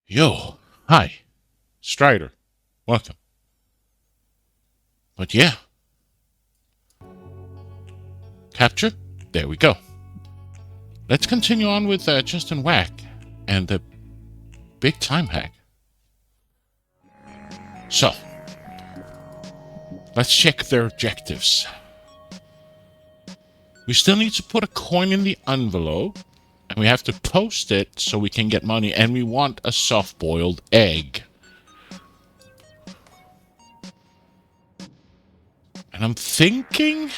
Yo, hi, Strider, welcome. But yeah, capture. There we go. Let's continue on with Justin Wack and the big time hack. So, let's check their objectives. We still need to put a coin in the envelope, and we have to post it so we can get money, and we want a soft-boiled egg. And I'm thinking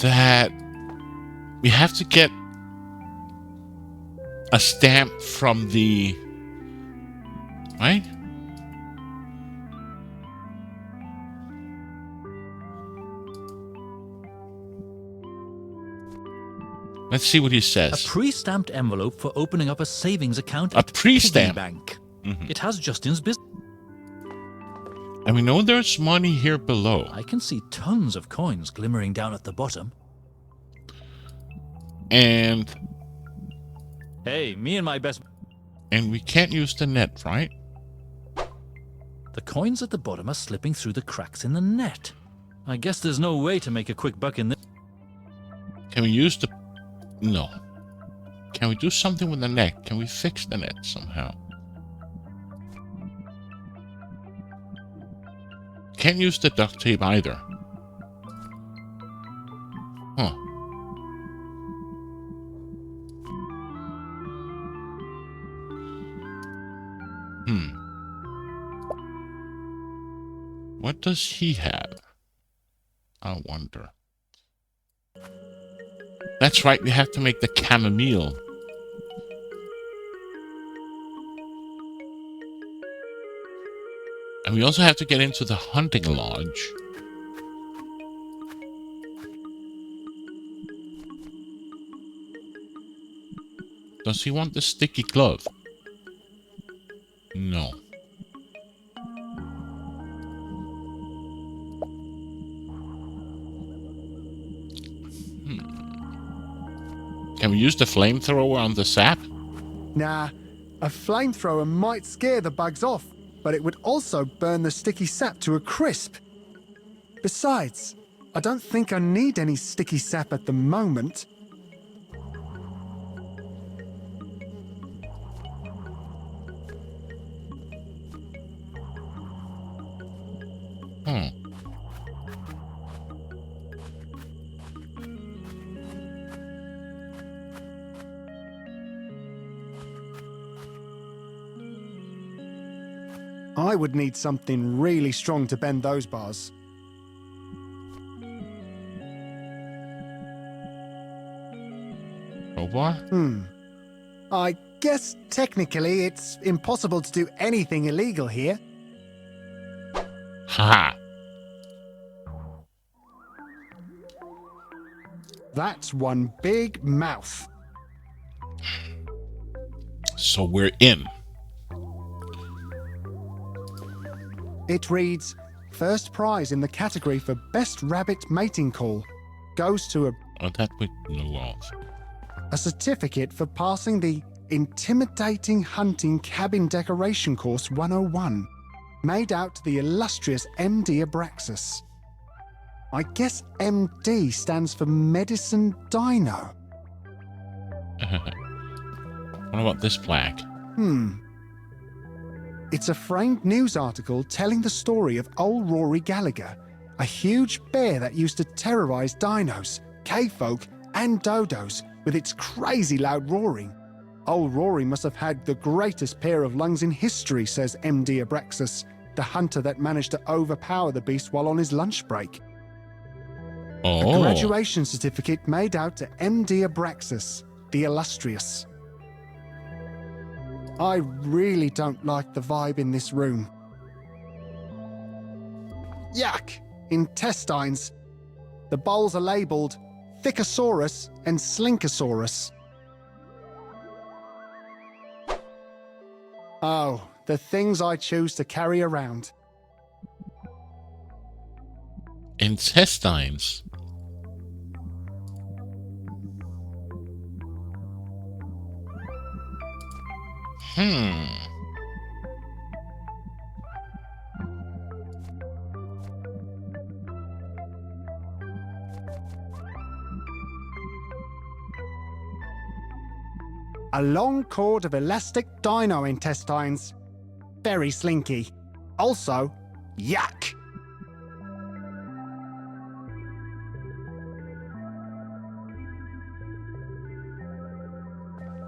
that we have to get a stamp from the... right? Let's see what he says. A pre-stamped envelope for opening up a savings account at pre-stamp bank. It has Justin's business. And we know there's money here below. I can see tons of coins glimmering down at the bottom. And... hey, me and my best... and we can't use the net, right? The coins at the bottom are slipping through the cracks in the net. I guess there's no way to make a quick buck in this. Can we use the... no. Can we do something with the net? Can we fix the net somehow? Can't use the duct tape either. Huh. What does he have? I wonder. That's right, we have to make the chamomile. And we also have to get into the hunting lodge. Does he want the sticky glove? No. Can we use the flamethrower on the sap? Nah, a flamethrower might scare the bugs off, but it would also burn the sticky sap to a crisp. Besides, I don't think I need any sticky sap at the moment. I would need something really strong to bend those bars. Crowbar? I guess technically it's impossible to do anything illegal here. Ha! That's one big mouth. So we're in. It reads, first prize in the category for best rabbit mating call goes to Oh, that we know of. a certificate for passing the Intimidating Hunting Cabin Decoration Course 101, made out to the illustrious MD Abraxas. I guess MD stands for Medicine Dino. What about this plaque? It's a framed news article telling the story of old Rory Gallagher, a huge bear that used to terrorize dinos, cave folk, and dodos with its crazy loud roaring. Old Rory must have had the greatest pair of lungs in history, says MD Abraxas, the hunter that managed to overpower the beast while on his lunch break. Oh. A graduation certificate made out to MD Abraxas, the illustrious. I really don't like the vibe in this room. Yuck! Intestines. The bowls are labelled Thickosaurus and Slinkosaurus. Oh, the things I choose to carry around. Intestines. Hmm. A long cord of elastic dino intestines. Very slinky. Also, yuck!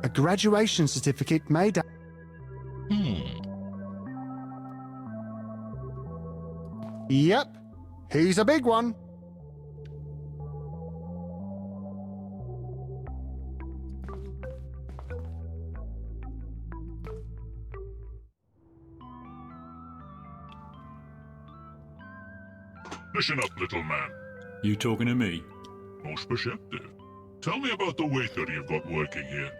A graduation certificate made up. Hmm. Yep, he's a big one. Listen up, little man. You talking to me? Most perceptive. Tell me about the waiter you've got working here.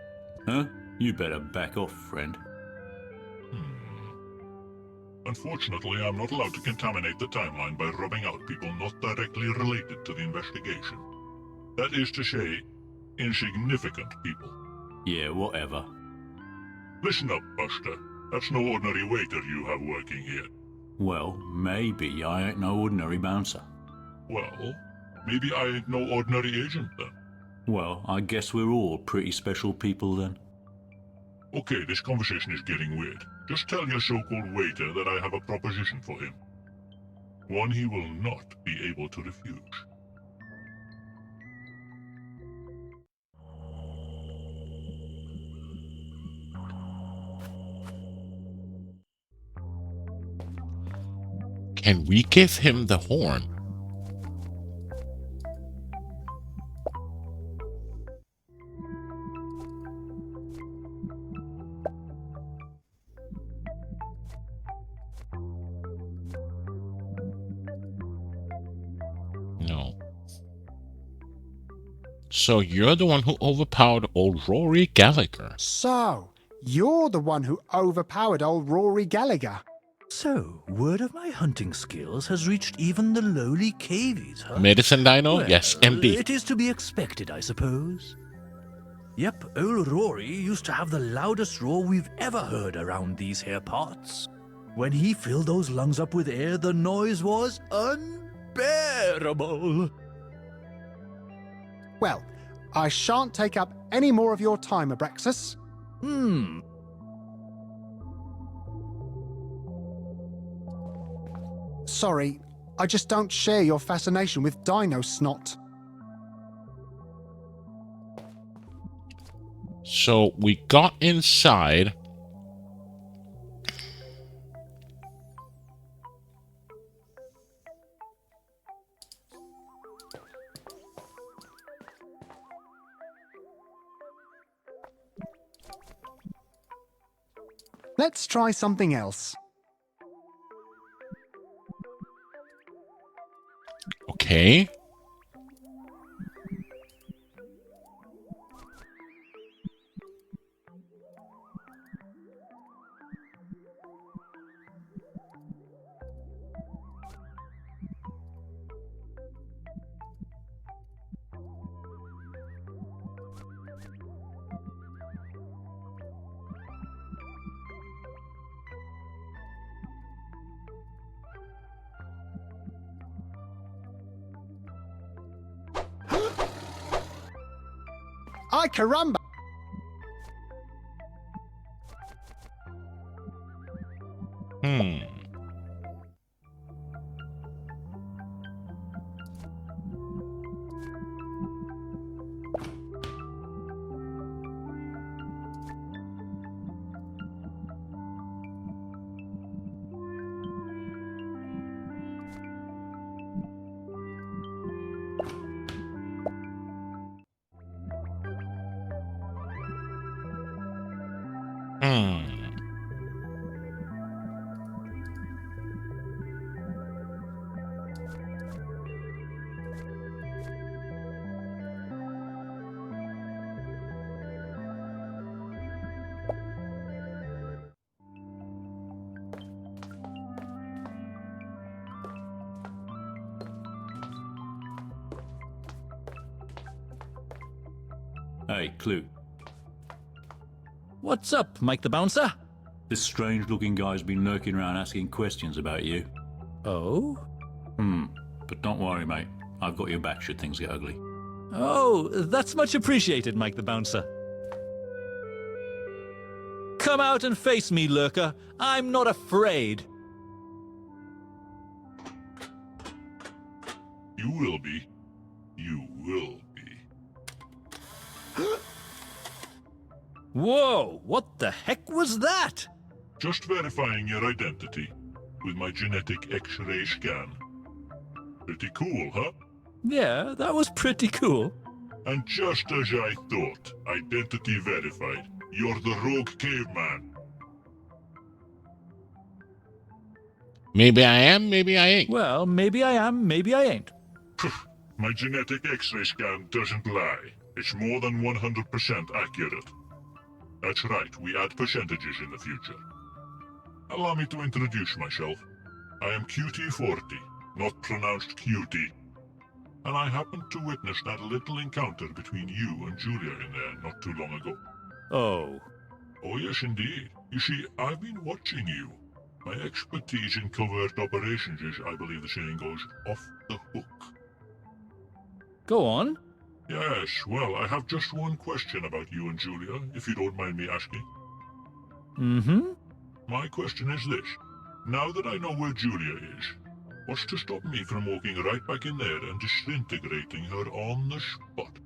Huh? You better back off, friend. Unfortunately, I'm not allowed to contaminate the timeline by rubbing out people not directly related to the investigation. That is to say, insignificant people. Yeah, whatever. Listen up, Buster. That's no ordinary waiter you have working here. Well, maybe I ain't no ordinary bouncer. Well, maybe I ain't no ordinary agent then. Well, I guess we're all pretty special people then. Okay, this conversation is getting weird. Just tell your so-called waiter that I have a proposition for him. One he will not be able to refuse. Can we give him the horn? No. So you're the one who overpowered old Rory Gallagher. So, you're the one who overpowered old Rory Gallagher. So, word of my hunting skills has reached even the lowly cavies, huh? Medicine Dino? Well, Yes, MD. It is to be expected, I suppose. Yep, old Rory used to have the loudest roar we've ever heard around these here parts. When he filled those lungs up with air, the noise was unbearable. Well, I shan't take up any more of your time, Abraxas. Sorry, I just don't share your fascination with dino snot. So we got inside. Let's try something else. Okay. Ay caramba! Hmm. Hmm. Hey, Clue. What's up, Mike the Bouncer? This strange-looking guy's been lurking around asking questions about you. Oh? But don't worry, mate. I've got your back should things get ugly. Oh, that's much appreciated, Mike the Bouncer. Come out and face me, lurker. I'm not afraid. You will be. You will be. Whoa, what the heck was that? Just verifying your identity with my genetic X-ray scan. Pretty cool, huh? Yeah, that was pretty cool. And just as I thought, identity verified. You're the rogue caveman. Maybe I am, maybe I ain't. Well, maybe I am, maybe I ain't. My genetic X-ray scan doesn't lie. It's more than 100% accurate. That's right, we add percentages in the future. Allow me to introduce myself. I am QT40, not pronounced cutie. And I happened to witness that little encounter between you and Julia in there not too long ago. Oh. Oh yes, indeed. You see, I've been watching you. My expertise in covert operations is, I believe the saying goes, off the hook. Go on. Yes, well, I have just one question about you and Julia, if you don't mind me asking. Mm-hmm. My question is this. Now that I know where Julia is, what's to stop me from walking right back in there and disintegrating her on the spot?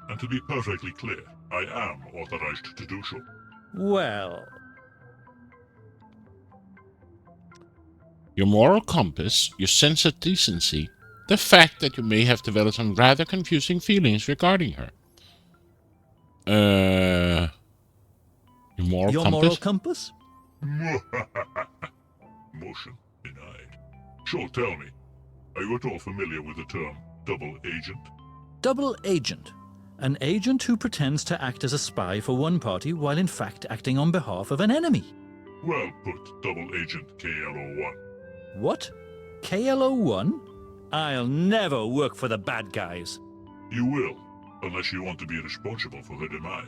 And to be perfectly clear, I am authorized to do so. Well, Your moral compass, your sense of decency, the fact that you may have developed some rather confusing feelings regarding her. Your moral your compass? moral compass? Motion denied. So tell me, are you at all familiar with the term double agent? Double agent. An agent who pretends to act as a spy for one party while in fact acting on behalf of an enemy. Well put, double agent KLO1. What? KLO1? I'll never work for the bad guys. You will, unless you want to be responsible for her demise.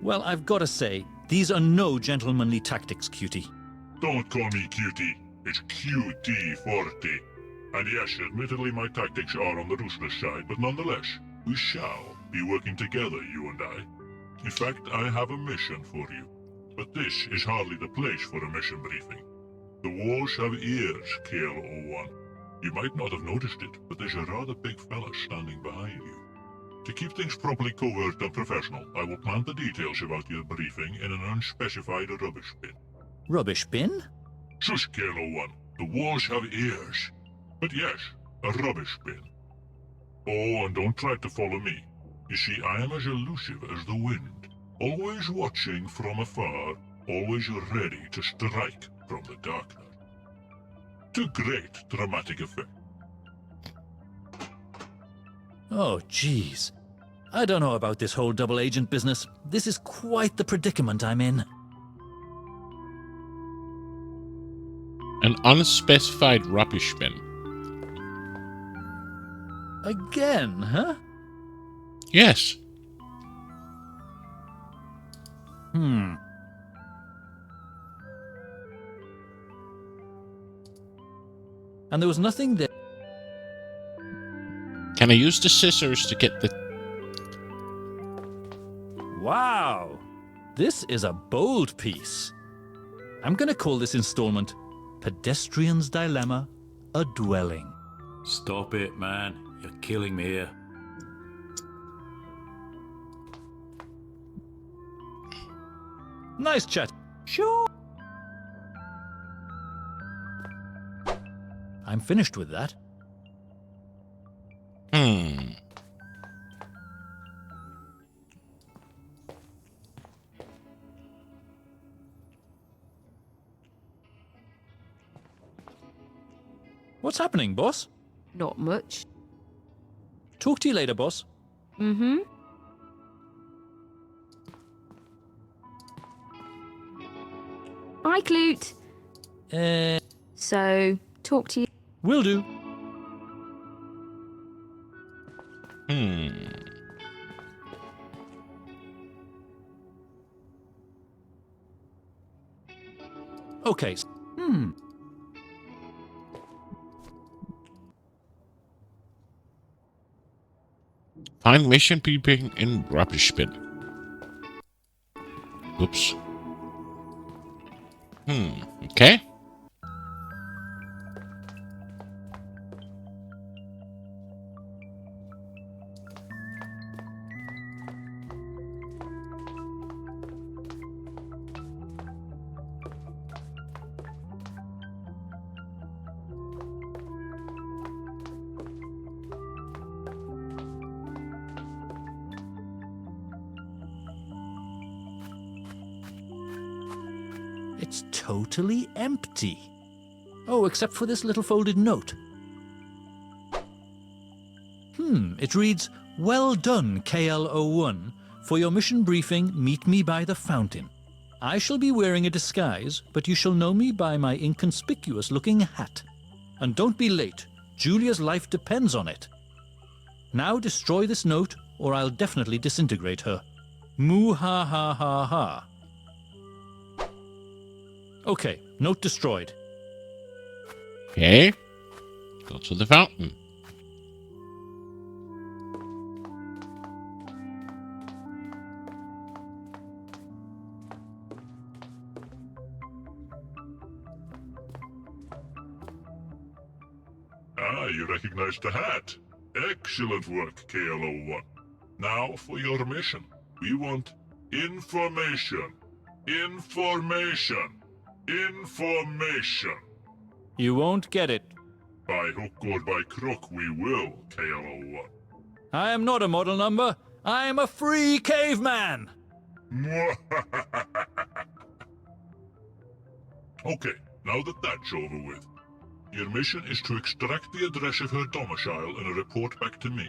Well, I've got to say, these are no gentlemanly tactics, cutie. Don't call me cutie. It's QT40. And yes, admittedly my tactics are on the ruthless side, but nonetheless, we shall be working together, you and I. In fact, I have a mission for you. But this is hardly the place for a mission briefing. The walls have ears, KL01. You might not have noticed it, but there's a rather big fella standing behind you. To keep things properly covert and professional, I will plant the details about your briefing in an unspecified rubbish bin. Rubbish bin? Shush, KL01. The walls have ears. But yes, a rubbish bin. Oh, and don't try to follow me. You see, I am as elusive as the wind. Always watching from afar, always ready to strike from the darkness. To great dramatic effect. Oh, jeez. I don't know about this whole double agent business. This is quite the predicament I'm in. An unspecified rubbish bin. Again, huh? Yes. And there was nothing there. Can I use the scissors to get the... Wow! This is a bold piece. I'm gonna call this installment Pedestrian's Dilemma, A Dwelling. Stop it, man. You're killing me here. Nice chat. Sure. I'm finished with that. What's happening, boss? Not much. Talk to you later, boss. Mm-hmm. Bye, Clute. So, talk to you. Will do. Okay. Find mission people in rubbish bin. Oops. Okay. It's totally empty. Oh, except for this little folded note. It reads, "Well done, KL01. For your mission briefing, meet me by the fountain. I shall be wearing a disguise, but you shall know me by my inconspicuous-looking hat. And don't be late. Julia's life depends on it. Now destroy this note, or I'll definitely disintegrate her. Moo ha ha ha ha." Okay, note destroyed. Okay. Go to the fountain. Ah, you recognize the hat. Excellent work, KL01. Now for your mission. We want information. Information. Information. You won't get it. By hook or by crook, we will, KL01. I am not a model number. I am a free caveman. Okay, now that that's over with, your mission is to extract the address of her domicile and report back to me.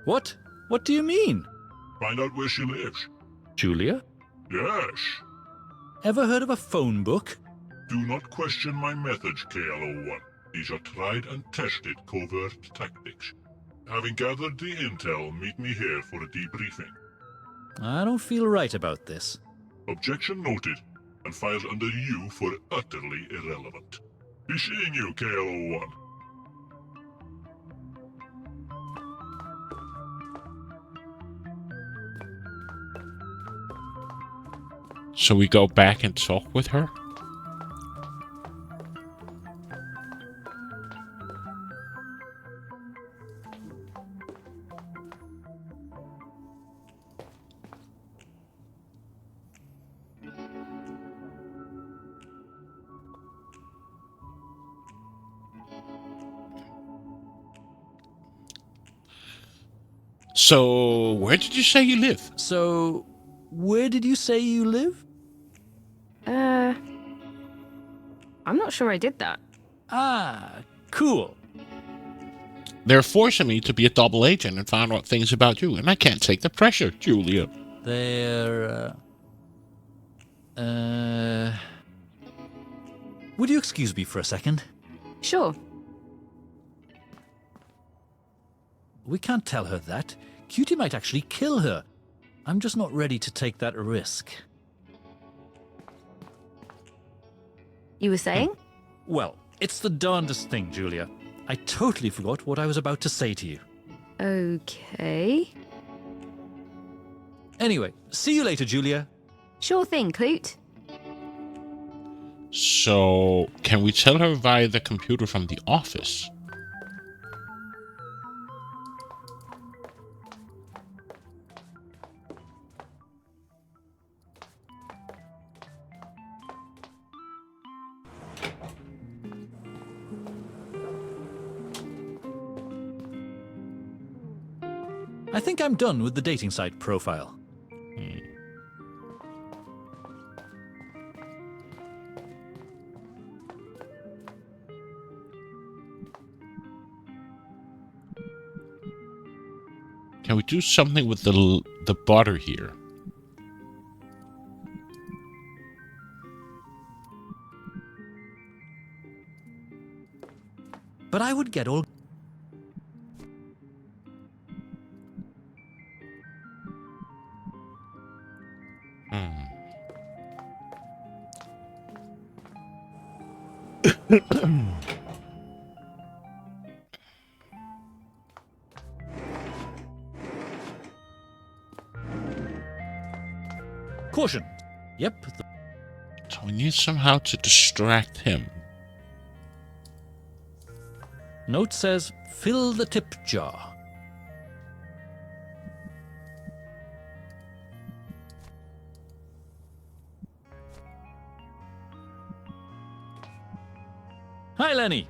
What? What do you mean? Find out where she lives. Julia? Yes. Ever heard of a phone book? Do not question my methods, KL01. These are tried and tested covert tactics. Having gathered the intel, meet me here for a debriefing. I don't feel right about this. Objection noted, and filed under you for utterly irrelevant. Be seeing you, KL01. So we go back and talk with her? So, where did you say you live? So, where did you say you live? I'm not sure I did that. Ah, cool. They're forcing me to be a double agent and find out things about you, and I can't take the pressure, Julia. Would you excuse me for a second? Sure. We can't tell her that. Cutie might actually kill her. I'm just not ready to take that risk. You were saying? Well, it's the darndest thing, Julia. I totally forgot what I was about to say to you. Okay. Anyway, see you later, Julia. Sure thing, Clute. So, can we tell her via the computer from the office? I think I'm done with the dating site profile. Can we do something with the butter here? But I would get all... Caution. Yep. So we need somehow to distract him. Note says, fill the tip jar. Hi, Lenny.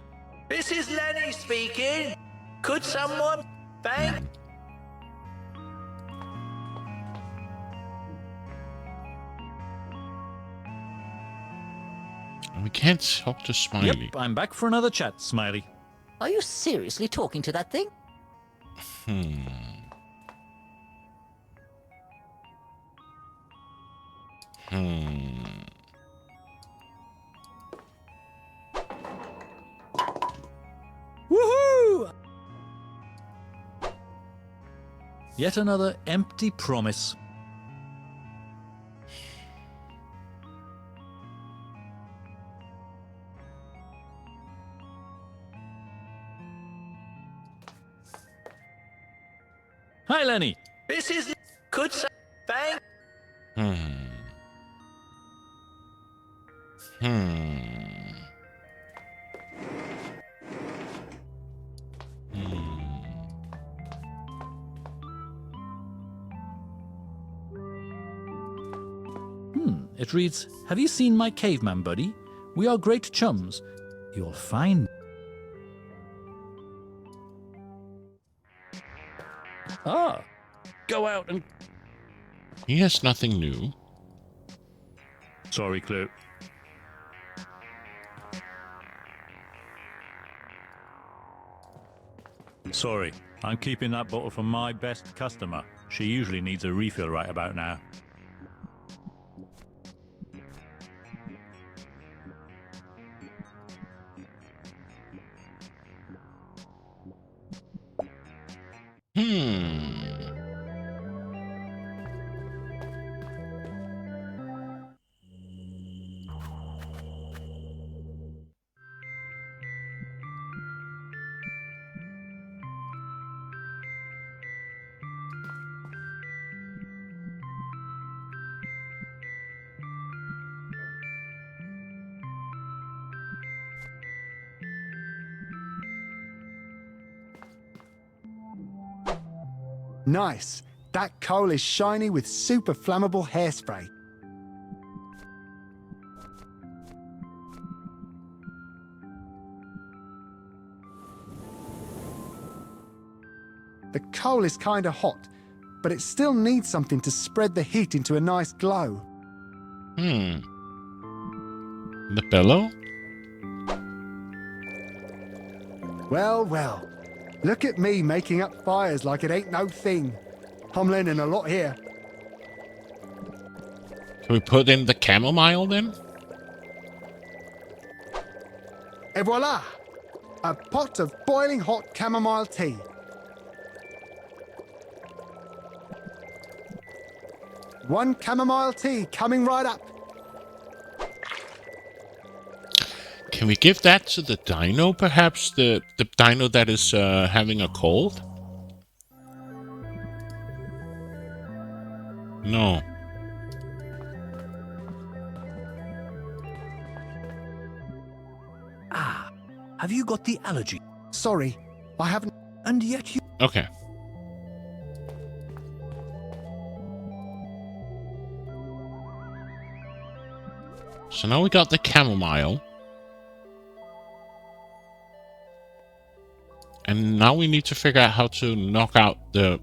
This is Lenny speaking. Could someone thank? And we can't talk to Smiley. Yep, I'm back for another chat, Smiley. Are you seriously talking to that thing? Woohoo! Yet another empty promise. Hi, Lenny. This is. Could some thank? It reads, have you seen my caveman buddy? We are great chums. You'll find... Ah, go out and... He has nothing new. Sorry, Clue. Sorry, I'm keeping that bottle for my best customer. She usually needs a refill right about now. Nice. That coal is shiny with super flammable hairspray. The coal is kinda hot, but it still needs something to spread the heat into a nice glow. The bellow? Well, well. Look at me making up fires like it ain't no thing. I'm learning a lot here. Can we put in the chamomile then? Et voila! A pot of boiling hot chamomile tea. One chamomile tea coming right up. Can we give that to the dino, perhaps? The dino that is having a cold? No. Ah, have you got the allergy? Sorry, I haven't. And yet you... Okay. So now we got the chamomile. And now we need to figure out how to knock out the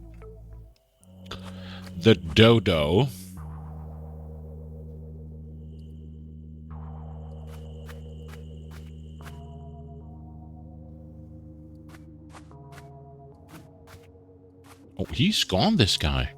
dodo. Oh, he's gone, this guy.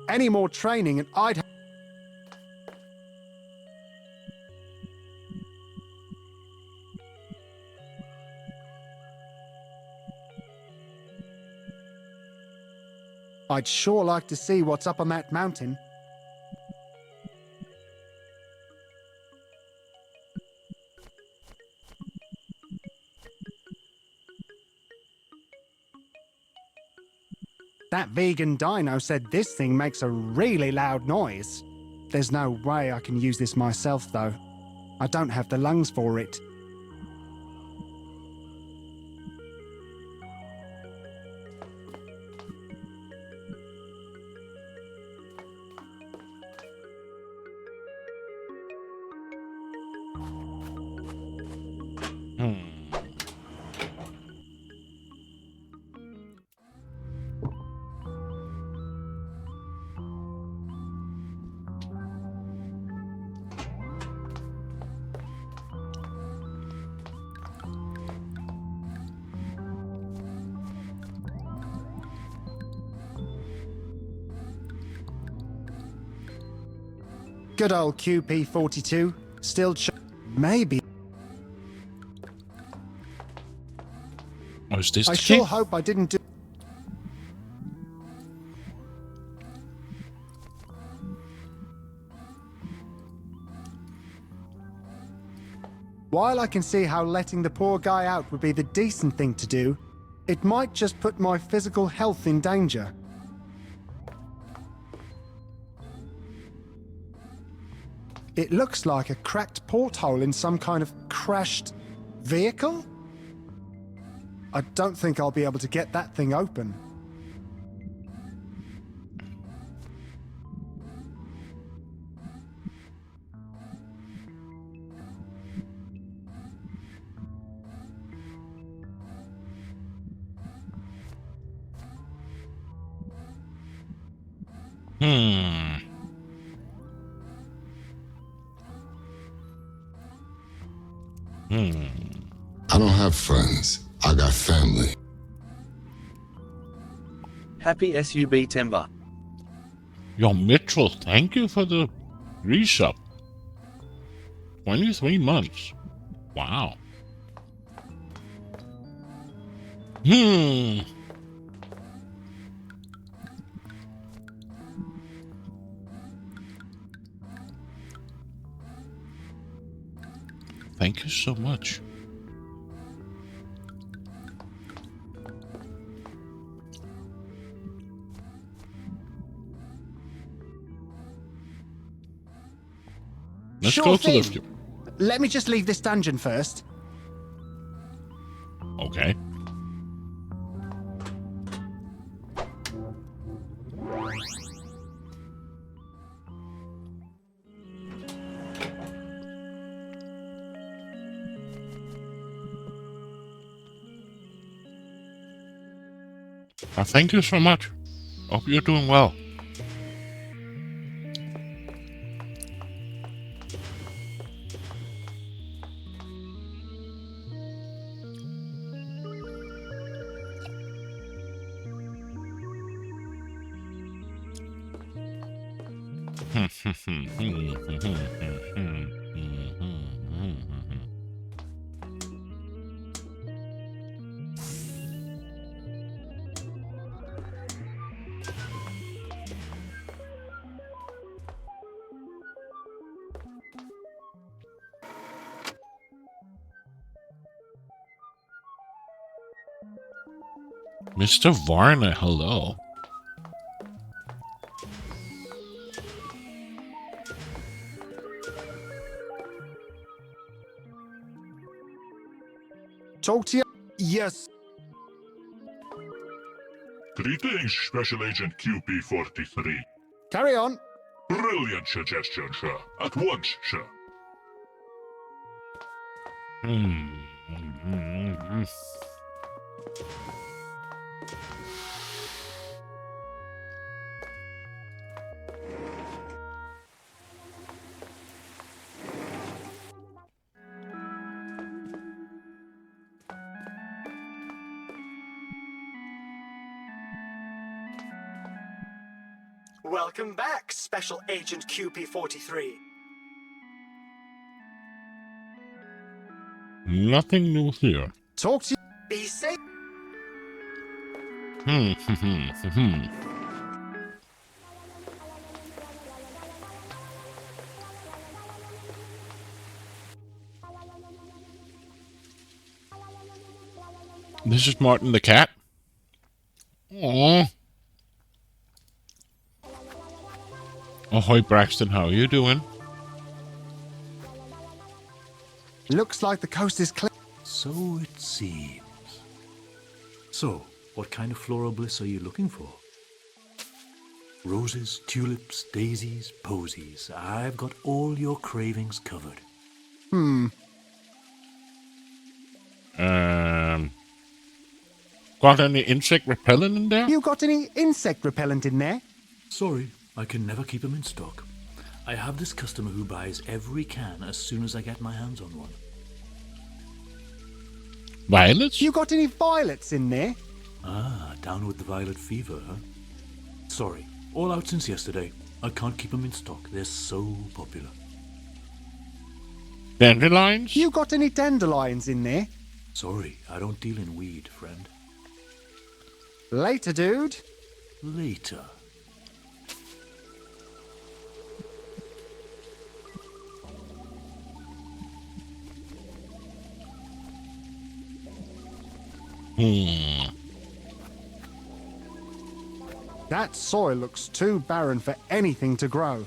Any more training and I'd sure like to see what's up on that mountain. That vegan dino said this thing makes a really loud noise. There's no way I can use this myself, though. I don't have the lungs for it. Good old QP42. Still maybe. Oh, is this I the sure king? hope I didn't do. While I can see how letting the poor guy out would be the decent thing to do, it might just put my physical health in danger. It looks like a cracked porthole in some kind of crashed vehicle? I don't think I'll be able to get that thing open. I don't have friends. I got family. Happy SUB Timber. Yo, Mitchell, thank you for the resub. 23 months. Wow. Thank you so much. Let's Sure go to the thing. view. Let me just leave this dungeon first. Okay. Thank you so much. Hope you're doing well. Mr. Varna, hello. Talk to you. Yes. Greetings, Special Agent QP43. Carry on. Brilliant suggestion, sir. At once, sir. Welcome back, Special Agent QP-43. Nothing new here. Talk to you. Be safe. This is Martin the cat. Aww. Ahoy, Braxton. How are you doing? Looks like the coast is clear. So it seems. So, what kind of floral bliss are you looking for? Roses, tulips, daisies, posies. I've got all your cravings covered. Got any insect repellent in there? You got any insect repellent in there? Sorry, I can never keep them in stock. I have this customer who buys every can as soon as I get my hands on one. Violets? You got any violets in there? Ah, down with the violet fever, huh? Sorry, all out since yesterday. I can't keep them in stock. They're so popular. Dandelions? You got any dandelions in there? Sorry, I don't deal in weed, friend. Later, dude. Later. That soil looks too barren for anything to grow.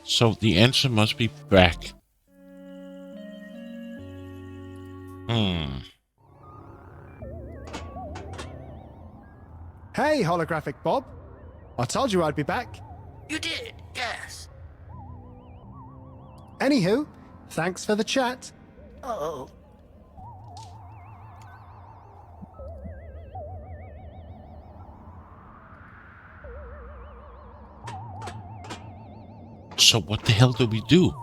So the answer must be back. Hey, holographic Bob. I told you I'd be back. You did, yes. Anywho, thanks for the chat. Oh. So what the hell do we do?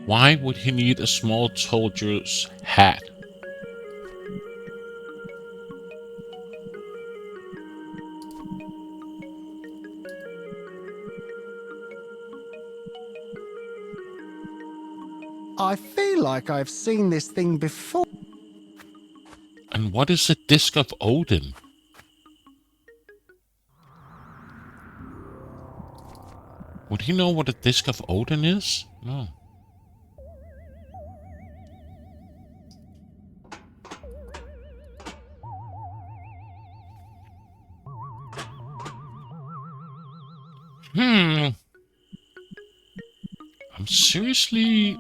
Why would he need a small soldier's hat? I feel like I've seen this thing before. And what is a disc of Odin? Would he know what a disc of Odin is? No. I'm seriously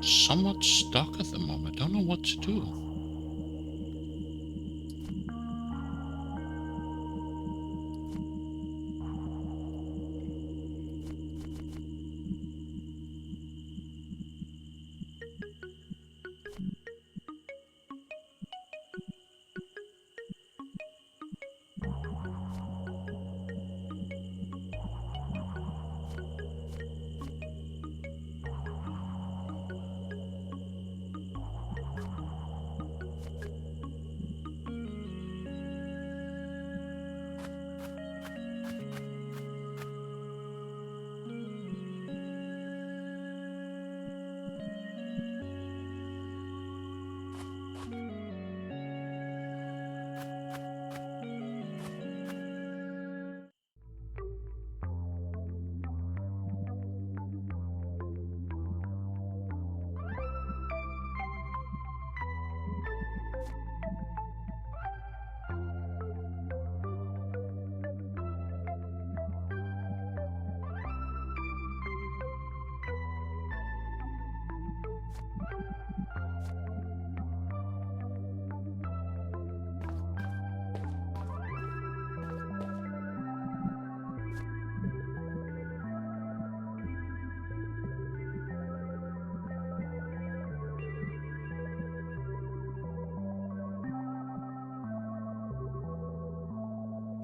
somewhat stuck at the moment. Don't know what to do.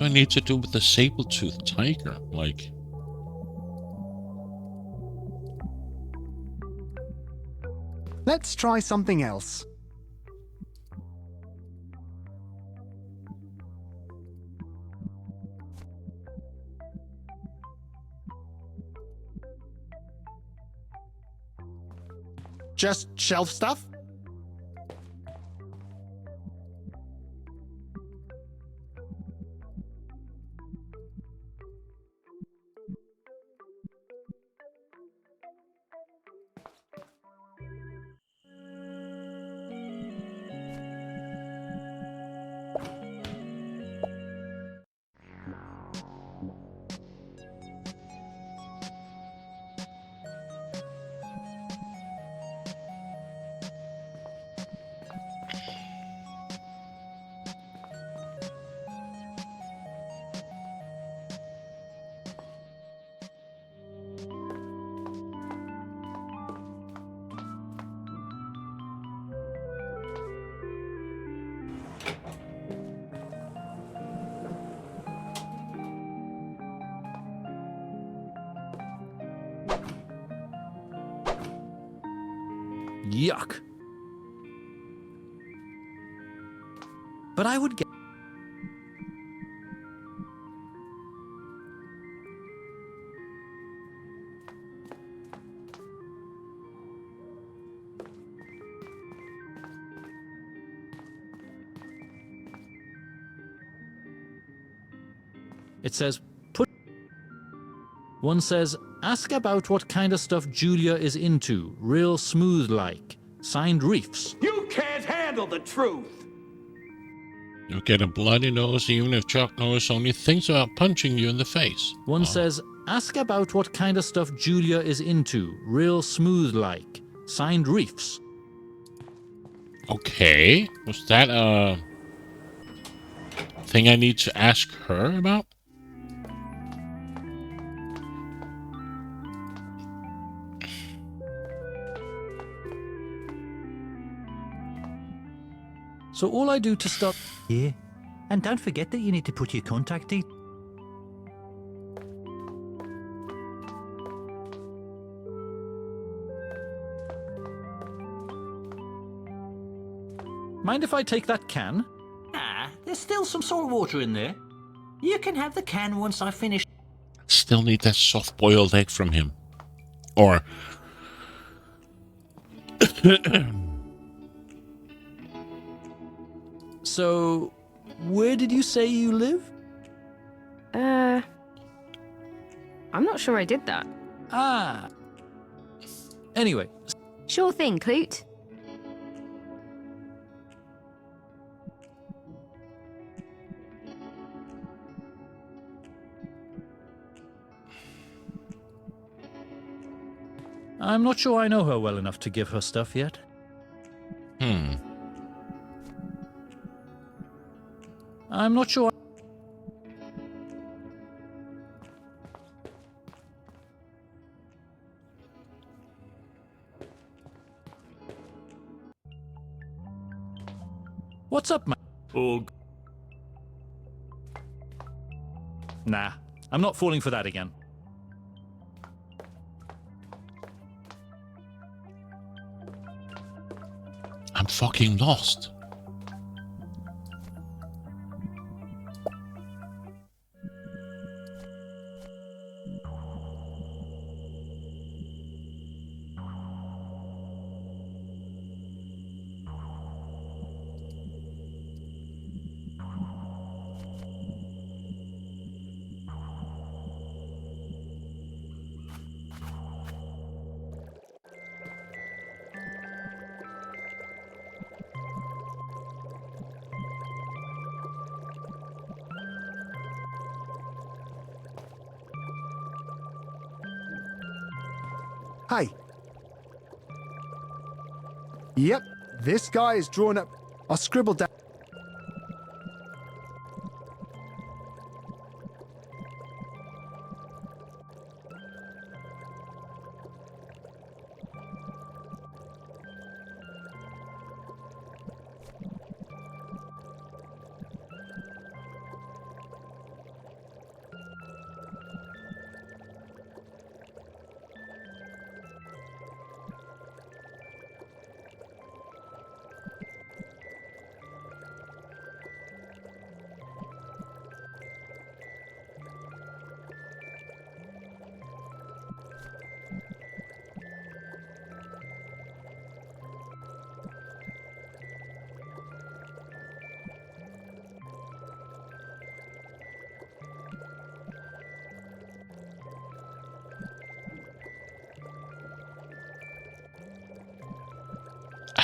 I need to do with the saber-toothed tiger? Like, Let's try something else. Just shelf stuff? Yuck. But I would get. It says, put. One says, ask about what kind of stuff Julia is into. Real smooth like. Signed Reefs. You can't handle the truth. you'll get a bloody nose even if Chuck Norris only thinks about punching you in the face. One says, ask about what kind of stuff Julia is into. Real smooth like. Signed Reefs. Okay. Was that a thing I need to ask her about? So all I do to stop... Yeah. And don't forget that you need to put your contact details. Mind if I take that can? Ah, there's still some salt water in there. You can have the can once I finish. Still need that soft-boiled egg from him. Or... So, where did you say you live? I'm not sure I did that. Ah. Anyway, Sure thing, Clute. I'm not sure I know her well enough to give her stuff yet. I'm not sure. What's up, man? Oh, Nah, I'm not falling for that again. I'm fucking lost. Hey. Yep, this guy is drawn up. I scribbled down.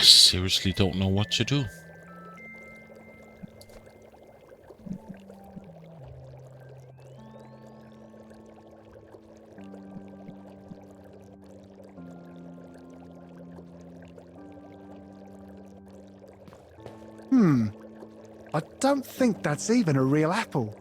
seriously don't know what to do. I don't think that's even a real apple.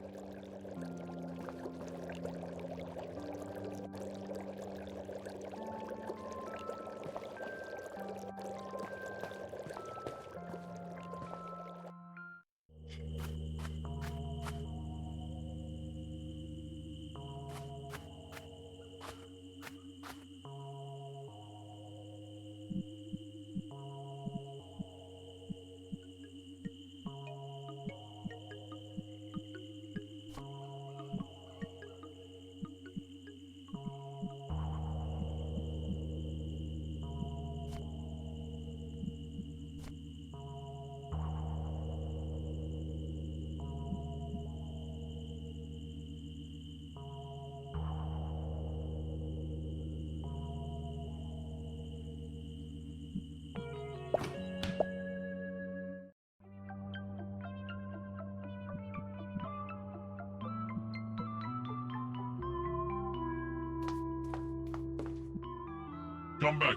Come back.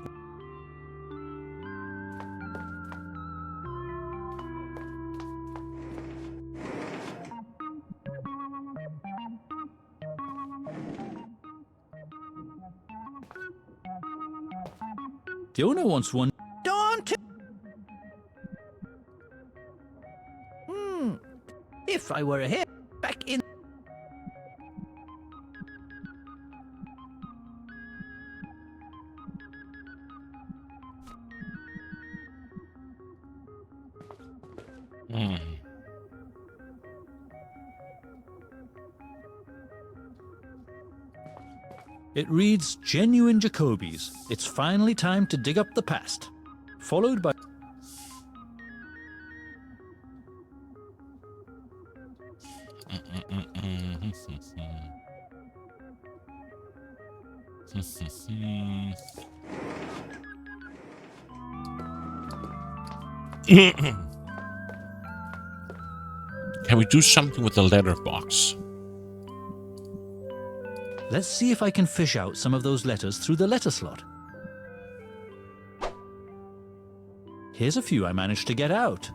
The owner wants one. Don't. If I were here, back in. It reads Genuine Jacobies. It's finally time to dig up the past. Followed by... Can we do something with the letterbox? Let's see if I can fish out some of those letters through the letter slot. Here's a few I managed to get out.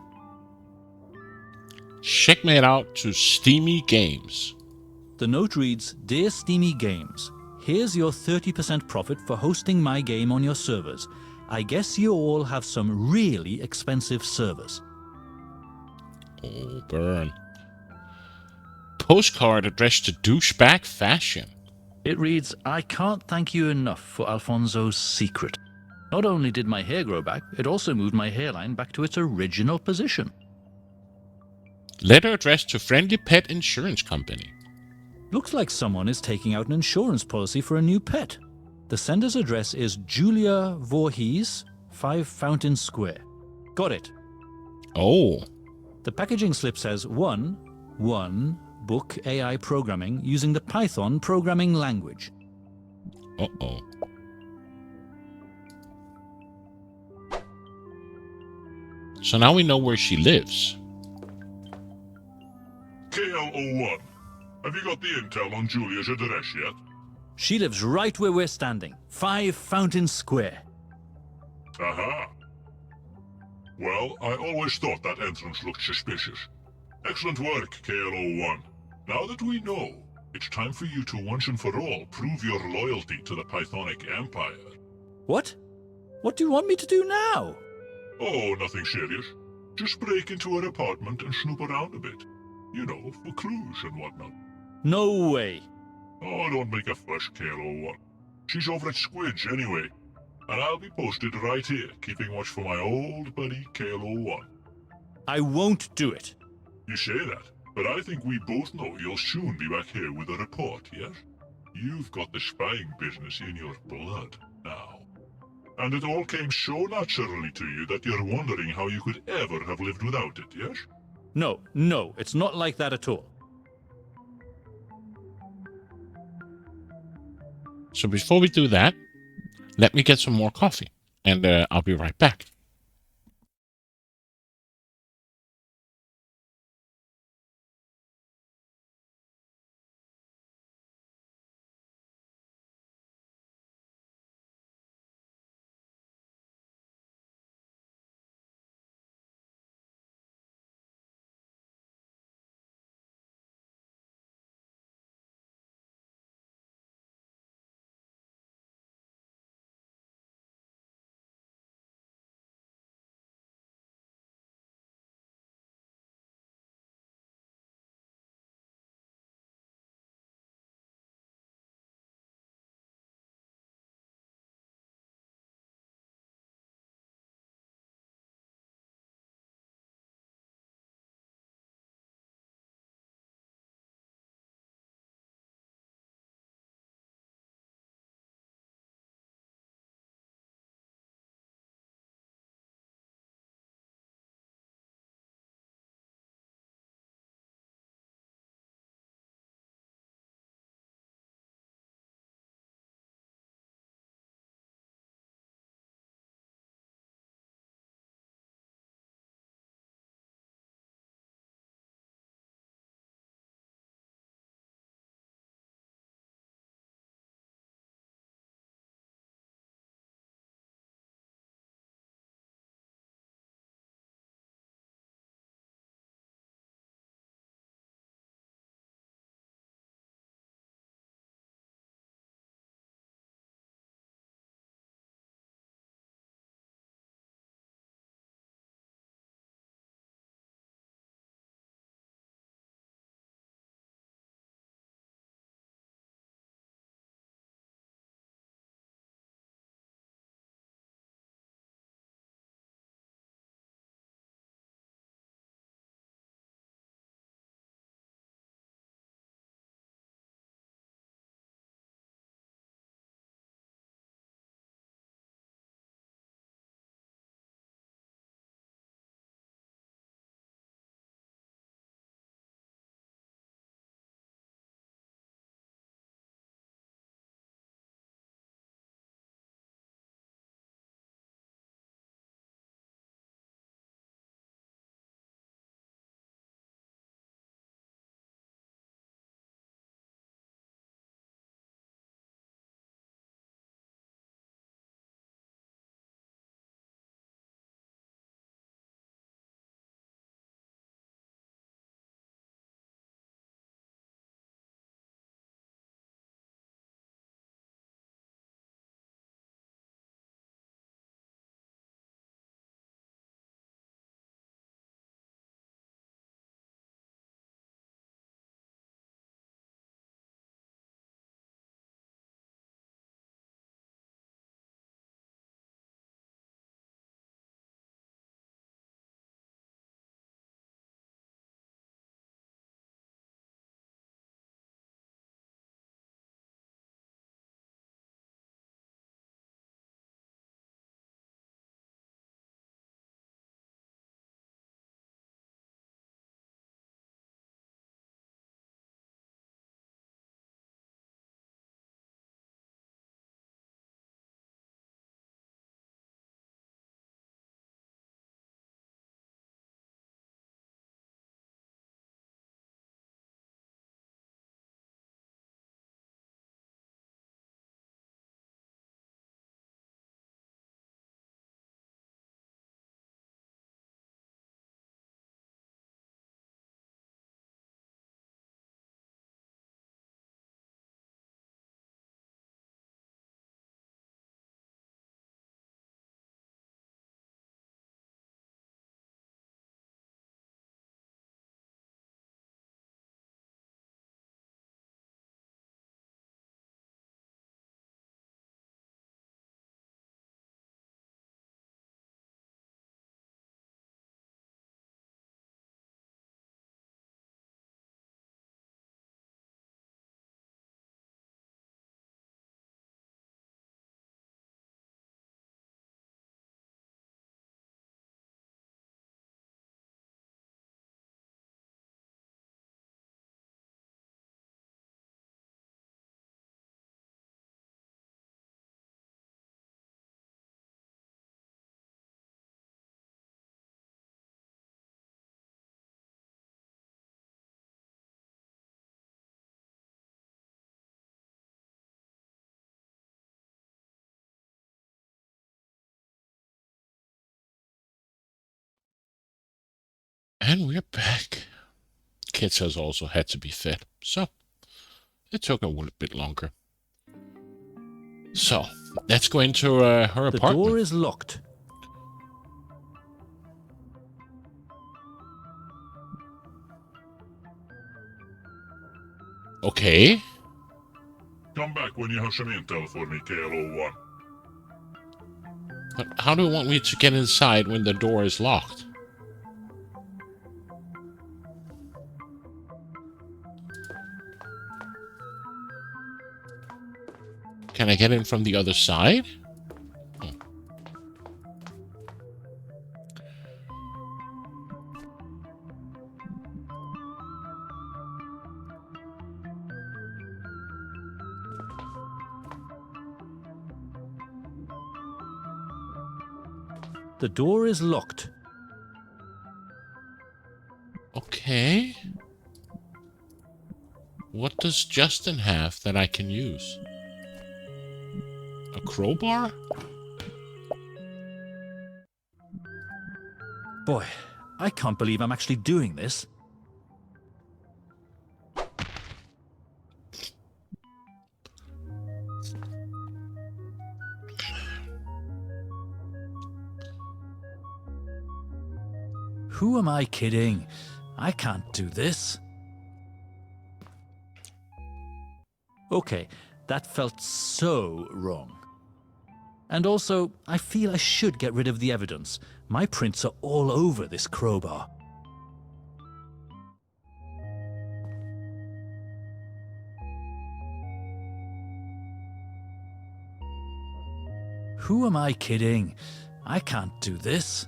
Checkmate out to Steamy Games. The note reads, Dear Steamy Games, here's your 30% profit for hosting my game on your servers. I guess you all have some really expensive servers. Oh, burn. Postcard addressed to Douchebag Fashion. It reads, I can't thank you enough for Alfonso's secret. Not only did my hair grow back, it also moved my hairline back to its original position. Letter addressed to Friendly Pet Insurance Company. Looks like someone is taking out an insurance policy for a new pet. The sender's address is Julia Voorhees, 5 Fountain Square. Got it. Oh. The packaging slip says 1 book AI programming using the Python programming language. Uh-oh. So now we know where she lives. KL01. Have you got the intel on Julia's address yet? She lives right where we're standing, 5 Fountain Square. Aha. Well, I always thought that entrance looked suspicious. Excellent work, KL01. Now that we know, it's time for you to once and for all prove your loyalty to the Pythonic Empire. What? What do you want me to do now? Oh, nothing serious. Just break into her apartment and snoop around a bit. You know, for clues and whatnot. No way. Oh, don't make a fuss, KL01. She's over at Squidge anyway. And I'll be posted right here, keeping watch for my old buddy KL01. I won't do it. You say that, but I think we both know you'll soon be back here with a report, yes? You've got the spying business in your blood now. And it all came so naturally to you that you're wondering how you could ever have lived without it, yes? No, it's not like that at all. So before we do that, let me get some more coffee, and I'll be right back. And we're back. Kids has also had to be fed, so it took a little bit longer. So, let's go into her apartment. The door is locked. Okay. Come back when you have some intel for me, KLO1. But how do you want me to get inside when the door is locked? Can I get in from the other side? Oh. The door is locked. Okay. What does Justin have that I can use? A crowbar? Boy, I can't believe I'm actually doing this. Who am I kidding? I can't do this. Okay, that felt so wrong. And also, I feel I should get rid of the evidence. My prints are all over this crowbar. Who am I kidding? I can't do this.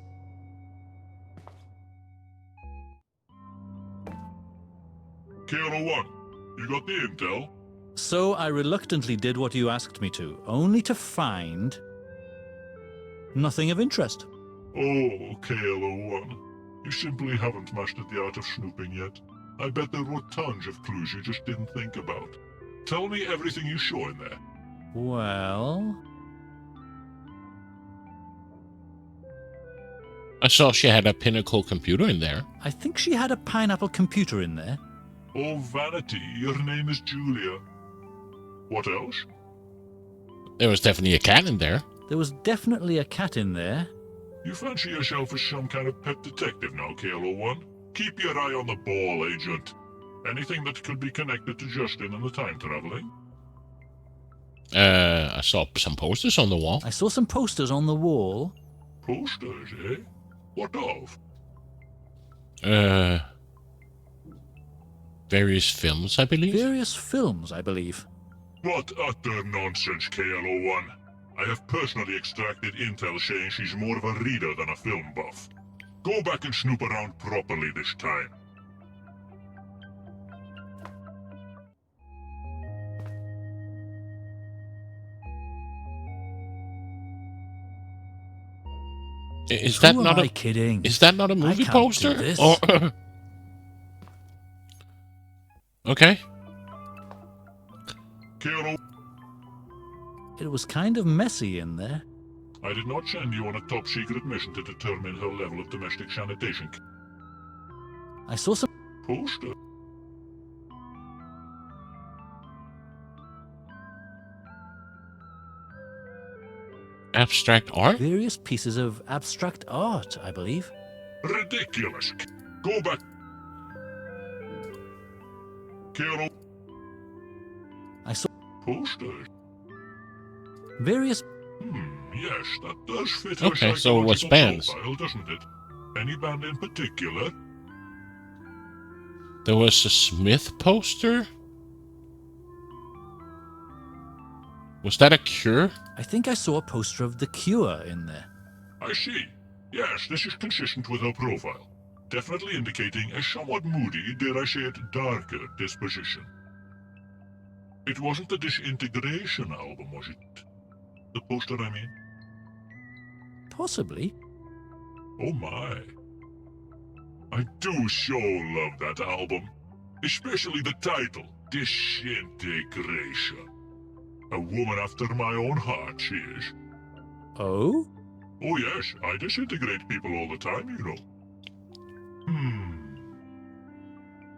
KLO1, you got the intel? So I reluctantly did what you asked me to, only to find nothing of interest. Oh, KLO1. You simply haven't mastered the art of snooping yet. I bet there were tons of clues you just didn't think about. Tell me everything you saw in there. Well, I saw she had a Pinnacle computer in there. I think she had a pineapple computer in there. Oh, vanity, your name is Julia. What else? There was definitely a cat in there. There was definitely a cat in there. You fancy yourself as some kind of pet detective now, KLO1? Keep your eye on the ball, Agent. Anything that could be connected to Justin and the time traveling? I saw some posters on the wall. I saw some posters on the wall. Posters, eh? What of? Various films, I believe. Various films, I believe. What utter nonsense, KLO1. I have personally extracted intel saying she's more of a reader than a film buff. Go back and snoop around properly this time. Is that not Who am I kidding? Is that not a movie I can't poster? do this. Or okay. KLO, It was kind of messy in there. I did not send you on a top-secret mission to determine her level of domestic sanitation. I saw some Poster? Abstract art? various pieces of abstract art, I believe. Ridiculous. Go back. KLO, I saw posters? various. Yes, that does fit her Okay, so it was psychological bands. profile, doesn't it? Any band in particular? There was a Smith poster? Was that a Cure? I think I saw a poster of The Cure in there. I see. Yes, this is consistent with her profile. Definitely indicating a somewhat moody, dare I say it, darker disposition. It wasn't the Disintegration album, was it? The poster, I mean? Possibly. Oh my. I do so love that album. Especially the title, Disintegration. A woman after my own heart, she is. Oh? Oh yes, I disintegrate people all the time, you know.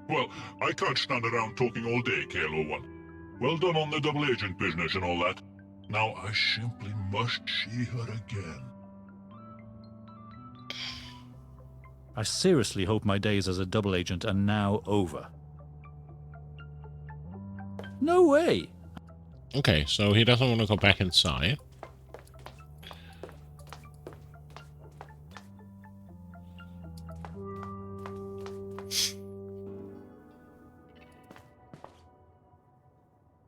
Well, I can't stand around talking all day, KLO1. Well done on the double agent business and all that. Now I simply must see her again. I seriously hope my days as a double agent are now over. No way! Okay, so he doesn't want to go back inside.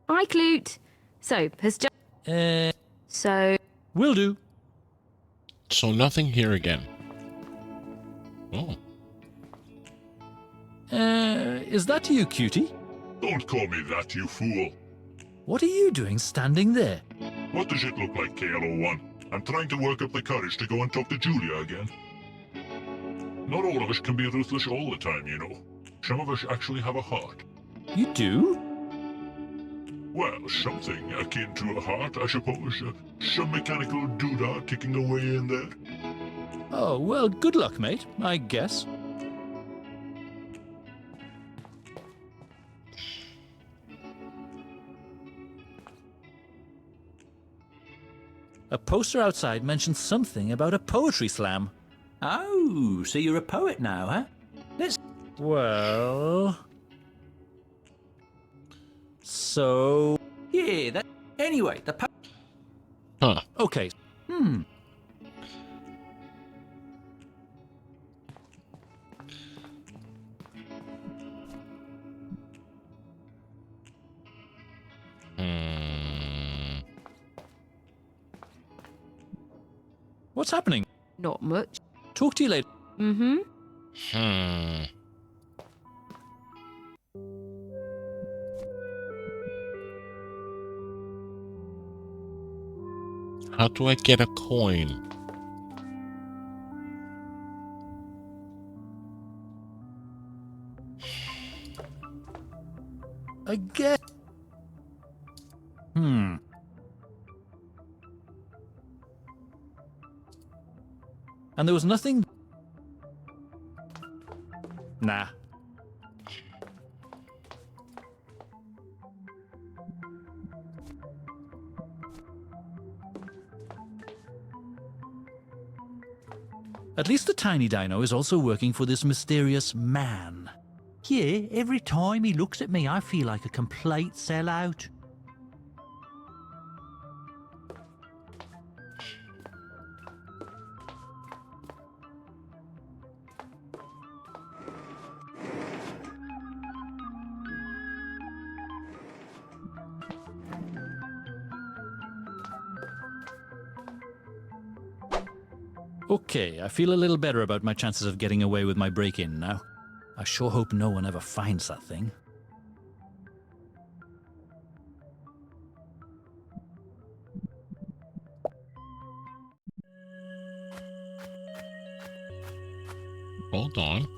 Hi, Clute. So, has just... So... Will do. So nothing here again. Oh. Is that you, cutie? Don't call me that, you fool. What are you doing standing there? What does it look like, KLO1? I'm trying to work up the courage to go and talk to Julia again. Not all of us can be ruthless all the time, you know. Some of us actually have a heart. You do? Well, something akin to a heart, I suppose. Some mechanical doodah ticking away in there. Oh, well, good luck, mate, I guess. A poster outside mentions something about a poetry slam. Oh, so you're a poet now, huh? Let's... Well... So... Yeah, that... Anyway, the Huh. Okay. What's happening? Not much. Talk to you later. Mm-hmm. How do I get a coin? Again. And there was nothing... Nah. At least the tiny dino is also working for this mysterious man. Yeah, every time he looks at me, I feel like a complete sellout. Okay, I feel a little better about my chances of getting away with my break-in now. I sure hope no one ever finds that thing. Hold on.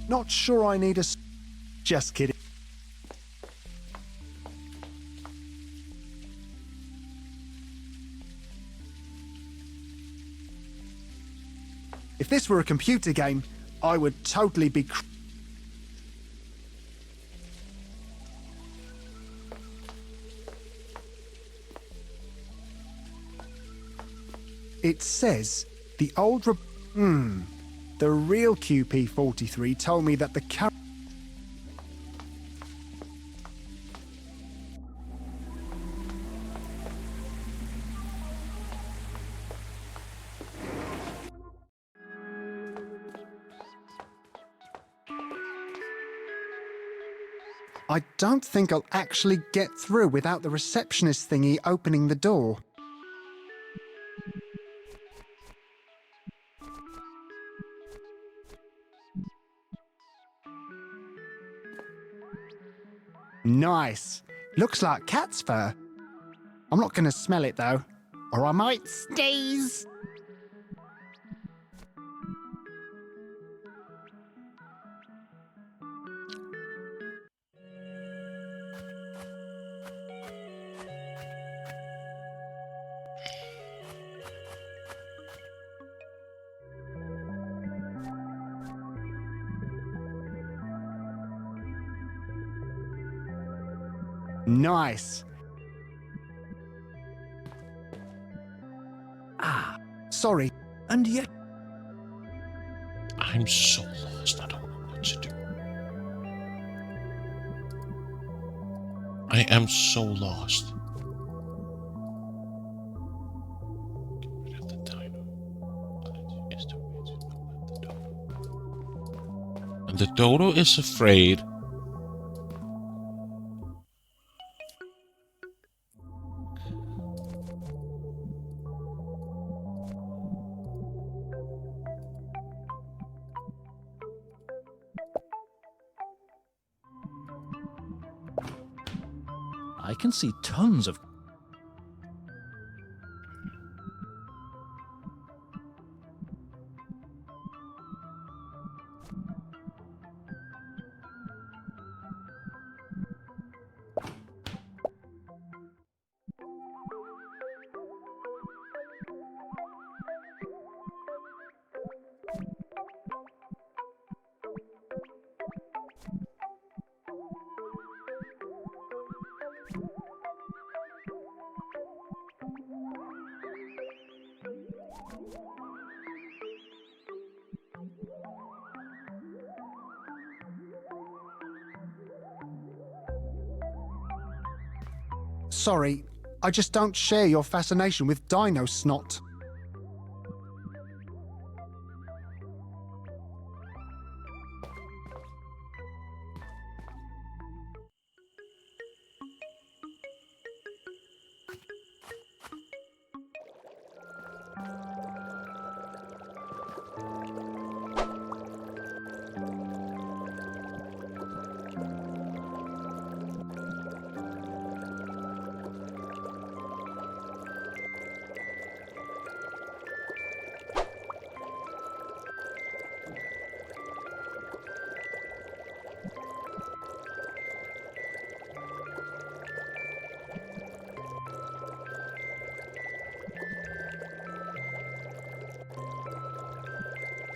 Not sure I need a... Just kidding. If this were a computer game, I would totally be... It says the old... The real QP43 told me that the current... I don't think I'll actually get through without the receptionist thingy opening the door. Nice. Looks like cat's fur. I'm not going to smell it though, or I might sneeze. Nice. Ah, Sorry. and yet I'm so lost, I don't know what to do. I am so lost. Get rid of the dino. And the dodo is afraid. I can see tons of... Sorry, I just don't share your fascination with dino snot.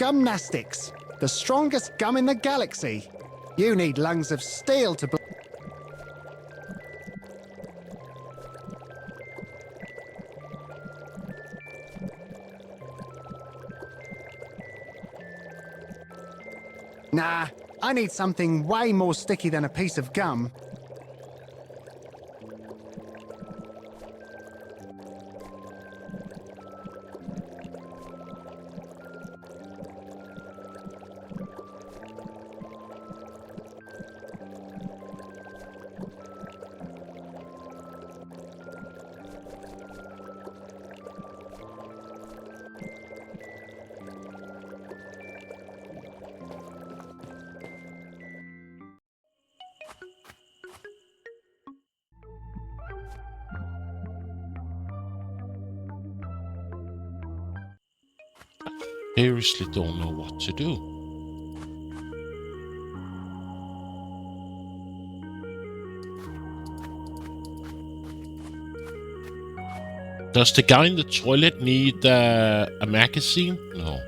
Gumnastics, the strongest gum in the galaxy. You need lungs of steel to... Nah, I need something way more sticky than a piece of gum. Seriously don't know what to do. Does the guy in the toilet need a magazine? No.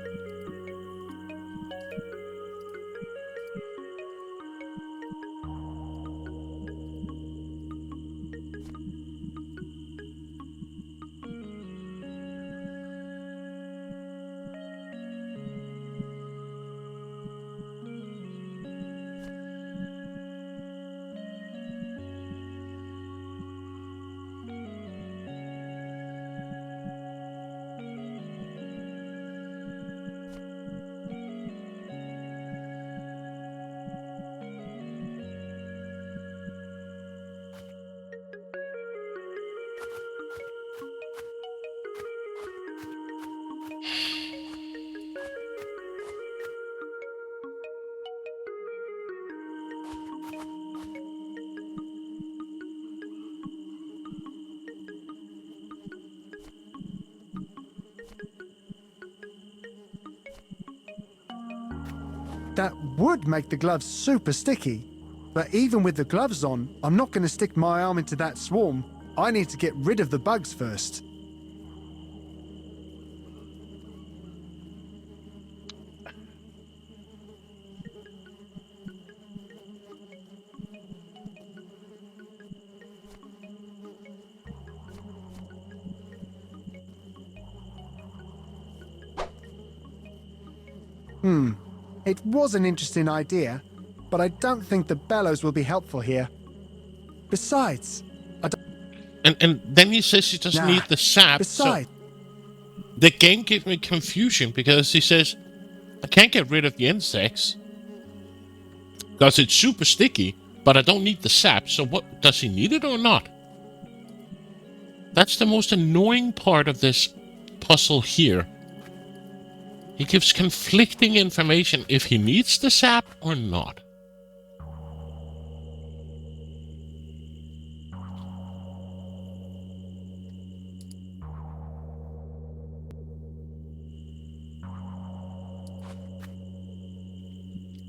That would make the gloves super sticky. But even with the gloves on, I'm not going to stick my arm into that swarm. I need to get rid of the bugs first. It was an interesting idea, but I don't think the bellows will be helpful here. Besides, I don't... And then he says he doesn't need the sap. Besides... So the game gives me confusion because he says, I can't get rid of the insects because it's super sticky, but I don't need the sap. So what, does he need it or not? That's the most annoying part of this puzzle here. He gives conflicting information if he needs the sap or not.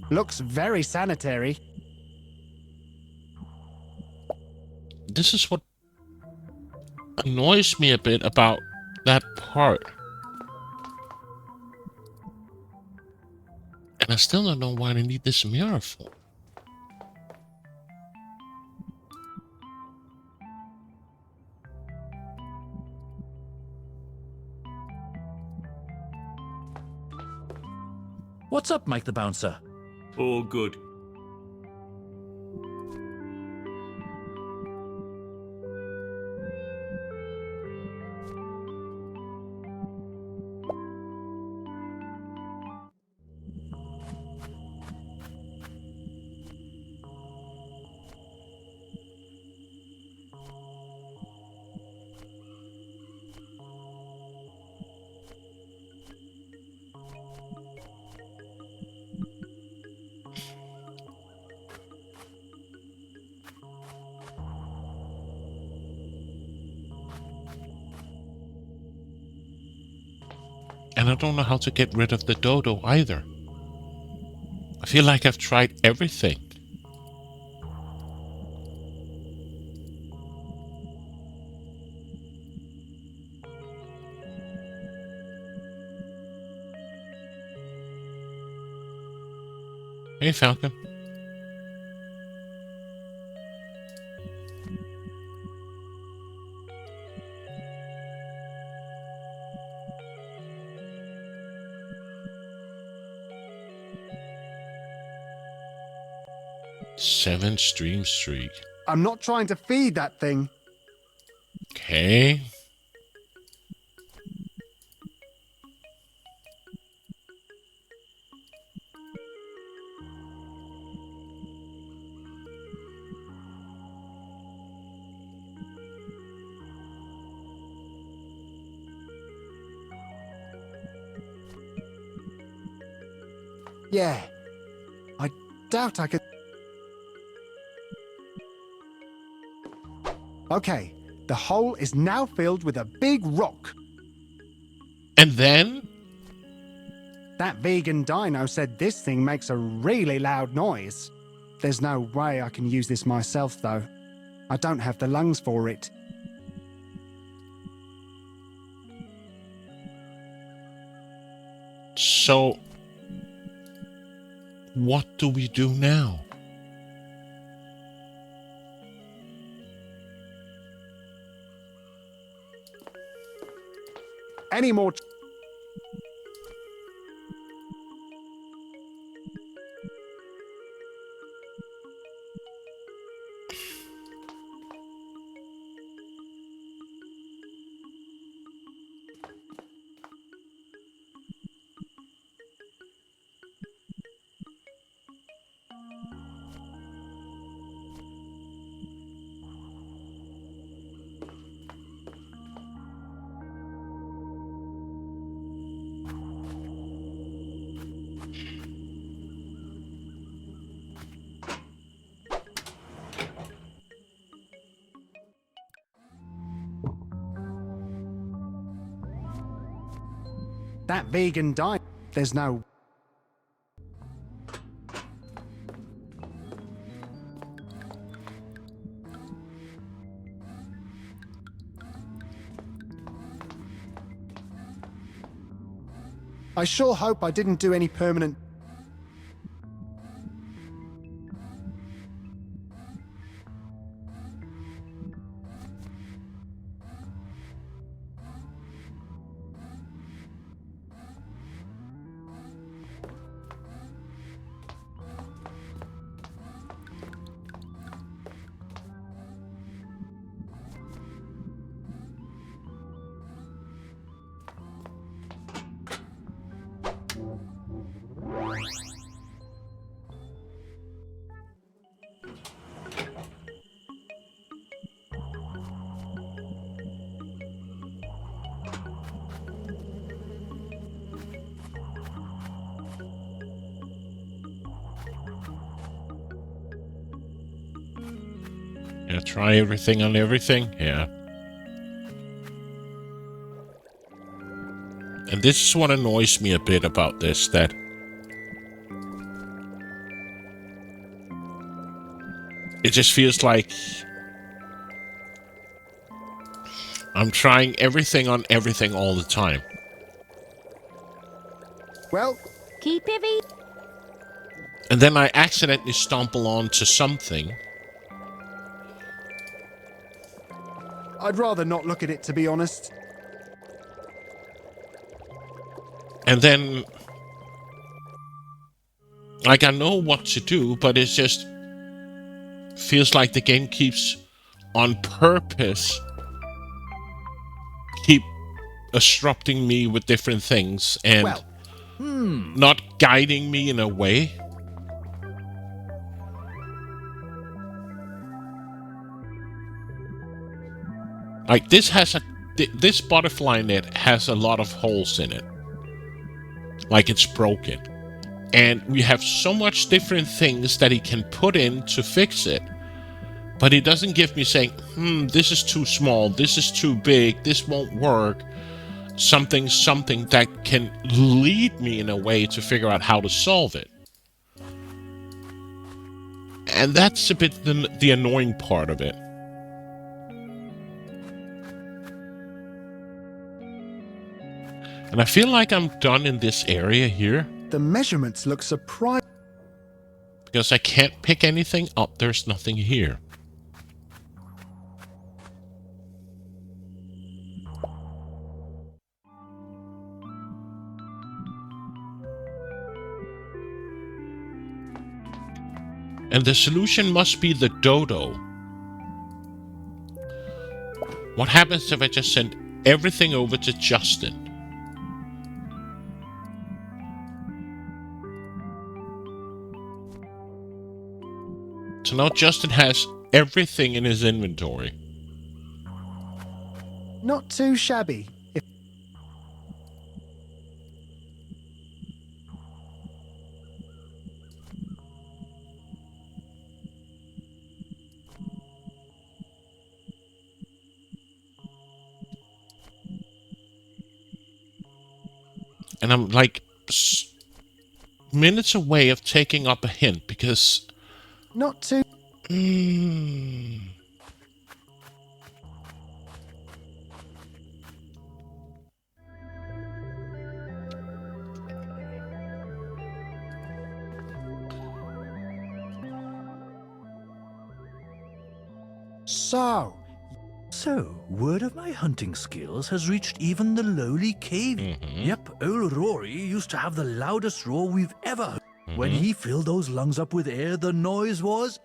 Looks very sanitary. This is what annoys me a bit about that part. And I still don't know why they need this mirror for. What's up, Mike the Bouncer? All good. And I don't know how to get rid of the dodo either. I feel like I've tried everything. Hey, Falcon. Seven stream streak. I'm not trying to feed that thing. Okay. Yeah. I doubt I could... Okay, the hole is now filled with a big rock. And then? That vegan dino said this thing makes a really loud noise. There's no way I can use this myself, though. I don't have the lungs for it. So, what do we do now? Any more... That vegan dino... There's no... I sure hope I didn't do any permanent... Yeah, try everything on everything. Yeah. And this is what annoys me a bit about this, that it just feels like I'm trying everything on everything all the time. Well, Keep heavy. And then I accidentally stumble onto something. I'd rather not look at it, to be honest. And then, like, I know what to do, but it just feels like the game keeps on purpose keep disrupting me with different things and not guiding me in a way. Like, this butterfly net has a lot of holes in it. Like, it's broken. And we have so much different things that he can put in to fix it. But he doesn't give me saying, this is too small, this is too big, this won't work. Something that can lead me in a way to figure out how to solve it. And that's a bit the annoying part of it. And I feel like I'm done in this area here. The measurements look surprising. Because I can't pick anything up. There's nothing here. And the solution must be the dodo. What happens if I just send everything over to Justin? So now Justin has everything in his inventory. Not too shabby. And I'm like minutes away of taking up a hint because... Not too... So, word of my hunting skills has reached even the lowly cave. Yep, old Rory used to have the loudest roar we've ever heard. When he filled those lungs up with air, the noise was...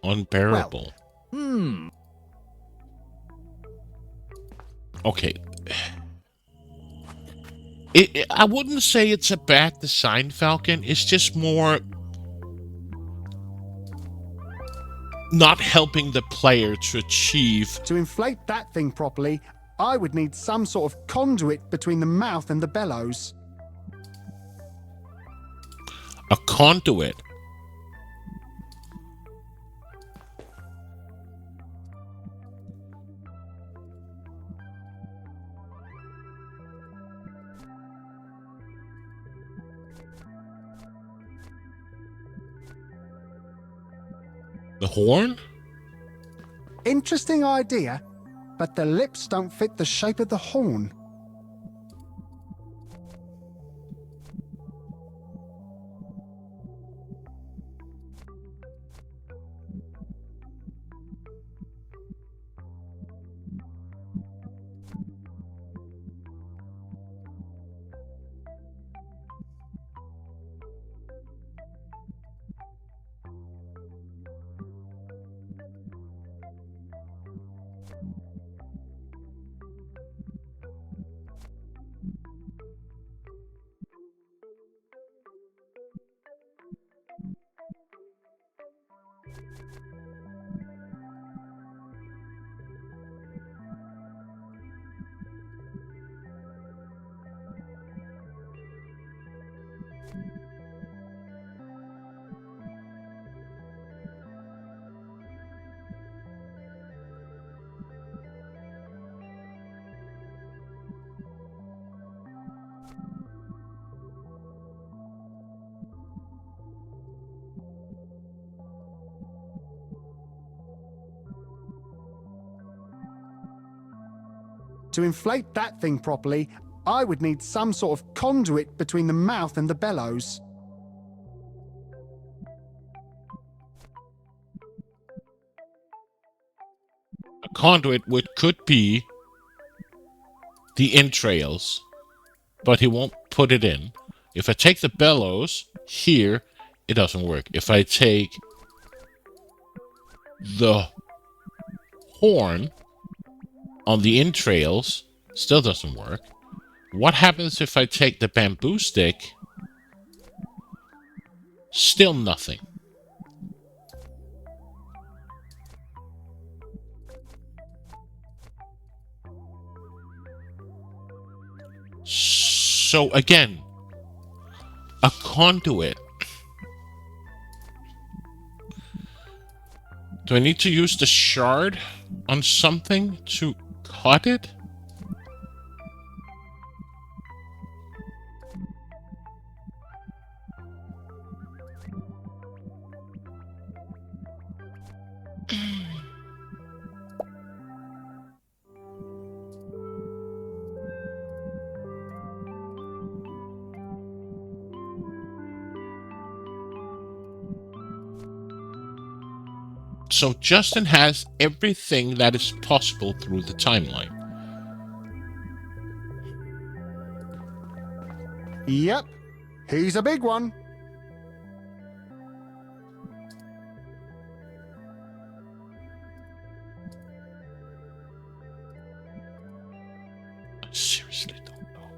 unbearable. Okay. I wouldn't say it's a bad design, Falcon. It's just more... not helping the player to achieve... To inflate that thing properly, I would need some sort of conduit between the mouth and the bellows. A conduit? The horn? Interesting idea, but the lips don't fit the shape of the horn. To inflate that thing properly, I would need some sort of conduit between the mouth and the bellows. A conduit could be the entrails, but he won't put it in. If I take the bellows here, it doesn't work. If I take the horn on the entrails, still doesn't work. What happens if I take the bamboo stick? Still nothing. So again, a conduit. Do I need to use the shard on something to cut it? So Justin has everything that is possible through the timeline. Yep, he's a big one. I seriously don't know.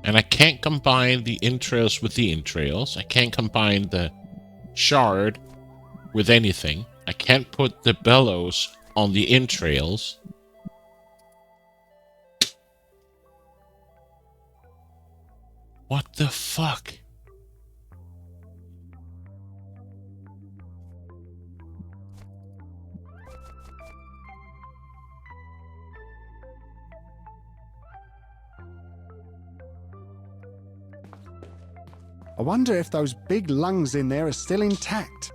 And I can't combine the entrails with the entrails. I can't combine the shard with anything. I can't put the bellows on the entrails. What the fuck? I wonder if those big lungs in there are still intact.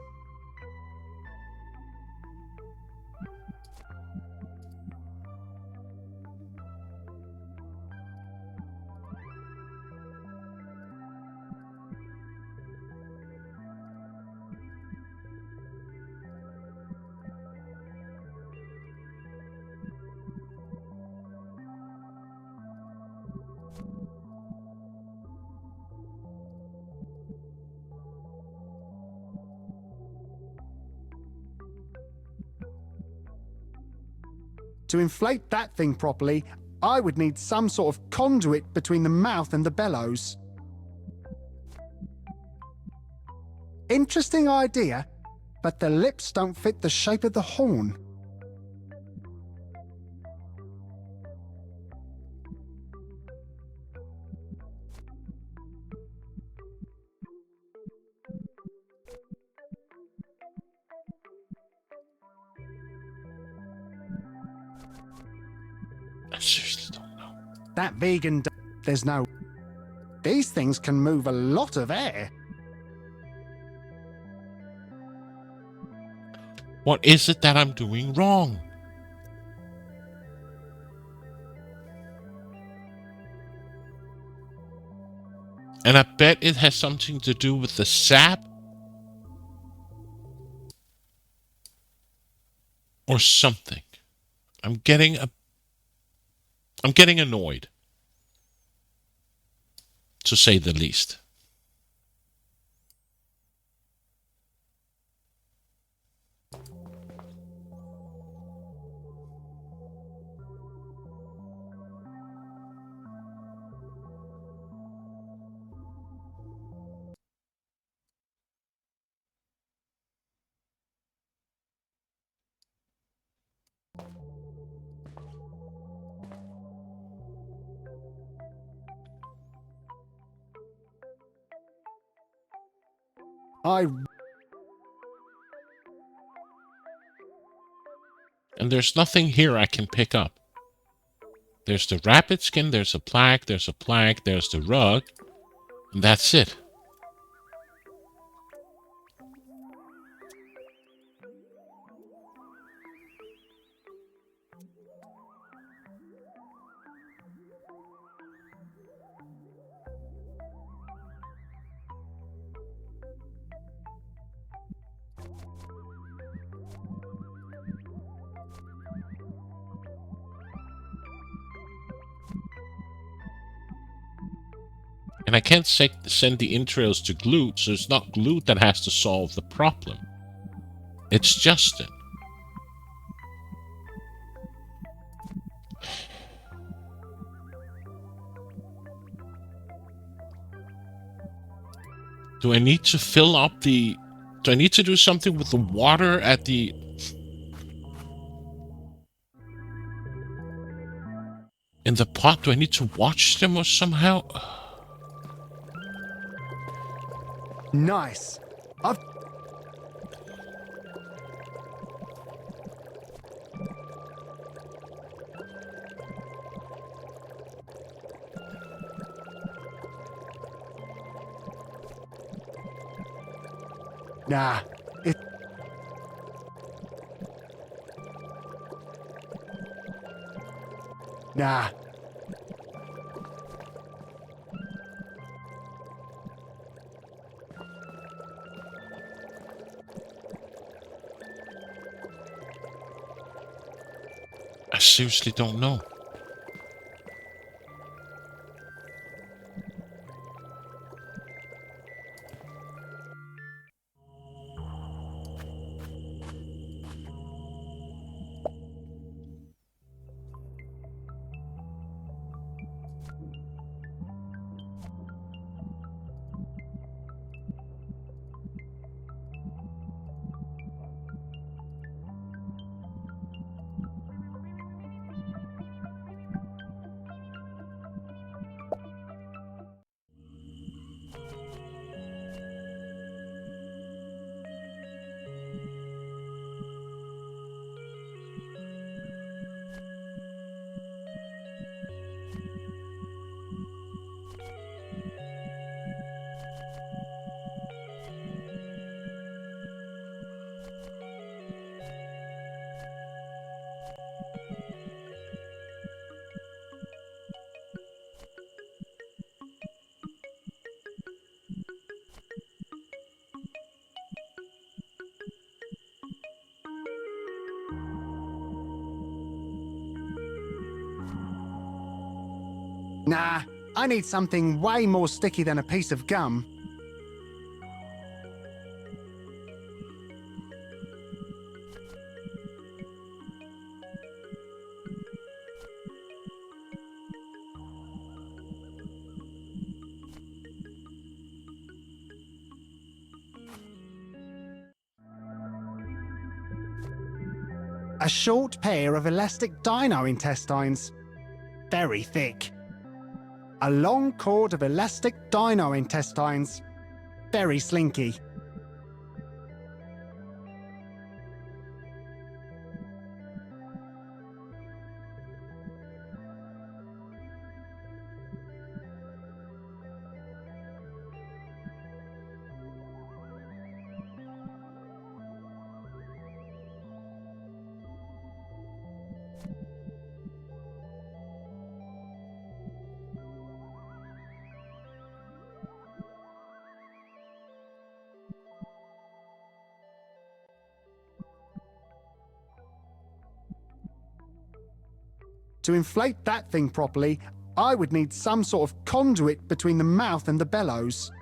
To inflate that thing properly, I would need some sort of conduit between the mouth and the bellows. Interesting idea, but the lips don't fit the shape of the horn. I seriously don't know. That vegan there's no... These things can move a lot of air. What is it that I'm doing wrong? And I bet it has something to do with the sap. Or something. I'm getting annoyed. To say the least. And there's nothing here I can pick up. There's the rabbit skin, there's a plaque, there's the rug, and that's it. And I can't send the entrails to Glute, so it's not Glute that has to solve the problem. It's Justin. Do I need to fill up the... Do I need to do something with the water at the... in the pot? Do I need to watch them or somehow? Nice. Nah. Nah. I seriously don't know. Nah, I need something way more sticky than a piece of gum. A short pair of elastic dino intestines. Very thick. A long cord of elastic dino intestines. Very slinky. To inflate that thing properly, I would need some sort of conduit between the mouth and the bellows.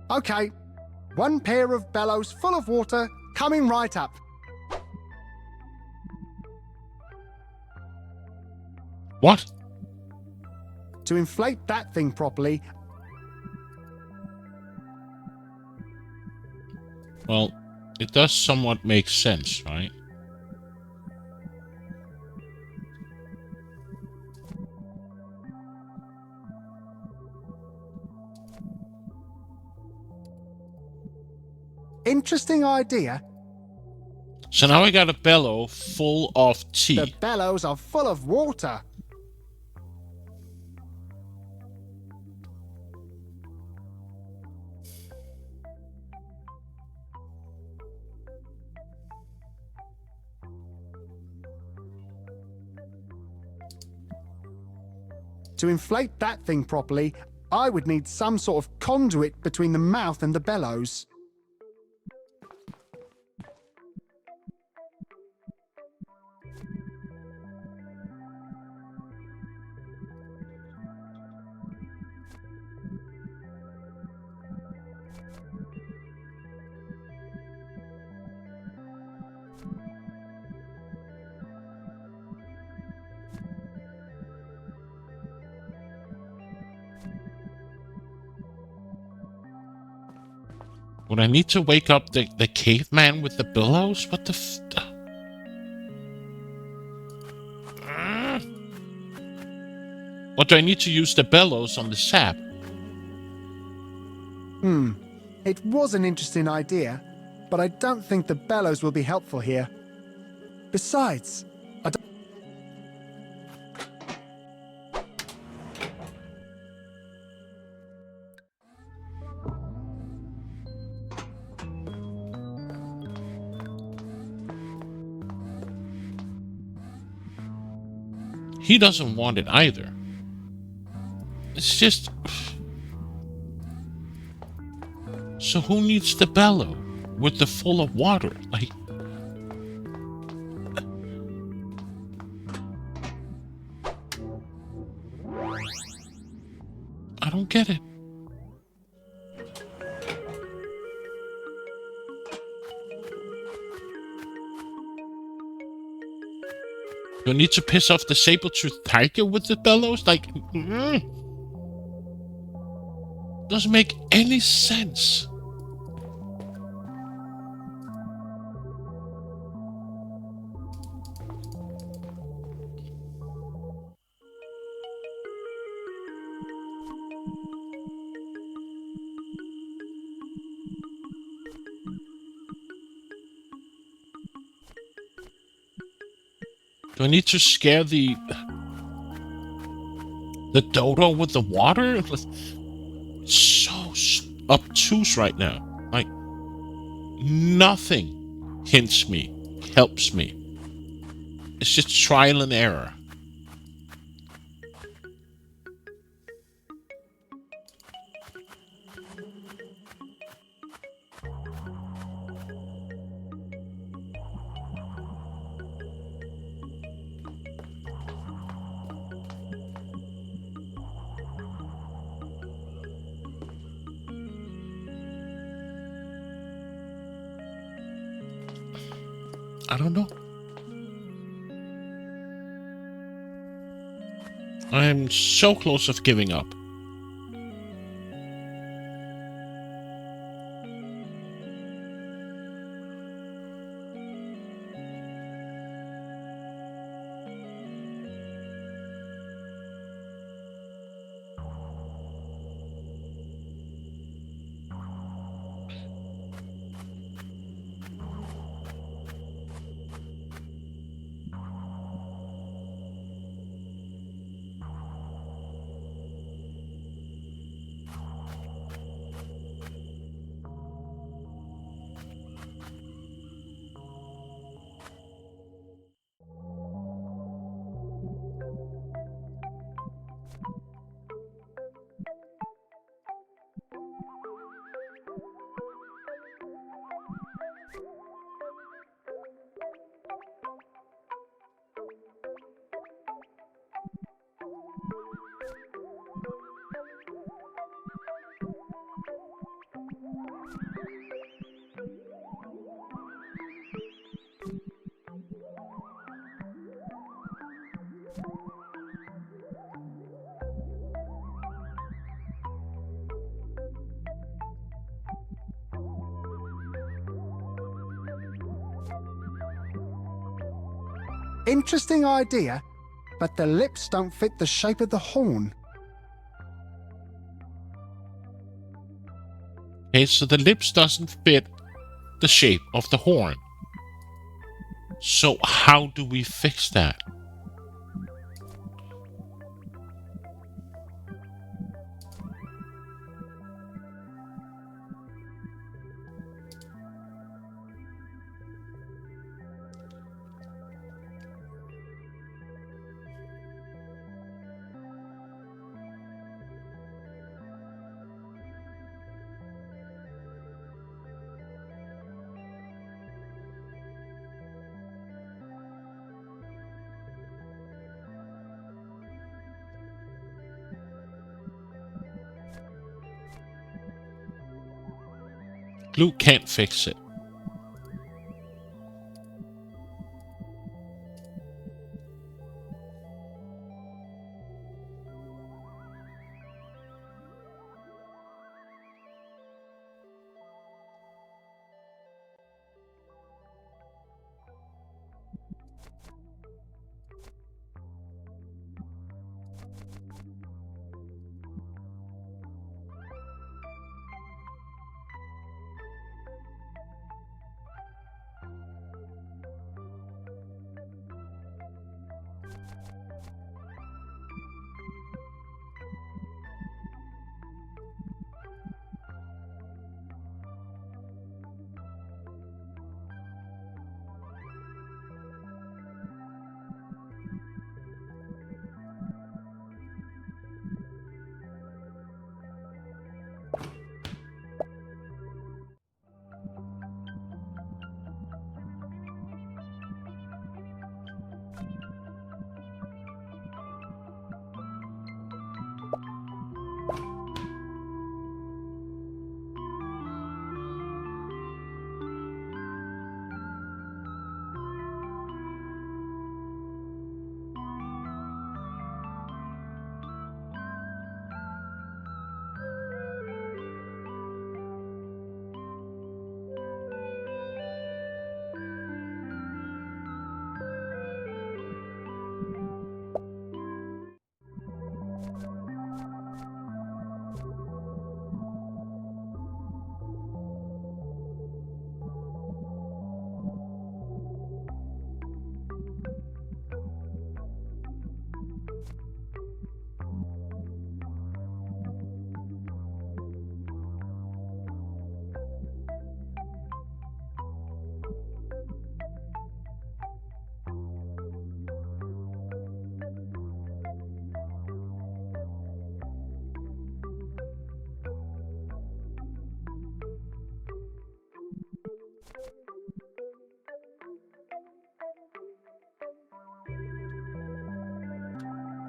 Okay, one pair of bellows full of water coming right up. What? To inflate that thing properly... Well, it does somewhat make sense, right? Interesting idea. So now I got a bellow full of tea. The bellows are full of water. To inflate that thing properly, I would need some sort of conduit between the mouth and the bellows. Would I need to wake up the caveman with the bellows? What the Or do I need to use the bellows on the sap? It was an interesting idea, but I don't think the bellows will be helpful here. Besides, I don't... He doesn't want it either. It's just... So who needs the bellow with the full of water? Like... I don't get it. Do I need to piss off the saber-toothed tiger with the bellows? Like, doesn't make any sense. Do I need to scare the dodo with the water? So obtuse right now. Like, nothing hints me, helps me. It's just trial and error. I don't know. I'm so close of giving up. Interesting idea, but the lips don't fit the shape of the horn. Okay, so the lips doesn't fit the shape of the horn. So how do we fix that? Glue can't fix it.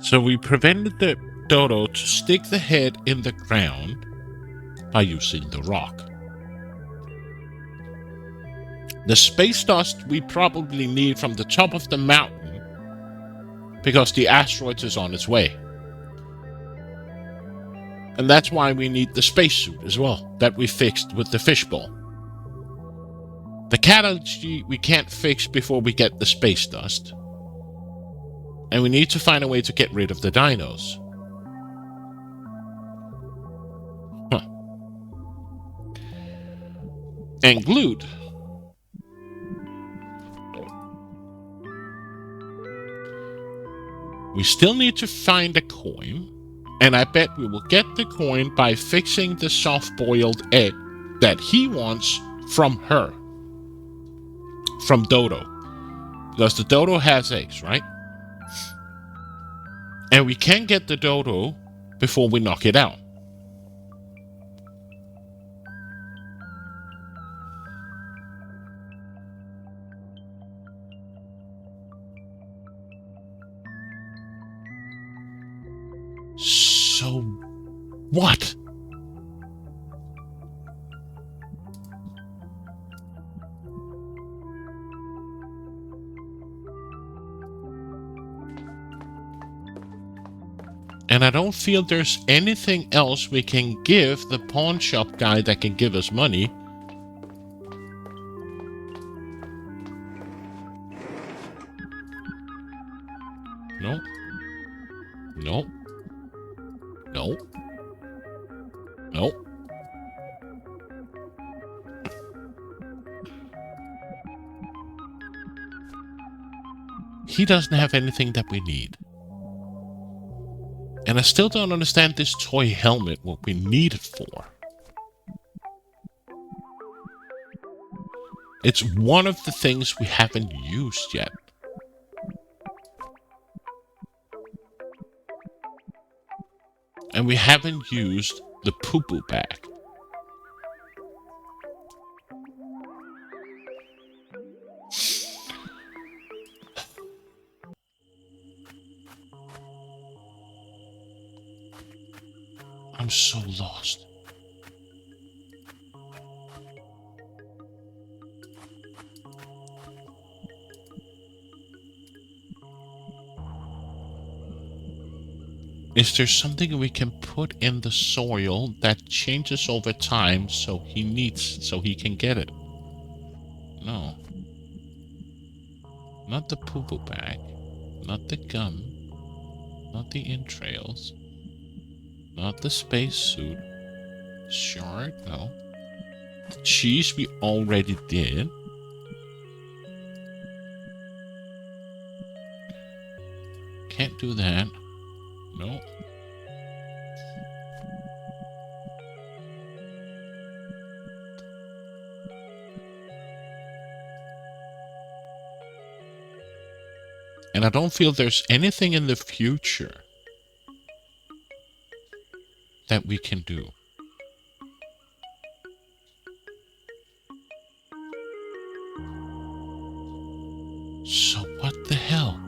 So we prevented the dodo to stick the head in the ground by using the rock. The space dust we probably need from the top of the mountain because the asteroid is on its way. And that's why we need the spacesuit as well, that we fixed with the fishbowl. The catalgy we can't fix before we get the space dust. And we need to find a way to get rid of the dinos. And glued. We still need to find a coin, and I bet we will get the coin by fixing the soft-boiled egg that he wants from her. From Dodo. Because the Dodo has eggs, right? And we can get the Dodo before we knock it out. So, what? And I don't feel there's anything else we can give the pawn shop guy that can give us money. No. No. No. No. He doesn't have anything that we need. And I still don't understand this toy helmet, what we need it for. It's one of the things we haven't used yet. And we haven't used the poo-poo bag. I'm so lost. Is there something we can put in the soil that changes over time so he can get it? No. Not the poo-poo bag. Not the gum. Not the entrails. Not the spacesuit. Sure, no. The cheese we already did. Can't do that. No. And I don't feel there's anything in the future that we can do. So what the hell?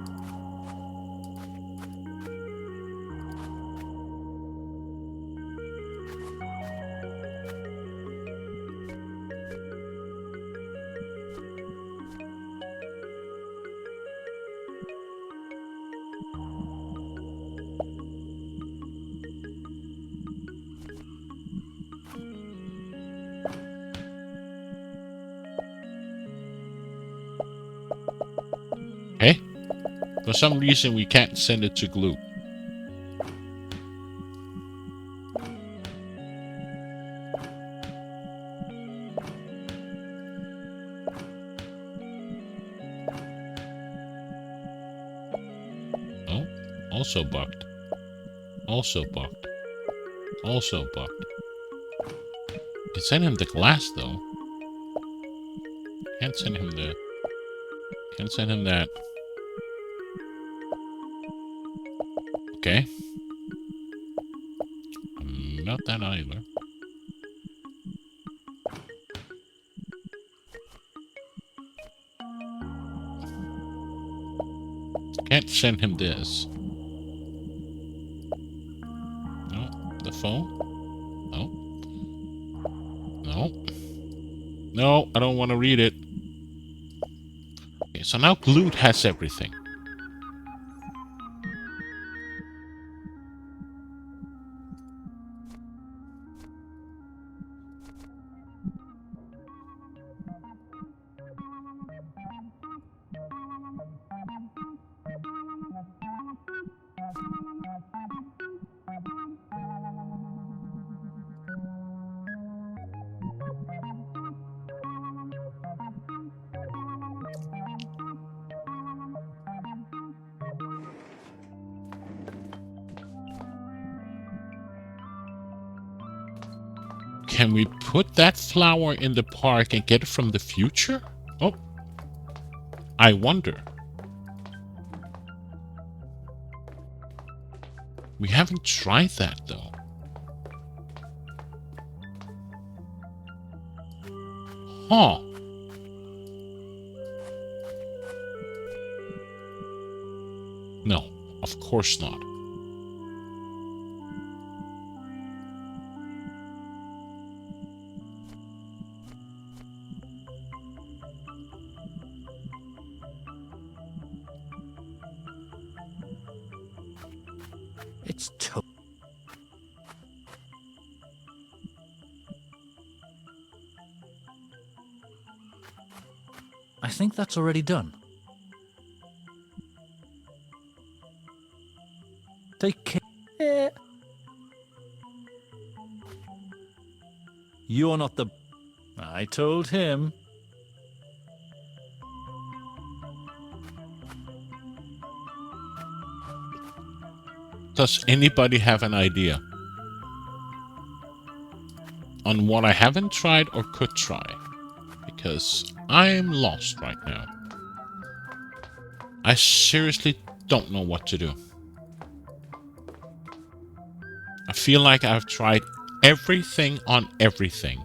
Okay. For some reason, we can't send it to glue. Oh, also bugged. Also bugged. Also bugged. Can send him the glass, though. Can't send him the... Can't send him that. Okay. Not that either. Can't send him this. No. The phone? No. No. No, I don't want to read it. Okay, so now Glued has everything. Can we put that flower in the park and get it from the future? Oh. I wonder. We haven't tried that, though. Huh. No, of course not. It's to... I think that's already done. Take care. You're not the... I told him. Does anybody have an idea on what I haven't tried or could try? Because I'm lost right now. I seriously don't know what to do. I feel like I've tried everything on everything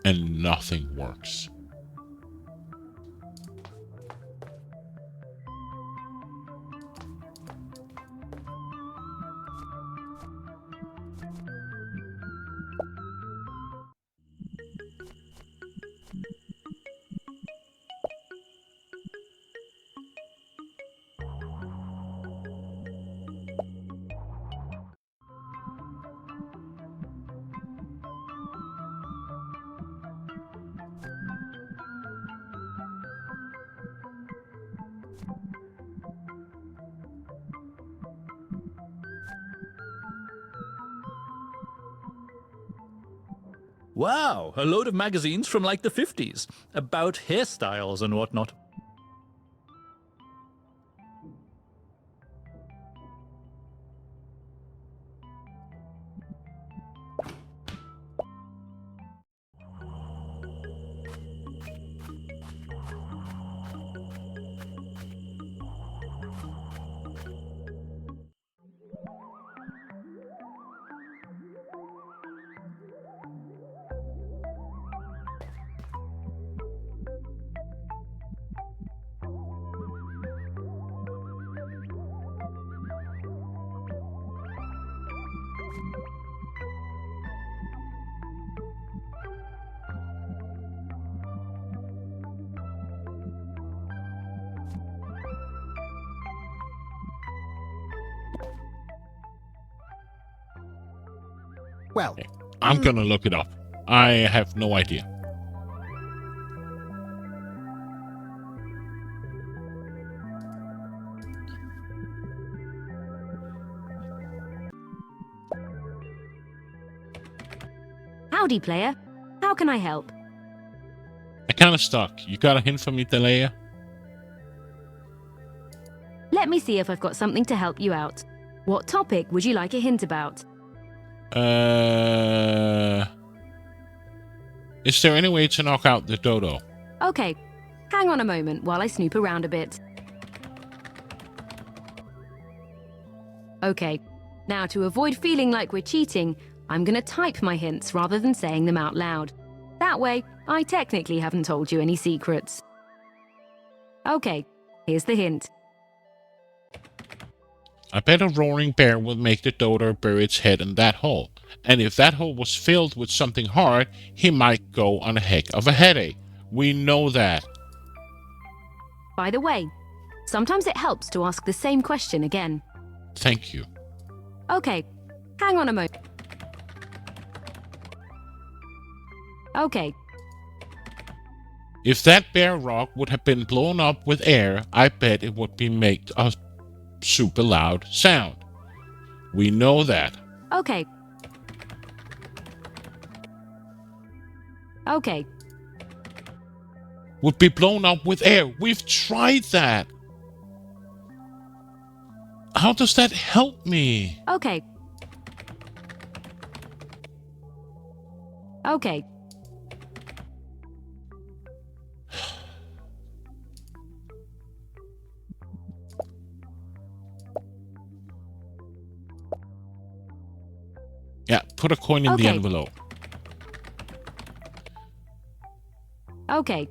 and nothing works. Wow, a load of magazines from like the 50s about hairstyles and whatnot. Well, I'm gonna look it up. I have no idea. Howdy, player. How can I help? I'm kinda stuck. You got a hint for me, Delaya? Let me see if I've got something to help you out. What topic would you like a hint about? Is there any way to knock out the dodo? Okay, hang on a moment while I snoop around a bit. Okay, now to avoid feeling like we're cheating, I'm gonna type my hints rather than saying them out loud. That way, I technically haven't told you any secrets. Okay, here's the hint. I bet a roaring bear will make the dodo bury its head in that hole. And if that hole was filled with something hard, he might go on a heck of a headache. We know that. By the way, sometimes it helps to ask the same question again. Thank you. Okay, hang on a moment. Okay, If that bear rock would have been blown up with air, I bet it would be make a super loud sound. We know that. okay. Okay, Would be blown up with air. We've tried that. How does that help me? okay. Okay, Yeah, put a coin in the Okay. envelope. okay.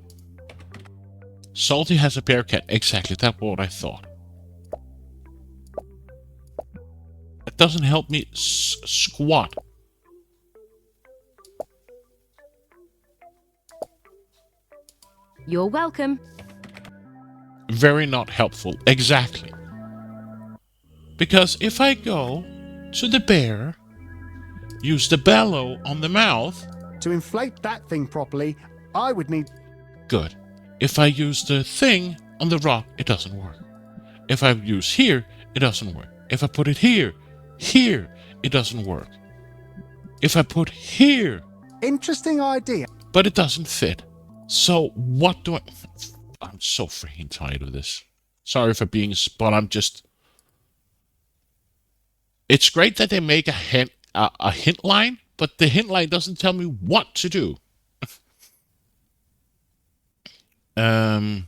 Salty has a bear cat. Exactly, that's what I thought. It doesn't help me squat. You're welcome. Very not helpful. Exactly. Because if I go to the bear, use the bellow on the mouth. to inflate that thing properly, I would need... Good. If I use the thing on the rock, it doesn't work. If I use here, it doesn't work. If I put it here, it doesn't work. If I put here, Interesting idea. but it doesn't fit. So what do I... I'm so freaking tired of this. Sorry for being... but I'm just... It's great that they make a hint line, but the hint line doesn't tell me what to do. um.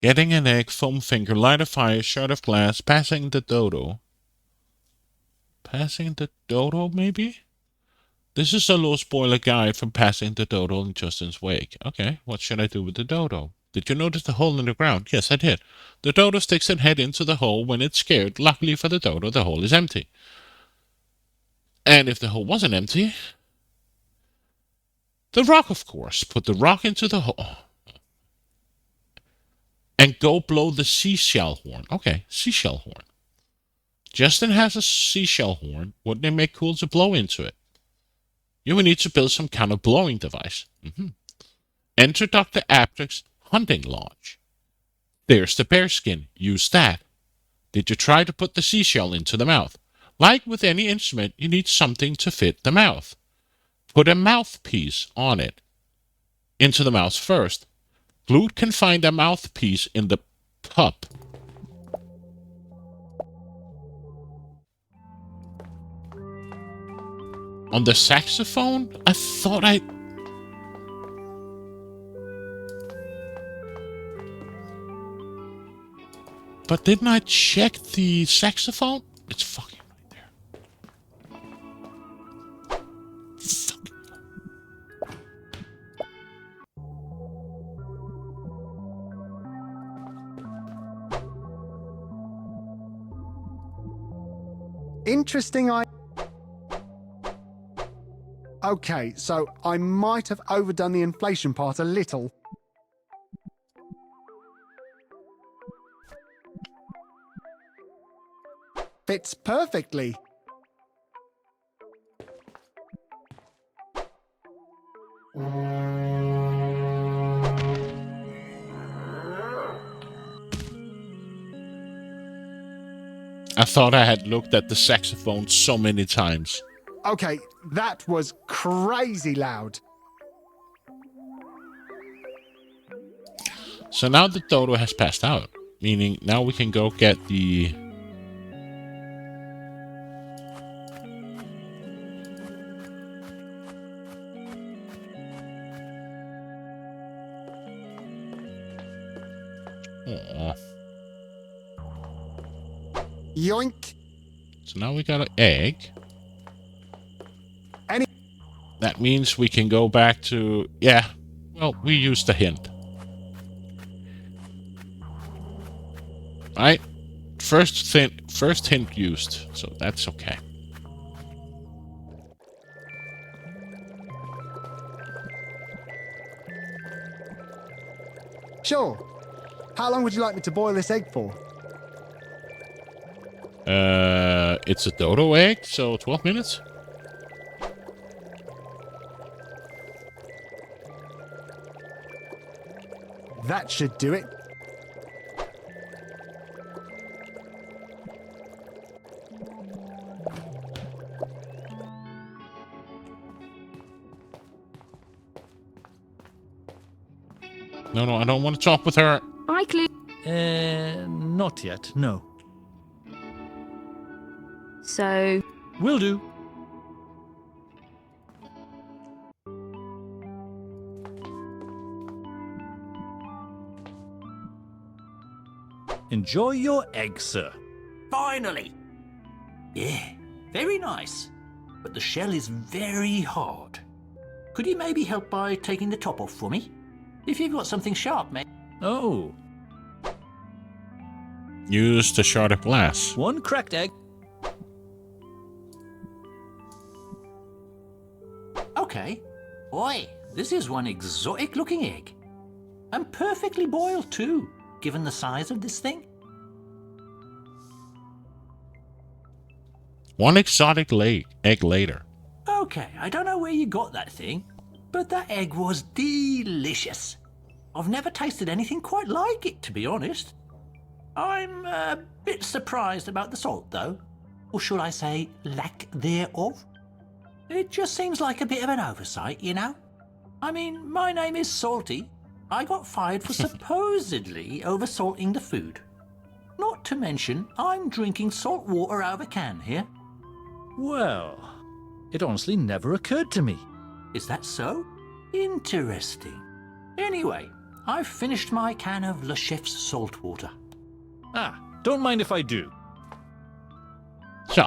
Getting an egg, foam finger, light a fire, shard of glass, passing the dodo. Passing the dodo, maybe? This is a low spoiler guide from passing the dodo in Justin's wake. Okay, what should I do with the dodo? Did you notice the hole in the ground? Yes, I did. The dodo sticks its head into the hole when it's scared. Luckily for the dodo, the hole is empty. And if the hole wasn't empty, the rock, of course. Put the rock into the hole. And go blow the seashell horn. Okay, seashell horn. Justin has a seashell horn. Wouldn't it make cool to blow into it? You will need to build some kind of blowing device. Enter Dr. Aptrick's hunting lodge. There's the bearskin. Use that. Did you try to put the seashell into the mouth? Like with any instrument, you need something to fit the mouth. Put a mouthpiece on it. Into the mouth first. Flute can find a mouthpiece in the cup. On the saxophone? I thought I... But didn't I check the saxophone? It's fucking right there. Fuck. Interesting. Okay, so I might have overdone the inflation part a little. Fits perfectly. I thought I had looked at the saxophone so many times. Okay, that was crazy loud. So now the dodo has passed out, meaning now we can go get the... Aww. Yoink. So now we got an egg. That means we can go back to... Yeah, well, we used the hint. Right? First hint used, so that's okay. Sure. How long would you like me to boil this egg for? It's a dodo egg, so 12 minutes. That should do it. No, I don't want to talk with her. Hi, Clue. Not yet, no. So, Will do. Enjoy your egg, sir. Finally! Yeah, very nice. But the shell is very hard. Could you maybe help by taking the top off for me? If you've got something sharp, mate. Oh, Use the shard of glass. one cracked egg. Okay. Oi, this is one exotic looking egg. And perfectly boiled too, given the size of this thing. One exotic egg later. Okay, I don't know where you got that thing, but that egg was delicious. I've never tasted anything quite like it, to be honest. I'm a bit surprised about the salt, though. Or should I say, lack thereof? It just seems like a bit of an oversight, you know? I mean, my name is Salty. I got fired for supposedly oversalting the food. Not to mention, I'm drinking salt water out of a can here. Well, it honestly never occurred to me. Is that so? Interesting. Anyway, I've finished my can of Le Chef's salt water. Ah, don't mind if I do. So.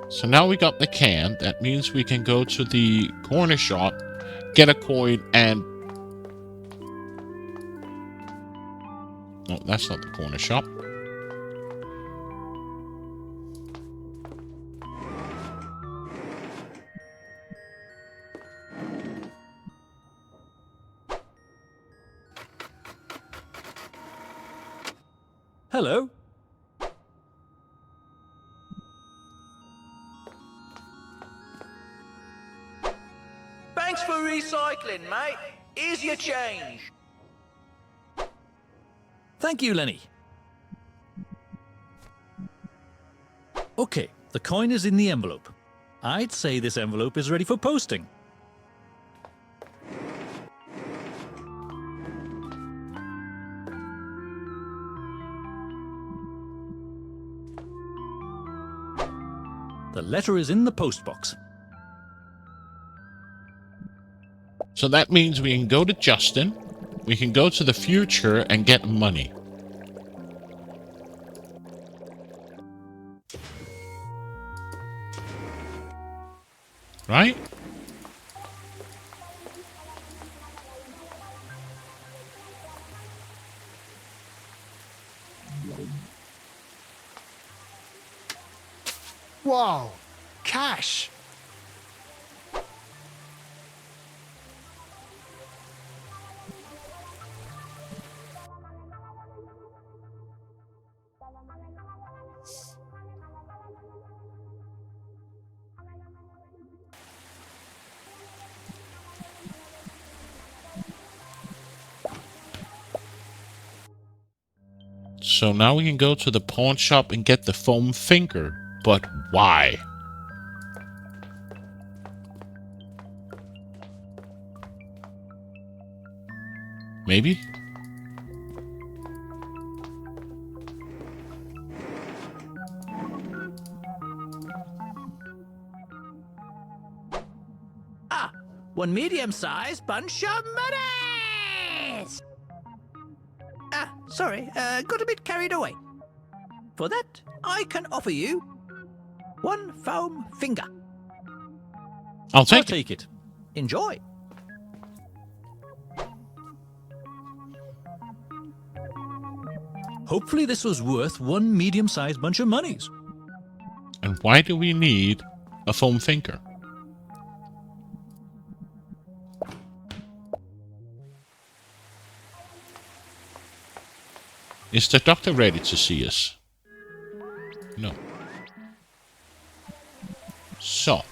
So now we got the can. That means we can go to the corner shop, get a coin, and... No, that's not the corner shop. Hello. Thanks for recycling, mate. Here's your change. Thank you, Lenny. Okay, the coin is in the envelope. I'd say this envelope is ready for posting. The letter is in the postbox. So that means we can go to Justin, we can go to the future and get money. Right? Whoa! Cash! So now we can go to the pawn shop and get the foam finger. But why? Maybe? Ah, one medium-sized bunch of monies! Ah, sorry, got a bit carried away. For that, I can offer you one foam finger. I'll I'll take it. it. Enjoy. Hopefully this was worth one medium-sized bunch of monies. And why do we need a foam finger? Is the doctor ready to see us? No. So.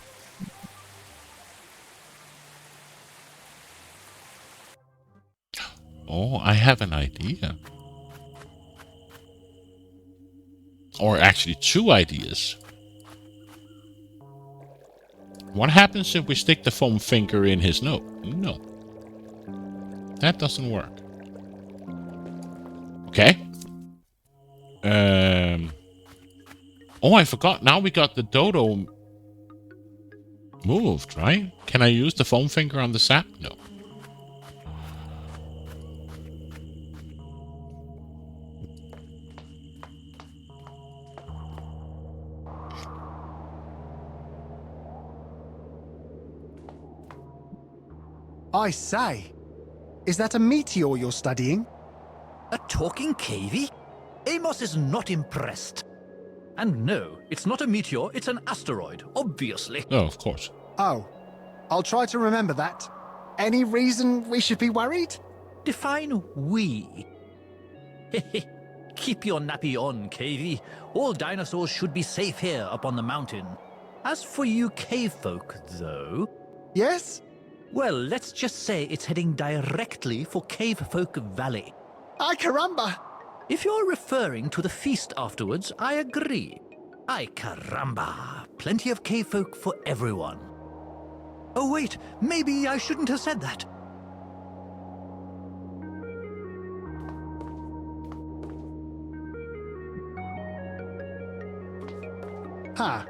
Oh, I have an idea. Or actually 2 ideas. What happens if we stick the foam finger in his nose? No. That doesn't work. Okay. Oh, I forgot. Now we got the dodo moved, right? Can I use the foam finger on the sap? No. I say, is that a meteor you're studying? A talking cavey? Amos is not impressed. And no, it's not a meteor, it's an asteroid, obviously. Oh, of course. Oh, I'll try to remember that. Any reason we should be worried? Define we. Keep your nappy on, Cavey. All dinosaurs should be safe here up on the mountain. As for you cave folk, though... Yes? Well, let's just say it's heading directly for Cave Folk Valley. Ay caramba! If you're referring to the feast afterwards, I agree. Ay caramba! Plenty of cave folk for everyone. Oh wait, maybe I shouldn't have said that. Ha!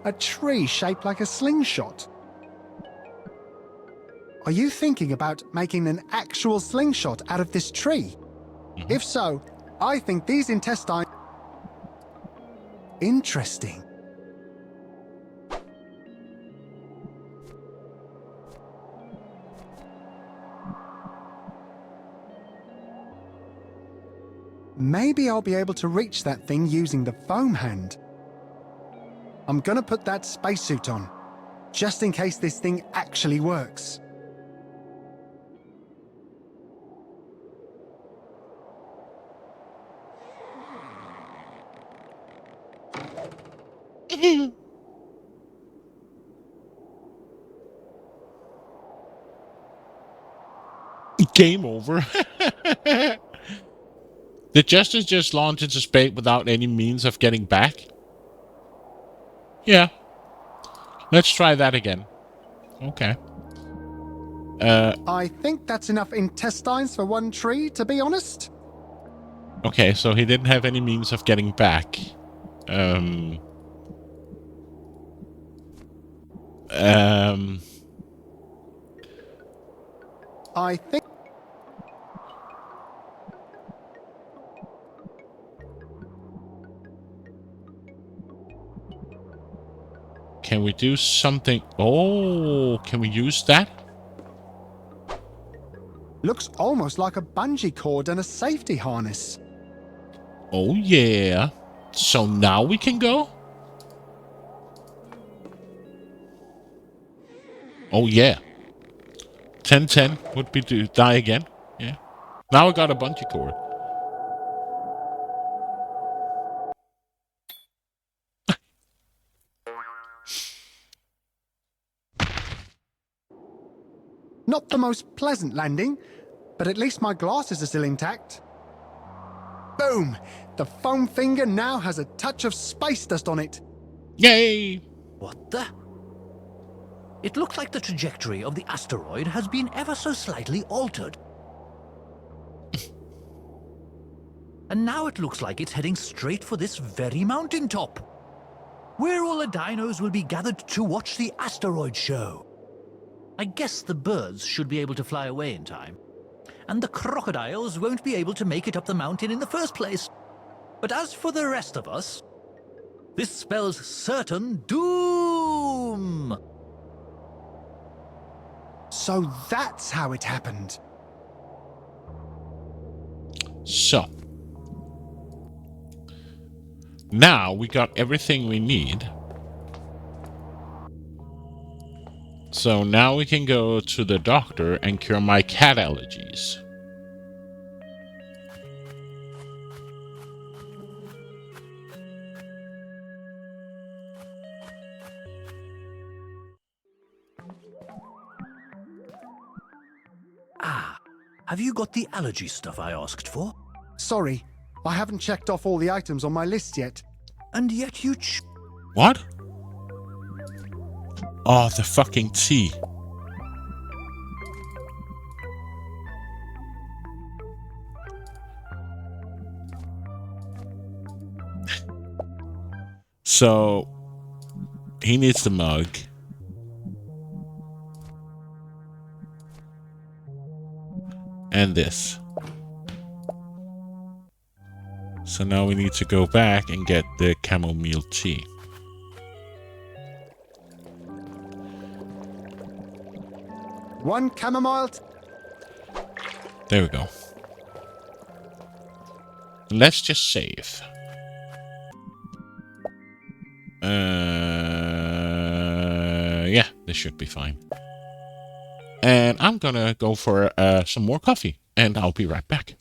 A tree shaped like a slingshot. Are you thinking about making an actual slingshot out of this tree? If so, I think these intestines... Interesting. Maybe I'll be able to reach that thing using the foam hand. I'm gonna put that spacesuit on, just in case this thing actually works. Game over. Did Justice just launch into space without any means of getting back? Yeah. Let's try that again. Okay. I think that's enough intestines for one tree, to be honest. Okay, so he didn't have any means of getting back. I think... Can we do something? Oh, can we use that? Looks almost like a bungee cord and a safety harness. Oh, yeah. So now we can go? Oh, yeah. 10-10 would be to die again. Yeah. Now I got a bungee cord. Not the most pleasant landing, but at least my glasses are still intact. Boom! The foam finger now has a touch of space dust on it. Yay! What the? It looks like the trajectory of the asteroid has been ever so slightly altered. And now it looks like it's heading straight for this very mountaintop, where all the dinos will be gathered to watch the asteroid show. I guess the birds should be able to fly away in time, and the crocodiles won't be able to make it up the mountain in the first place. But as for the rest of us, this spells certain doom! So that's how it happened. So. Now we got everything we need. So now we can go to the doctor and cure my cat allergies. Ah, have you got the allergy stuff I asked for? Sorry, I haven't checked off all the items on my list yet. And yet you What? Oh, the fucking tea. So, he needs the mug. And this. So now we need to go back and get the chamomile tea. One chamomile. There we go. Let's just save. Yeah, this should be fine. And I'm gonna go for some more coffee, and I'll be right back.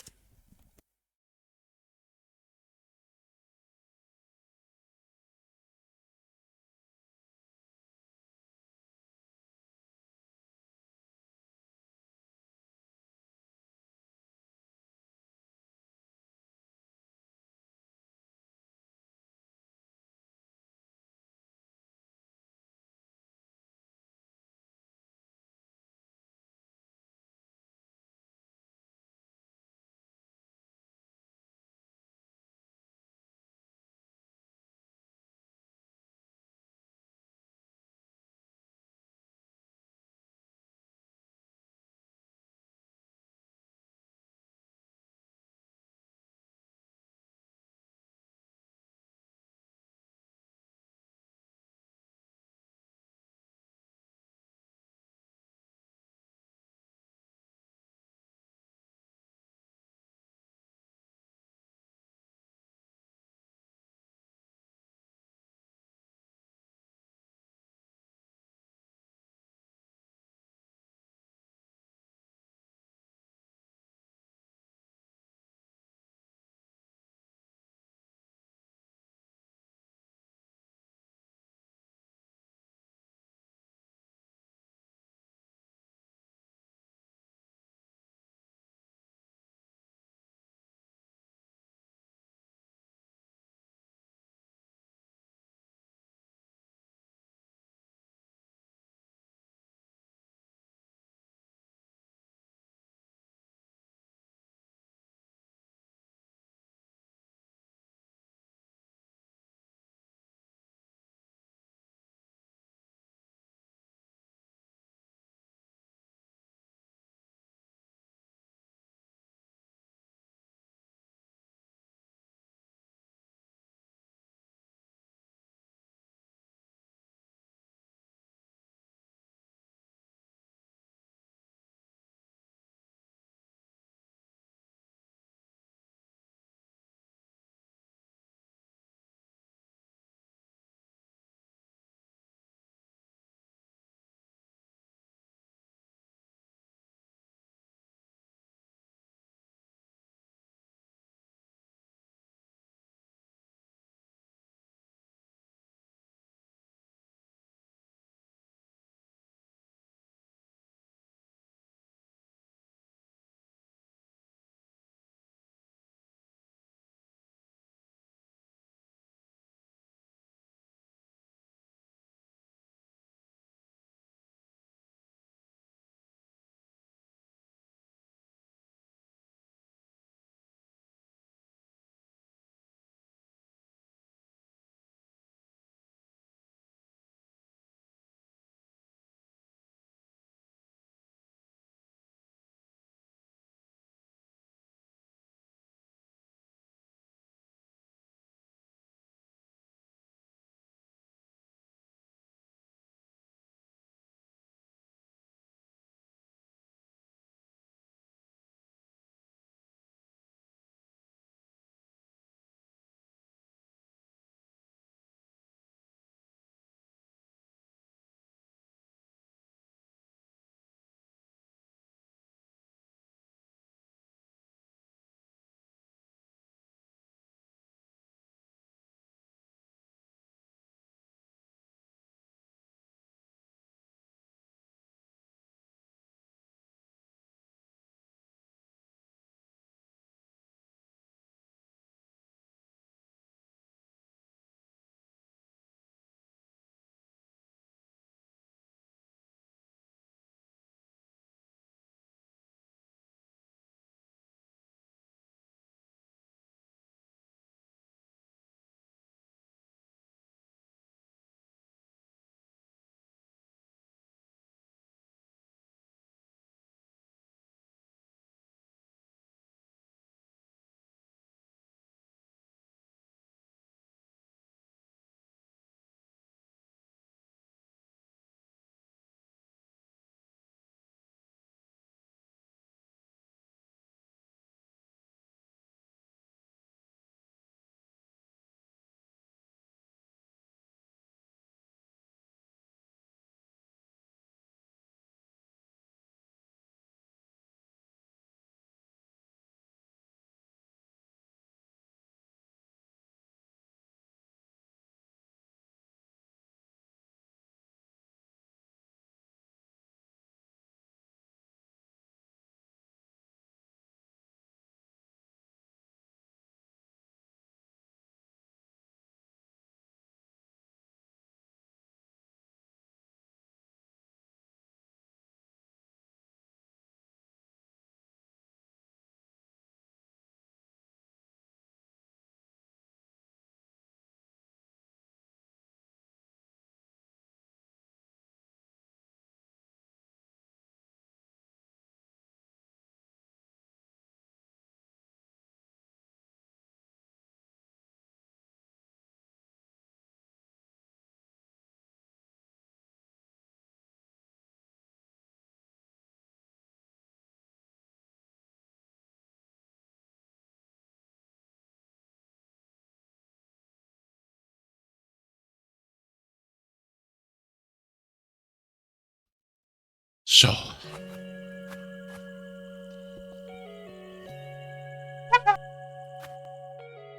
So.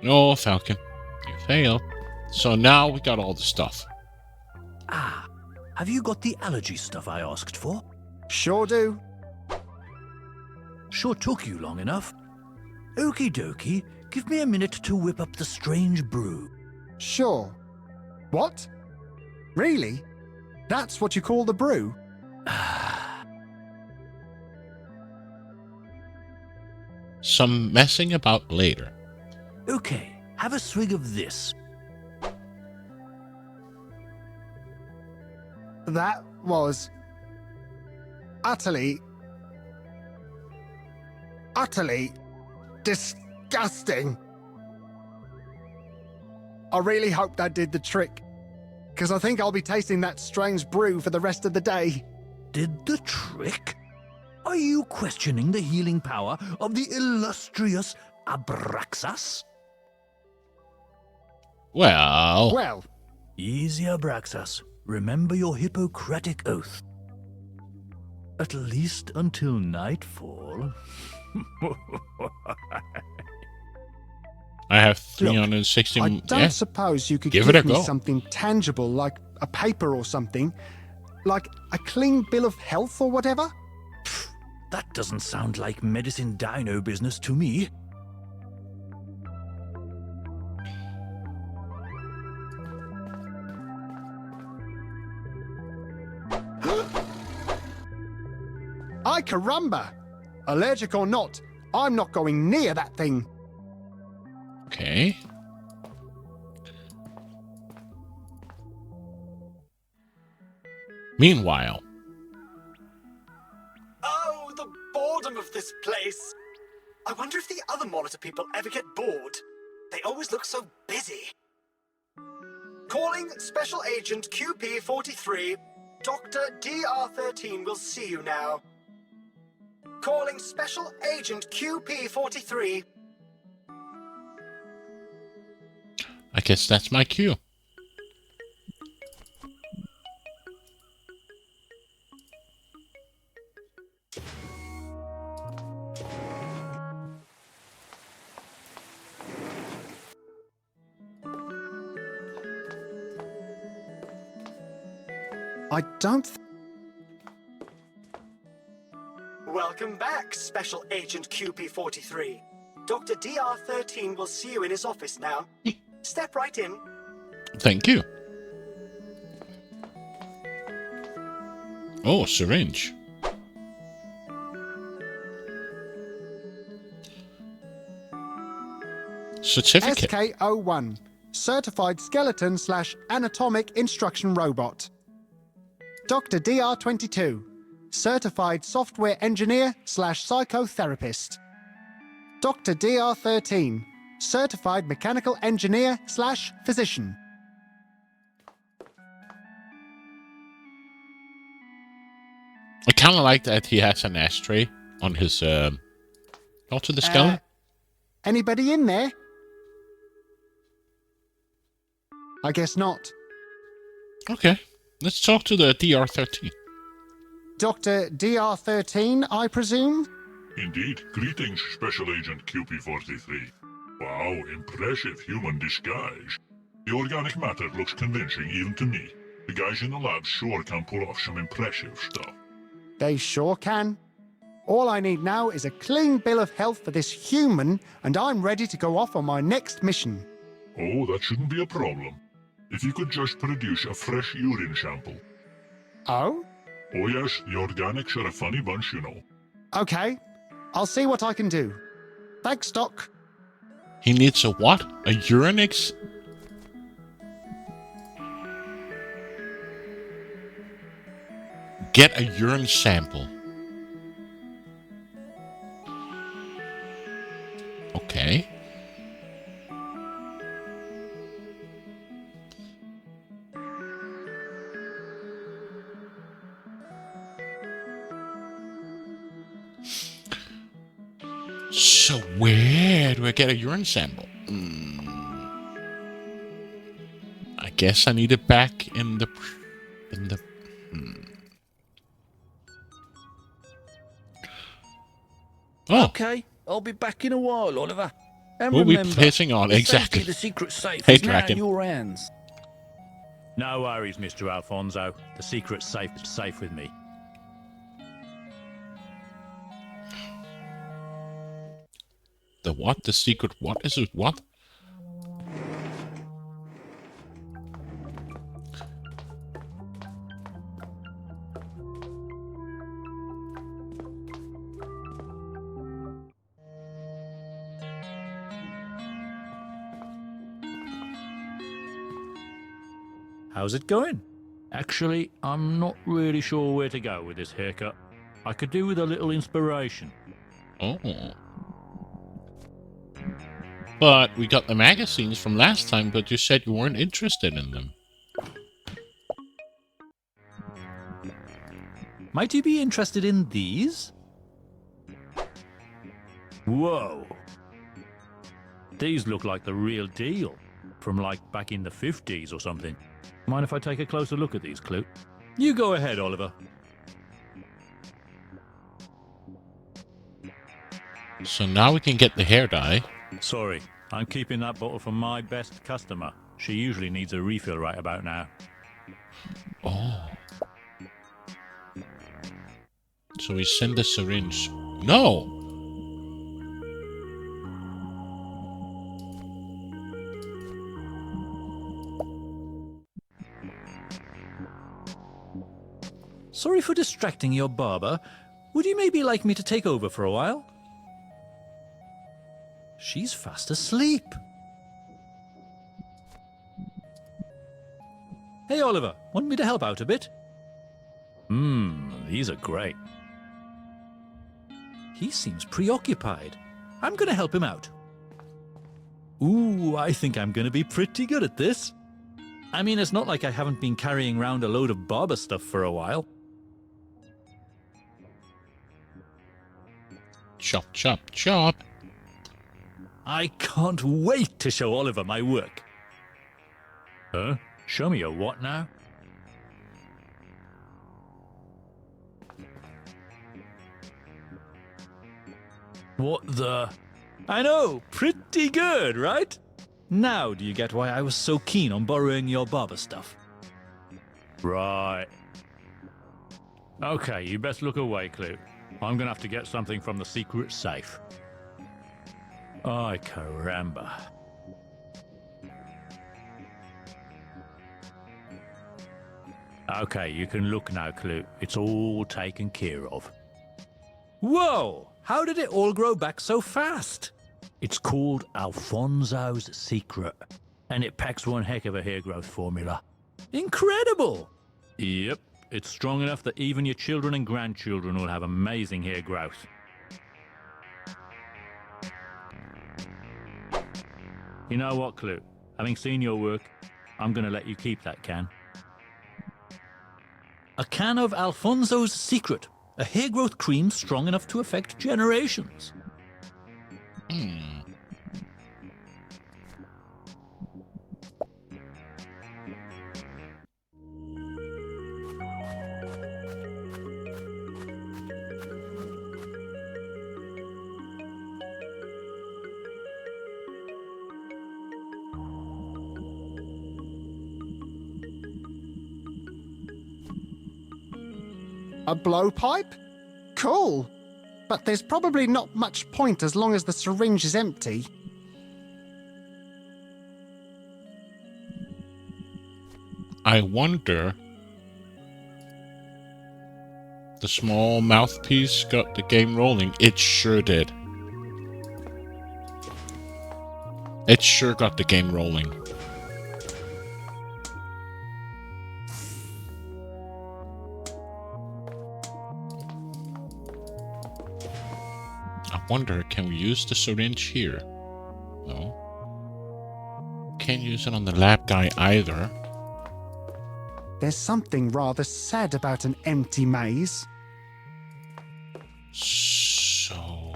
No, Falcon. You fail. So now we got all the stuff. Ah, have you got the allergy stuff I asked for? Sure do. Sure took you long enough. Okie dokie, give me a minute to whip up the strange brew. Sure. What? Really? That's what you call the brew? Some messing about later. Okay, have a swig of this. That was utterly disgusting. I really hope that did the trick, because I think I'll be tasting that strange brew for the rest of the day. Did the trick? Are you questioning the healing power of the illustrious Abraxas? Well. Easy, Abraxas. Remember your Hippocratic oath. At least until nightfall. I have 360. Look, I don't suppose you could give give it a me go. something tangible, like a paper or something, like a clean bill of health or whatever? That doesn't sound like medicine dino business to me. Ay caramba! Allergic or not, I'm not going near that thing. Okay. Meanwhile. Oh, the boredom of this place. I wonder if the other monitor people ever get bored. They always look so busy. Calling Special Agent QP-43. Dr. DR-13 will see you now. Calling Special Agent QP-43. I guess that's my cue. I don't... Welcome back, Special Agent QP-43. Dr. DR-13 will see you in his office now. Step right in. Thank you. Oh, syringe. Certificate. SK01, Certified Skeleton / Anatomic Instruction Robot. Dr. DR-22, Certified Software Engineer / Psychotherapist. Dr. DR-13, Certified Mechanical Engineer / Physician. I kind of like that he has an ashtray on his, not to the skeleton. Anybody in there? I guess not. Okay, let's talk to the DR-13. Dr. DR-13, I presume? Indeed. Greetings, Special Agent QP-43. Wow, impressive human disguise. The organic matter looks convincing even to me. The guys in the lab sure can pull off some impressive stuff. They sure can. All I need now is a clean bill of health for this human, and I'm ready to go off on my next mission. Oh, that shouldn't be a problem. If you could just produce a fresh urine sample. Oh? Oh yes, the organics are a funny bunch, you know. Okay. I'll see what I can do. Thanks, Doc. He needs a what? A urinix? Get a urine sample. Okay. So where do I get a urine sample? I guess I need it back in the... Oh. Okay, I'll be back in a while, Oliver. And We'll be remember, pissing on, the exactly. safety of the secret safe Hey, is now in Draken. your hands. No worries, Mr. Alfonso. The secret's safe with me. The what? The secret what? Is it what? How's it going? Actually, I'm not really sure where to go with this haircut. I could do with a little inspiration. Oh. But we got the magazines from last time, but you said you weren't interested in them. Might you be interested in these? Whoa. These look like the real deal. From like back in the 50s or something. Mind if I take a closer look at these, Clue? You go ahead, Oliver. So now we can get the hair dye. Sorry, I'm keeping that bottle for my best customer. She usually needs a refill right about now. Oh. So we send the syringe. No! Sorry for distracting your barber. Would you maybe like me to take over for a while? She's fast asleep. Hey, Oliver, want me to help out a bit? These are great. He seems preoccupied. I'm going to help him out. Ooh, I think I'm going to be pretty good at this. I mean, it's not like I haven't been carrying around a load of barber stuff for a while. Chop, chop, chop. I can't wait to show Oliver my work. Huh? Show me your what now? What the? I know, pretty good, right? Now do you get why I was so keen on borrowing your barber stuff? Right. Okay, you best look away, Clue. I'm gonna have to get something from the secret safe. Ay, caramba. Okay, you can look now, Clue. It's all taken care of. Whoa! How did it all grow back so fast? It's called Alfonso's Secret, and it packs one heck of a hair growth formula. Incredible! Yep, it's strong enough that even your children and grandchildren will have amazing hair growth. You know what, Clue? Having seen your work, I'm going to let you keep that can. A can of Alfonso's Secret, a hair growth cream strong enough to affect generations. A blowpipe? Cool. But there's probably not much point as long as the syringe is empty. I wonder... The small mouthpiece got the game rolling. It sure did. It sure got the game rolling. I wonder, can we use the syringe here? No. Can't use it on the lab guy either. There's something rather sad about an empty maze. So...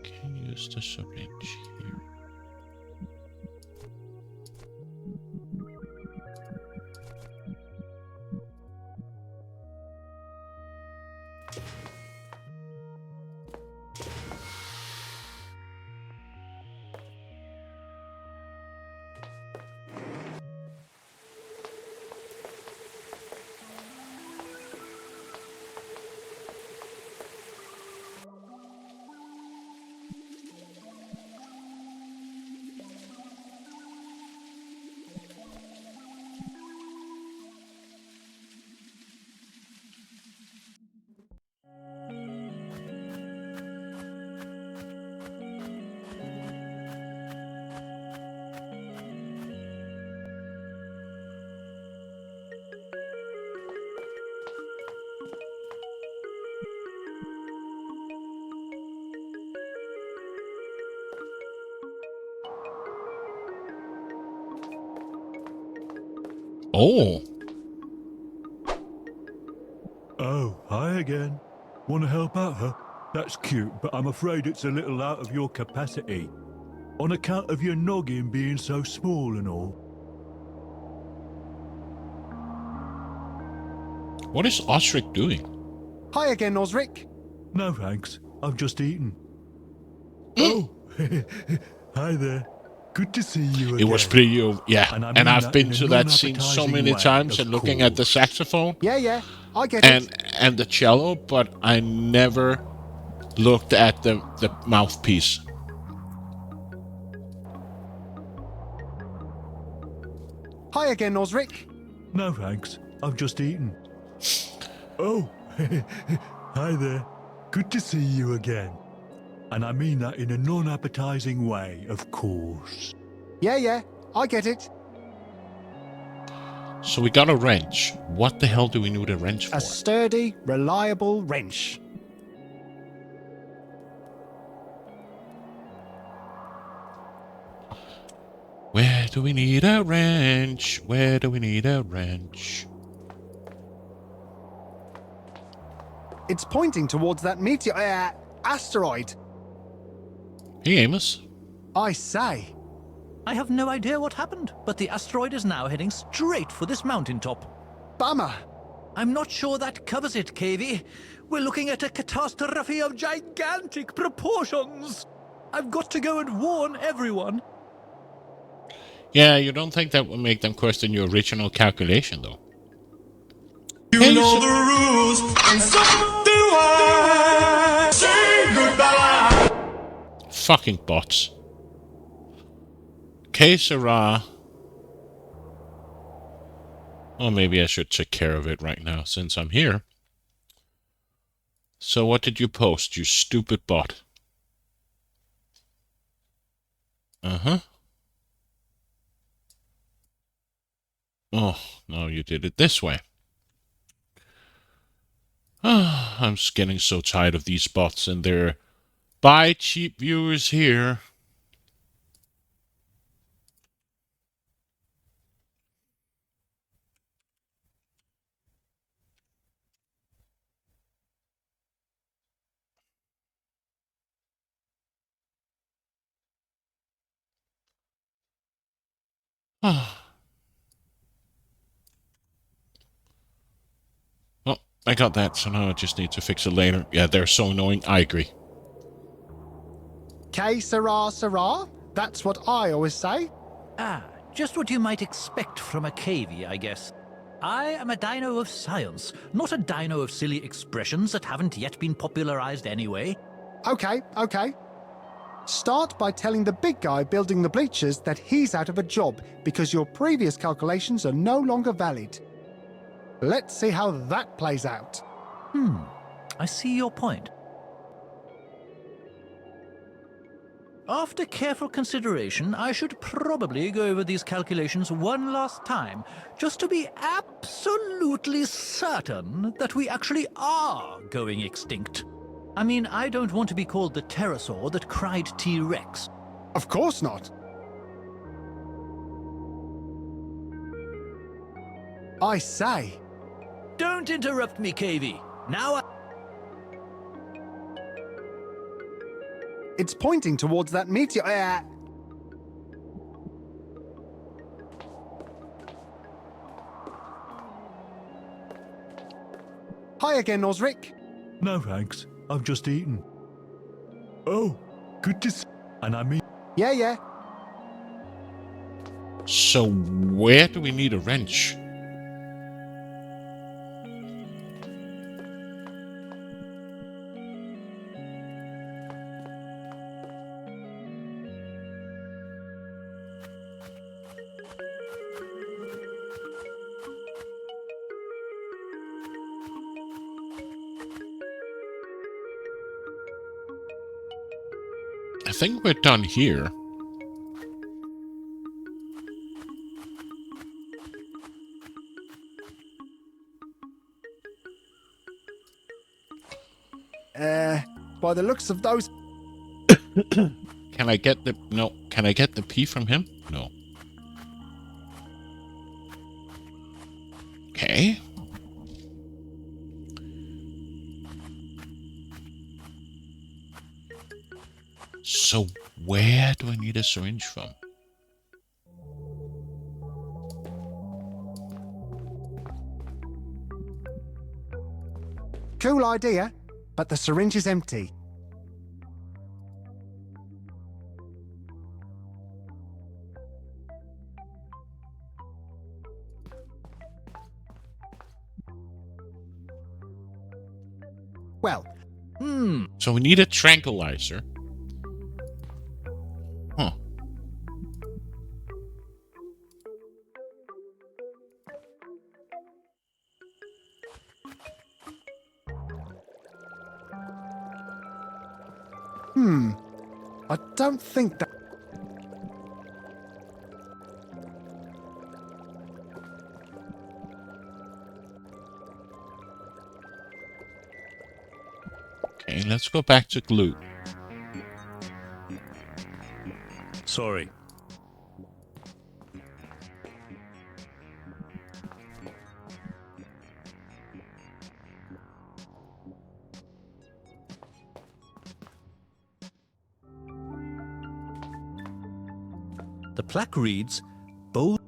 Can you use the syringe here? Oh. Oh, hi again. Want to help out, huh? That's cute, but I'm afraid it's a little out of your capacity. On account of your noggin being so small and all. What is Osric doing? Hi again, Osric. No thanks, I've just eaten. Oh, hi there. Good to see you again. It was pretty, yeah. And I And mean I've that been in a to that scene so non-appetizing many way, times of and looking at the course. saxophone Yeah, I get and it. and the cello, but I never looked at the mouthpiece. Hi again, Osric. No thanks, I've just eaten. Oh, hi there. Good to see you again. And I mean that in a non-appetizing way, of course. Yeah, I get it. So we got a wrench. What the hell do we need a wrench for? A sturdy, reliable wrench. Where do we need a wrench? Where do we need a wrench? It's pointing towards that meteor... asteroid. Hey, Amos. I say. I have no idea what happened, but the asteroid is now heading straight for this mountaintop. Bummer. I'm not sure that covers it, Kavy. We're looking at a catastrophe of gigantic proportions. I've got to go and warn everyone. Yeah, you don't think that would make them question your original calculation, though? You know the rules, and so do I. Say goodbye. Fucking bots. Que sera? Well, maybe I should take care of it right now since I'm here. So what did you post, you stupid bot? Uh-huh. Oh, no, you did it this way. I'm just getting so tired of these bots and their buy cheap viewers here. Well, I got that, so now I just need to fix it later. Yeah, they're so annoying. I agree. Que sera? That's what I always say. Ah, just what you might expect from a Kavy, I guess. I am a dino of science, not a dino of silly expressions that haven't yet been popularized anyway. Okay. Start by telling the big guy building the bleachers that he's out of a job because your previous calculations are no longer valid. Let's see how that plays out. I see your point. After careful consideration, I should probably go over these calculations one last time, just to be absolutely certain that we actually are going extinct. I mean, I don't want to be called the pterosaur that cried T-Rex. Of course not. I say. Don't interrupt me, Kavy. Now It's pointing towards that meteor... Hi again, Osric. No thanks, I've just eaten. Oh, good to see. And I mean... Yeah. So where do we need a wrench? I think we're done here. By the looks of those... Can I get the... No. Can I get the P from him? No. So where do I need a syringe from? Cool idea, but the syringe is empty. Well, So we need a tranquilizer. Huh. I don't think that... Okay, let's go back to glue. Sorry. The plaque reads, both.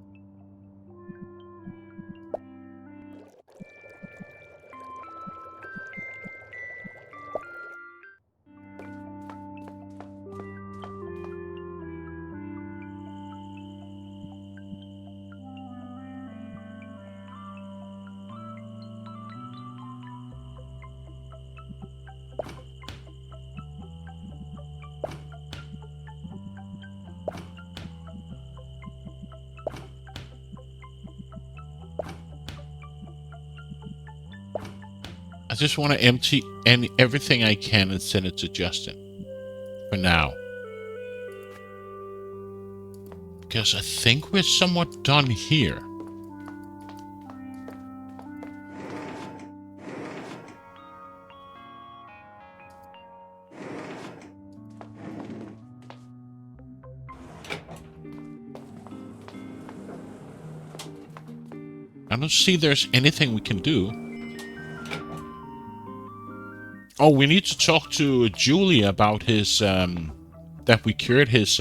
I just want to empty everything I can and send it to Justin. For now. Because I think we're somewhat done here. I don't see there's anything we can do. Oh, we need to talk to Julie about his, that we cured his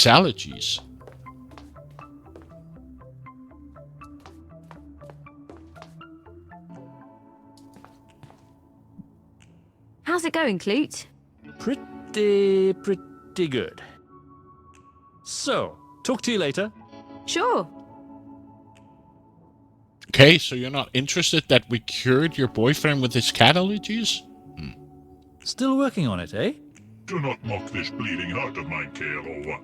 allergies. How's it going, Clute? Pretty good. So, talk to you later. Sure. Okay, so you're not interested that we cured your boyfriend with his cat allergies? Still working on it, eh? Do not mock this bleeding heart of mine, Kale, or what?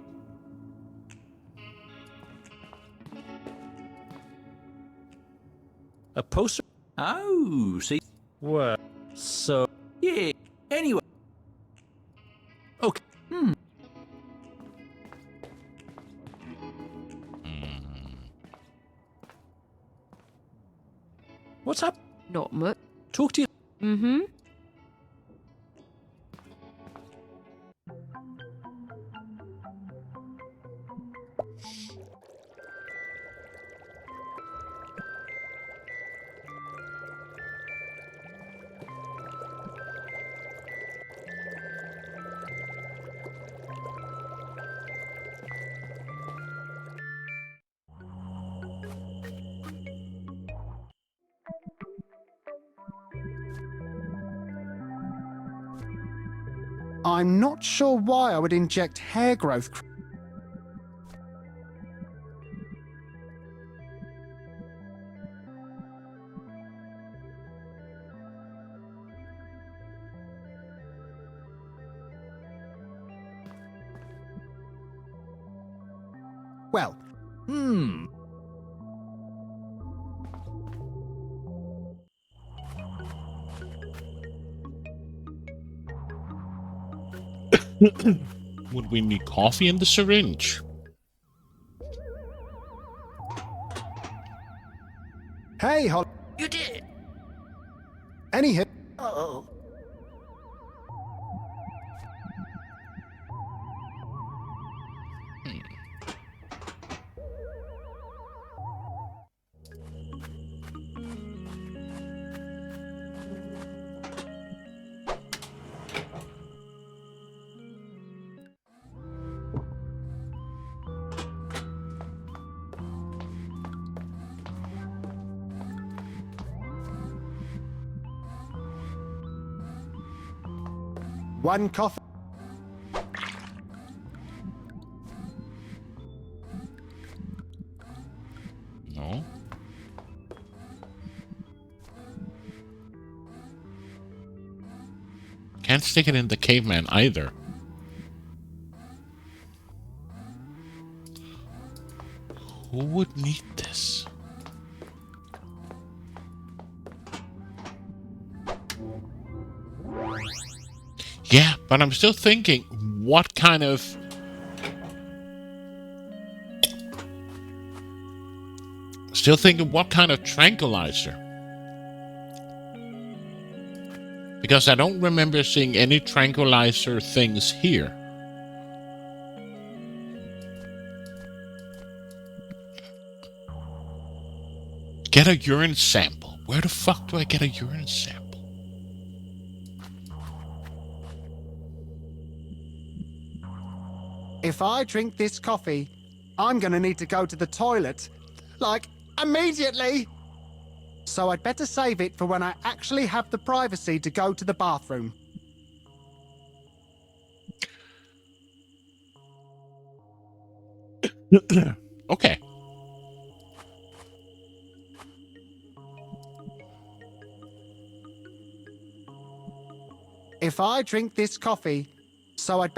A poster. Oh, see? Well, so. Yeah, anyway. Okay. What's up? Not much. Talk to you. Mm-hmm. I'm not sure why I would inject hair growth. Well, Would we need coffee in the syringe? hey, You did. Anyhow, Oh. One coffee. No. Can't stick it in the caveman either. Who would need this? Yeah, but I'm still thinking, what kind of... Still thinking, what kind of tranquilizer? Because I don't remember seeing any tranquilizer things here. Get a urine sample. Where the fuck do I get a urine sample? If I drink this coffee, I'm gonna need to go to the toilet. Like, immediately! So I'd better save it for when I actually have the privacy to go to the bathroom. Okay. If I drink this coffee, so I'd...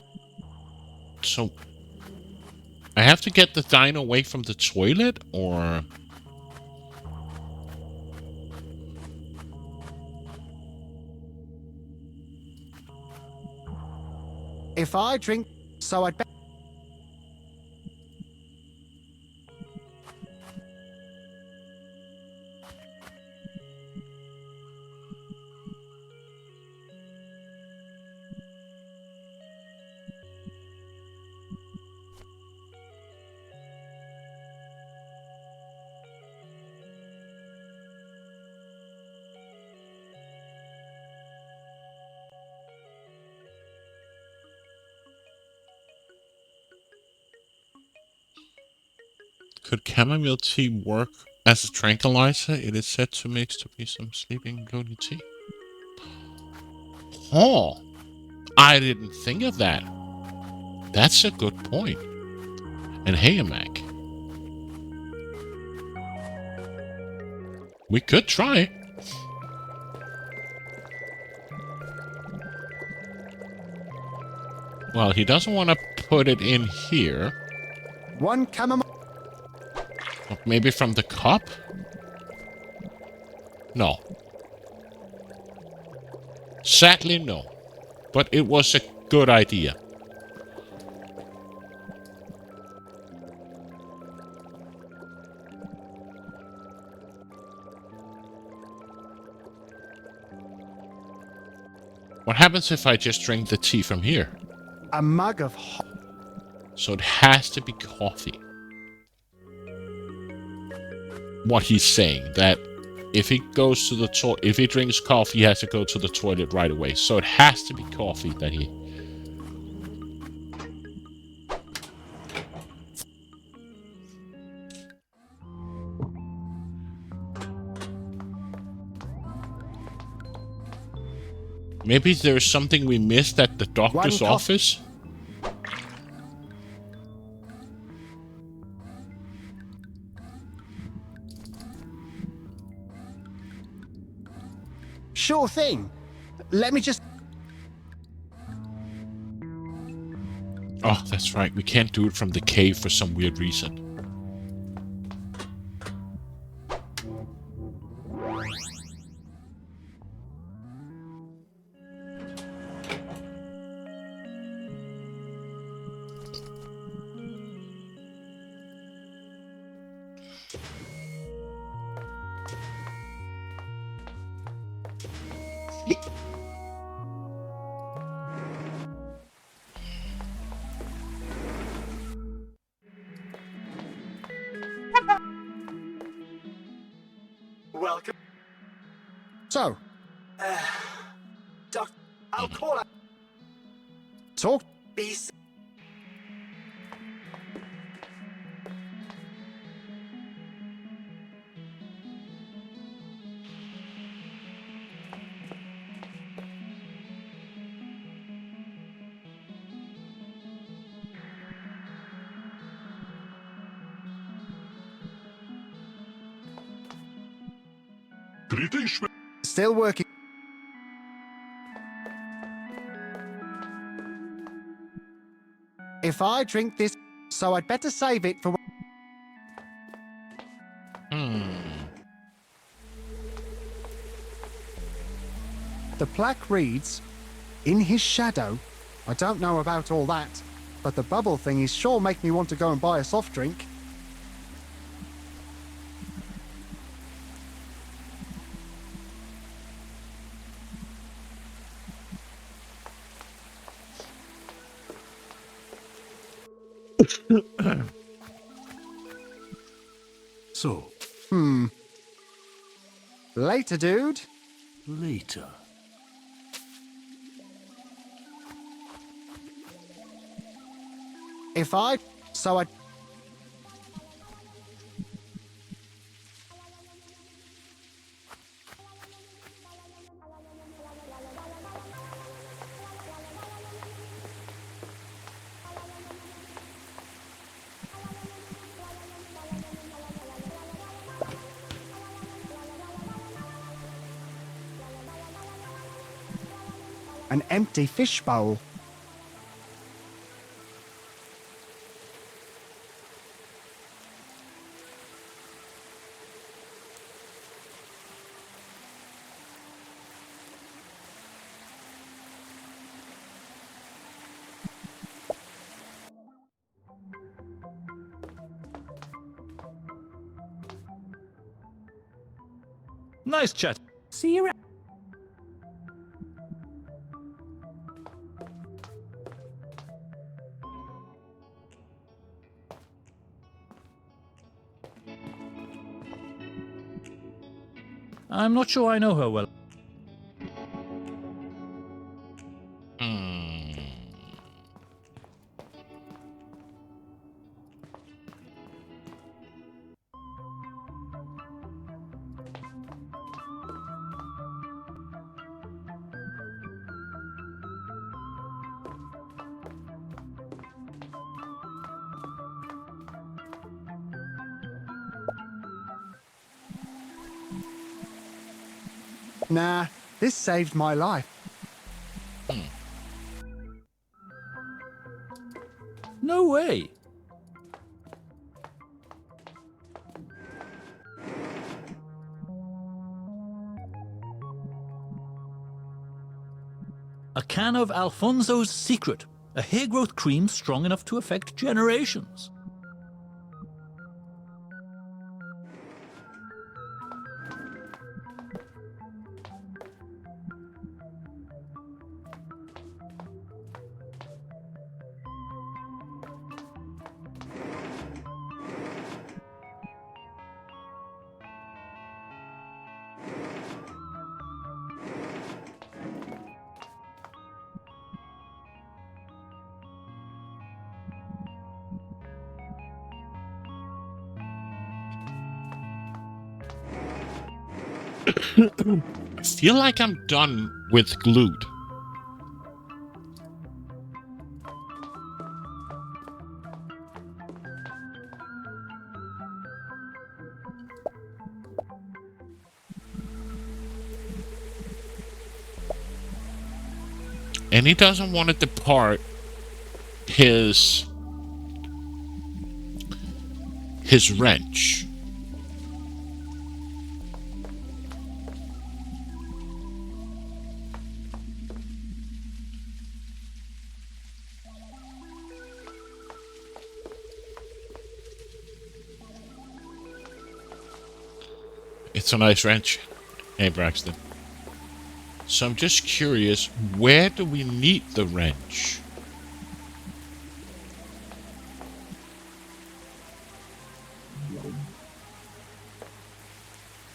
So, I have to get the dino away from the toilet, or... If I drink, so I'd... Could chamomile tea work as a tranquilizer? It is said to mix to be some sleeping golden tea. Oh, I didn't think of that. That's a good point. And hey, Mac, we could try. Well, he doesn't want to put it in here. One chamomile... Maybe from the cup? No. Sadly, no. But it was a good idea. What happens if I just drink the tea from here? A mug of hot... So it has to be coffee. What he's saying, that if he goes to the toilet, if he drinks coffee, he has to go to the toilet right away. So it has to be coffee that he... Maybe there's something we missed at the doctor's office? Sure thing. Let me just... Oh, that's right. We can't do it from the cave for some weird reason. Welcome. So, Doc, I'll call out. talk... Beast. Greetings, Still working. If I drink this, so I'd better save it for. The plaque reads, "In his shadow." I don't know about all that, but the bubble thing is sure make me want to go and buy a soft drink. So, Later, dude. later. If I, so I. An empty fishbowl. Nice chat. See you around. I'm not sure I know her well. Nah, this saved my life. No way. A can of Alfonso's Secret, a hair growth cream strong enough to affect generations. I feel like I'm done with glued. And he doesn't want to depart his wrench. It's a nice wrench. Hey, Braxton. So I'm just curious, where do we need the wrench?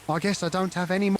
I guess I don't have any more.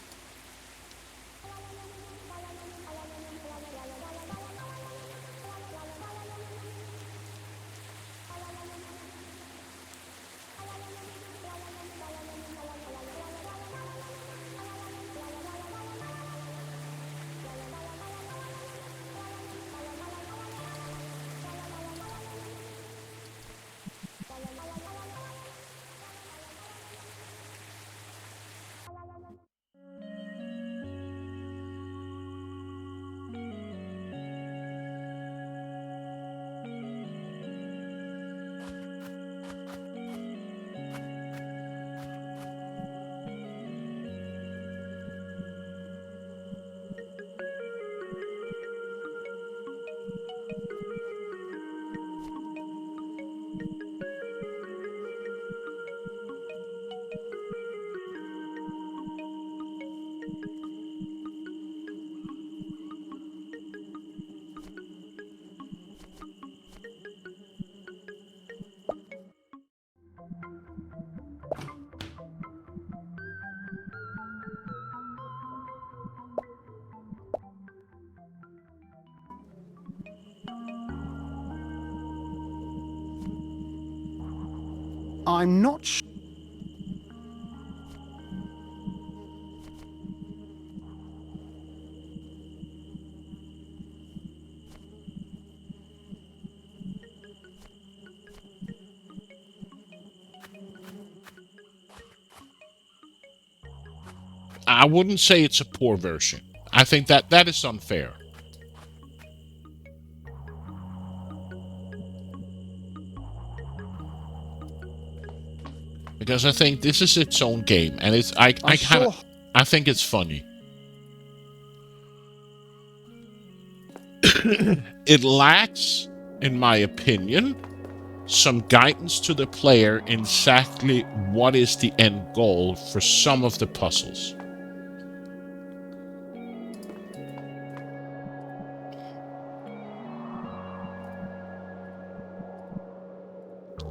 I'm not sure. I wouldn't say it's a poor version. I think that is unfair. Because I think this is its own game, and I think it's funny. It lacks, in my opinion, some guidance to the player in exactly what is the end goal for some of the puzzles.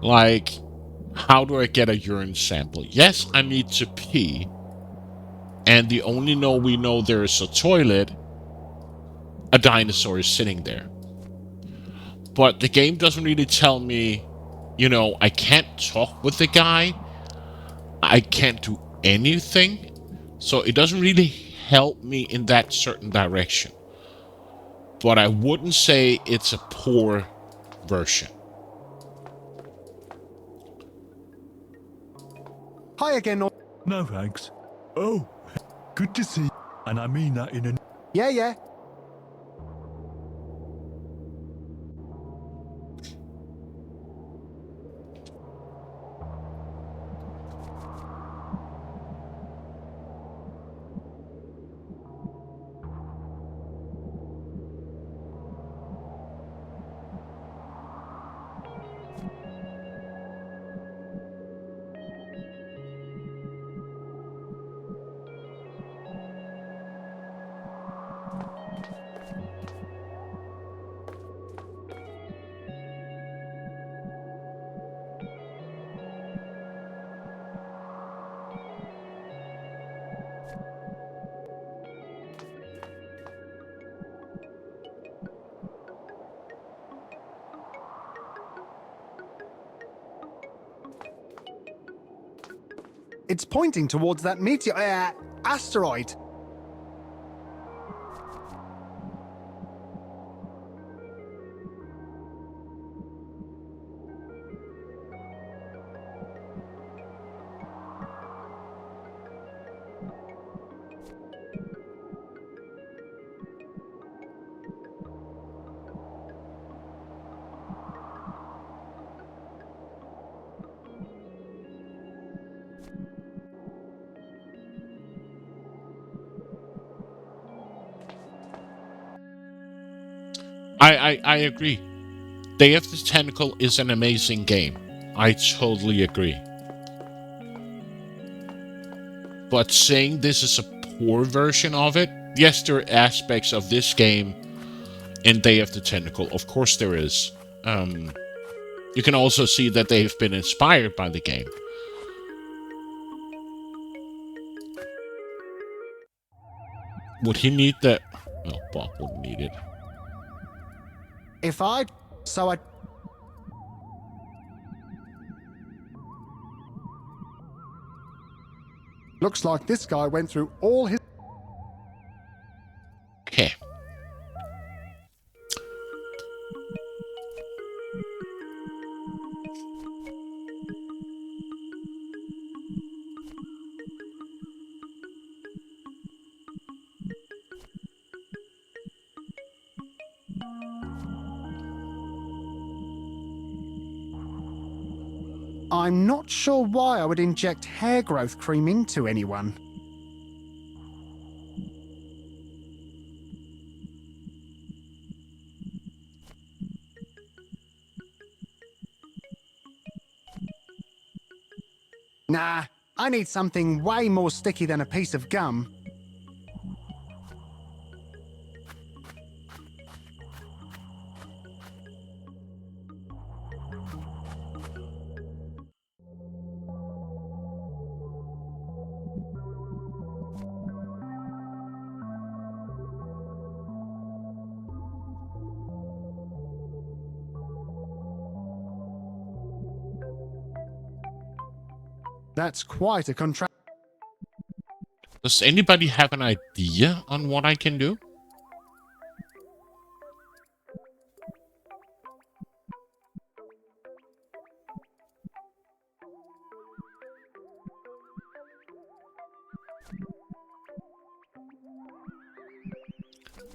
Like, how do I get a urine sample? Yes, I need to pee, and the only we know there is a toilet, a dinosaur is sitting there. But the game doesn't really tell me, I can't talk with the guy, I can't do anything, so it doesn't really help me in that certain direction. But I wouldn't say it's a poor version. Hi again. No thanks. Oh, good to see you. And I mean that in a... Yeah. It's pointing towards that asteroid. I agree. Day of the Tentacle is an amazing game. I totally agree. But saying this is a poor version of it, yes, there are aspects of this game in Day of the Tentacle. Of course there is. You can also see that they've been inspired by the game. Would he need that? No, Bob wouldn't need it. If I... So I... Looks like this guy went through all his... Okay. I'm not sure why I would inject hair growth cream into anyone. Nah, I need something way more sticky than a piece of gum. That's quite a contrast. Does anybody have an idea on what I can do?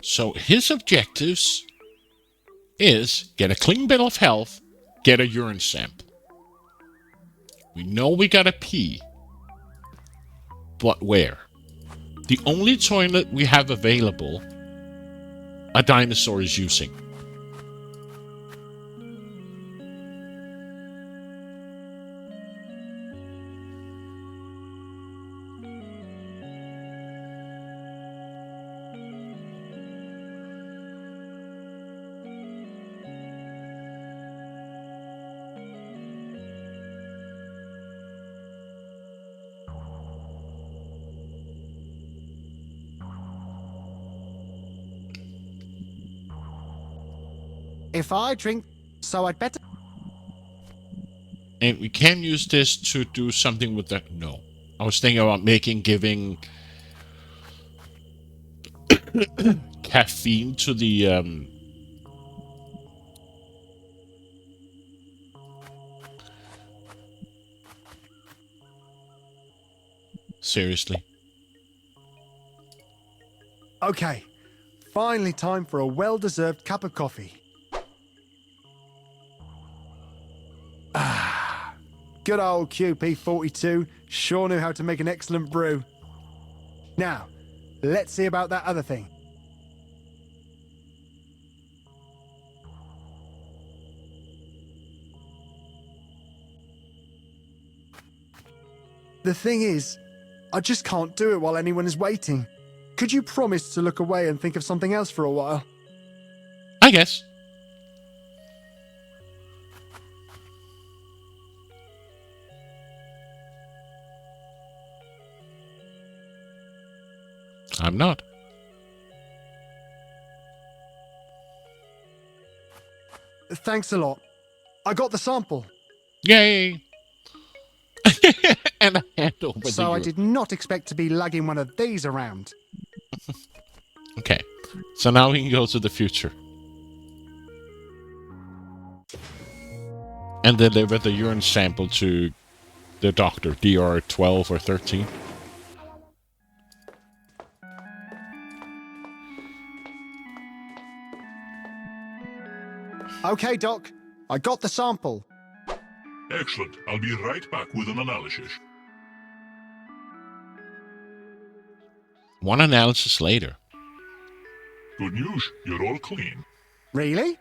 So his objectives is get a clean bill of health, get a urine sample. We know we gotta pee. But where? The only toilet we have available, a dinosaur is using. If I drink, so I'd better... And we can use this to do something with that. No. I was thinking about giving caffeine to the, seriously. Okay, finally time for a well-deserved cup of coffee. Ah, good old QP42 sure knew how to make an excellent brew. Now, let's see about that other thing. The thing is, I just can't do it while anyone is waiting. Could you promise to look away and think of something else for a while? I guess. I'm not. Thanks a lot. I got the sample. Yay! And a hand over So I did not expect to be lugging one of these around. Okay, so now we can go to the future. And deliver the urine sample to the doctor, DR 12 or 13. Okay, Doc. I got the sample. Excellent. I'll be right back with an analysis. One analysis later. Good news. You're all clean. Really?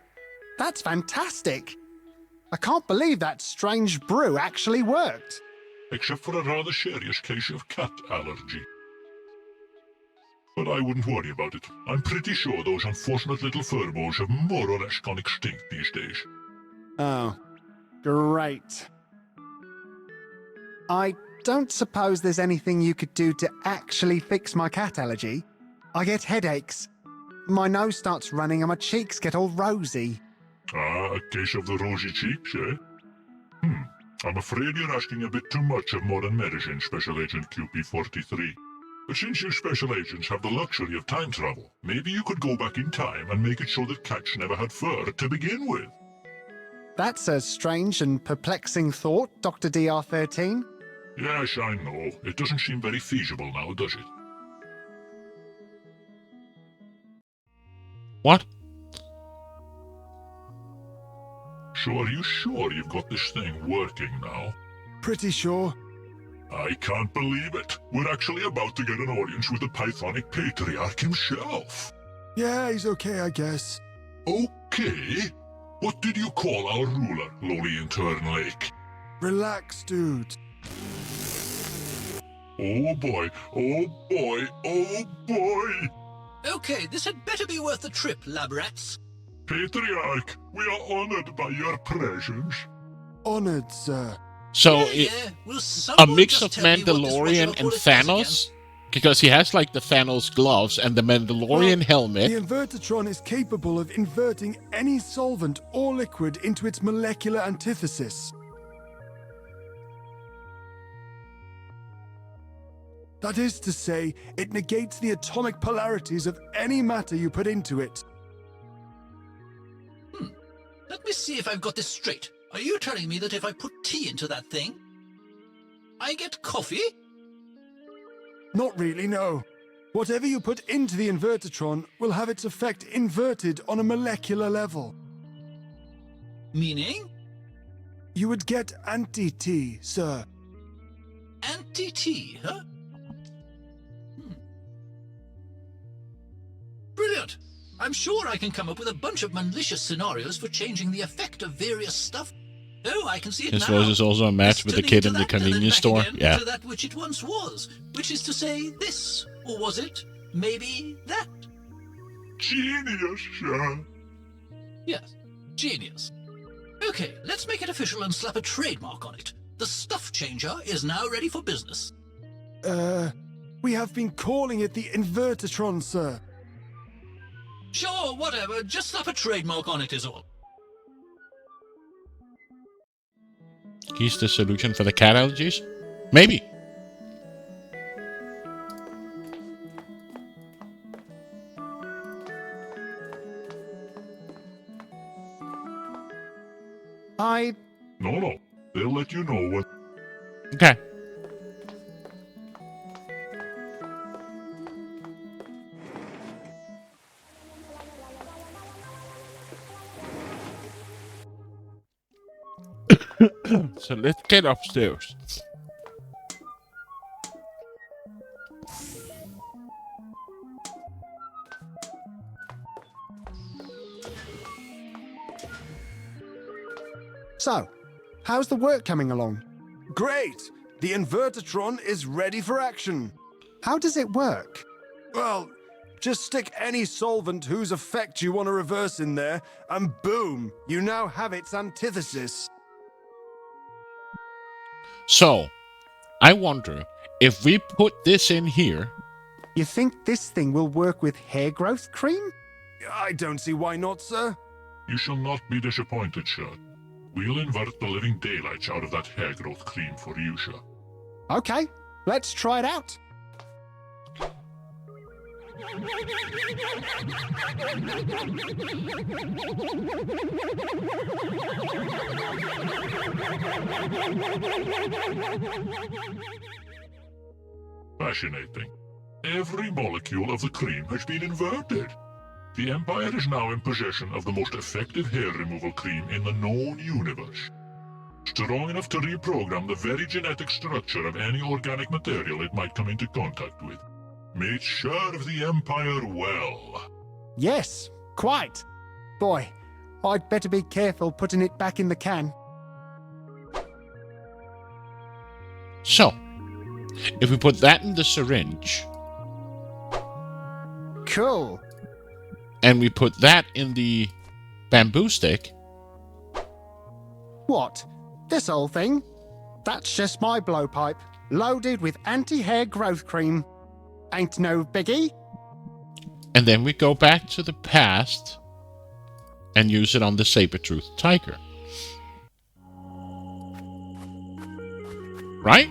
That's fantastic. I can't believe that strange brew actually worked. Except for a rather serious case of cat allergy. But I wouldn't worry about it. I'm pretty sure those unfortunate little furballs have more or less gone extinct these days. Oh, great. I don't suppose there's anything you could do to actually fix my cat allergy. I get headaches. My nose starts running and my cheeks get all rosy. Ah, a case of the rosy cheeks, eh? I'm afraid you're asking a bit too much of modern medicine, Special Agent QP43. But since you special agents have the luxury of time travel, maybe you could go back in time and make it so that cats never had fur to begin with. That's a strange and perplexing thought, Dr. DR13. Yes, I know. It doesn't seem very feasible now, does it? What? So are you sure you've got this thing working now? Pretty sure. I can't believe it. We're actually about to get an audience with the Pythonic Patriarch himself. Yeah, he's okay, I guess. Okay? What did you call our ruler, lowly intern Lake? Relax, dude. Oh boy, oh boy, oh boy! Okay, this had better be worth the trip, lab rats. Patriarch, we are honored by your presence. Honored, sir. So, Will a someone mix just of tell me what this Mandalorian Roger and bullet does again? Thanos? Because he has like the Thanos gloves and the Mandalorian helmet. The Invertatron is capable of inverting any solvent or liquid into its molecular antithesis. That is to say, it negates the atomic polarities of any matter you put into it. Let me see if I've got this straight. Are you telling me that if I put tea into that thing, I get coffee? Not really, no. Whatever you put into the invertitron will have its effect inverted on a molecular level. Meaning? You would get anti-tea, sir. Anti-tea, huh? Brilliant! I'm sure I can come up with a bunch of malicious scenarios for changing the effect of various stuff. Oh, I can see it His now. voice is also a match It's with the turning kid into in the that and then convenience back store. again Yeah. to that which it once was, which is to say this, or was it maybe that? Genius, sir. Yes, genius. Okay, let's make it official and slap a trademark on it. The stuff changer is now ready for business. We have been calling it the invertitron, sir. Sure, whatever, just slap a trademark on it is all. He's the solution for the cat allergies? Maybe. No. They'll let you know when... Okay. So let's get upstairs. So, how's the work coming along? Great! The invertitron is ready for action. How does it work? Well, just stick any solvent whose effect you want to reverse in there, and boom, you now have its antithesis. So, I wonder if we put this in here. You think this thing will work with hair growth cream? I don't see why not, sir. You shall not be disappointed, sir. We'll invert the living daylights out of that hair growth cream for you, sir. Okay, let's try it out. Fascinating. Every molecule of the cream has been inverted. The Empire is now in possession of the most effective hair removal cream in the known universe. Strong enough to reprogram the very genetic structure of any organic material it might come into contact with. May it serve the Empire well. Yes, quite. Boy, I'd better be careful putting it back in the can. So, if we put that in the syringe. Cool. And we put that in the bamboo stick. What? This whole thing? That's just my blowpipe, loaded with anti-hair growth cream. Ain't no biggie. And then we go back to the past and use it on the saber-toothed tiger. Right?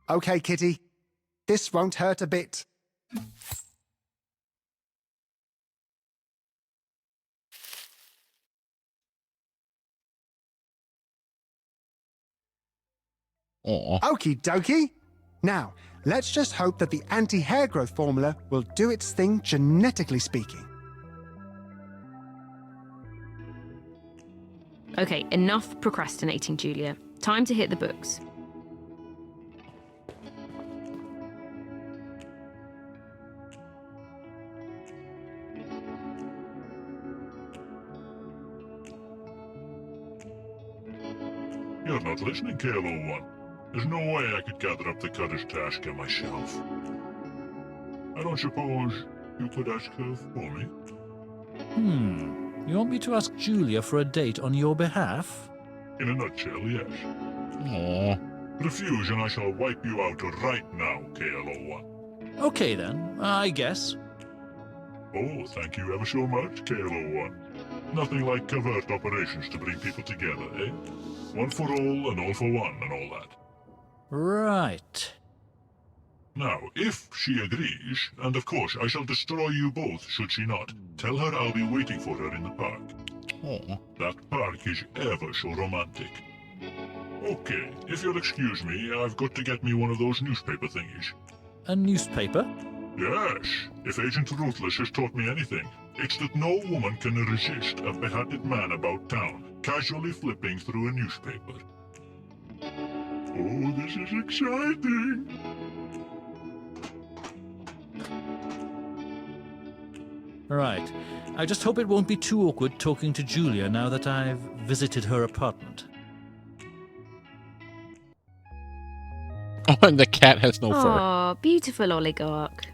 Okay, Kitty. This won't hurt a bit. Okie dokie. Now, let's just hope that the anti-hair growth formula will do its thing genetically speaking. Okay, enough procrastinating, Julia. Time to hit the books. You're not listening, KLO1. There's no way I could gather up the cutter's task on myself. I don't suppose you could ask her for me? You want me to ask Julia for a date on your behalf? In a nutshell, yes. Aww. Refuse and I shall wipe you out right now, KLO1. Okay then, I guess. Oh, thank you ever so much, KLO1. Nothing like covert operations to bring people together, eh? One for all and all for one and all that. Right. Now, if she agrees, and of course I shall destroy you both should she not, tell her I'll be waiting for her in the park. Oh. That park is ever so romantic. Okay, if you'll excuse me, I've got to get me one of those newspaper thingies. A newspaper? Yes, if Agent Ruthless has taught me anything, it's that no woman can resist a beheaded man about town, casually flipping through a newspaper. Oh, this is exciting! Right. I just hope it won't be too awkward talking to Julia now that I've visited her apartment. Oh, and the cat has no fur. Aw, beautiful oligarch.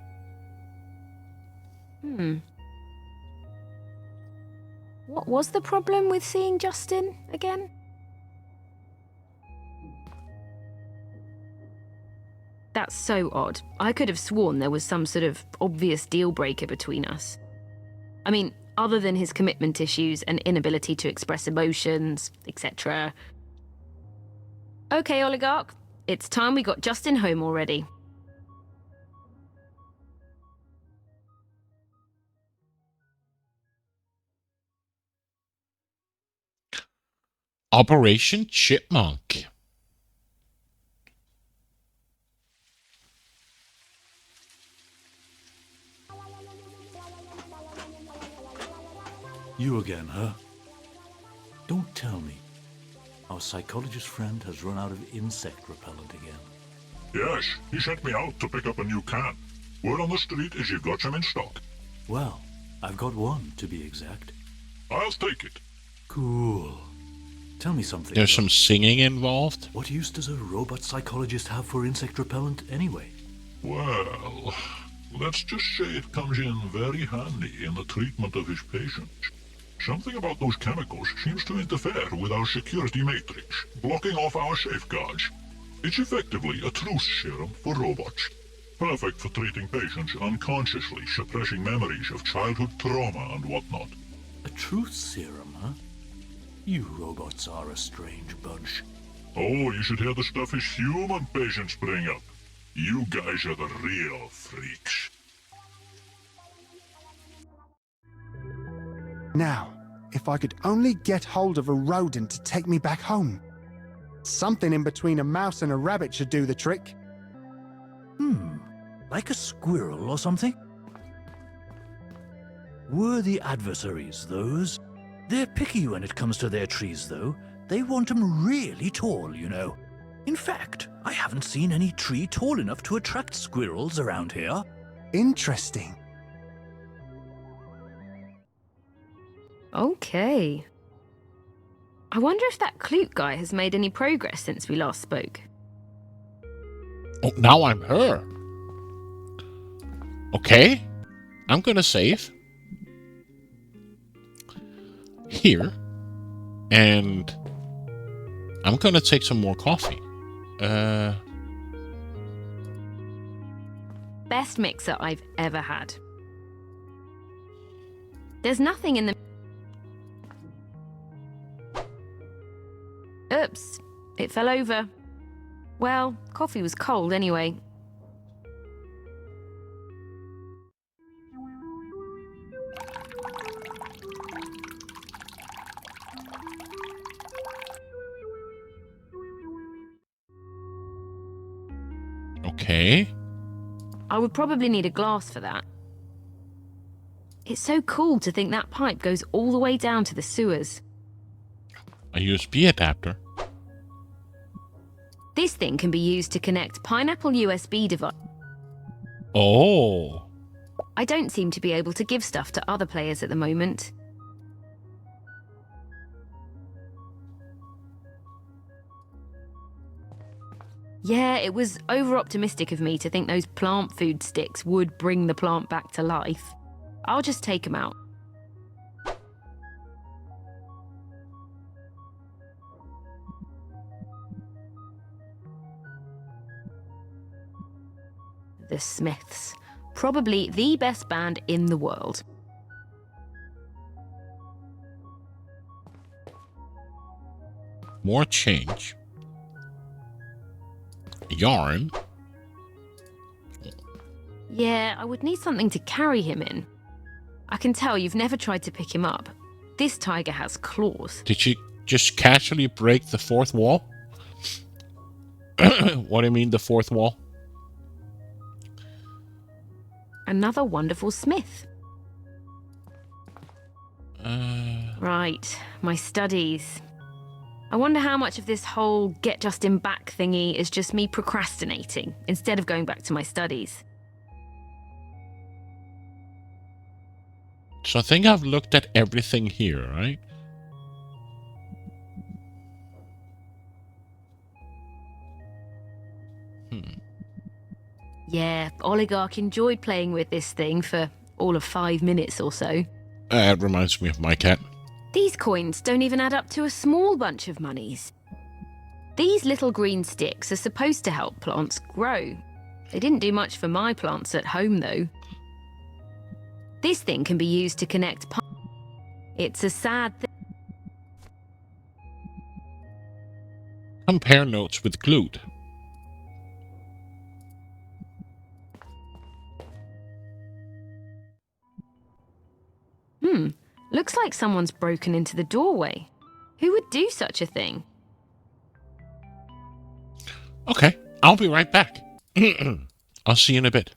What was the problem with seeing Justin again? That's so odd. I could have sworn there was some sort of obvious deal breaker between us. I mean, other than his commitment issues and inability to express emotions, etc. Okay, oligarch. It's time we got Justin home already. Operation Chipmunk. You again, huh? Don't tell me. Our psychologist friend has run out of insect repellent again. Yes, he sent me out to pick up a new can. Word on the street is you've got some in stock. Well, I've got one, to be exact. I'll take it. Cool. Tell me something. There's some singing involved. What use does a robot psychologist have for insect repellent anyway? Well, let's just say it comes in very handy in the treatment of his patients. Something about those chemicals seems to interfere with our security matrix, blocking off our safeguards. It's effectively a truth serum for robots. Perfect for treating patients unconsciously suppressing memories of childhood trauma and whatnot. A truth serum, huh? You robots are a strange bunch. Oh, you should hear the stuff his human patients bring up. You guys are the real freaks. Now, if I could only get hold of a rodent to take me back home. Something in between a mouse and a rabbit should do the trick. Like a squirrel or something? Worthy adversaries, those. They're picky when it comes to their trees, though. They want 'em really tall, you know. In fact, I haven't seen any tree tall enough to attract squirrels around here. Interesting. Okay. I wonder if that Clute guy has made any progress since we last spoke. Oh, now I'm her. Okay. I'm gonna save. Here. And I'm gonna take some more coffee. Best mixer I've ever had. There's nothing in the... Oops, it fell over. Well, coffee was cold anyway. Okay. I would probably need a glass for that. It's so cool to think that pipe goes all the way down to the sewers. A USB adapter. This thing can be used to connect Pineapple USB device. Oh. I don't seem to be able to give stuff to other players at the moment. Yeah, it was over-optimistic of me to think those plant food sticks would bring the plant back to life. I'll just take them out. The The Smiths. Probably the best band in the world. More change. Yarn. Yeah, I would need something to carry him in. I can tell you've never tried to pick him up. This tiger has claws. Did you just casually break the fourth wall? What do you mean, the fourth wall? Another wonderful smith. Right, my studies. I wonder how much of this whole get Justin back thingy is just me procrastinating instead of going back to my studies. So I think I've looked at everything here, right? Yeah, Oligarch enjoyed playing with this thing for all of 5 minutes or so. It reminds me of my cat. These coins don't even add up to a small bunch of monies. These little green sticks are supposed to help plants grow. They didn't do much for my plants at home, though. This thing can be used to connect. It's a sad thing. Compare notes with glued. Looks like someone's broken into the doorway. Who would do such a thing? Okay, I'll be right back. I'll see you in a bit.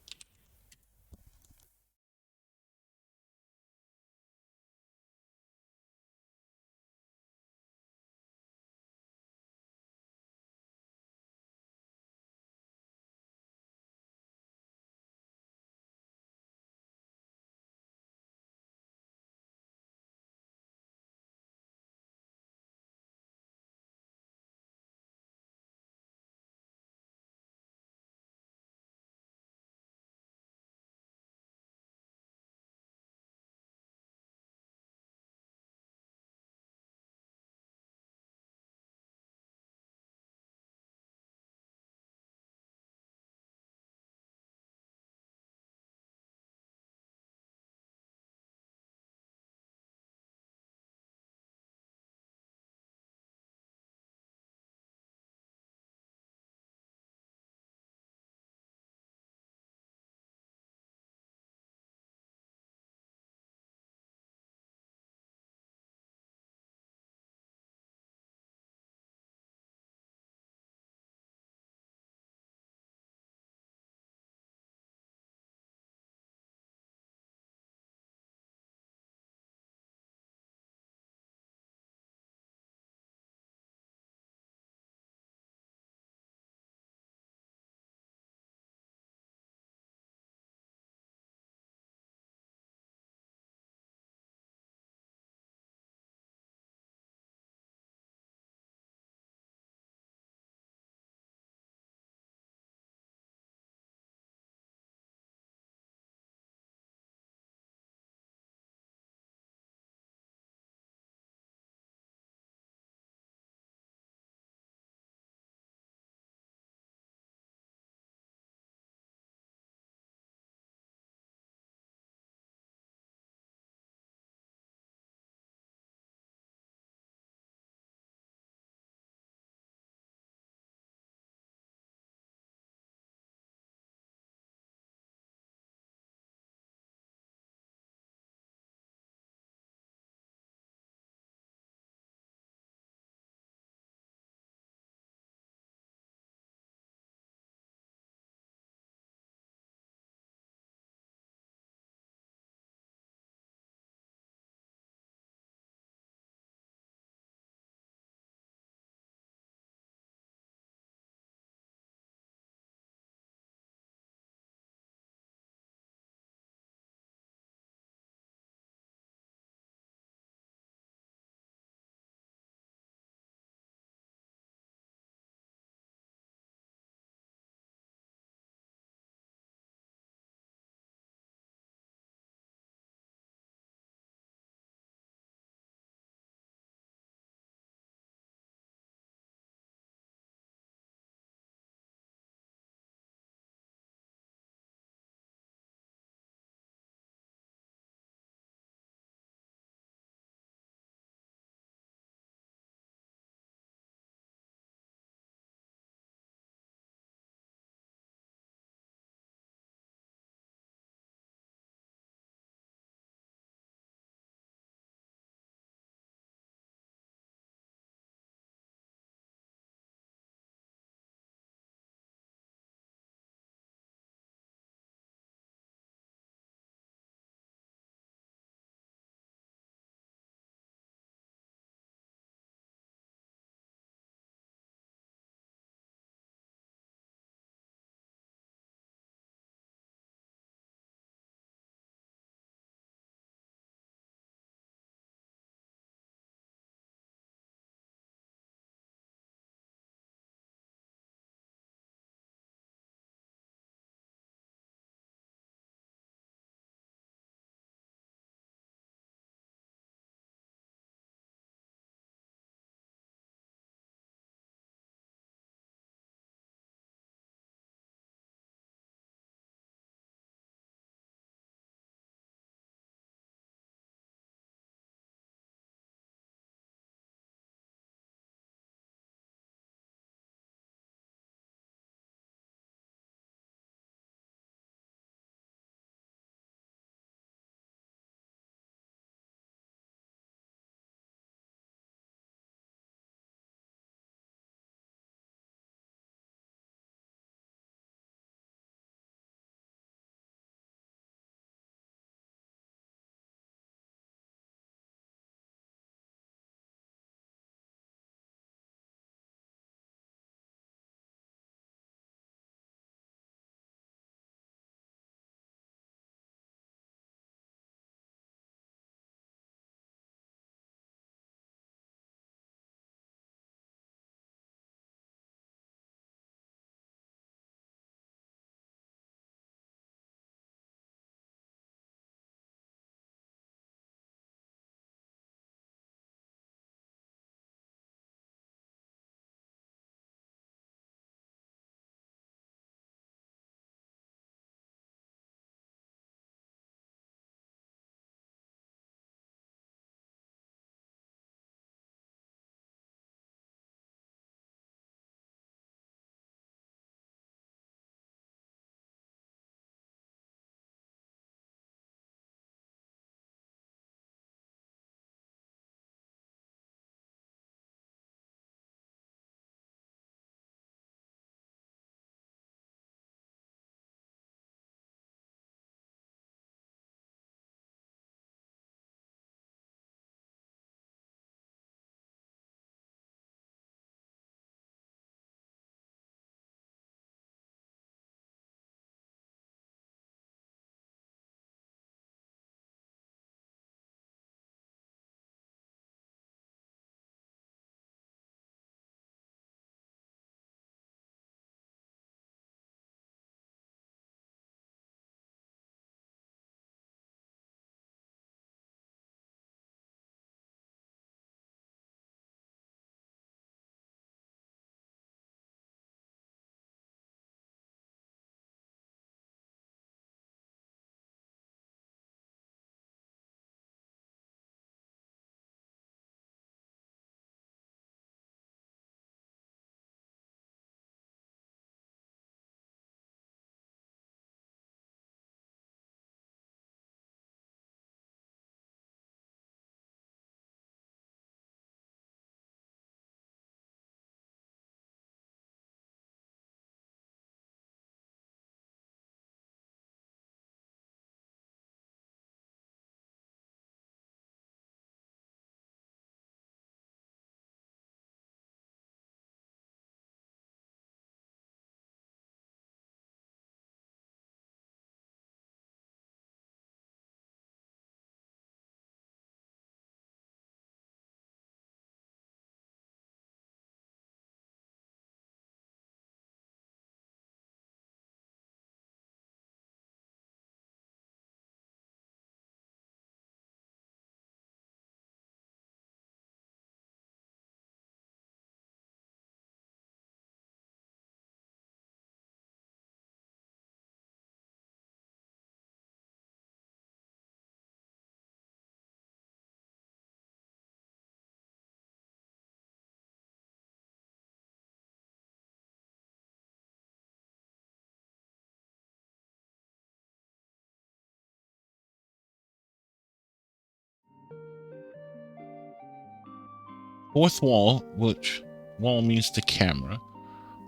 Fourth wall, which wall means the camera,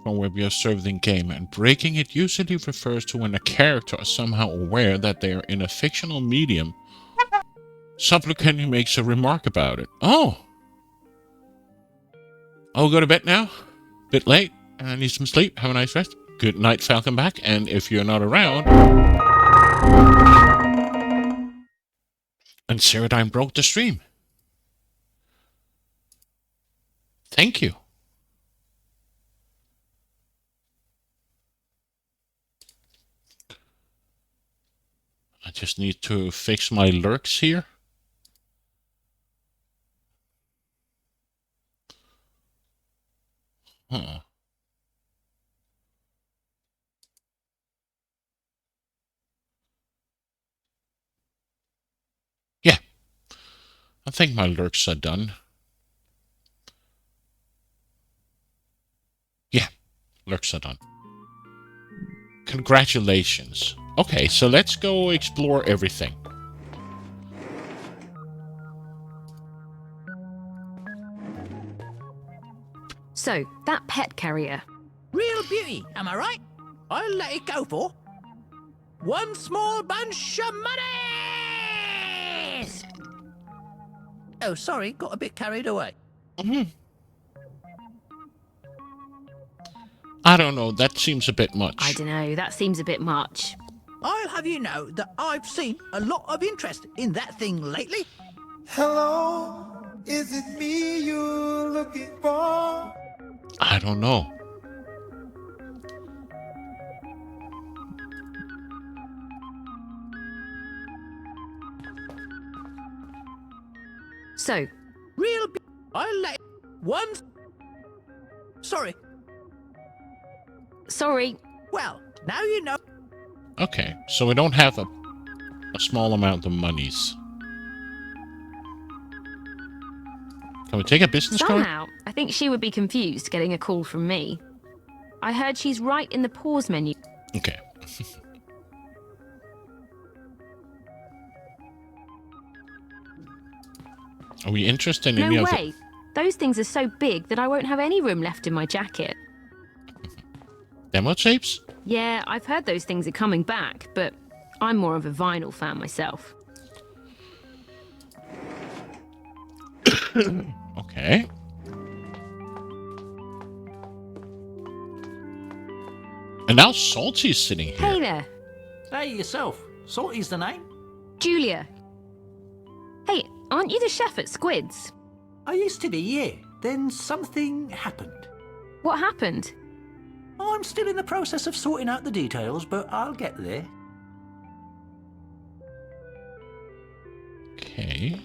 from where we observe in game, and breaking it usually refers to when a character is somehow aware that they are in a fictional medium. Supplicant makes a remark about it. Oh! I'll go to bed now. Bit late. I need some sleep. Have a nice rest. Good night, Falconback. And if you're not around... And Ceradyne broke the stream. Thank you. I just need to fix my lurks here. Huh. Yeah. I think my lurks are done. Yeah. Lurks are done. Congratulations. Okay, so let's go explore everything. So, that pet carrier. Real beauty, am I right? I'll let it go for one small bunch of monies! Oh, sorry, got a bit carried away. I don't know, that seems a bit much. I don't know, that seems a bit much. I'll have you know that I've seen a lot of interest in that thing lately. Hello, is it me you're looking for? I don't know. So, real I'll let one... Sorry. Sorry. Well, now you know. Okay, so we don't have a small amount of monies. Can we take a business card? Somehow, I think she would be confused getting a call from me. I heard she's right in the pause menu. Okay. Are we interested in any No of way. Those things are so big that I won't have any room left in my jacket. Demo tapes? Yeah, I've heard those things are coming back, but I'm more of a vinyl fan myself. Okay. And now Salty's sitting here. Hey there. Hey, yourself. Salty's the name? Julia. Hey, aren't you the chef at Squid's? I used to be, yeah. Then something happened. What happened? I'm still in the process of sorting out the details, but I'll get there. Okay.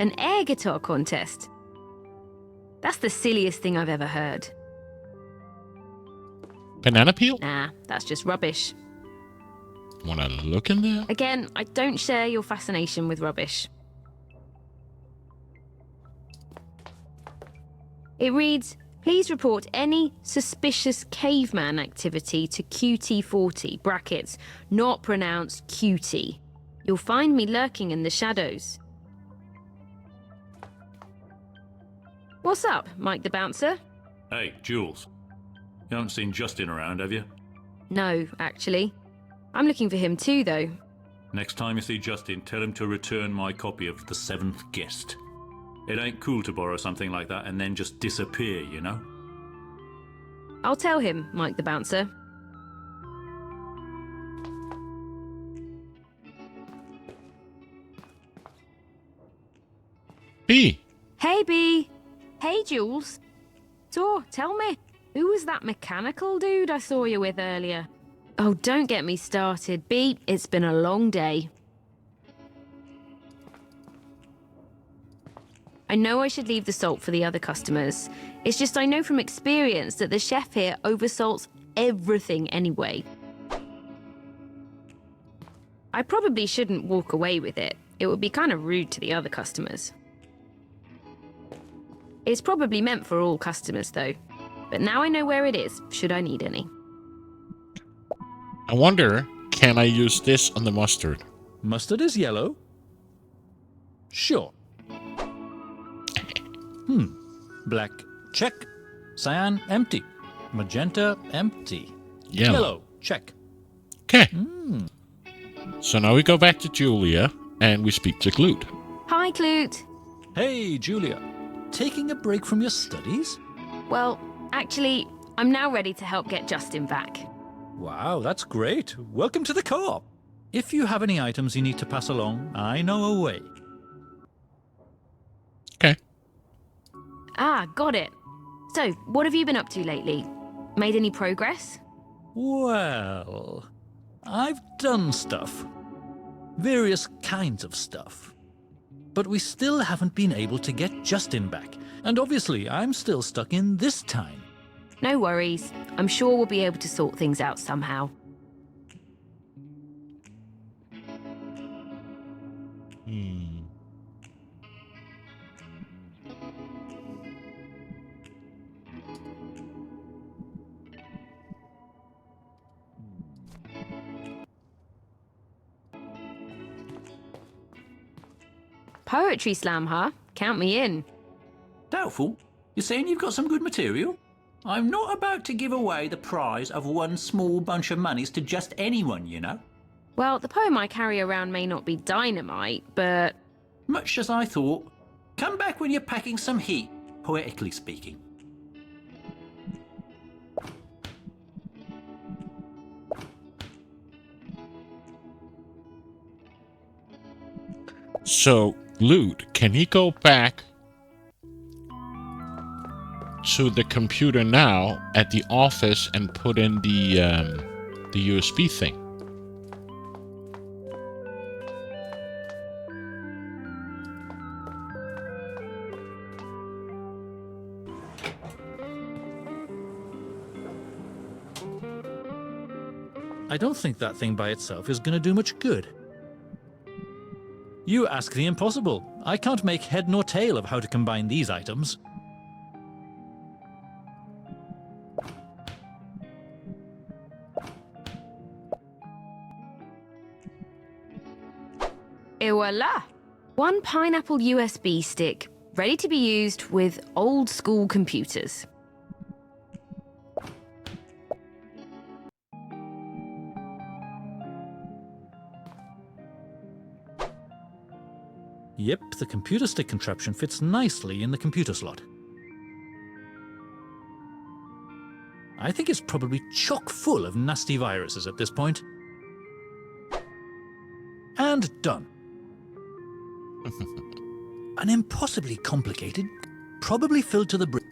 An air guitar contest? That's the silliest thing I've ever heard. Banana peel? Nah, that's just rubbish. Wanna look in there? Again, I don't share your fascination with rubbish. It reads, please report any suspicious caveman activity to QT40, brackets, not pronounced QT. You'll find me lurking in the shadows. What's up, Mike the Bouncer? Hey, Jules. You haven't seen Justin around, have you? No, actually. I'm looking for him too, though. Next time you see Justin, tell him to return my copy of The Seventh Guest. It ain't cool to borrow something like that and then just disappear, you know? I'll tell him, Mike the Bouncer. B. Hey, B. Hey, Jules. So, tell me, who was that mechanical dude I saw you with earlier? Oh, don't get me started, B. It's been a long day. I know I should leave the salt for the other customers. It's just I know from experience that the chef here oversalts everything anyway. I probably shouldn't walk away with it. It would be kind of rude to the other customers. It's probably meant for all customers, though. But now I know where it is, should I need any. I wonder, can I use this on the mustard? Mustard is yellow? Sure. Black, check. Cyan, empty. Magenta, empty. Yellow. Check. Okay. So now we go back to Julia and we speak to Clute. Hi, Clute. Hey, Julia. Taking a break from your studies? Well, actually, I'm now ready to help get Justin back. Wow, that's great. Welcome to the co-op. If you have any items you need to pass along, I know a way. Okay. Ah, got it. So, what have you been up to lately? Made any progress? Well, I've done stuff. Various kinds of stuff. But we still haven't been able to get Justin back. And obviously, I'm still stuck in this time. No worries. I'm sure we'll be able to sort things out somehow. Poetry slam, huh? Count me in. Doubtful. You're saying you've got some good material? I'm not about to give away the prize of one small bunch of monies to just anyone, you know. Well, the poem I carry around may not be dynamite, but... Much as I thought. Come back when you're packing some heat, poetically speaking. So, Clute, can he go back to the computer now at the office and put in the USB thing? I don't think that thing by itself is going to do much good. You ask the impossible. I can't make head nor tail of how to combine these items. Et voila! One pineapple USB stick, ready to be used with old school computers. Yep, the computer stick contraption fits nicely in the computer slot. I think it's probably chock full of nasty viruses at this point. And done. An impossibly complicated, probably filled to the brim.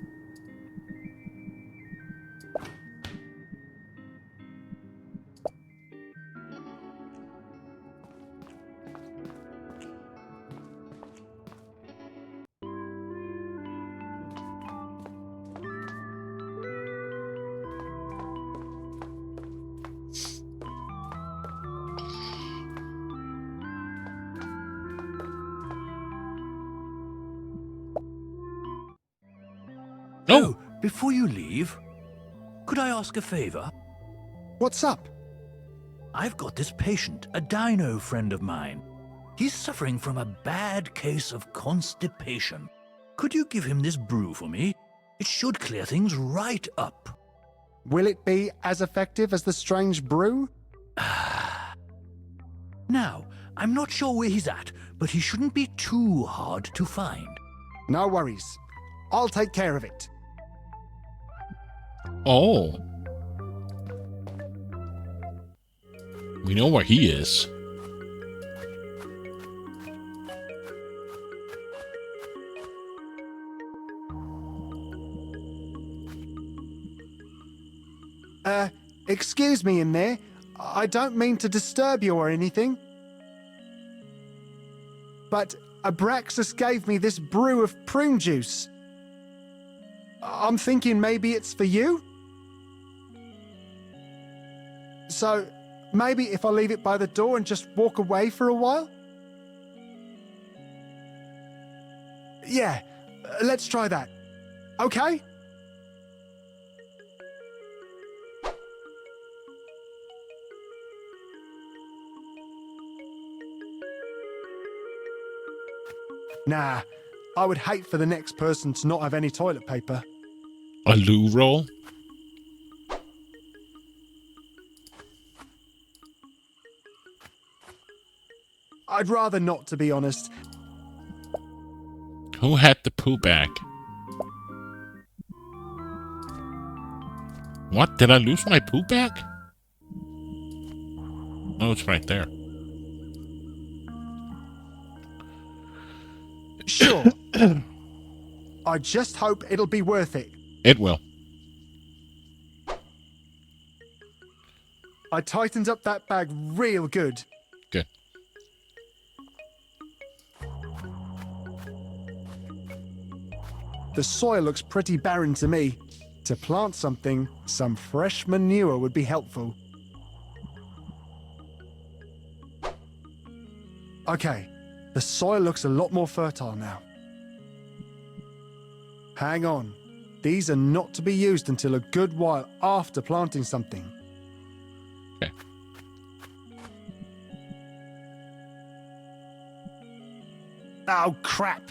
Oh, before you leave, could I ask a favor? What's up? I've got this patient, a dino friend of mine. He's suffering from a bad case of constipation. Could you give him this brew for me? It should clear things right up. Will it be as effective as the strange brew? Now, I'm not sure where he's at, but he shouldn't be too hard to find. No worries. I'll take care of it. oh. We know where he is. Excuse me in there. I don't mean to disturb you or anything. But Abraxas gave me this brew of prune juice. I'm thinking maybe it's for you? So, maybe if I leave it by the door and just walk away for a while? Yeah, let's try that. Okay? Nah, I would hate for the next person to not have any toilet paper. A loo roll? I'd rather not, to be honest. Who had the poo bag? What? Did I lose my poo bag? Oh, it's right there. Sure. I just hope it'll be worth it. It will. I tightened up that bag real good. Good. The soil looks pretty barren to me. To plant something, some fresh manure would be helpful. Okay, the soil looks a lot more fertile now. Hang on. These are not to be used until a good while after planting something. Okay. Oh, crap.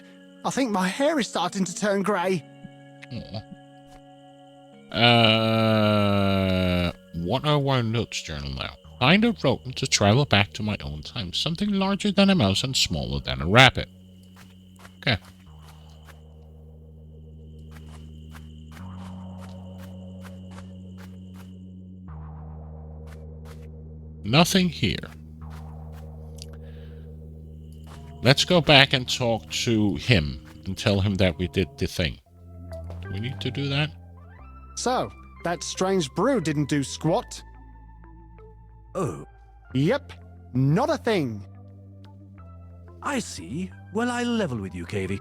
I think my hair is starting to turn grey. What are our notes journal now? Find a rodent to travel back to my own time. Something larger than a mouse and smaller than a rabbit. Okay. Nothing here. Let's go back and talk to him and tell him that we did the thing. Do we need to do that? So, that strange brew didn't do squat. Oh. Yep, not a thing. I see. Well, I'll level with you, Cavey.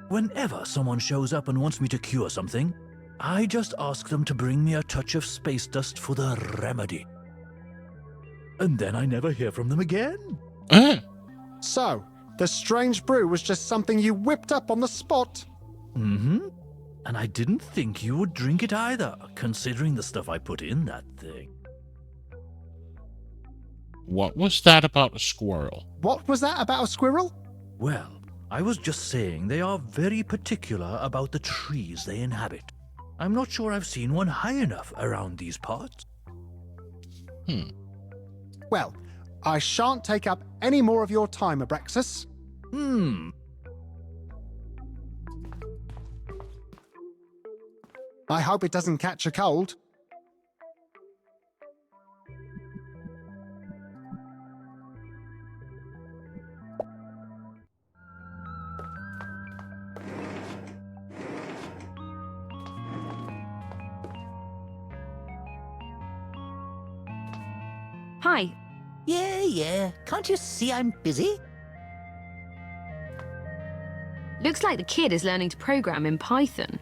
Whenever someone shows up and wants me to cure something, I just ask them to bring me a touch of space dust for the remedy. And then I never hear from them again. So, the strange brew was just something you whipped up on the spot? Mm-hmm. And I didn't think you would drink it either, considering the stuff I put in that thing. What was that about a squirrel? What was that about a squirrel? Well, I was just saying they are very particular about the trees they inhabit. I'm not sure I've seen one high enough around these parts. Well, I shan't take up any more of your time, Abraxas. I hope it doesn't catch a cold. Hi. Yeah. Can't you see I'm busy? Looks like the kid is learning to program in Python.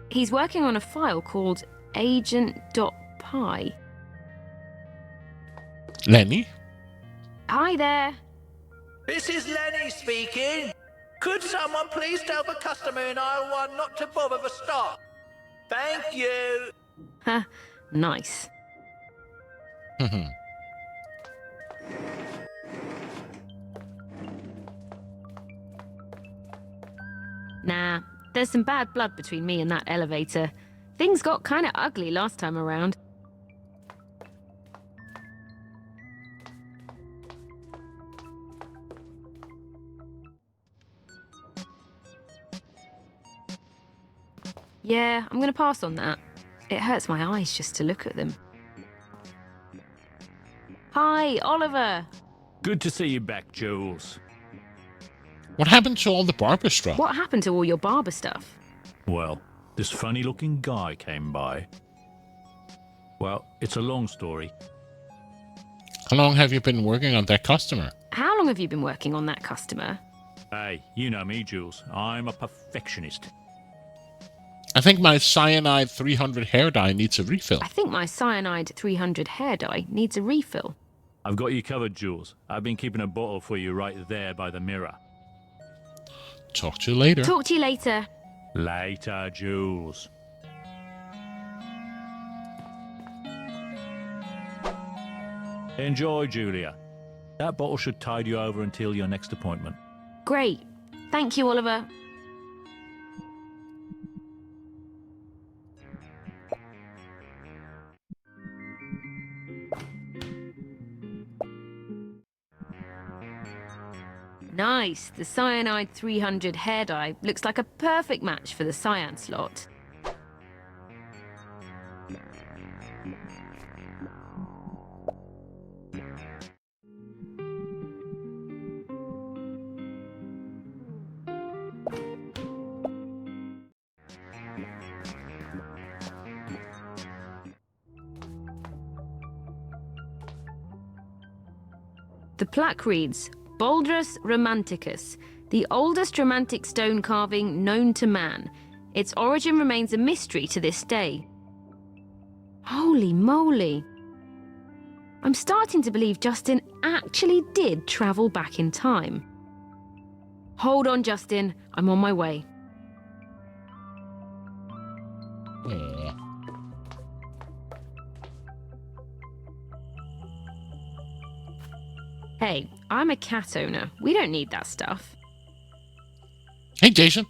He's working on a file called agent.py. Lenny? Hi there. This is Lenny speaking. Could someone please tell the customer in aisle 1 not to bother the stock? Thank you. Ha, nice. Nah, there's some bad blood between me and that elevator. Things got kind of ugly last time around. Yeah, I'm gonna pass on that. It hurts my eyes just to look at them. Hi, Oliver. Good to see you back, Jules. What happened to all the barber stuff? What happened to all your barber stuff? Well, this funny-looking guy came by. Well, it's a long story. How long have you been working on that customer? How long have you been working on that customer? Hey, you know me, Jules. I'm a perfectionist. I think my cyanide 300 hair dye needs a refill. I think my cyanide 300 hair dye needs a refill. I've got you covered, Jules. I've been keeping a bottle for you right there by the mirror. Talk to you later. Talk to you later. Later, Jules. Enjoy, Julia. That bottle should tide you over until your next appointment. Great. Thank you, Oliver. Nice. The Cyanide 300 hair dye looks like a perfect match for the cyan slot. The plaque reads, Bouldrus Romanticus, the oldest romantic stone carving known to man. Its origin remains a mystery to this day. Holy moly. I'm starting to believe Justin actually did travel back in time. Hold on, Justin. I'm on my way. Aw. Hey, I'm a cat owner. We don't need that stuff. Hey, Jason.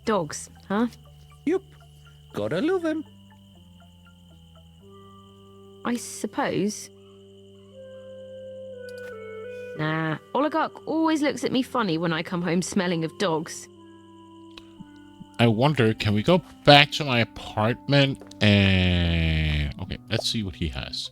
Dogs, huh? Yup. Gotta love him. I suppose. Nah, Oligarch always looks at me funny when I come home smelling of dogs. I wonder, can we go back to my apartment and... Okay, let's see what he has.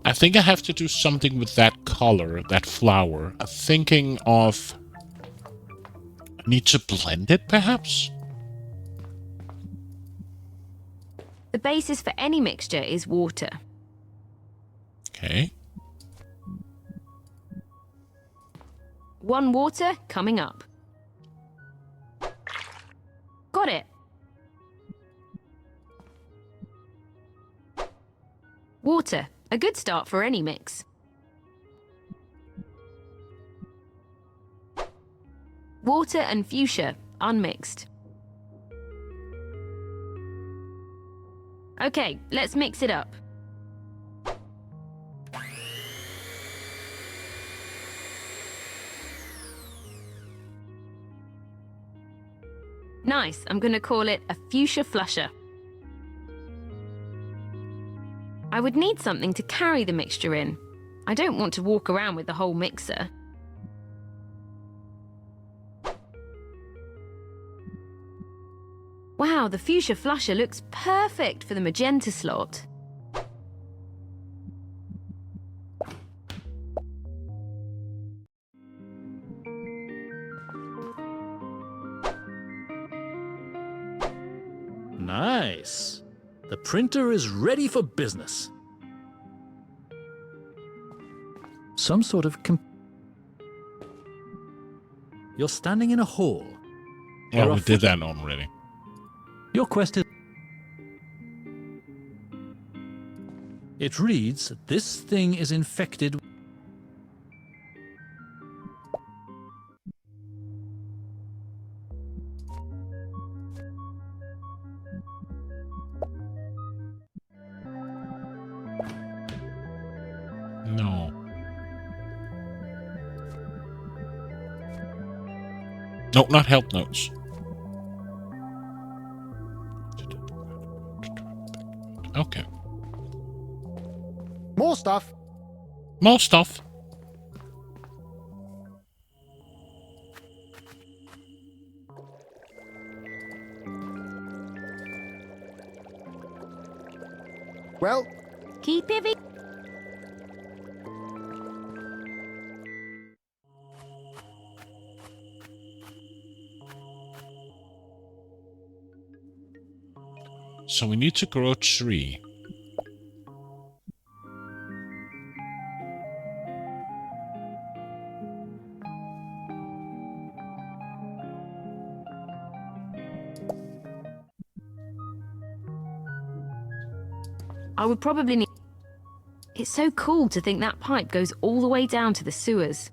I think I have to do something with that color, that flower. I'm thinking of... I need to blend it, perhaps? The basis for any mixture is water. Okay. 1 water coming up. Got it. Water, a good start for any mix. Water and fuchsia, unmixed. Okay, let's mix it up. Nice, I'm gonna call it a fuchsia flusher. I would need something to carry the mixture in. I don't want to walk around with the whole mixer. Wow, the fuchsia flusher looks perfect for the magenta slot. Nice. The printer is ready for business. Some sort of You're standing in a hall. Well, we did that already. Your quest is... It reads, this thing is infected... No. No, not help notes. Okay. More stuff. More stuff. Well, keep it. So we need to grow a tree. I would probably need... It's so cool to think that pipe goes all the way down to the sewers.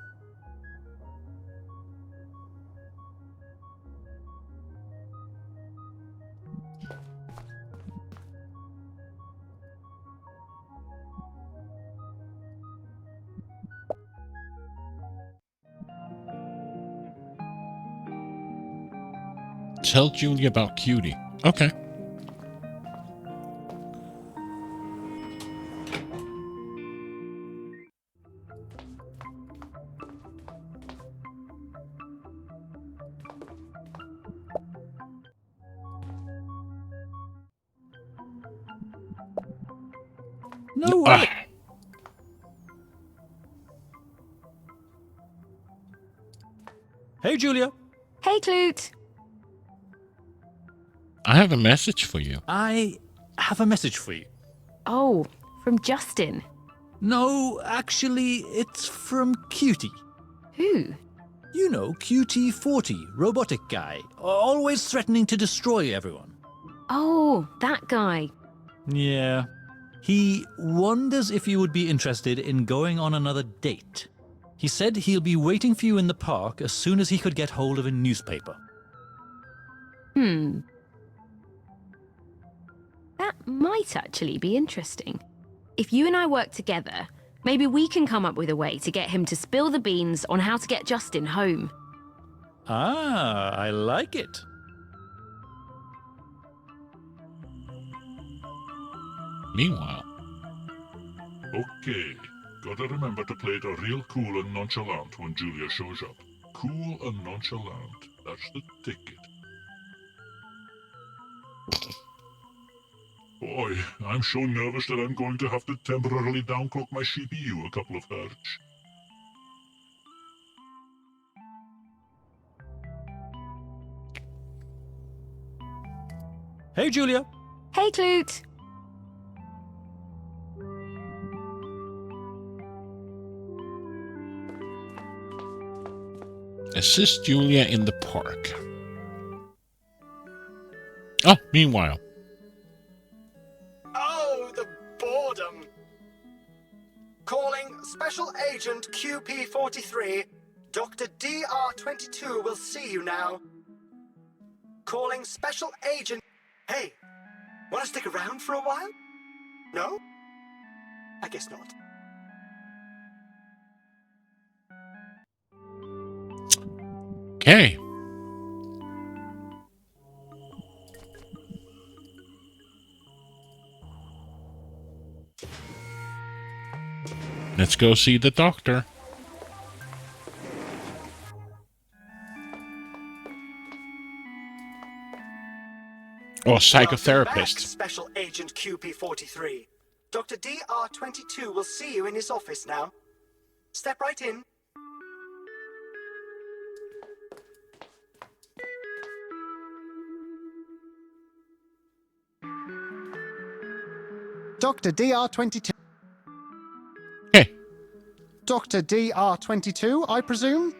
Tell Julia about Cutie. Okay. No way. Hey, Julia. Hey, Clute. I have a message for you. I have a message for you. Oh, from Justin. No, actually, it's from Cutie. Who? You know, QT-40, robotic guy, always threatening to destroy everyone. Oh, that guy. Yeah. He wonders if you would be interested in going on another date. He said he'll be waiting for you in the park as soon as he could get hold of a newspaper. That might actually be interesting. If you and I work together, maybe we can come up with a way to get him to spill the beans on how to get Justin home. Ah, I like it. Meanwhile. Okay, gotta remember to play it real cool and nonchalant when Julia shows up. Cool and nonchalant, that's the ticket. Boy, I'm so nervous that I'm going to have to temporarily downclock my CPU a couple of hertz. Hey, Julia. Hey, Clute. Assist Julia in the park. Oh, meanwhile. Oh, the boredom. Calling Special Agent QP-43. Dr. DR-22 will see you now. Calling Special Agent... Hey, want to stick around for a while? No? I guess not. Okay. Let's go see the doctor. Oh, psychotherapist. Back, Special Agent QP-43. Dr. DR-22 will see you in his office now. Step right in. Dr. DR-22. Hey. Dr. DR-22, I presume?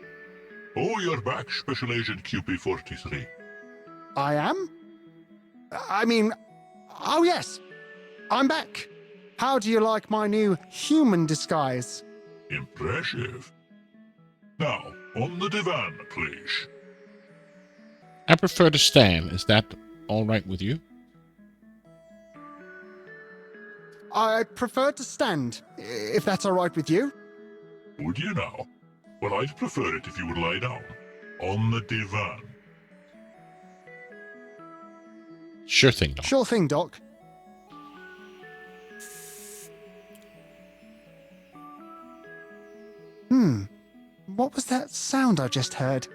Oh, you're back, Special Agent QP-43. I am? I mean, oh yes, I'm back. How do you like my new human disguise? Impressive. Now, on the divan, please. I prefer to stand. Is that all right with you? I prefer to stand, if that's all right with you. Would you now? Well, I'd prefer it if you would lie down. On the divan. Sure thing, Doc. Sure thing, Doc. What was that sound I just heard?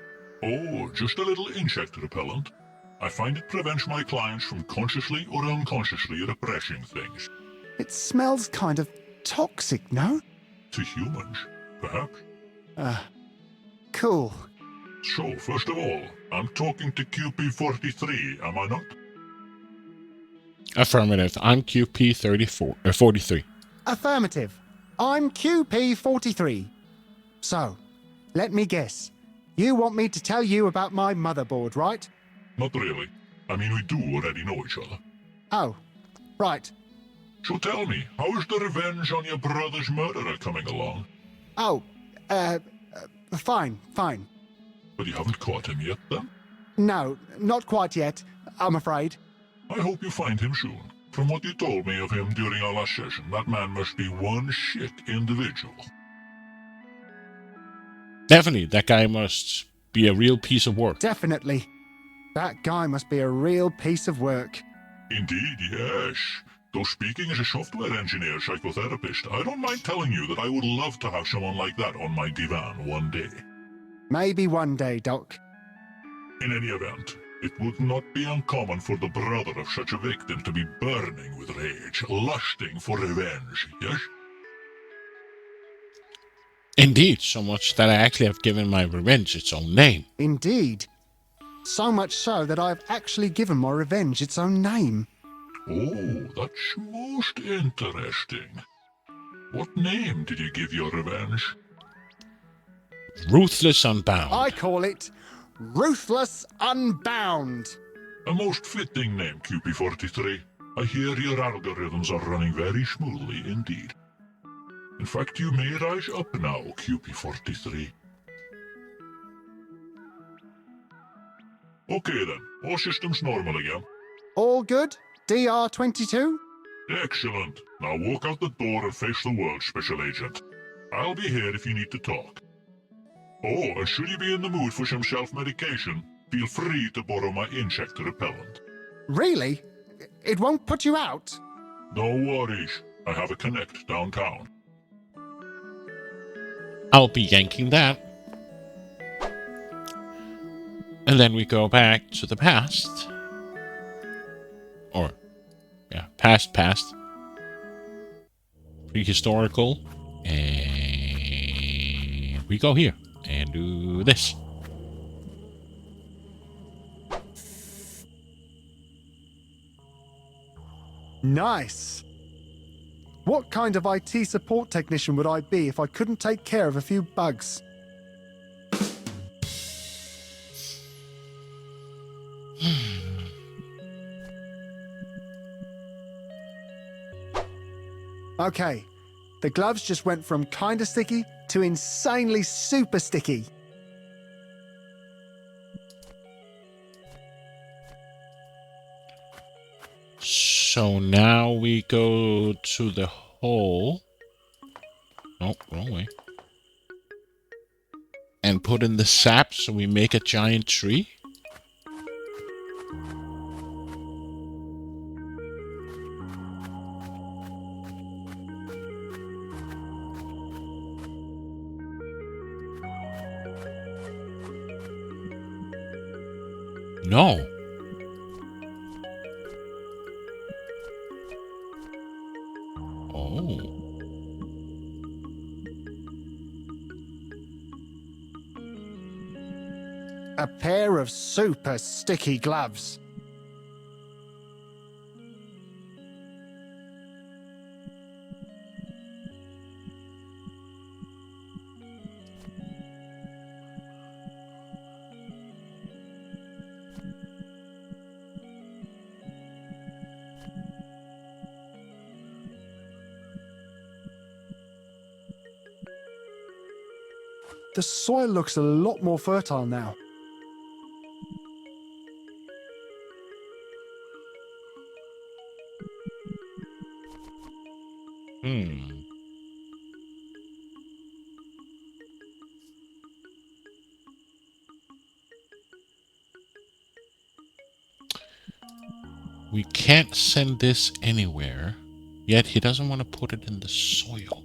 Oh, just a little insect repellent. I find it prevents my clients from consciously or unconsciously repressing things. It smells kind of toxic, no? To humans, perhaps. Cool. So, first of all, I'm talking to QP-43, am I not? Affirmative. I'm QP-43. Affirmative. I'm QP-43. So, let me guess. You want me to tell you about my motherboard, right? Not really. I mean, we do already know each other. Oh, right. So tell me, how is the revenge on your brother's murderer coming along? Oh, fine. But you haven't caught him yet, then? No, not quite yet, I'm afraid. I hope you find him soon. From what you told me of him during our last session, that man must be one shit individual. Definitely, that guy must be a real piece of work. Definitely. That guy must be a real piece of work. Indeed, yes. Though speaking as a software engineer psychotherapist, I don't mind telling you that I would love to have someone like that on my divan one day. Maybe one day, Doc. In any event, it would not be uncommon for the brother of such a victim to be burning with rage, lusting for revenge, yes? Indeed, so much that I actually have given my revenge its own name. Indeed. So much so that I have actually given my revenge its own name. Oh, that's most interesting. What name did you give your revenge? Ruthless Unbound. I call it Ruthless Unbound. A most fitting name, QP43. I hear your algorithms are running very smoothly indeed. In fact, you may rise up now, QP43. Okay then, all systems normal again. All good? DR22? Excellent. Now walk out the door and face the world, Special Agent. I'll be here if you need to talk. Oh, and should you be in the mood for some self-medication, feel free to borrow my insect repellent. Really? It won't put you out? No worries. I have a connect downtown. I'll be yanking that. And then we go back to the past. Or, yeah, past. Prehistorical. And we go here and do this. Nice. What kind of IT support technician would I be if I couldn't take care of a few bugs? Okay, the gloves just went from kinda sticky to insanely super sticky. So now we go to the hole. Nope, wrong way. And put in the sap so we make a giant tree. No. Oh. A pair of super sticky gloves. The soil looks a lot more fertile now. We can't send this anywhere, yet he doesn't want to put it in the soil.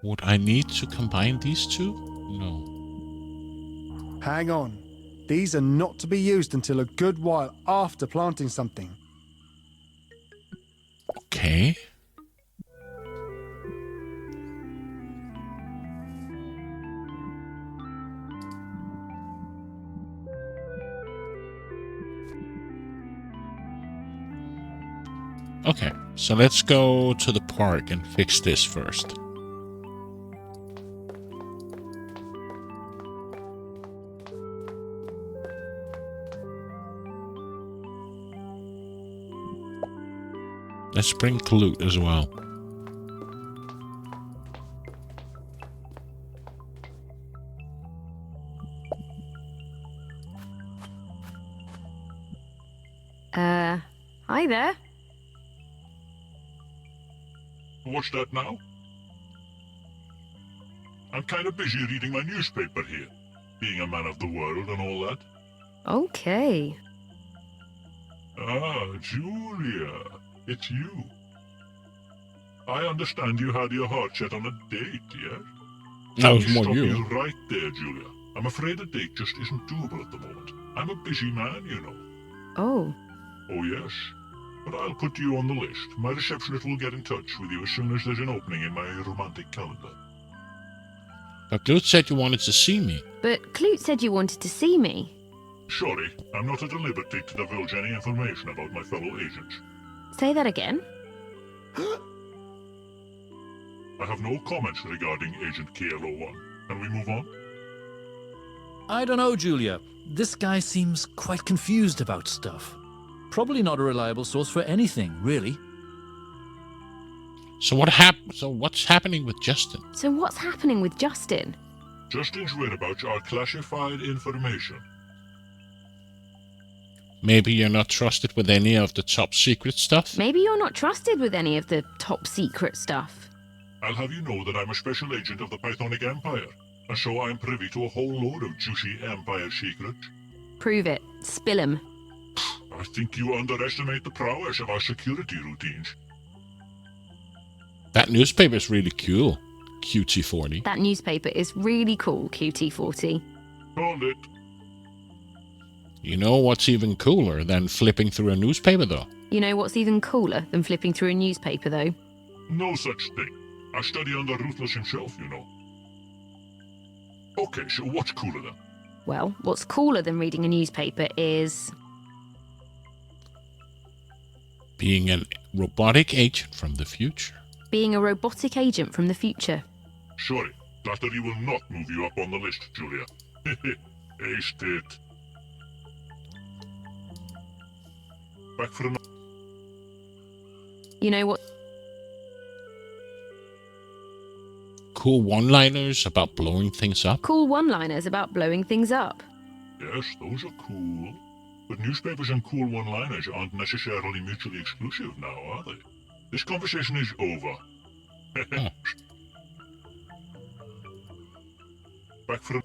Would I need to combine these two? No. Hang on. These are not to be used until a good while after planting something. Okay. Okay, so let's go to the park and fix this first. Let's bring Clute as well. Hi there. What's that now? I'm kind of busy reading my newspaper here, being a man of the world and all that. Okay. Ah, Julia, it's you. I understand you had your heart set on a date, yes? That was Let me more stop you. you right there, Julia. I'm afraid a date just isn't doable at the moment. I'm a busy man, you know. Oh. Oh, yes. But I'll put you on the list. My receptionist will get in touch with you as soon as there's an opening in my romantic calendar. But Clute said you wanted to see me. But Clute said you wanted to see me. Sorry, I'm not at liberty to divulge any information about my fellow agents. Say that again. I have no comments regarding Agent KLO1. Can we move on? I don't know, Julia. This guy seems quite confused about stuff. Probably not a reliable source for anything, really. So what's happening with Justin? So what's happening with Justin? Justin's whereabouts are classified information. Maybe you're not trusted with any of the top secret stuff? Maybe you're not trusted with any of the top secret stuff. I'll have you know that I'm a special agent of the Pythonic Empire, and so I'm privy to a whole load of juicy Empire secrets. Prove it. Spill 'em. I think you underestimate the prowess of our security routines. That newspaper's really cool, QT40. That newspaper is really cool, QT40. Called it. You know what's even cooler than flipping through a newspaper, though? You know what's even cooler than flipping through a newspaper, though? No such thing. I study under Ruthless himself, you know. Okay, so what's cooler then? Well, what's cooler than reading a newspaper is... being a robotic agent from the future. being a robotic agent from the future. Sorry, Flattery will not move you up on the list, Julia. Aced it. Back for another. You know what? Cool one-liners about blowing things up. Cool one-liners about blowing things up. Yes, those are cool. But newspapers and cool one-liners aren't necessarily mutually exclusive now, are they? This conversation is over. Back for a...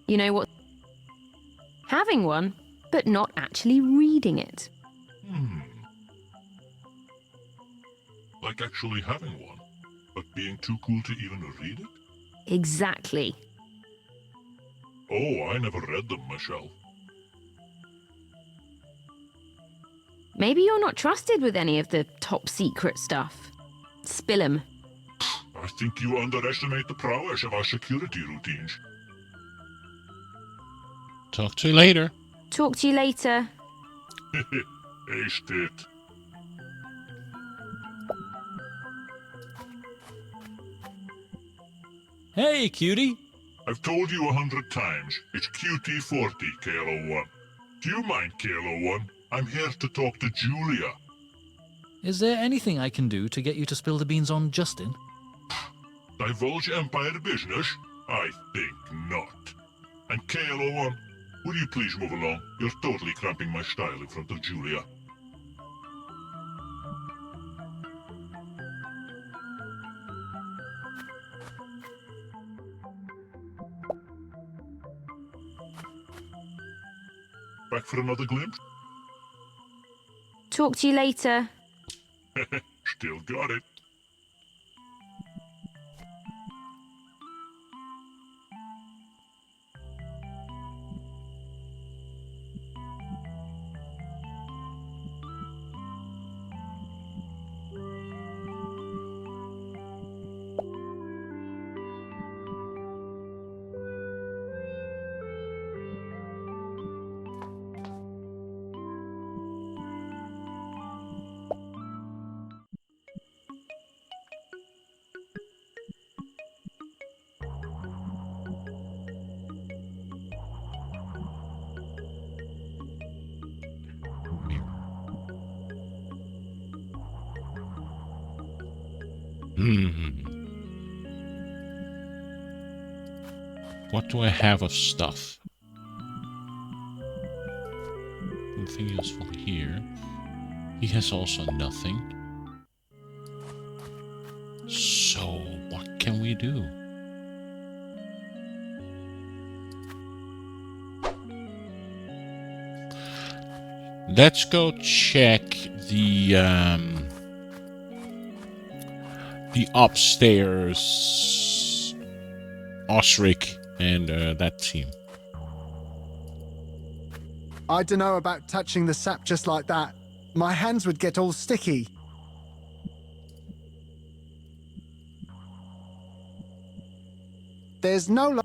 You know what? Having one, but not actually reading it. Like actually having one, but being too cool to even read it? Exactly. Oh, I never read them myself. Maybe you're not trusted with any of the top secret stuff. Spill 'em. I think you underestimate the prowess of our security routines. Talk to you later. Talk to you later. Aced it. Hey, cutie. I've told you 100 times. It's QT40, KLO1. Do you mind, KLO1? I'm here to talk to Julia. Is there anything I can do to get you to spill the beans on Justin? Divulge Empire business? I think not. And KLO1, would you please move along? You're totally cramping my style in front of Julia. Back for another glimpse? Talk to you later. Still got it. What do I have of stuff? Nothing useful here. He has also nothing. So, what can we do? Let's go check the upstairs Osric and that team. I don't know about touching the sap just like that. My hands would get all sticky. There's no...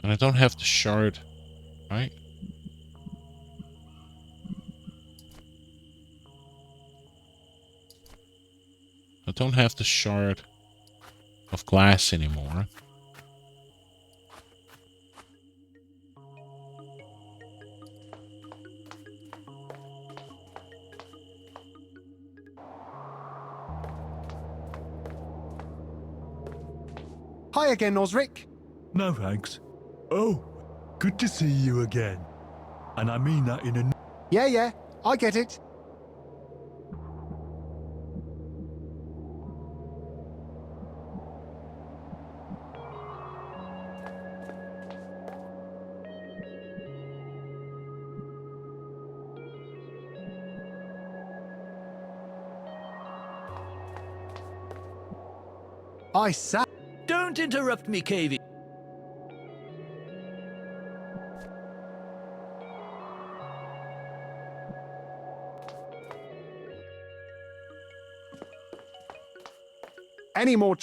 And I don't have the shard, right? I don't have the shard of glass anymore. Hi again, Osric. No thanks. Oh, good to see you again. And I mean that in a... Yeah, I get it. I sat. Don't interrupt me, Cavey. Any more...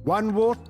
One water...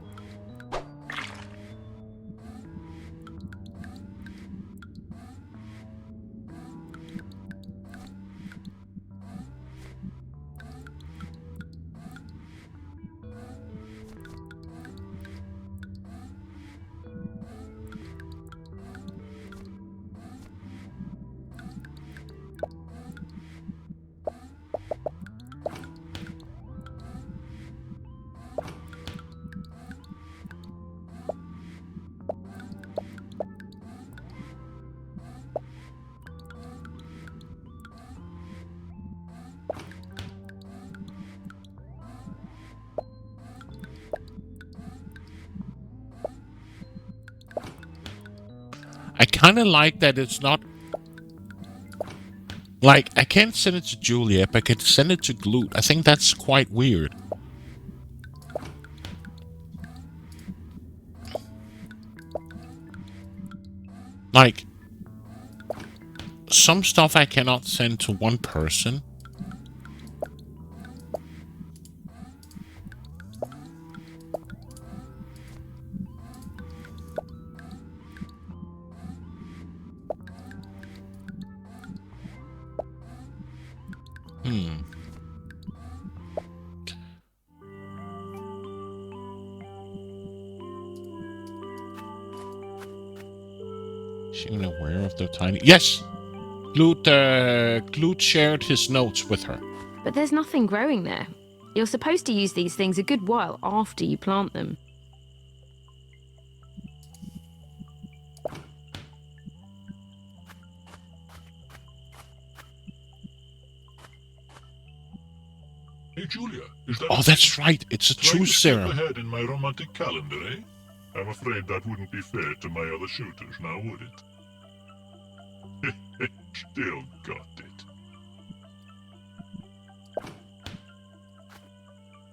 I kind of like that it's not... Like, I can't send it to Juliet, but I can send it to Glute. I think that's quite weird. Like, some stuff I cannot send to one person. becoming aware of the tiny... Yes! Glut shared his notes with her. But there's nothing growing there. You're supposed to use these things a good while after you plant them. Hey, Julia, is that... Oh, that's right. It's a Trying truth to skip serum. ahead in my romantic calendar, eh? I'm afraid that wouldn't be fair to my other shooters, now would it? Still got it.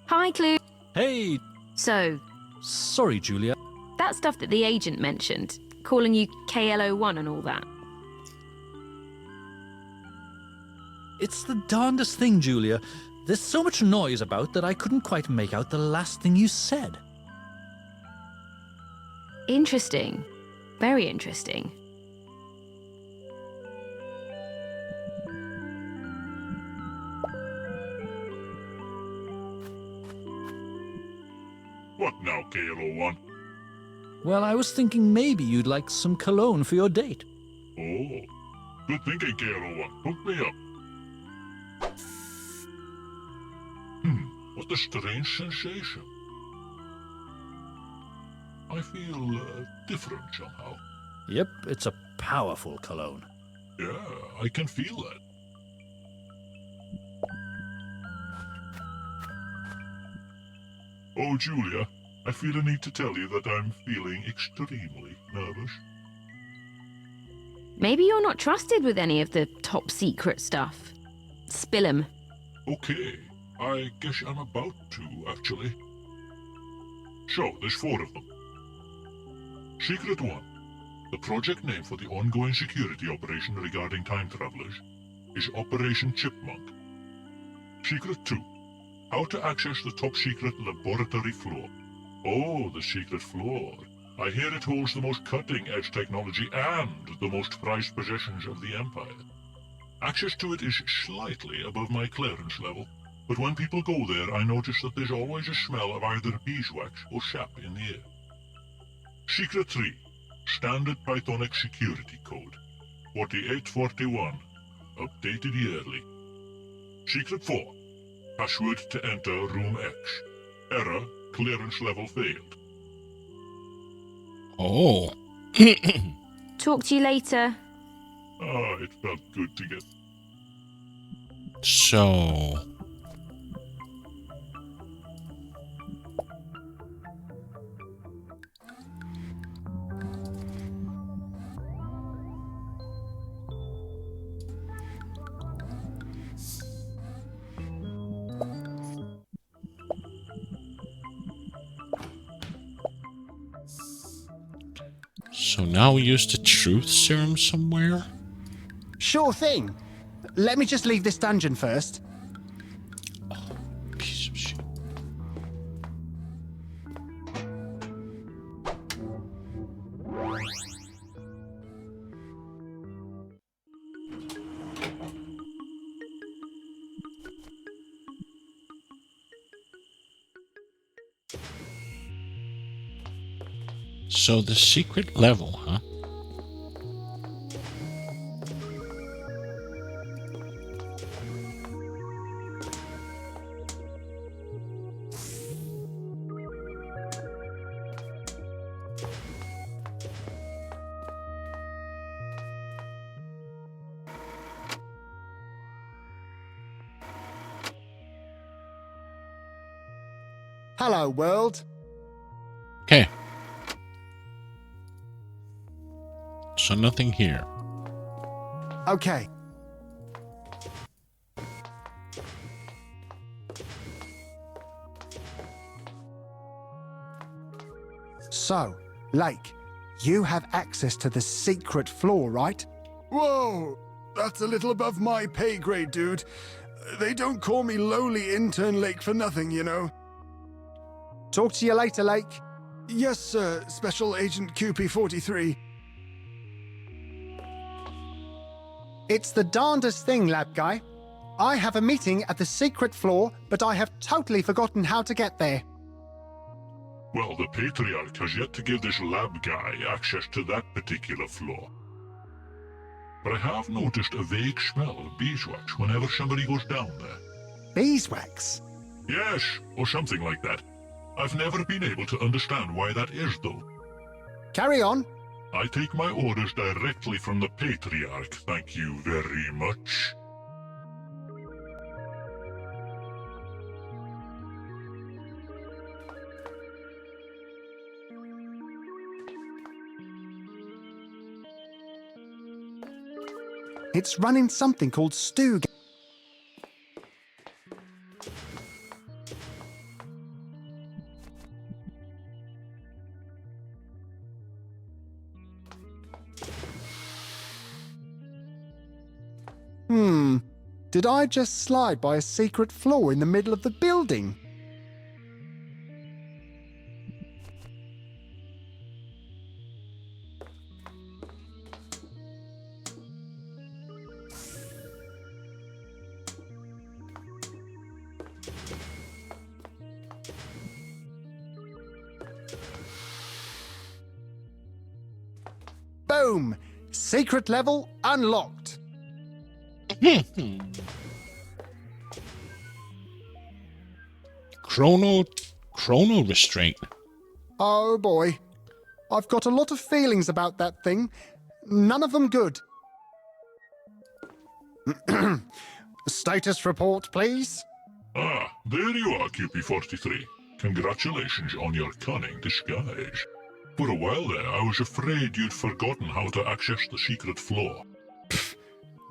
Hi, Clue. Hey! So, Sorry, Julia. that stuff that the agent mentioned, calling you KLO1 and all that. It's the darndest thing, Julia. There's so much noise about that I couldn't quite make out the last thing you said. Interesting. Very interesting. What now, KLO1? Well, I was thinking maybe you'd like some cologne for your date. Oh, good thinking, KLO1. Hook me up. What a strange sensation. I feel different somehow. Yep, it's a powerful cologne. Yeah, I can feel that. Oh, Julia, I feel a need to tell you that I'm feeling extremely nervous. Maybe you're not trusted with any of the top secret stuff. Spill 'em. Okay, I guess I'm about to, actually. So, there's 4 of them. Secret 1. The project name for the ongoing security operation regarding time travelers is Operation Chipmunk. Secret 2. How to access the top secret laboratory floor. Oh, the secret floor. I hear it holds the most cutting-edge technology and the most prized possessions of the Empire. Access to it is slightly above my clearance level, but when people go there, I notice that there's always a smell of either beeswax or sap in the air. Secret 3. Standard Pythonic Security Code. 4841. Updated yearly. Secret 4. Password to enter Room X. Error, clearance level failed. Oh. Talk to you later. Ah, it felt good to get... So... So now we use the truth serum somewhere? Sure thing. Let me just leave this dungeon first. Piece of shit. So the secret level, huh? Hello, world. Okay. So nothing here. Okay. So, Lake, you have access to the secret floor, right? Whoa! That's a little above my pay grade, dude. They don't call me lowly intern Lake for nothing, you know. Talk to you later, Lake. Yes, sir, Special Agent QP-43. It's the darndest thing, lab guy. I have a meeting at the secret floor, but I have totally forgotten how to get there. Well, the Patriarch has yet to give this lab guy access to that particular floor. but I have noticed a vague smell of beeswax whenever somebody goes down there. Beeswax? Yes, or something like that. I've never been able to understand why that is, though. Carry on. I take my orders directly from the Patriarch, thank you very much. It's running something called stew. Did I just slide by a secret floor in the middle of the building? Boom! Secret level unlocked. Chrono restraint. Oh boy. I've got a lot of feelings about that thing. None of them good. Status report, please. Ah, there you are, QP43. Congratulations on your cunning disguise. For a while there, I was afraid you'd forgotten how to access the secret floor.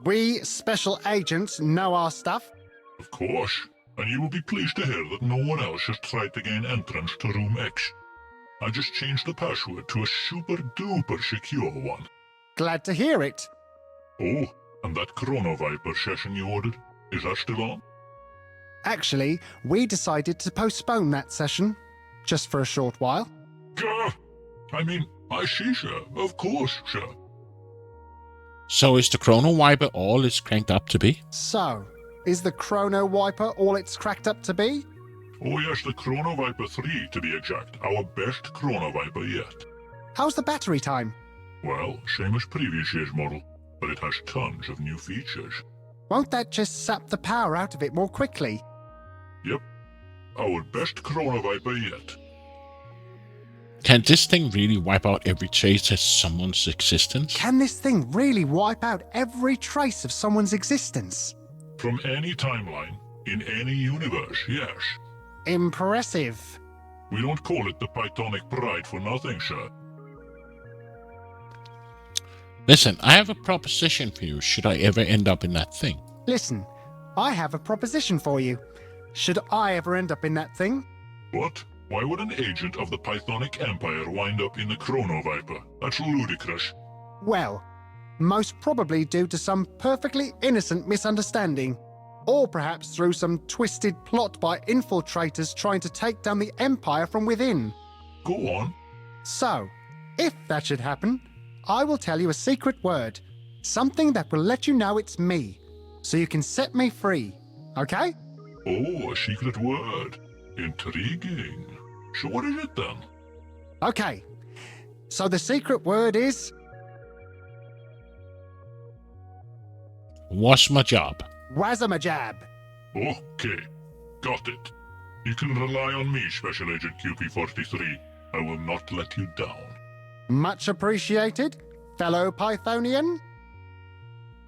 We special agents know our stuff. Of course, and you will be pleased to hear that no one else has tried to gain entrance to Room X. I just changed the password to a super-duper secure one. Glad to hear it. Oh, and that Chrono Viper session you ordered, is that still on? Actually, we decided to postpone that session, just for a short while. Gah! I see, sir. Of course, sir. So is the Chrono Wiper all it's cranked up to be? So, is the Chrono Wiper all it's cracked up to be? Oh yes, the Chrono Viper 3 to be exact. Our best Chrono Viper yet. How's the battery time? Well, same as previous year's model, but it has tons of new features. Won't that just sap the power out of it more quickly? Yep. Our best Chrono Viper yet. Can this thing really wipe out every trace of someone's existence? Can this thing really wipe out every trace of someone's existence? From any timeline, in any universe, yes. Impressive. We don't call it the Pythonic Pride for nothing, sir. Listen, I have a proposition for you should I ever end up in that thing. Listen, I have a proposition for you. Should I ever end up in that thing? What? Why would an agent of the Pythonic Empire wind up in the Chrono Viper? That's ludicrous. Well, most probably due to some perfectly innocent misunderstanding. Or perhaps through some twisted plot by infiltrators trying to take down the Empire from within. Go on. So, if that should happen, I will tell you a secret word. Something that will let you know it's me. So you can set me free. Okay? Oh, a secret word. Intriguing. So what is it then? Okay. So the secret word is... What's my job? Wazamajab. Okay. Got it. You can rely on me, Special Agent QP43. I will not let you down. Much appreciated, fellow Pythonian.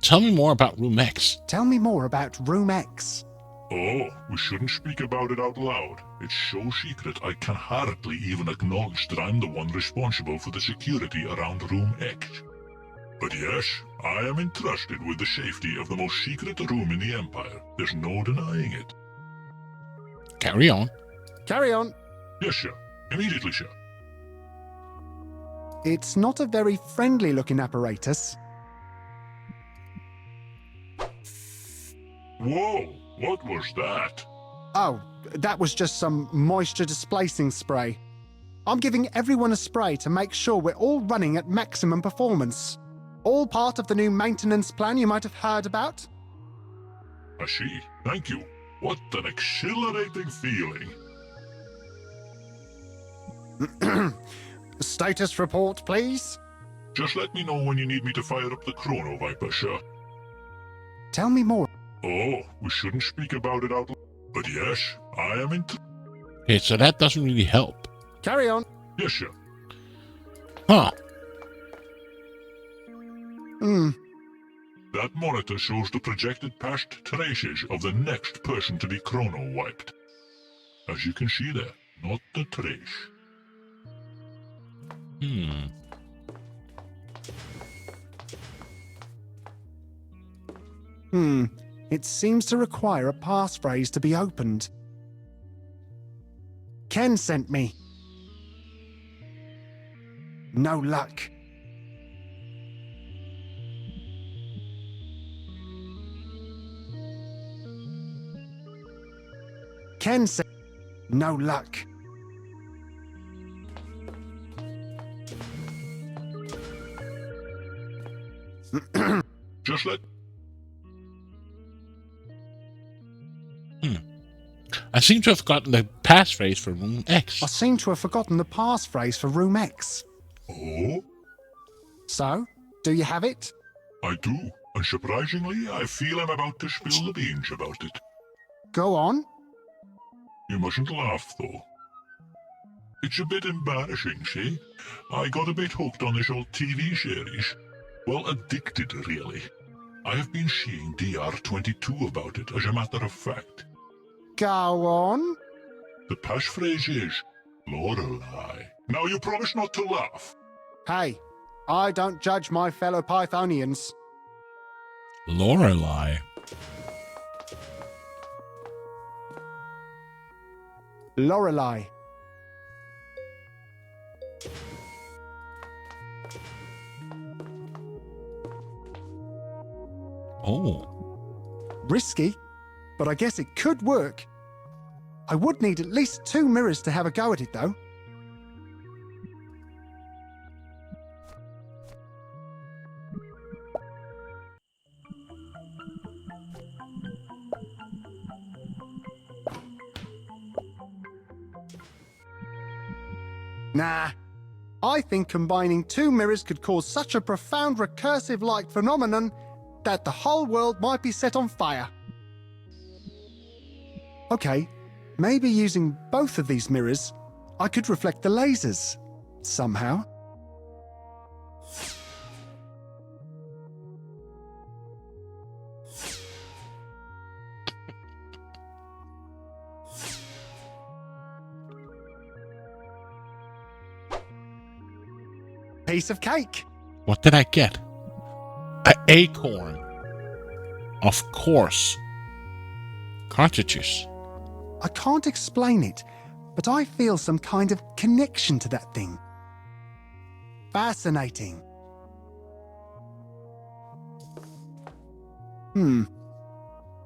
Tell me more about Room X. Tell me more about Room X. Oh, we shouldn't speak about it out loud. It's so secret I can hardly even acknowledge that I'm the one responsible for the security around Room X. But yes, I am entrusted with the safety of the most secret room in the Empire. There's no denying it. Carry on. Carry on. Yes, sir. Immediately, sir. It's not a very friendly-looking apparatus. Whoa! What was that? Oh, that was just some moisture-displacing spray. I'm giving everyone a spray to make sure we're all running at maximum performance. All part of the new maintenance plan you might have heard about? I see. Thank you. What an exhilarating feeling. Status report, please. Just let me know when you need me to fire up the Chrono Viper, sure. Tell me more. Oh, we shouldn't speak about it out loud. But yes, I am in... Okay, so that doesn't really help. Carry on. Yes, sir. Huh. That monitor shows the projected past traces of the next person to be chrono wiped. As you can see there, not the trace. It seems to require a passphrase to be opened. Ken sent me. No luck. Ken said, no luck. Just let... I seem to have forgotten the passphrase for room X. I seem to have forgotten the passphrase for room X. Oh? So, do you have it? I do, and surprisingly, I feel I'm about to spill the beans about it. Go on. You mustn't laugh, though. It's a bit embarrassing, see? I got a bit hooked on this old TV series. Well, addicted, really. I have been seeing DR22 about it, as a matter of fact. Go on. The passphrase is Lorelei. Now you promise not to laugh. Hey, I don't judge my fellow Pythonians. Lorelei. Lorelei. Oh. Risky, but I guess it could work. I would need at least 2 mirrors to have a go at it, though. Nah. I think combining 2 mirrors could cause such a profound recursive-like phenomenon that the whole world might be set on fire. Okay, maybe using both of these mirrors, I could reflect the lasers. Somehow. Piece of cake. What did I get? An acorn. Of course. Cartridges. I can't explain it, but I feel some kind of connection to that thing. Fascinating.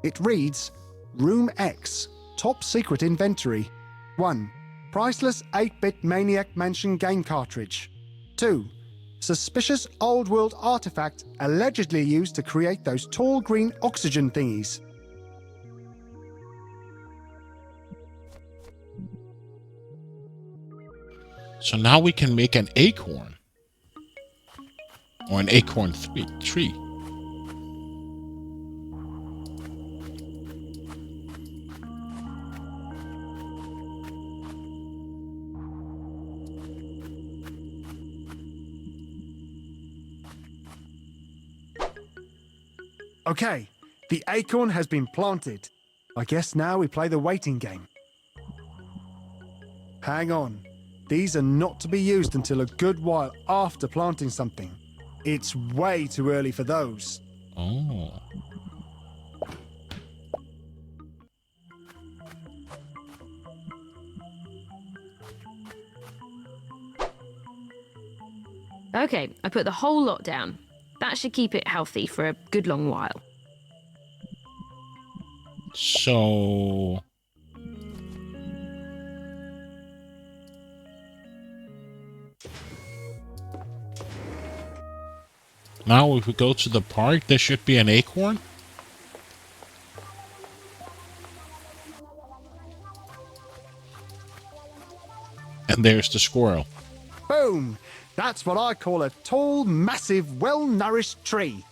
It reads, Room X, Top Secret Inventory. 1. Priceless 8-bit Maniac Mansion game cartridge. 2. Suspicious old world artifact allegedly used to create those tall green oxygen thingies. So now we can make an acorn. Or an acorn tree. Okay, the acorn has been planted. I guess now we play the waiting game. Hang on. These are not to be used until a good while after planting something. It's way too early for those. Oh. Okay, I put the whole lot down. That should keep it healthy for a good long while. So... now if we go to the park, there should be an acorn. And there's the squirrel. Boom! That's what I call a tall, massive, well-nourished tree.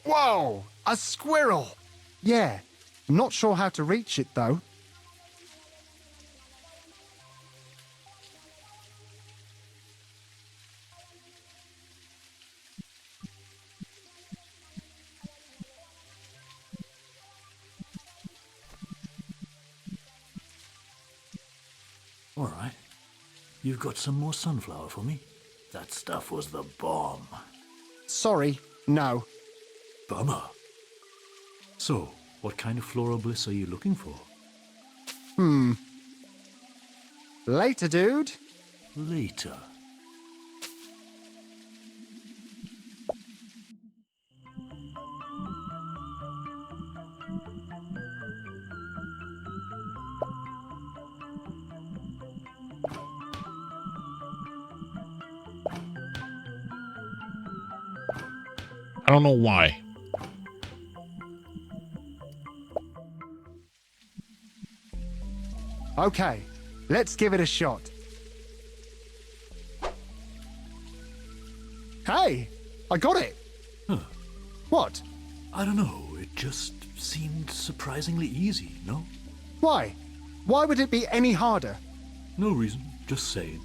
Whoa! A squirrel! Yeah, I'm not sure how to reach it though. All right. You've got some more sunflower for me? That stuff was the bomb. Sorry, no. Bummer. So, what kind of floral bliss are you looking for? Later, dude. Later. I don't know why. Okay, let's give it a shot. Hey, I got it. Huh. What? I don't know. It just seemed surprisingly easy, no? Why? Why would it be any harder? No reason. Just saying.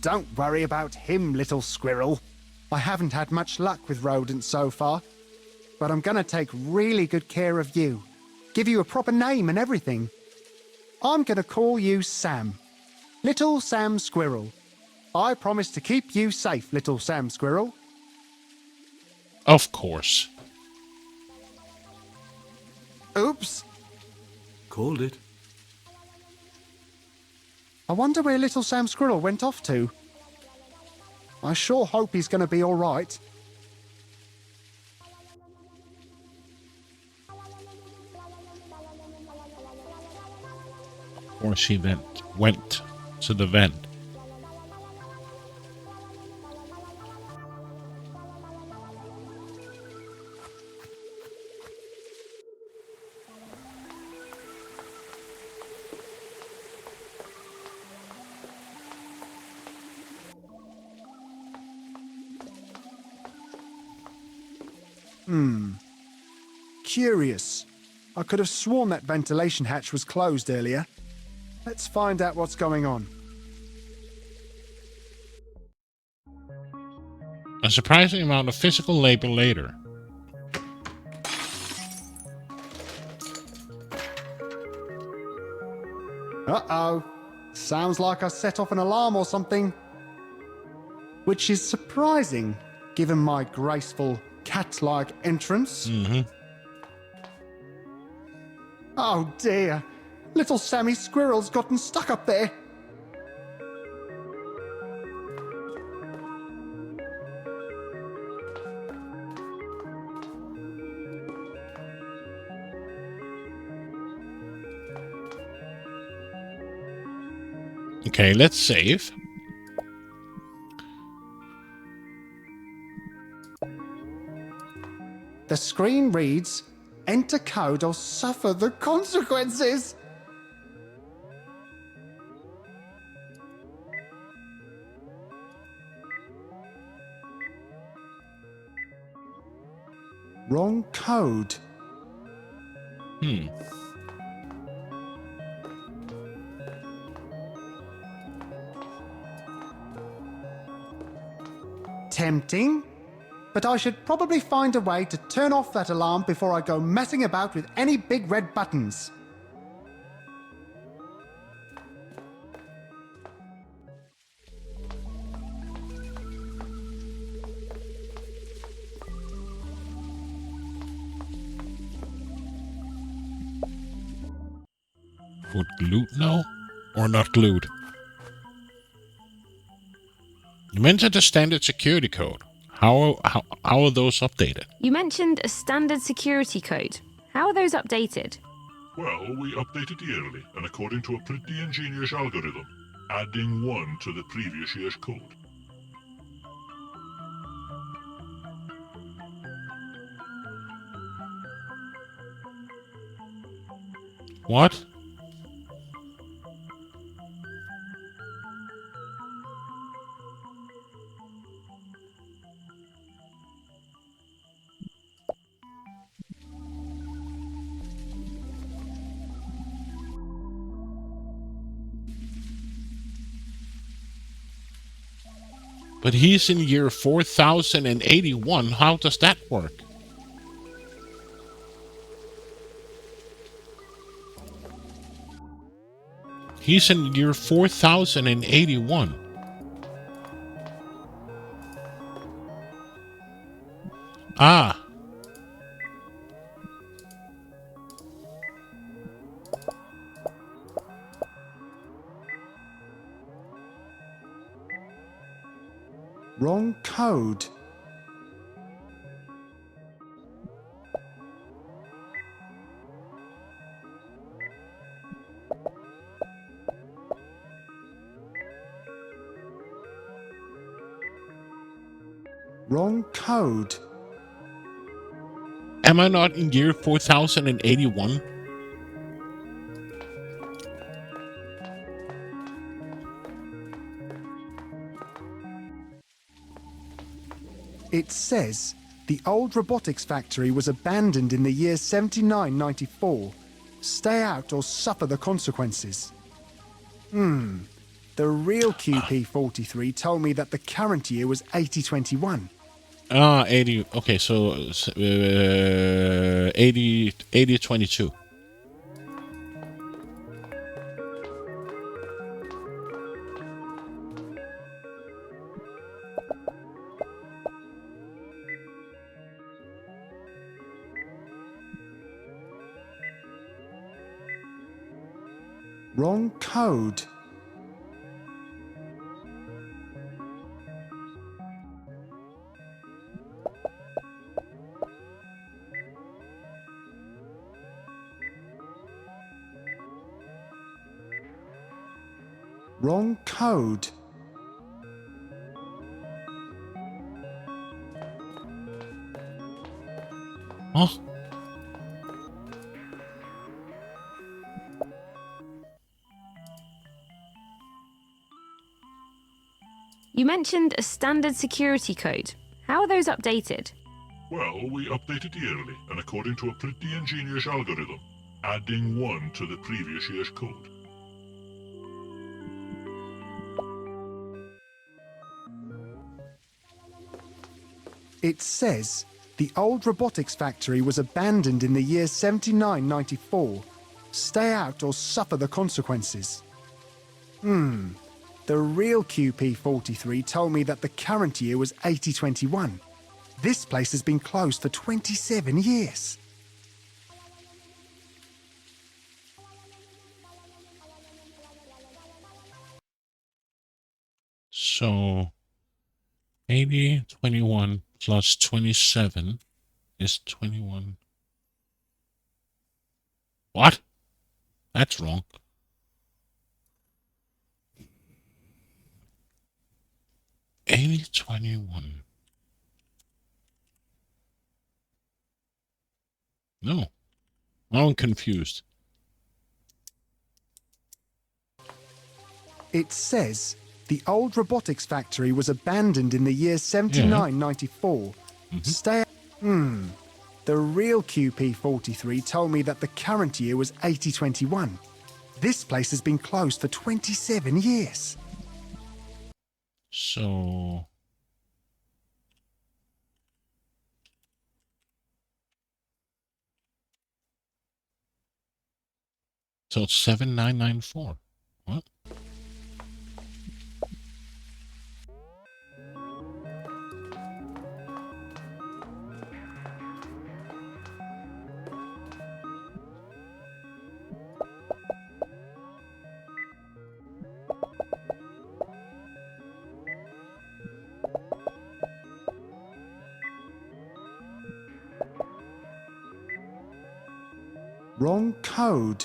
Don't worry about him, little squirrel. I haven't had much luck with rodents so far, but I'm gonna take really good care of you. Give you a proper name and everything. I'm gonna call you Sam. Little Sam Squirrel. I promise to keep you safe, little Sam Squirrel. Of course. Oops. Called it. I wonder where little Sam Squirrel went off to. I sure hope he's gonna be all right. Or she then went to the vent. Curious. I could have sworn that ventilation hatch was closed earlier. Let's find out what's going on. A surprising amount of physical labor later. Uh-oh. Sounds like I set off an alarm or something. Which is surprising, given my graceful, cat-like entrance. Oh dear. Little Sammy Squirrel's gotten stuck up there. Okay, let's save. The screen reads, "Enter code or suffer the consequences." Wrong code. Tempting, but I should probably find a way to turn off that alarm before I go messing about with any big red buttons. Would glued know? Or not glued? You mentioned a standard security code. How are those updated? You mentioned a standard security code. How are those updated? Well, we update it yearly, and according to a pretty ingenious algorithm, adding 1 to the previous year's code. What? But he's in year 4081. How does that work? He's in year 4081. Ah. Wrong code. Wrong code. Am I not in year 4081? It says the old robotics factory was abandoned in the year 7994. Stay out or suffer the consequences. The real QP43 told me that the current year was 8021. 80. Okay, so 8022. Wrong code. Wrong code. Huh? You mentioned a standard security code. How are those updated? Well, we update it yearly, and according to a pretty ingenious algorithm, adding 1 to the previous year's code. It says the old robotics factory was abandoned in the year 7994. Stay out or suffer the consequences. The real QP43 told me that the current year was 8021. This place has been closed for 27 years. So 8021 plus 27 is 21. What? That's wrong. $80.21. No. I'm confused. It says the old robotics factory was abandoned in the year 7994. Stay. The real QP43 told me that the current year was 8021. This place has been closed for 27 years. So it's 7994. What? Wrong code.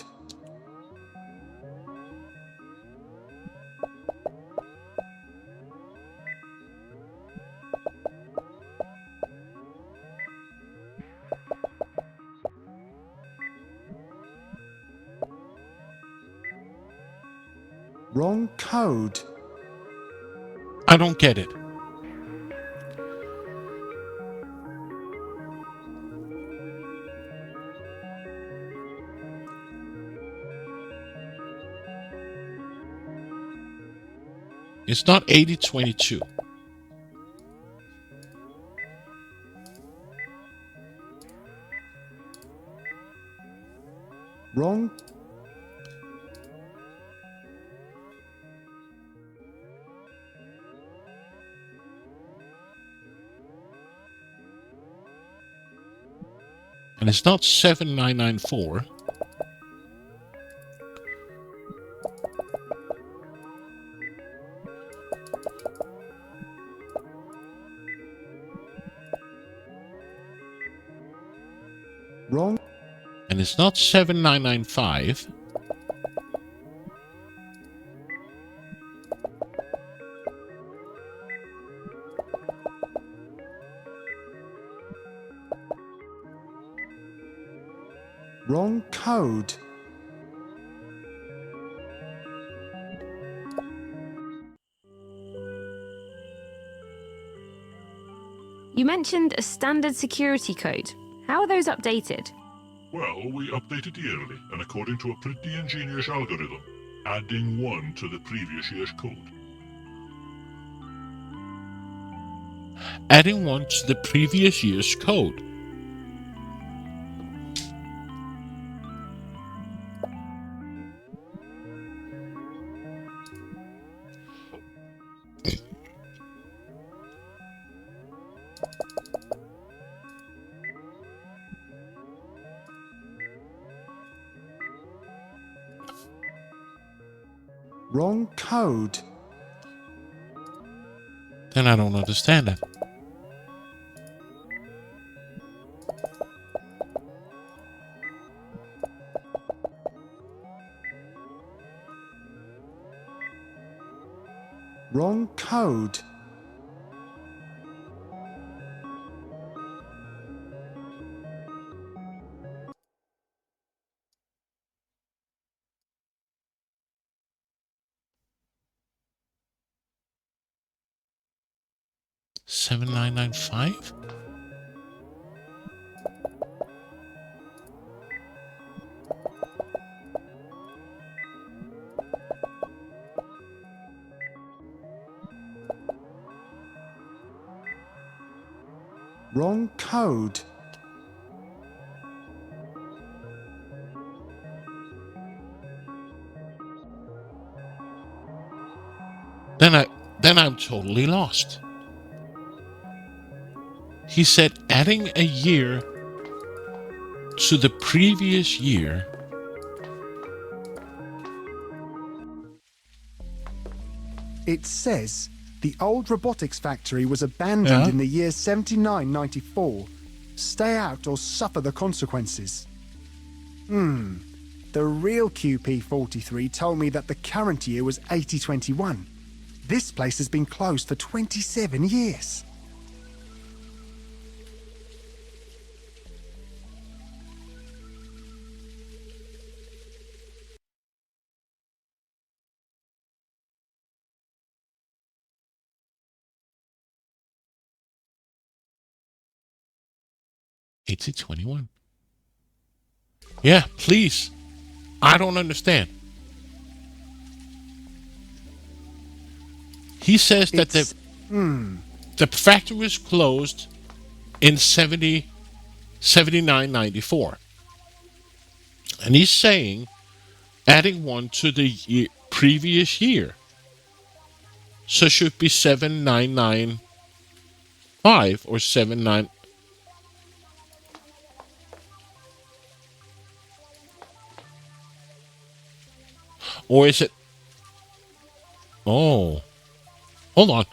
Wrong code. I don't get it. It's not 8022. Wrong. And it's not 7994. Wrong. And it's not 7995. Wrong code. You mentioned a standard security code. How are those updated? Well, we update it yearly, and according to a pretty ingenious algorithm, adding 1 to the previous year's code. Adding 1 to the previous year's code. Wrong code. Then I don't understand it. Wrong code. Seven nine nine five. Wrong code. Then I'm totally lost. He said adding a year to the previous year. It says the old robotics factory was abandoned Yeah. in the year 7994. Stay out or suffer the consequences. The real QP43 told me that the current year was 8021. This place has been closed for 27 years. It's 21. Yeah, please. I don't understand. He says that the factory was closed in 7994. And he's saying adding 1 to the previous year. So it should be 7995 or 79. Or is it? Oh. Hold on.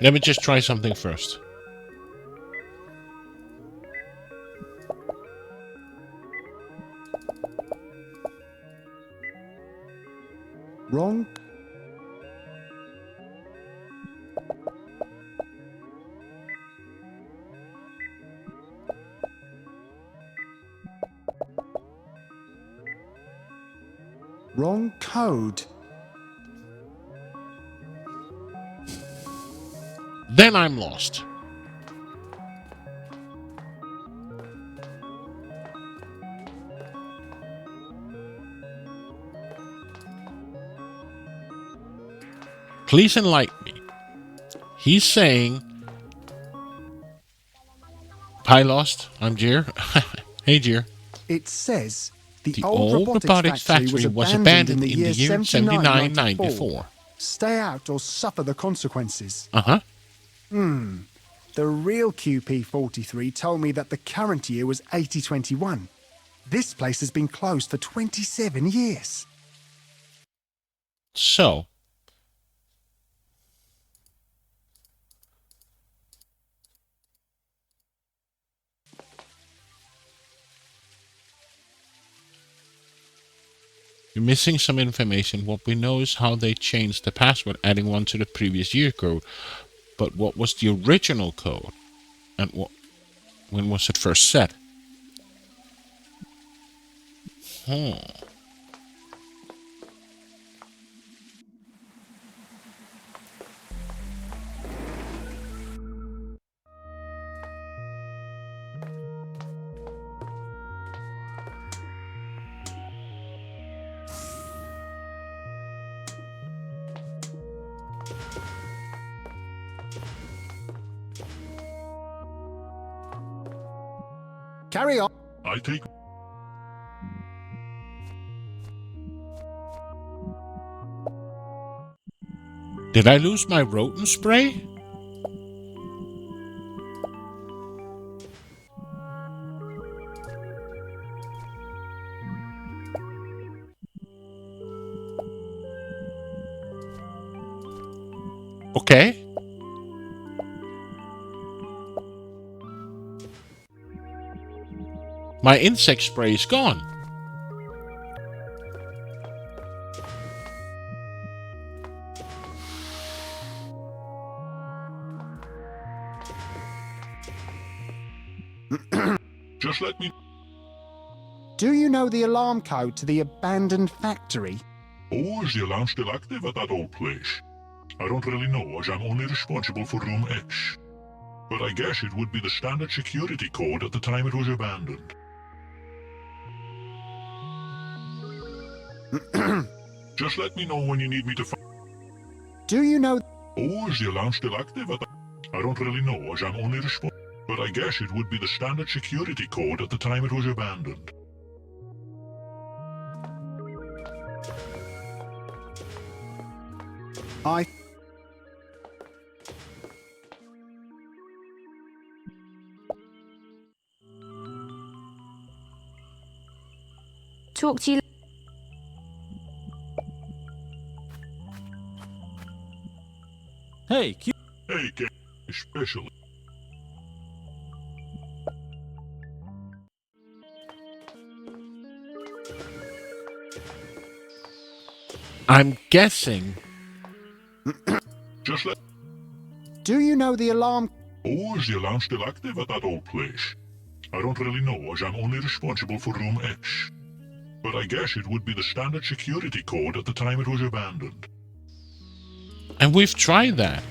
Let me just try something first. Wrong. Wrong code. Then I'm lost. Please enlighten me. He's saying, "Hi, Lost. I'm Jer." Hey, Jer. It says the old old robotics factory was abandoned in the year 7994. 7994. Stay out or suffer the consequences. Uh-huh. The real QP43 told me that the current year was 8021. This place has been closed for 27 years. So, you're missing some information. What we know is how they changed the password, adding one to the previous year code. But what was the original code? And when was it first set? Carry on. I take... Did I lose my rodent spray? Okay. My insect spray is gone. Just let me... Do you know the alarm code to the abandoned factory? Oh, is the alarm still active at that old place? I don't really know, as I'm only responsible for room X. But I guess it would be the standard security code at the time it was abandoned. Just let me know when you need me to find... Do you know... Oh, is the alarm still active at that... I don't really know, as I'm only responsible... But I guess it would be the standard security code at the time it was abandoned. Talk to you. Hey, Hey, especially... I'm guessing. Just let... Do you know the alarm... Oh, is the alarm still active at that old place? I don't really know, as I'm only responsible for room X. But I guess it would be the standard security code at the time it was abandoned. And we've tried that.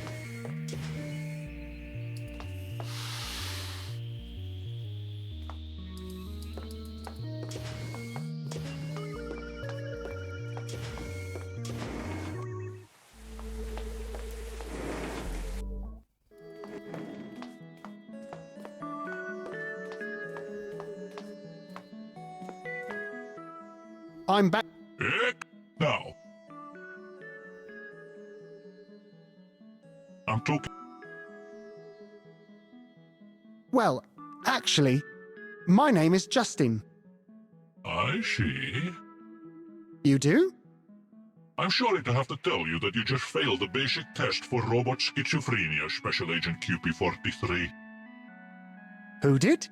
I'm back. Heck, now. I'm talking... Well, actually, my name is Justin. I see. You do? I'm sorry to have to tell you that you just failed the basic test for robot schizophrenia, Special Agent QP43. Who did?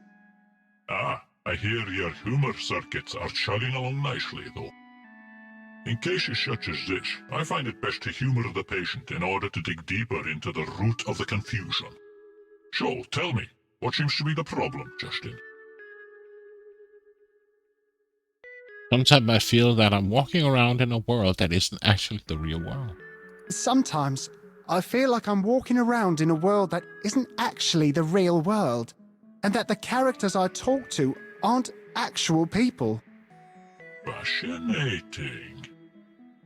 Ah, I hear your humor circuits are chugging along nicely, though. In cases such as this, I find it best to humor the patient in order to dig deeper into the root of the confusion. So, tell me, what seems to be the problem, Justin? Sometimes I feel that I'm walking around in a world that isn't actually the real world. Sometimes I feel like I'm walking around in a world that isn't actually the real world, and that the characters I talk to aren't actual people. Fascinating.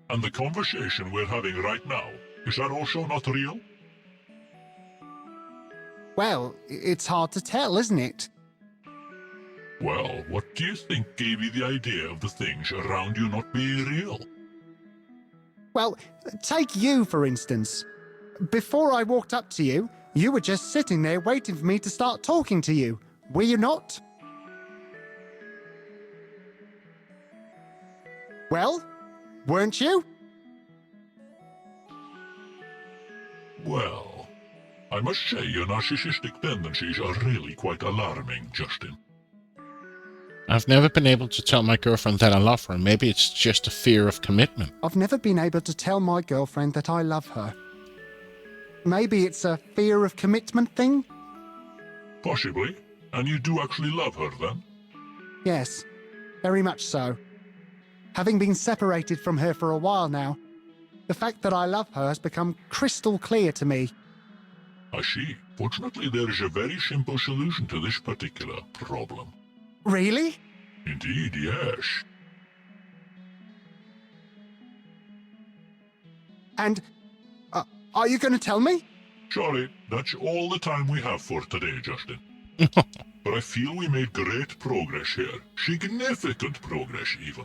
And the conversation we're having right now, Is that also not real? Well, it's hard to tell, isn't it? Well, what do you think gave you the idea of the things around you not being real? Well, take you, for instance. Before I walked up to you, you were just sitting there waiting for me to start talking to you. Were you not? Well, weren't you? Well, I must say your narcissistic tendencies are really quite alarming, Justin. I've never been able to tell my girlfriend that I love her. Maybe it's just a fear of commitment. I've never been able to tell my girlfriend that I love her. Maybe it's a fear of commitment thing? Possibly. And you do actually love her, then? Yes, very much so. Having been separated from her for a while now, the fact that I love her has become crystal clear to me. I see. Fortunately, there is a very simple solution to this particular problem. Really? Indeed, yes. And are you going to tell me? Sorry, that's all the time we have for today, Justin. But I feel we made great progress here. Significant progress, even.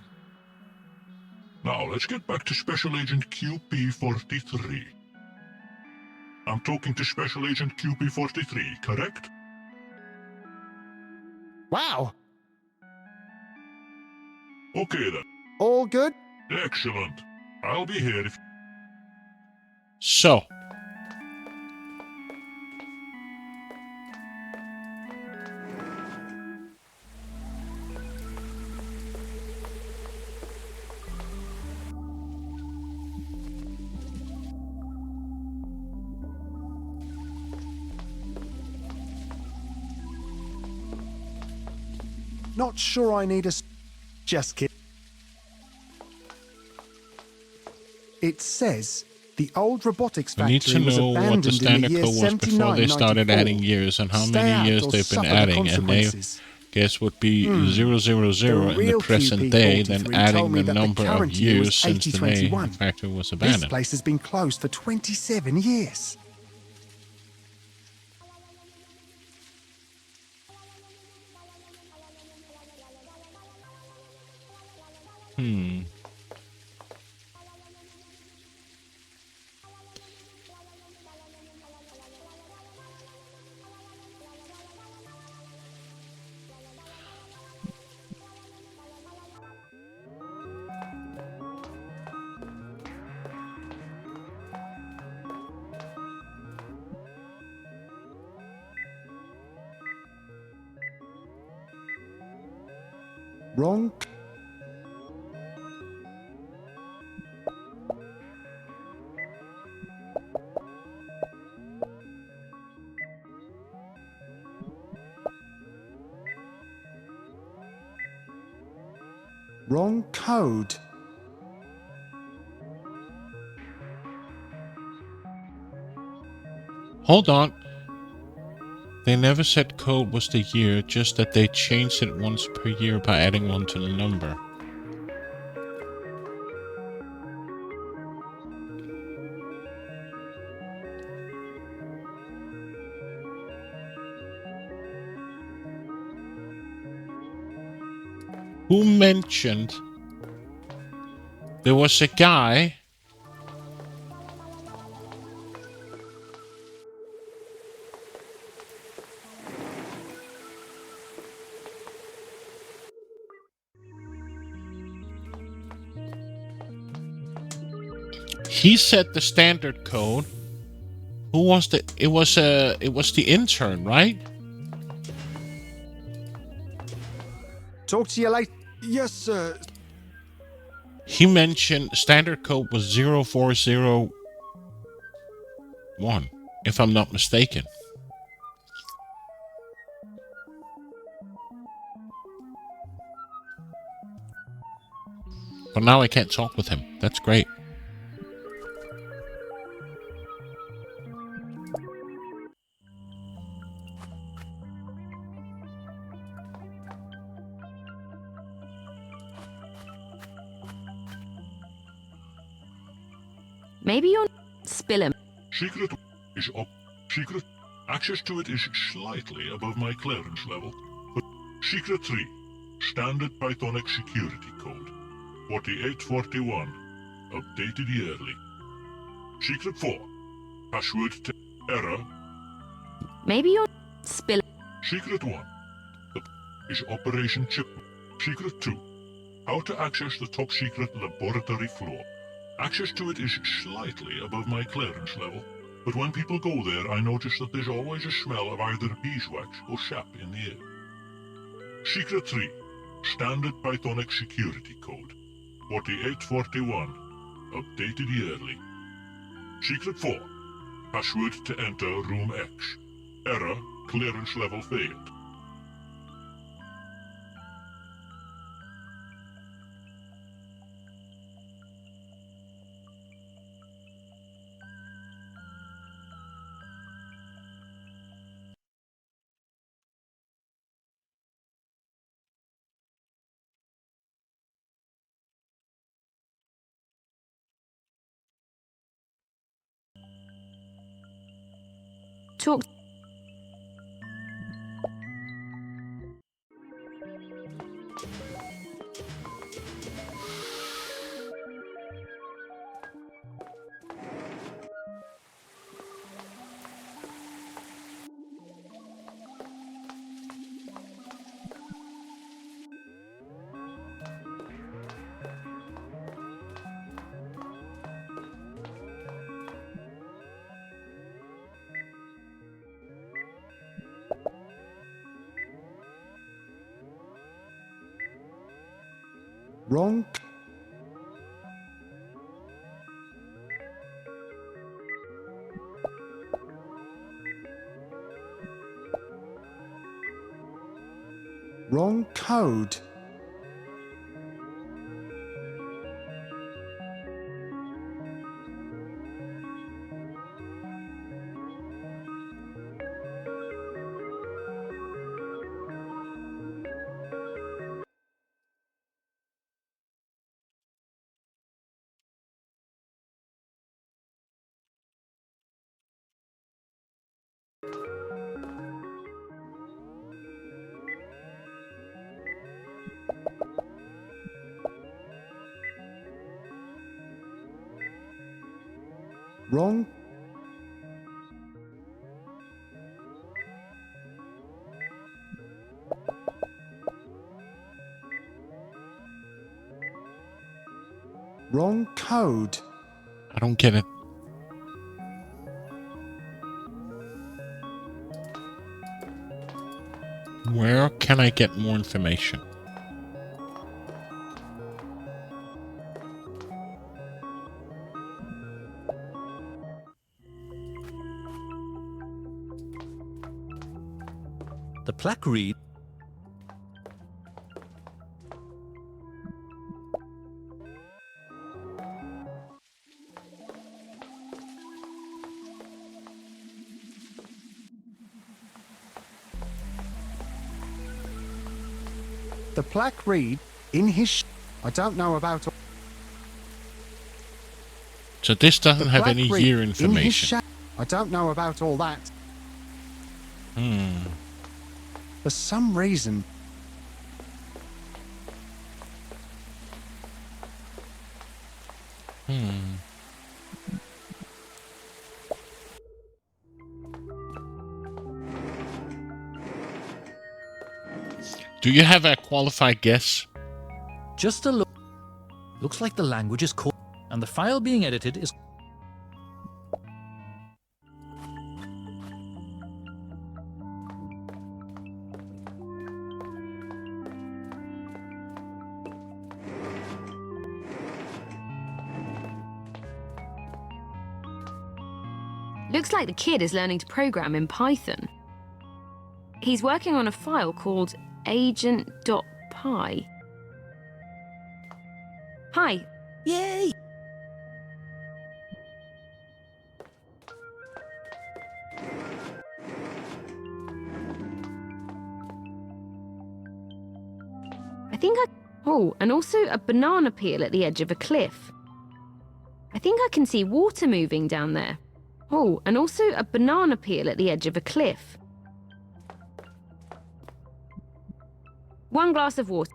Now, let's get back to Special Agent QP-43. I'm talking to Special Agent QP-43, correct? Wow. Okay, then. All good? Excellent. I'll be here if... So. Not sure I need a... Just kidding. It says the old robotics We factory need to was know what the abandoned in the standard year code was before they started 7994. adding years and how Stay many out years or they've been suffer the adding. And they consequences. guess would be 000 in the real present QP day, then 43 adding told me the that the number of current year was years since the 8021. factory was This abandoned. place has been closed for 27 years. Wrong. Wrong code. Hold on. They never said code was the year, just that they changed it once per year by adding one to the number. Who mentioned there was a guy he said the standard code. Who was the it was the intern, right? Talk to you later. Yes, sir. He mentioned standard code was 0401, if I'm not mistaken. But now I can't talk with him. That's great. Maybe you're not Secret is up. Secret access to it is slightly above my clearance level. But Secret 3, standard Pythonic security code, 4841, updated yearly. Secret 4, password error. Maybe you're spilling. Secret 1, is Operation Chip. Secret 2, how to access the top secret laboratory floor. Access to it is slightly above my clearance level, but when people go there, I notice that there's always a smell of either beeswax or sap in the air. Secret 3, standard Pythonic security code, 4841, updated yearly. Secret 4, password to enter room X. Error, clearance level failed. Talk. Wrong. Wrong code. Wrong. Wrong code. I don't get it. Where can I get more information? The plaque reads, The plaque read in his. I don't know about. So this doesn't have plaque any read year in his information. I don't know about all that. For some reason. Do you have a qualified guess? just a look. Looks like the language is called, and the file being edited is. Looks like the kid is learning to program in Python. He's working on a file called agent.py. Hi. Yay! I think I... Oh, and also a banana peel at the edge of a cliff. I think I can see water moving down there. Oh, and also a banana peel at the edge of a cliff. 1 glass of water.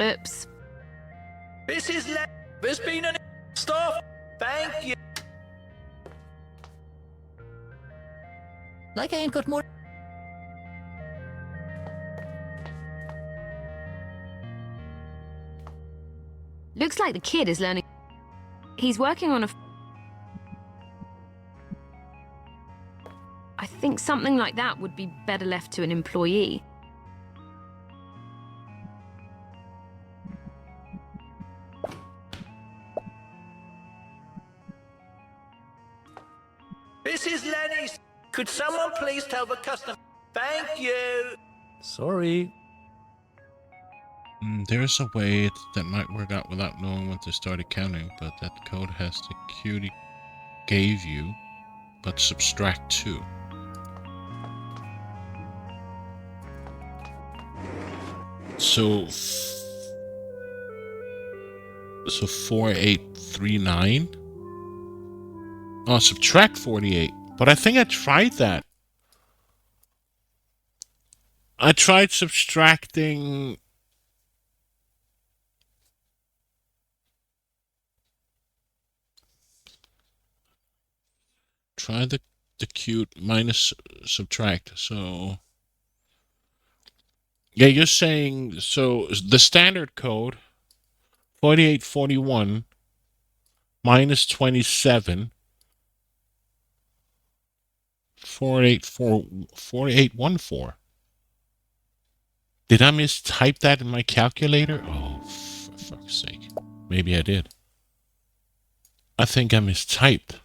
Oops. This is There's been an stuff. Thank you. Like I ain't got more. Looks like the kid is learning. He's working on a... I think something like that would be better left to an employee. This is Lenny's. Could someone please tell the customer? Thank you. Sorry. There's a way that might work out without knowing when to start accounting, but that code has the cutie gave you, but subtract 2. So 4839. Oh, subtract 48. But I think I tried that. I tried subtracting. Try the cute minus subtract. So yeah, you're saying so the standard code 4841 minus 27 4814. Did I mistype that in my calculator? Oh, for fuck's sake. Maybe I did. I think I mistyped.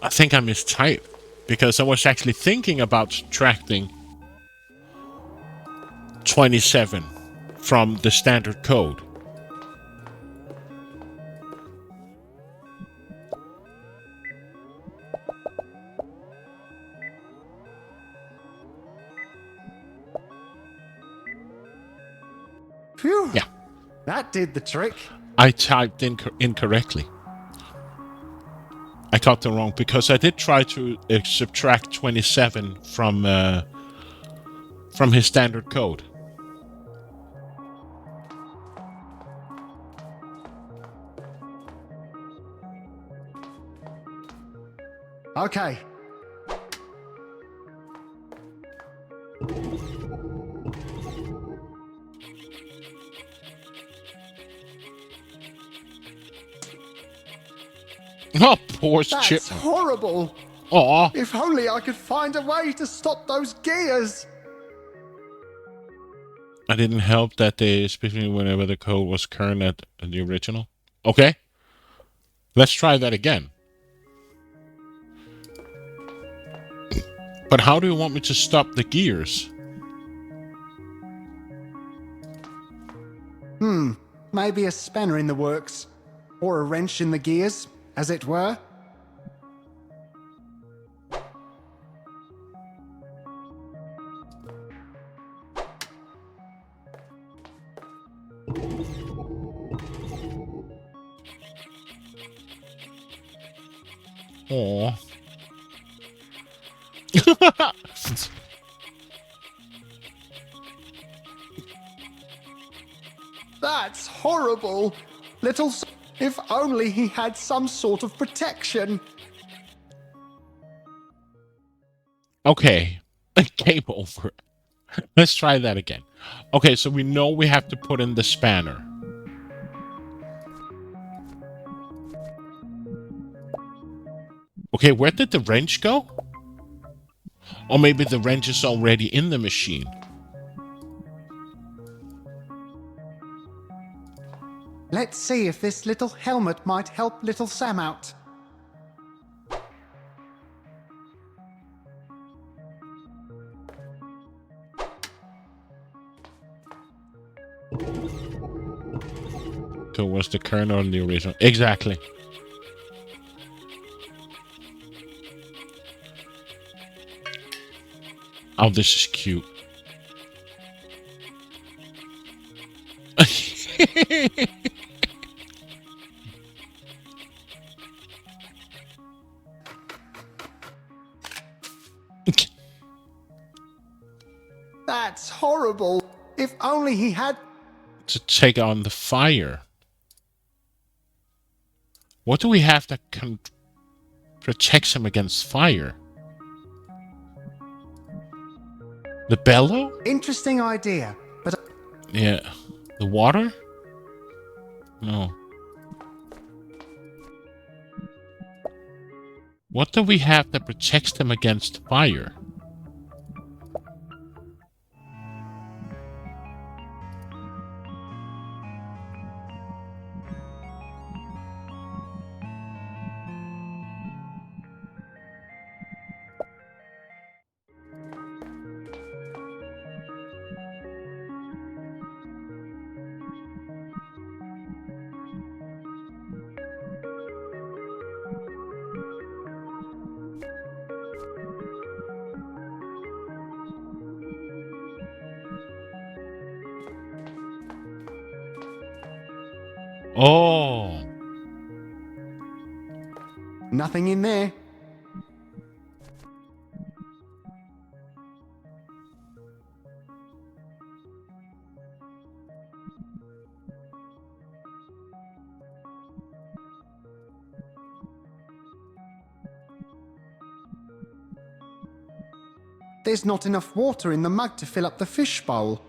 I think I mistyped because I was actually thinking about subtracting 27 from the standard code. Phew. Yeah. That did the trick. I typed incorrectly. I got the wrong because I did try to subtract 27 from his standard code. Okay. Oh, poor That's chip. horrible. Aw. If only I could find a way to stop those gears. I didn't help that they, especially whenever the code was current at the original. Okay. Let's try that again. But how do you want me to stop the gears? Maybe a spanner in the works. Or a wrench in the gears, as it were. Aw. That's horrible. If only he had some sort of protection. Okay. Game over. Let's try that again. Okay, so we know we have to put in the spanner. Okay, where did the wrench go? Or maybe the wrench is already in the machine. Let's see if this little helmet might help little Sam out. towards the kernel in the original. Exactly. Oh, this is cute. That's horrible. If only he had... To take on the fire. What do we have that can protects him against fire? The bellow? Interesting idea, but... Yeah. The water? No. What do we have that protects them against fire? Oh. Nothing in there. There's not enough water in the mug to fill up the fish bowl.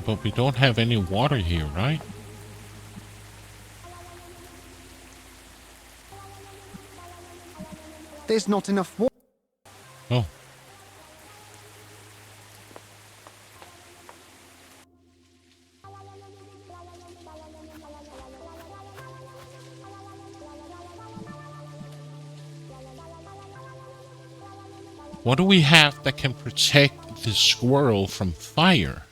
But we don't have any water here, right? There's not enough water. Oh. What do we have that can protect the squirrel from fire?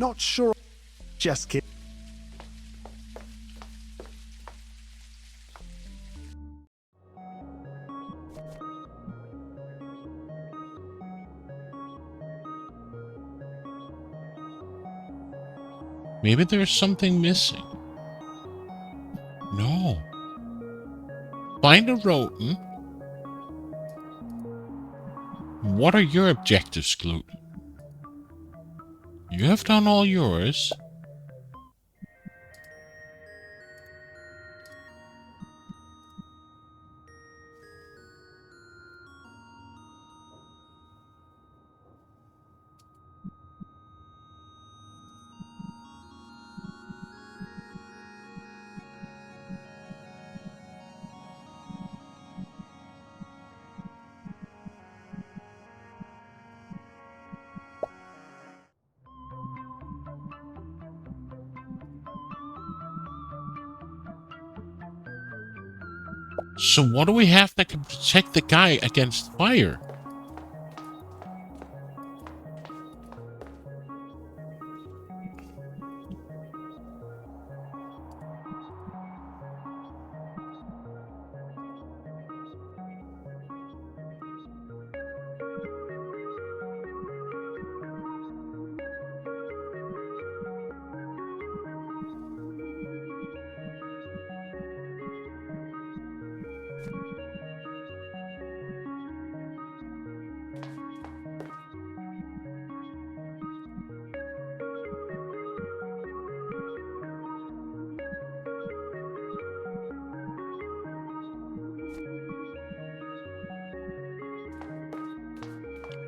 Not sure. Just kidding. Maybe there's something missing. No. Find a rodent. What are your objectives, Glute? You have done all yours. So what do we have that can protect the guy against fire?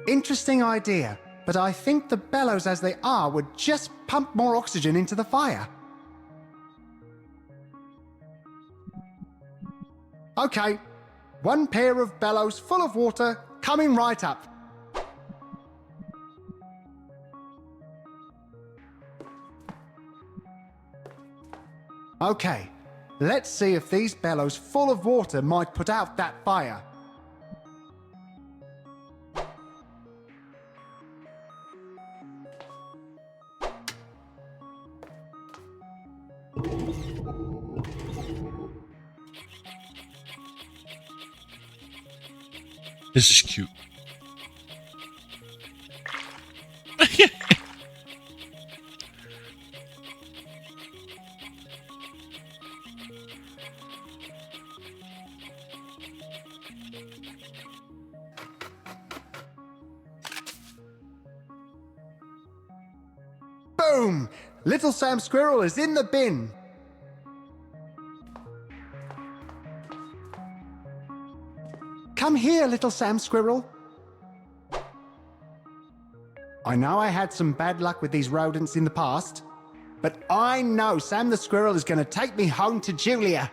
Interesting idea, but I think the bellows as they are would just pump more oxygen into the fire. Okay, one pair of bellows full of water coming right up. Okay, let's see if these bellows full of water might put out that fire. This is cute. Boom! Little Sam Squirrel is in the bin. Come here, Little Sam Squirrel. I know I had some bad luck with these rodents in the past, but I know Sam the Squirrel is going to take me home to Julia.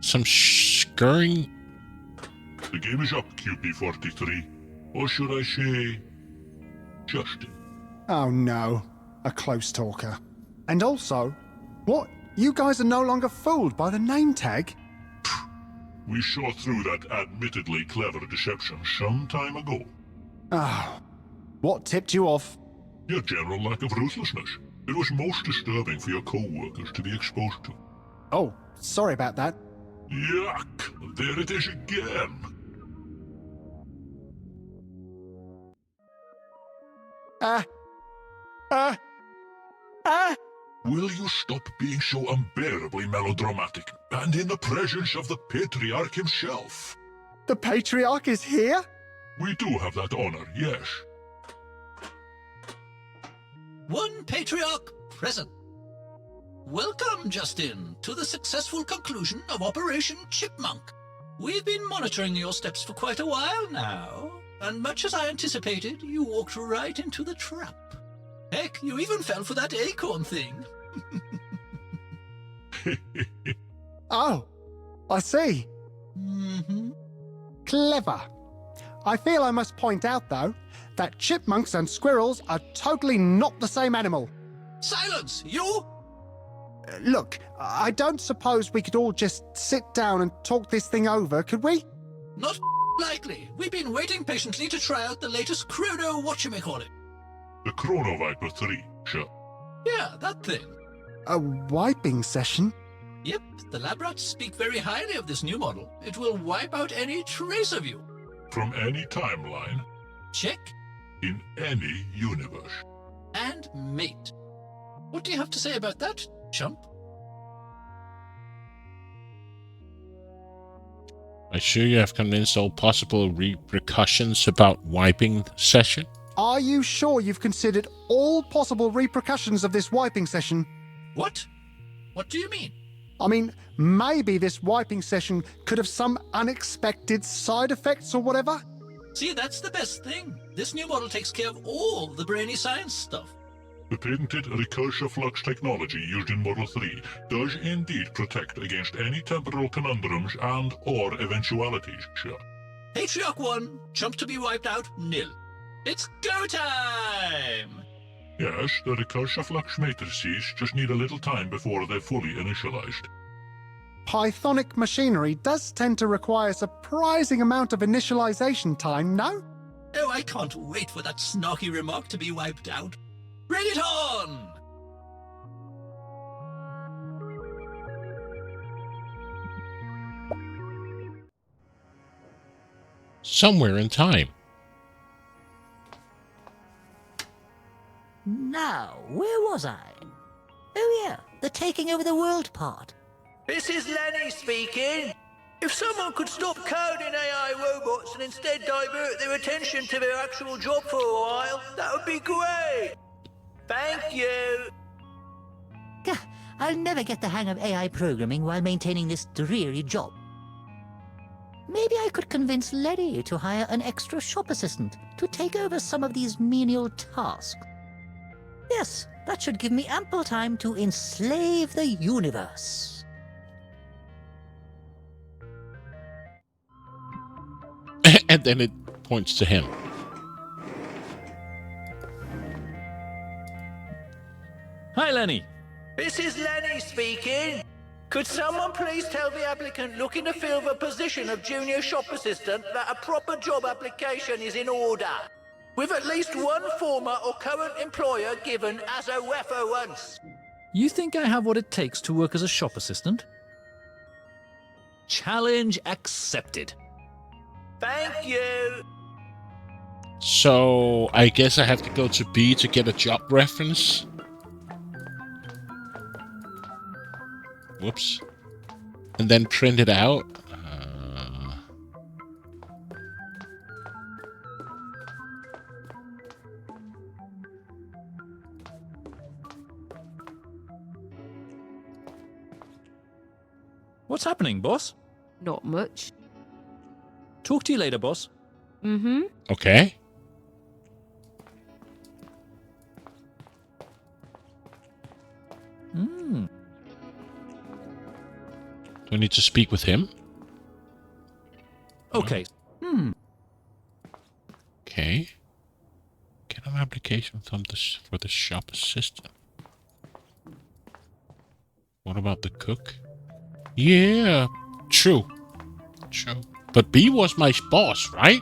Some scurrying. The game is up, QP43. Or should I say, Justin? Oh no, a close talker. And also, what? You guys are no longer fooled by the name tag? We saw through that admittedly clever deception some time ago. Oh, what tipped you off? Your general lack of ruthlessness. It was most disturbing for your co-workers to be exposed to. Oh, sorry about that. Yuck! There it is again! Will you stop being so unbearably melodramatic, and in the presence of the Patriarch himself? The Patriarch is here? We do have that honor, yes. One Patriarch present. Welcome, Justin, to the successful conclusion of Operation Chipmunk. We've been monitoring your steps for quite a while now, and much as I anticipated, you walked right into the trap. Heck, you even fell for that acorn thing. Oh, I see. Mm-hmm. Clever. I feel I must point out, though, that chipmunks and squirrels are totally not the same animal. Silence, you! Look, I don't suppose we could all just sit down and talk this thing over, could we? Not likely. We've been waiting patiently to try out the latest chrono whatchamacallit. The Chrono Viper 3, sure. Yeah, that thing. A wiping session? Yep, the lab rats speak very highly of this new model. It will wipe out any trace of you. From any timeline. Check. In any universe. And mate. What do you have to say about that, chump? I sure you have convinced all possible repercussions about wiping session? Are you sure you've considered all possible repercussions of this wiping session? What? What do you mean? I mean, maybe this wiping session could have some unexpected side effects or whatever? See, that's the best thing. This new model takes care of all the brainy science stuff. The patented recursive flux technology used in Model 3 does indeed protect against any temporal conundrums and or eventualities, sure. Patriarch 1, chump to be wiped out, nil. It's go time! Yes, the recursive flux matrices just need a little time before they're fully initialized. Pythonic machinery does tend to require a surprising amount of initialization time, no? Oh, I can't wait for that snarky remark to be wiped out. Bring it on! Somewhere in time. Now, where was I? Oh yeah, the taking over the world part. This is Lenny speaking. If someone could stop coding AI robots and instead divert their attention to their actual job for a while, that would be great. Thank you. Gah, I'll never get the hang of AI programming while maintaining this dreary job. Maybe I could convince Lenny to hire an extra shop assistant to take over some of these menial tasks. Yes, that should give me ample time to enslave the universe. And then it points to him. Hi, Lenny. This is Lenny speaking. Could someone please tell the applicant looking to fill the position of junior shop assistant that a proper job application is in order, with at least one former or current employer given as a reference? You think I have what it takes to work as a shop assistant? Challenge accepted. Thank you. So I guess I have to go to B to get a job reference. Whoops. And then print it out. What's happening, boss? Not much. Talk to you later, boss. Mm-hmm. Okay. Hmm. Do I need to speak with him? Okay. Okay. Get an application from for the shop assistant. What about the cook? Yeah, true. True. But B was my boss, right?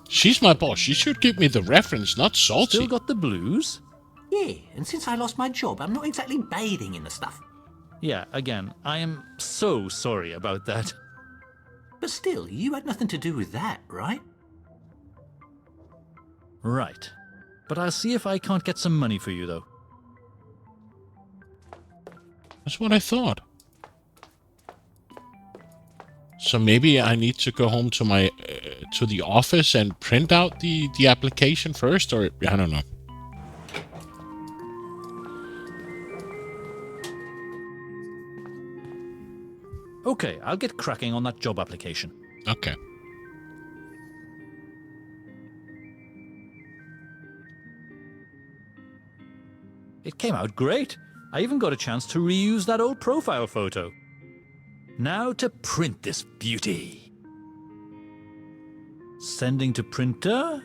She's my boss. She should give me the reference, not Salty. Still got the blues? Yeah, and since I lost my job, I'm not exactly bathing in the stuff. Yeah, again, I am so sorry about that. But still, you had nothing to do with that, right? Right. But I'll see if I can't get some money for you, though. That's what I thought. So maybe I need to go home to my to the office and print out the application first, or I don't know. Okay, I'll get cracking on that job application. Okay. It came out great. I even got a chance to reuse that old profile photo. Now to print this beauty. Sending to printer.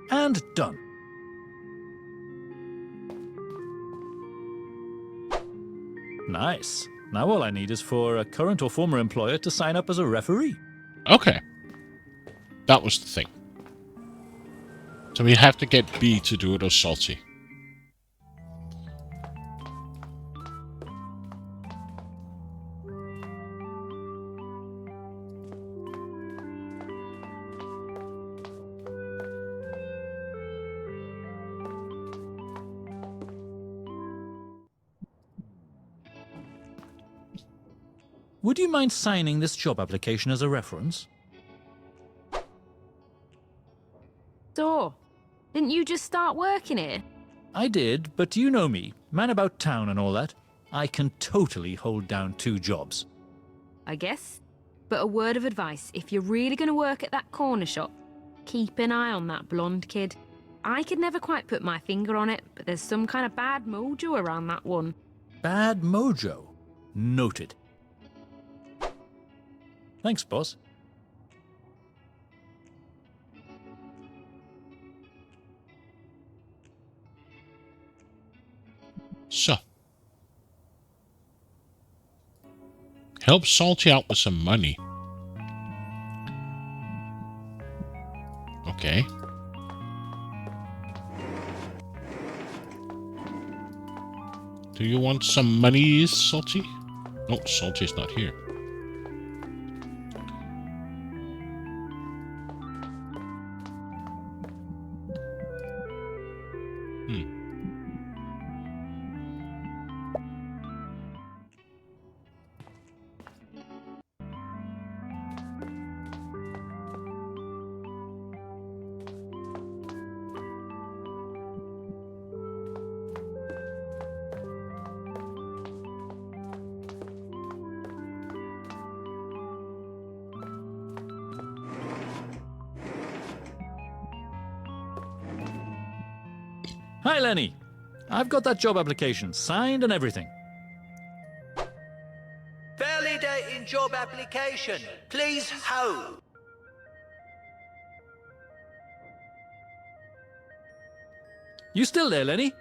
And done. Nice. Now all I need is for a current or former employer to sign up as a referee. Okay. That was the thing. So we have to get B to do it, or Salty. Would you mind signing this job application as a reference? So, didn't you just start working here? I did, but you know me, man about town and all that. I can totally hold down 2 jobs. I guess. But a word of advice, if you're really going to work at that corner shop, keep an eye on that blonde kid. I could never quite put my finger on it, but there's some kind of bad mojo around that one. Bad mojo. Noted. Thanks, boss. Help Salty out with some money. Okay. Do you want some money, Salty? No, Salty's not here. Hi, Lenny. I've got that job application signed and everything. Validating job application. Please hold. You still there, Lenny?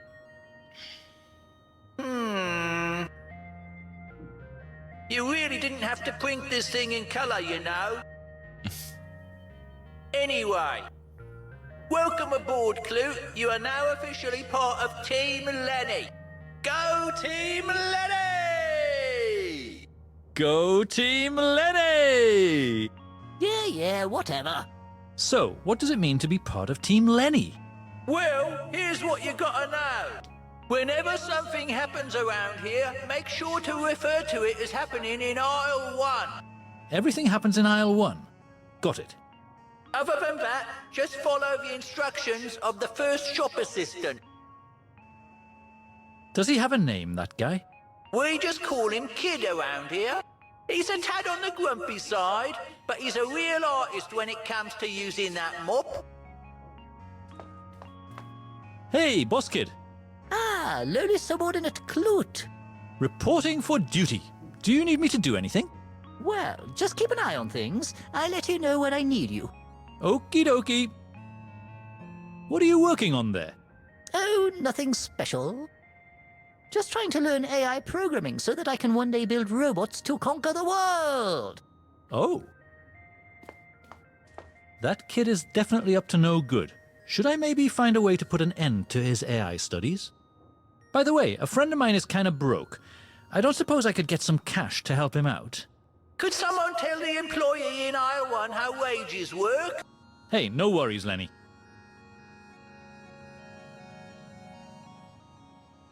You really didn't have to print this thing in colour, you know. Anyway, welcome aboard, Clute. You are now officially part of Team Lenny. Go Team Lenny! Go Team Lenny! Yeah, whatever. So, what does it mean to be part of Team Lenny? Well, here's what you gotta know. Whenever something happens around here, make sure to refer to it as happening in Aisle 1. Everything happens in Aisle 1. Got it. Other than that, just follow the instructions of the first shop assistant. Does he have a name, that guy? We just call him Kid around here. He's a tad on the grumpy side, but he's a real artist when it comes to using that mop. Hey, boss kid. Ah, lowly subordinate Clute. Reporting for duty. Do you need me to do anything? Well, just keep an eye on things. I'll let you know when I need you. Okie dokie. What are you working on there? Oh, nothing special. Just trying to learn AI programming so that I can one day build robots to conquer the world. Oh. That kid is definitely up to no good. Should I maybe find a way to put an end to his AI studies? By the way, a friend of mine is kind of broke. I don't suppose I could get some cash to help him out. Could someone tell the employee in Aisle 1 how wages work? Hey, no worries, Lenny.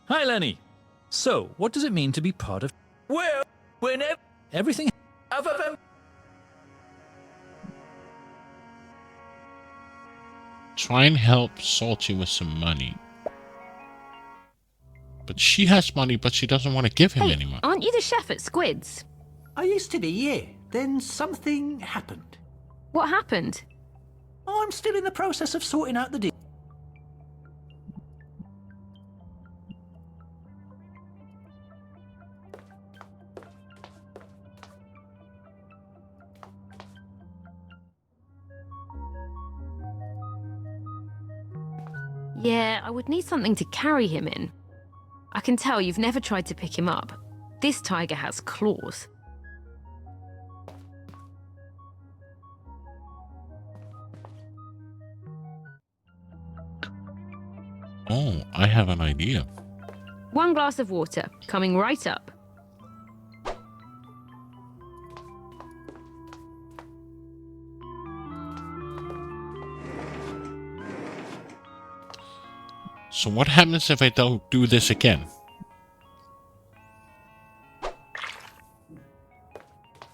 Hi, Lenny. So, what does it mean to be part of... Well, whenever... Everything... Other than... Try and help Salty with some money. But she has money, but she doesn't want to give him any money. Aren't you the chef at Squid's? I used to be, yeah. Then something happened. What happened? I'm still in the process of sorting out the deal. Yeah, I would need something to carry him in. I can tell you've never tried to pick him up. This tiger has claws. Oh, I have an idea. 1 glass of water, coming right up. So what happens if I don't do this again?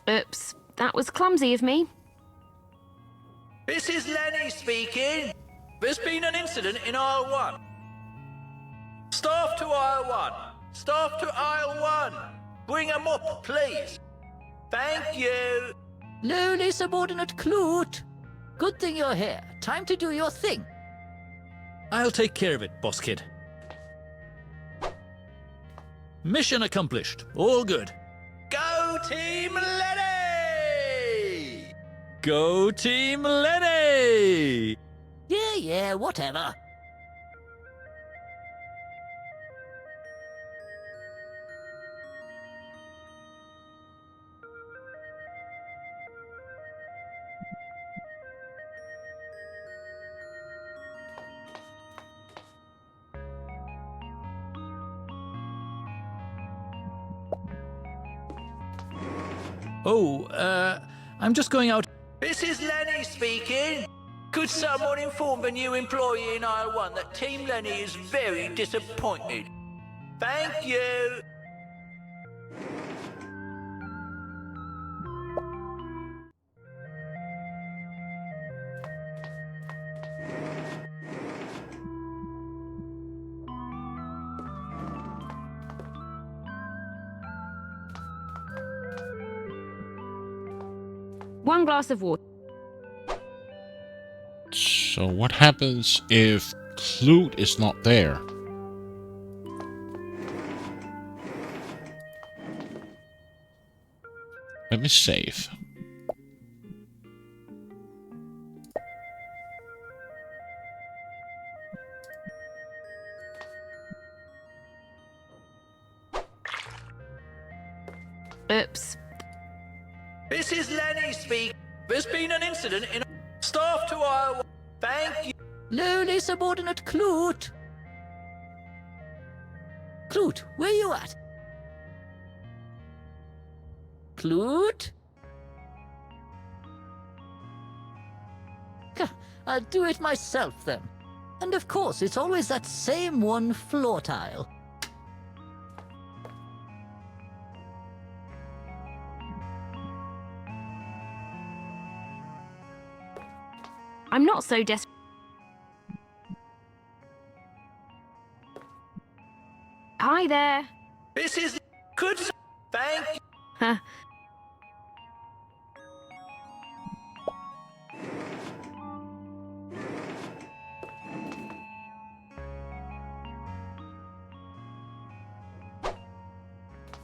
Oops, that was clumsy of me. This is Lenny speaking. There's been an incident in Aisle 1. Staff to Aisle 1. Staff to Aisle 1. Bring 'em up, please. Thank you. Lowly subordinate Clute. Good thing you're here. Time to do your thing. I'll take care of it, boss kid. Mission accomplished. All good. Go Team Lenny! Go Team Lenny! Yeah, whatever. Oh, I'm just going out. This is Lenny speaking. Could someone inform the new employee in aisle 1 that Team Lenny is very disappointed? Thank you. One glass of water. So what happens if Clute is not there? Let me save. Oops. This is Lenny speaking. There's been an incident in staff to aisle 1. Thank you. Lowly subordinate Clute. Clute, where you at? Clute? I'll do it myself then. And of course, it's always that same one floor tile. I'm not so desperate. Hi there. This is good. Thank you. Huh.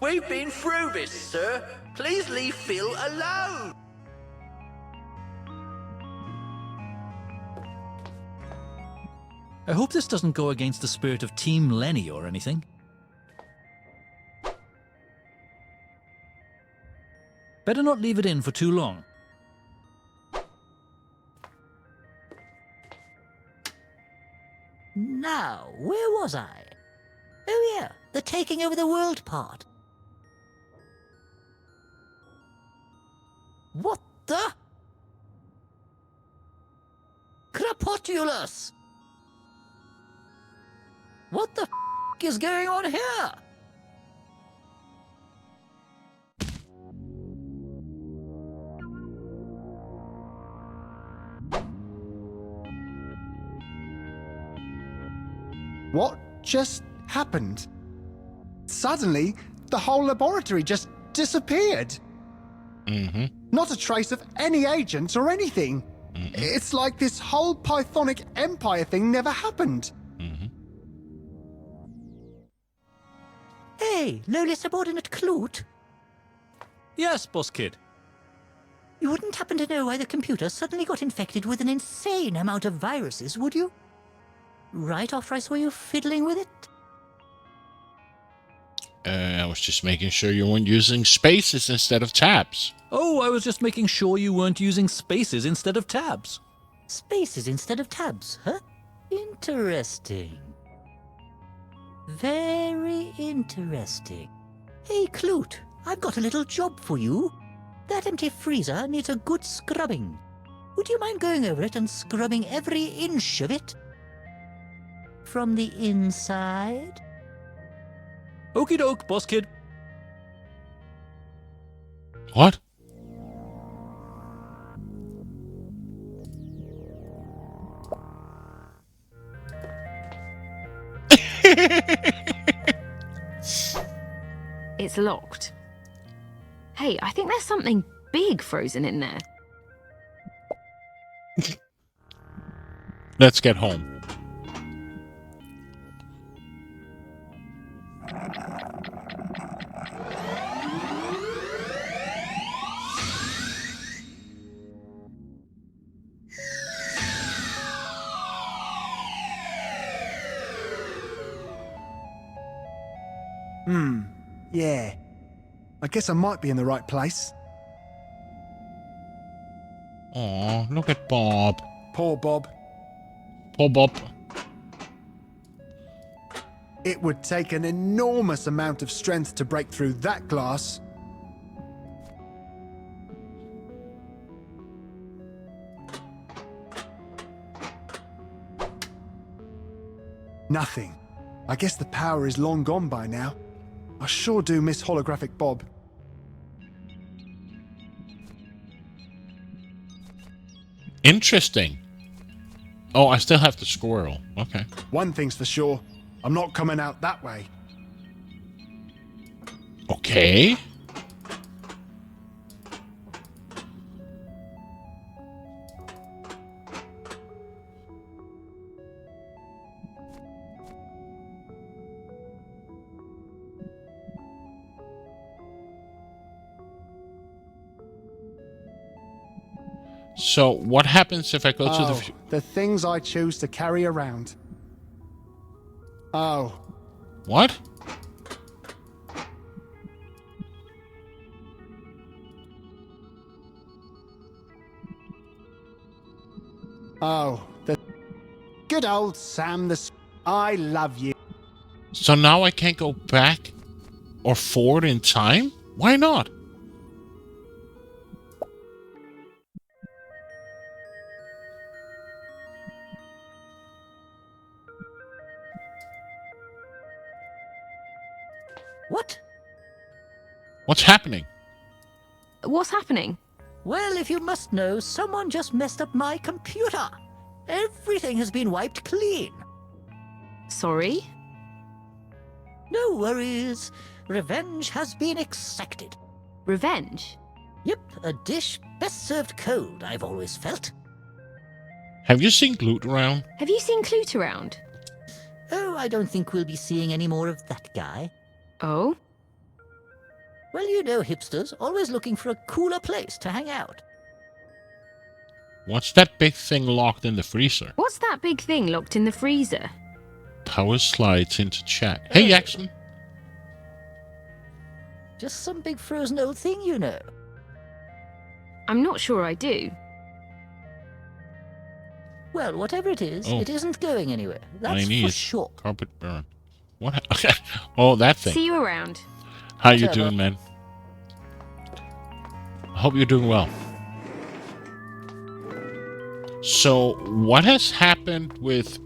We've been through this, sir. Please leave Phil alone. I hope this doesn't go against the spirit of Team Lenny or anything. Better not leave it in for too long. Now, where was I? Oh yeah, the taking over the world part. What the? Crapotulus! What the is going on here? What just happened? Suddenly, the whole laboratory just disappeared. Mm-hmm. Not a trace of any agents or anything. Mm-hmm. It's like this whole Pythonic Empire thing never happened. Mm-hmm. Hey, lowly subordinate Clute. Yes, boss kid. You wouldn't happen to know why the computer suddenly got infected with an insane amount of viruses, would you? Right after I saw you fiddling with it? I was just making sure you weren't using spaces instead of tabs. Oh, I was just making sure you weren't using spaces instead of tabs. Spaces instead of tabs, huh? Interesting. Very interesting. Hey, Clute, I've got a little job for you. That empty freezer needs a good scrubbing. Would you mind going over it and scrubbing every inch of it? From the inside? Okie doke, boss kid. What? It's locked. Hey, I think there's something big frozen in there. Let's get home. Yeah. I guess I might be in the right place. Aw, look at Bob. Poor Bob. Poor Bob. It would take an enormous amount of strength to break through that glass. Nothing. I guess the power is long gone by now. I sure do miss Holographic Bob. Interesting. Oh, I still have the squirrel. Okay. One thing's for sure, I'm not coming out that way. Okay. So, what happens if I go to the... the things I choose to carry around. Oh. What? Oh, the good old Sam the... I love you. So now I can't go back or forward in time? Why not? What? What's happening? What's happening? Well, if you must know, someone just messed up my computer. Everything has been wiped clean. Sorry? No worries. Revenge has been exacted. Revenge? Yep, a dish best served cold, I've always felt. Have you seen Glute around? Have you seen Clute around? Oh, I don't think we'll be seeing any more of that guy. Oh? Well, you know hipsters, always looking for a cooler place to hang out. What's that big thing locked in the freezer? What's that big thing locked in the freezer? Power slides into chat. Hey, Jackson. Just some big frozen old thing, you know. I'm not sure I do. Well, whatever it is, Oh. it isn't going anywhere. That's My knees. for sure. Carpet burn. What? Oh, that thing. See you around. How you Whatever. doing, man? I hope you're doing well. So, what has happened with...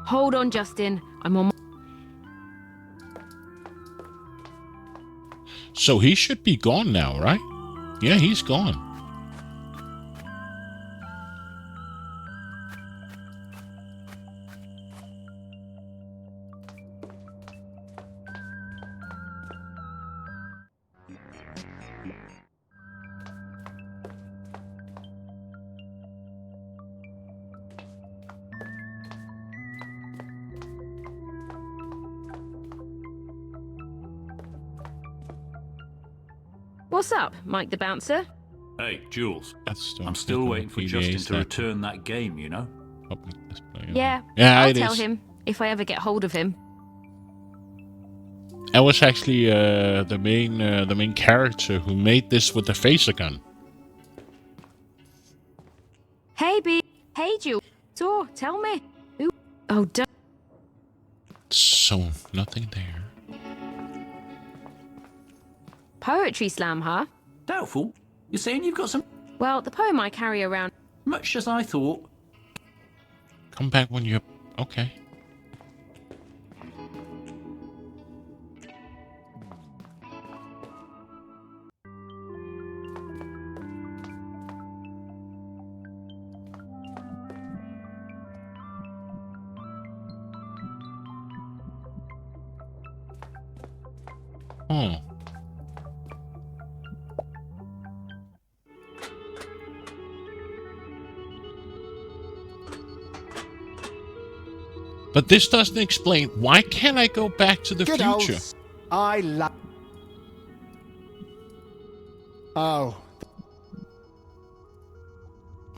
Hold on, Justin. I'm on my... So, he should be gone now, right? Yeah, he's gone. What's up, Mike the Bouncer? Hey, Jules. That's I'm still waiting for Justin to return that game, you know? Yeah, Yeah, I'll it tell is. him, if I ever get hold of him. That was actually the main character who made this with the phaser gun. Hey, B. Hey, Jules. So, tell me. Who... Oh, So, nothing there. Poetry slam, huh? Doubtful. You're saying you've got some... Well, the poem I carry around... Much as I thought. Come back when you're... Okay. Oh. But this doesn't explain why can't I go back to the Good old future? I love... Oh.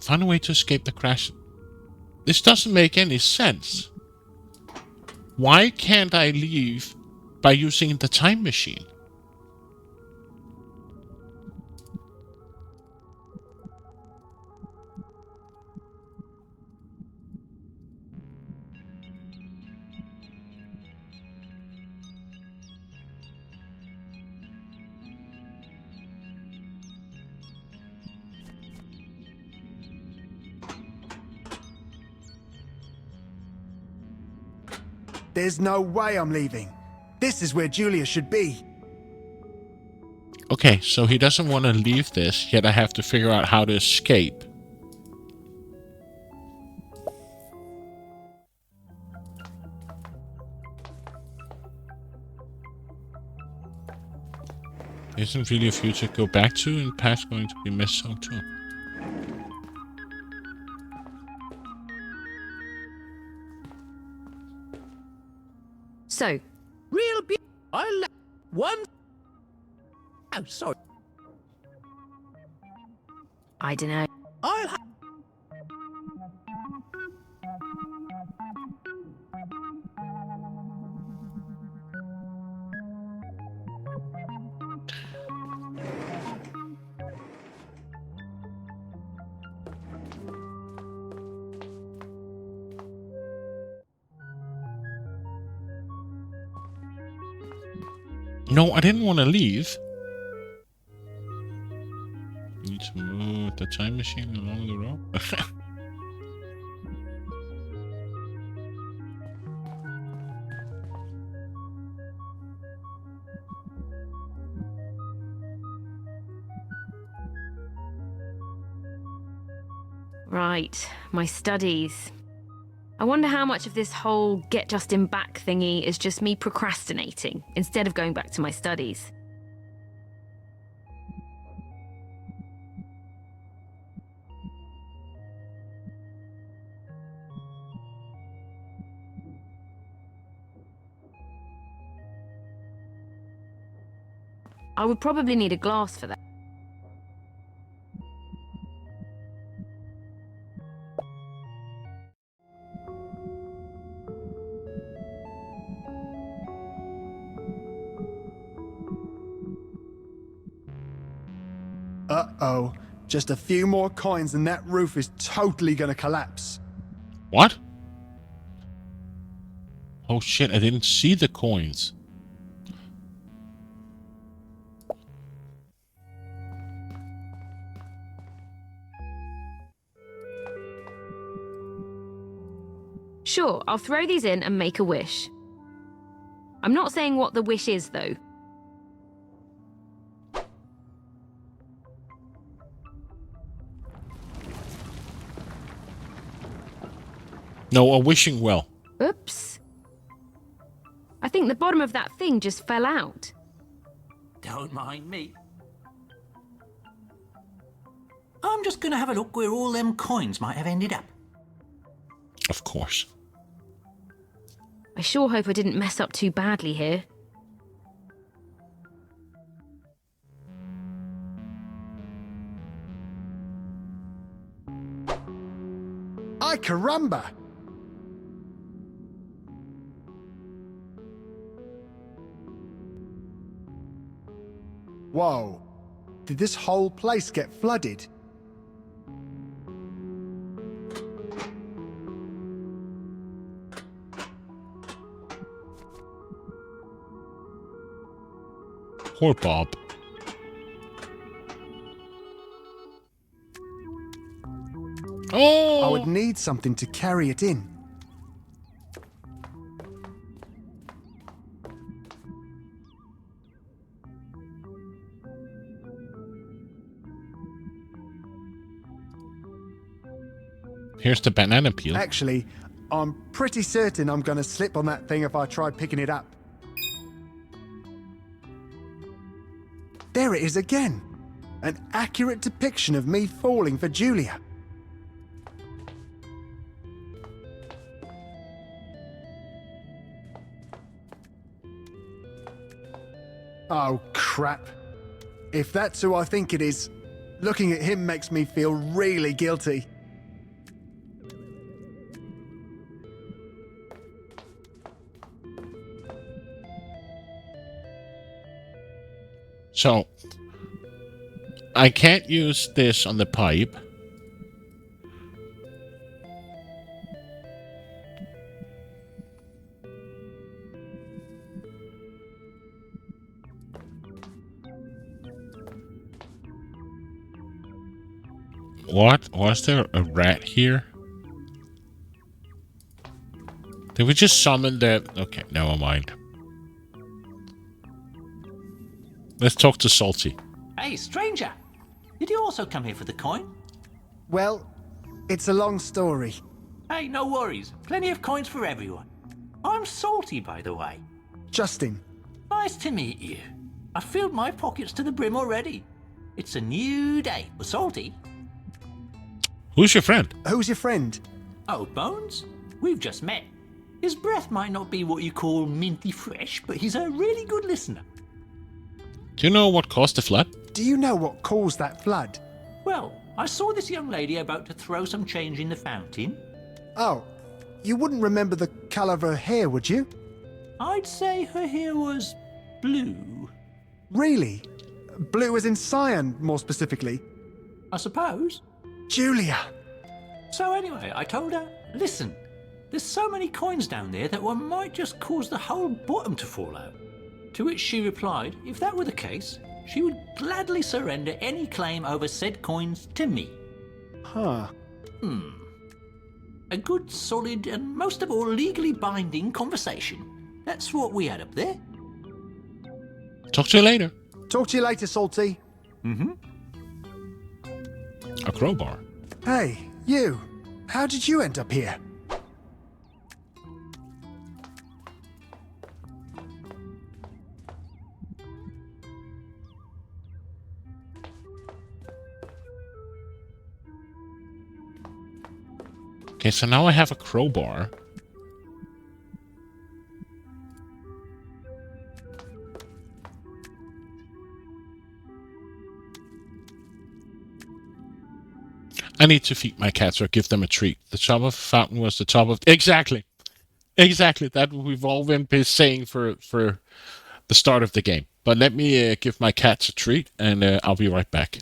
Find a way to escape the crash. This doesn't make any sense. Why can't I leave by using the time machine? There's no way I'm leaving. This is where Julia should be. Okay, so he doesn't want to leave this, yet I have to figure out how to escape. Isn't really a future to go back to, and past going to be missed so too. So, Real be. One. Oh, sorry. I don't know. I'll have. No, I didn't want to leave. Need to move the time machine along the road. Right, my studies. I wonder how much of this whole get Justin back thingy is just me procrastinating instead of going back to my studies. I would probably need a glass for that. Uh-oh. Just a few more coins and that roof is totally gonna collapse. What? Oh shit, I didn't see the coins. Sure, I'll throw these in and make a wish. I'm not saying what the wish is, though. No, a wishing well. Oops. I think the bottom of that thing just fell out. Don't mind me. I'm just going to have a look where all them coins might have ended up. Of course. I sure hope I didn't mess up too badly here. Ay caramba! Whoa. Did this whole place get flooded? Poor Bob. Oh! I would need something to carry it in. Here's the banana peel. Actually, I'm pretty certain I'm gonna slip on that thing if I try picking it up. There it is again. An accurate depiction of me falling for Julia. Oh, crap. If that's who I think it is, looking at him makes me feel really guilty. So, I can't use this on the pipe. What? Was there a rat here? Did we just summon the... Okay, never mind. Let's talk to Salty. Hey, stranger! Did you also come here for the coin? Well, it's a long story. Hey, no worries. Plenty of coins for everyone. I'm Salty, by the way. Justin. Nice to meet you. I filled my pockets to the brim already. It's a new day for Salty. Who's your friend? Who's your friend? Oh, Bones? We've just met. His breath might not be what you call minty fresh, but he's a really good listener. Do you know what caused the flood? Do you know what caused that flood? Well, I saw this young lady about to throw some change in the fountain. Oh, you wouldn't remember the colour of her hair, would you? I'd say her hair was blue. Really? Blue as in cyan, more specifically? I suppose. Julia! So anyway, I told her, listen, there's so many coins down there that one might just cause the whole bottom to fall out. To which she replied, if that were the case, she would gladly surrender any claim over said coins to me. Huh. A good, solid, and most of all legally binding conversation. That's what we had up there. Talk to you later. Talk to you later, Salty. A crowbar. Hey, you. How did you end up here? Okay, so now I have a crowbar. I need to feed my cats or give them a treat. The top of the fountain was the top of... Exactly. Exactly. That we've all been saying for the start of the game. But let me give my cats a treat, and I'll be right back.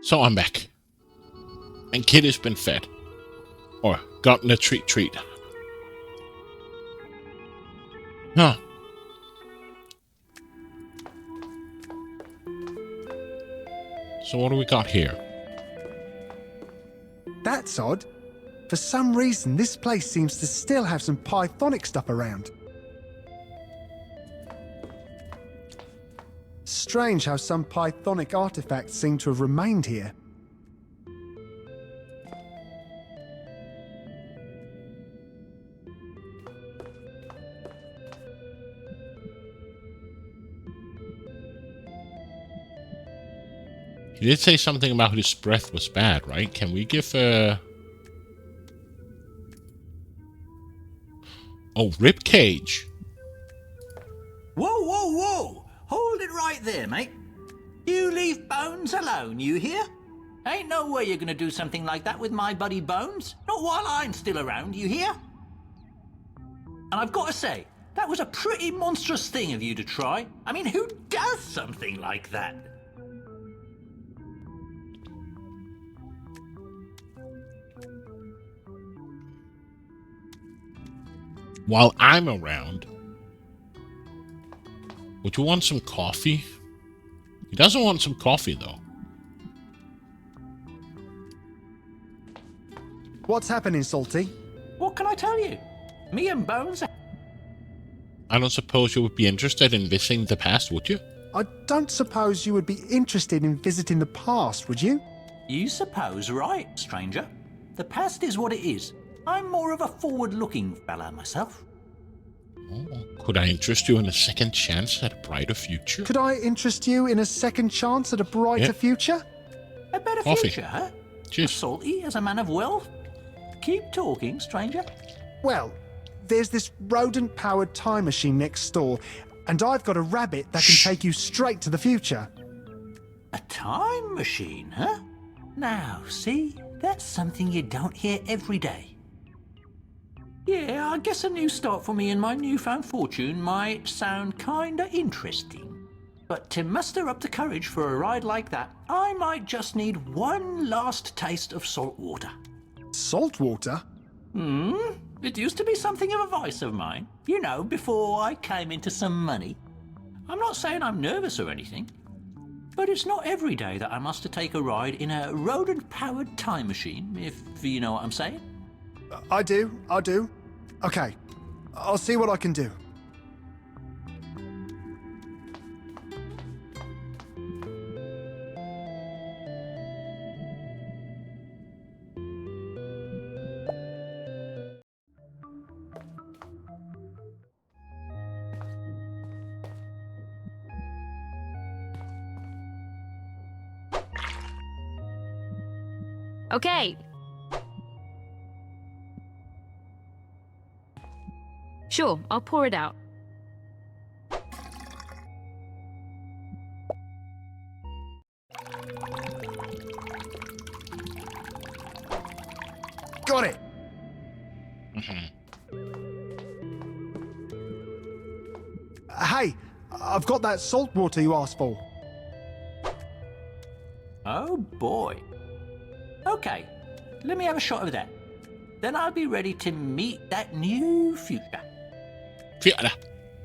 So I'm back. And Kid has been fed. Or gotten a treat. Huh. So what do we got here? That's odd. For some reason, this place seems to still have some Pythonic stuff around. Strange how some Pythonic artifacts seem to have remained here. He did say something about his breath was bad, right? Can we give Oh, rib cage. Whoa! Hold it right there, mate. You leave Bones alone, you hear? Ain't no way you're gonna do something like that with my buddy Bones. Not while I'm still around, you hear? And I've got to say, that was a pretty monstrous thing of you to try. I mean, who does something like that? While I'm around, would you want some coffee? He doesn't want some coffee, though. What's happening, Salty? What can I tell you? Me and Bones... I don't suppose you would be interested in visiting the past, would you? I don't suppose you would be interested in visiting the past, would you? You suppose right, stranger. The past is what it is. I'm more of a forward-looking fella myself. Oh, could I interest you in a second chance at a brighter future? Could I interest you in a second chance at a brighter future? A better Coffee. future, huh? Cheers. Salty as a man of wealth? Keep talking, stranger. Well, there's this rodent-powered time machine next door, and I've got a rabbit that can take you straight to the future. A time machine, huh? Now, see? That's something you don't hear every day. Yeah, I guess a new start for me and my newfound fortune might sound kinda interesting. But to muster up the courage for a ride like that, I might just need one last taste of salt water. Salt water? It used to be something of a vice of mine. You know, before I came into some money. I'm not saying I'm nervous or anything, but it's not every day that I must take a ride in a rodent-powered time machine, if you know what I'm saying. I do. Okay, I'll see what I can do. Okay. Sure, I'll pour it out. Got it! Hey, I've got that salt water you asked for. Oh boy. Okay, let me have a shot of that. Then I'll be ready to meet that new future.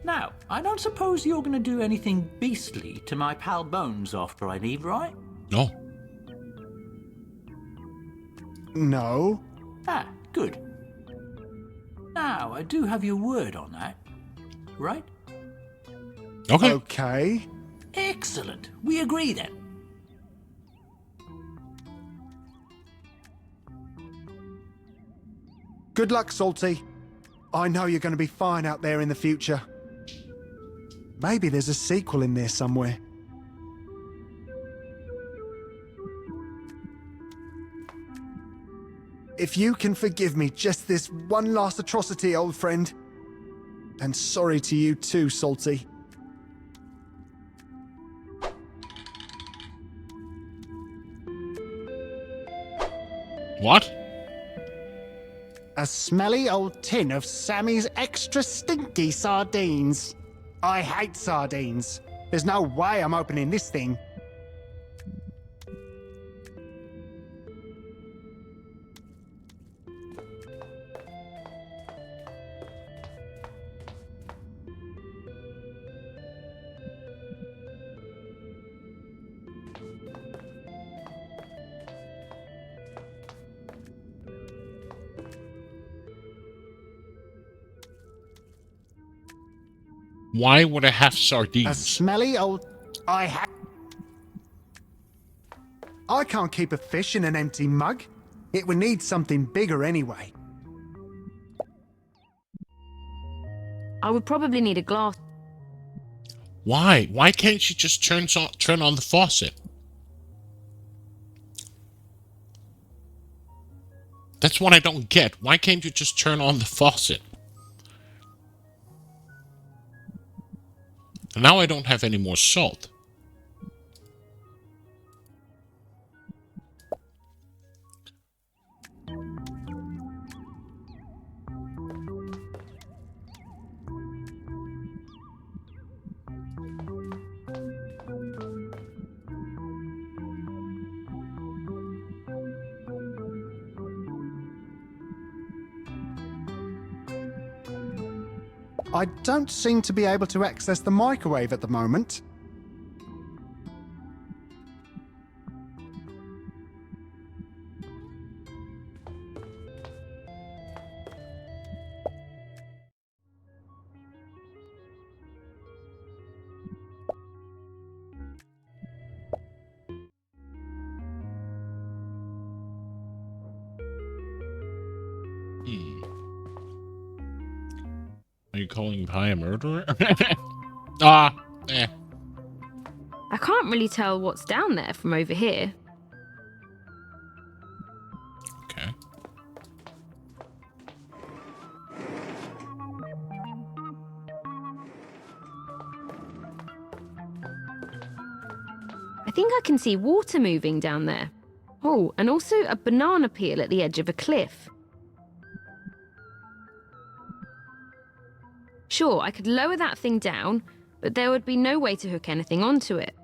Now, I don't suppose you're going to do anything beastly to my pal Bones after I leave, right? No. No. Ah, good. Now, I do have your word on that, right? Okay. Okay. Excellent. We agree then. Good luck, Salty. I know you're going to be fine out there in the future. Maybe there's a sequel in there somewhere. If you can forgive me just this one last atrocity, old friend. And sorry to you too, Salty. What? A smelly old tin of Sammy's extra stinky sardines. I hate sardines. There's no way I'm opening this thing. Why would I have A sardines? smelly old... I can't keep a fish in an empty mug. It would need something bigger anyway. I would probably need a glass. Why? Why can't you just turn on the faucet? That's what I don't get. Why can't you just turn on the faucet? And now I don't have any more salt. I don't seem to be able to access the microwave at the moment. Are you calling Pi a murderer? Eh. I can't really tell what's down there from over here. Okay. I think I can see water moving down there. Oh, and also a banana peel at the edge of a cliff. Sure, I could lower that thing down, but there would be no way to hook anything onto it.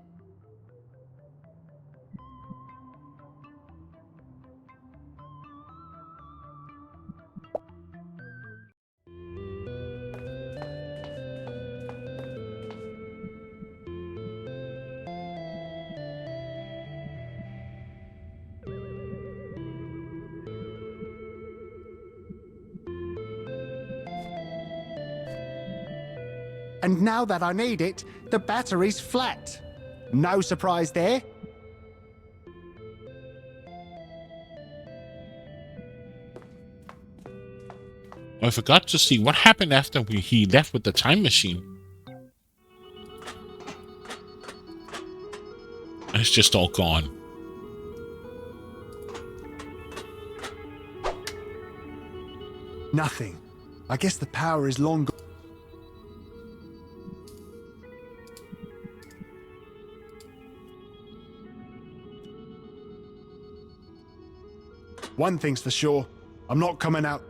And now that I need it, the battery's flat. No surprise there. I forgot to see what happened after he left with the time machine. It's just all gone. Nothing. I guess the power is long gone. One thing's for sure, I'm not coming out.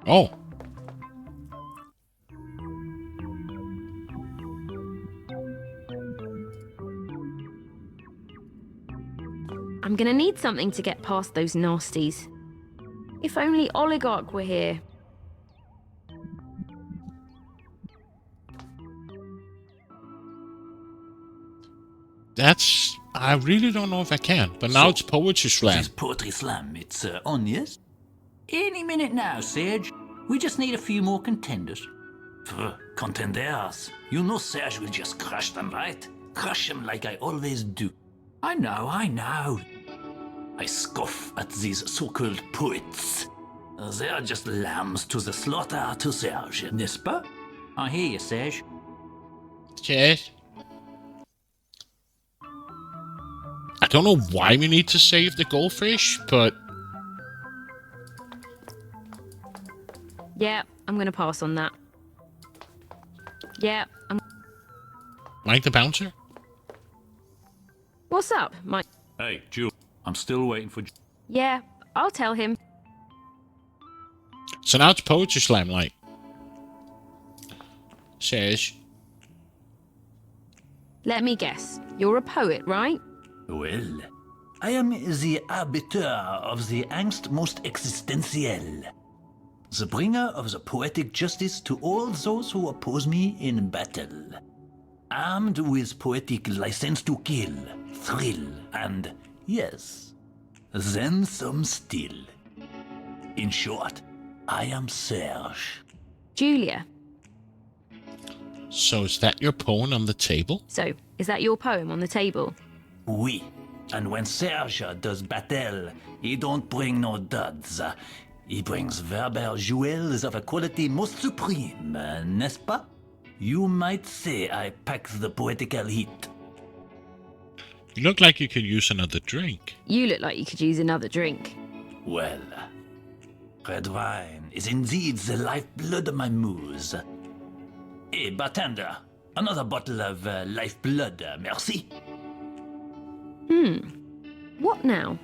Oh. I'm gonna need something to get past those nasties. If only Oligarch were here. I really don't know if I can, but now it's Poetry Slam. It's Poetry Slam. It's on, yes? Any minute now, Sage. We just need a few more contenders. Contenders. You know Serge will just crush them, right? Crush them like I always do. I know. I scoff at these so-called poets. They are just lambs to the slaughter to Serge, n'est-ce pas? I hear you, Serge. Yes. I don't know why we need to save the goldfish, but... Yeah, I'm gonna pass on that. Yeah, Mike the Bouncer? What's up, Mike? Hey, Jules. I'm still waiting for... Yeah, I'll tell him. So now it's Poetry Slam, like. Says. Let me guess. You're a poet, right? Well, I am the arbiter of the angst most existentielle. The bringer of the poetic justice to all those who oppose me in battle. Armed with poetic license to kill, thrill, and, yes, then some still. In short, I am Serge. Julia. So is that your poem on the table? So, is that your poem on the table? Oui. And when Serge does battle, he don't bring no duds. He brings verbal jewels of a quality most supreme, n'est-ce pas? You might say I pack the poetical heat. You look like you could use another drink. You look like you could use another drink. Well, red wine is indeed the lifeblood of my muse. Hey, bartender, another bottle of lifeblood, merci. What now?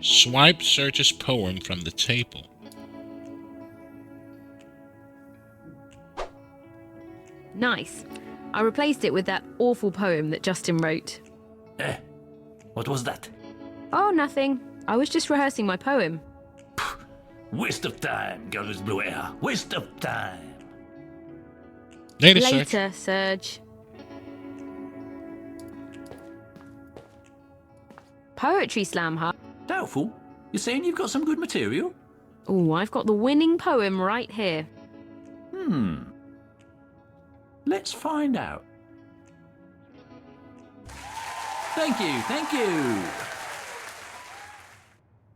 Swipe Serge's poem from the table. Nice. I replaced it with that awful poem that Justin wrote. What was that? Oh, nothing. I was just rehearsing my poem. Waste of time, girl with blue hair. Waste of time. Later, Serge. Poetry slam, huh? Doubtful. You're saying you've got some good material? Oh, I've got the winning poem right here. Let's find out. Thank you.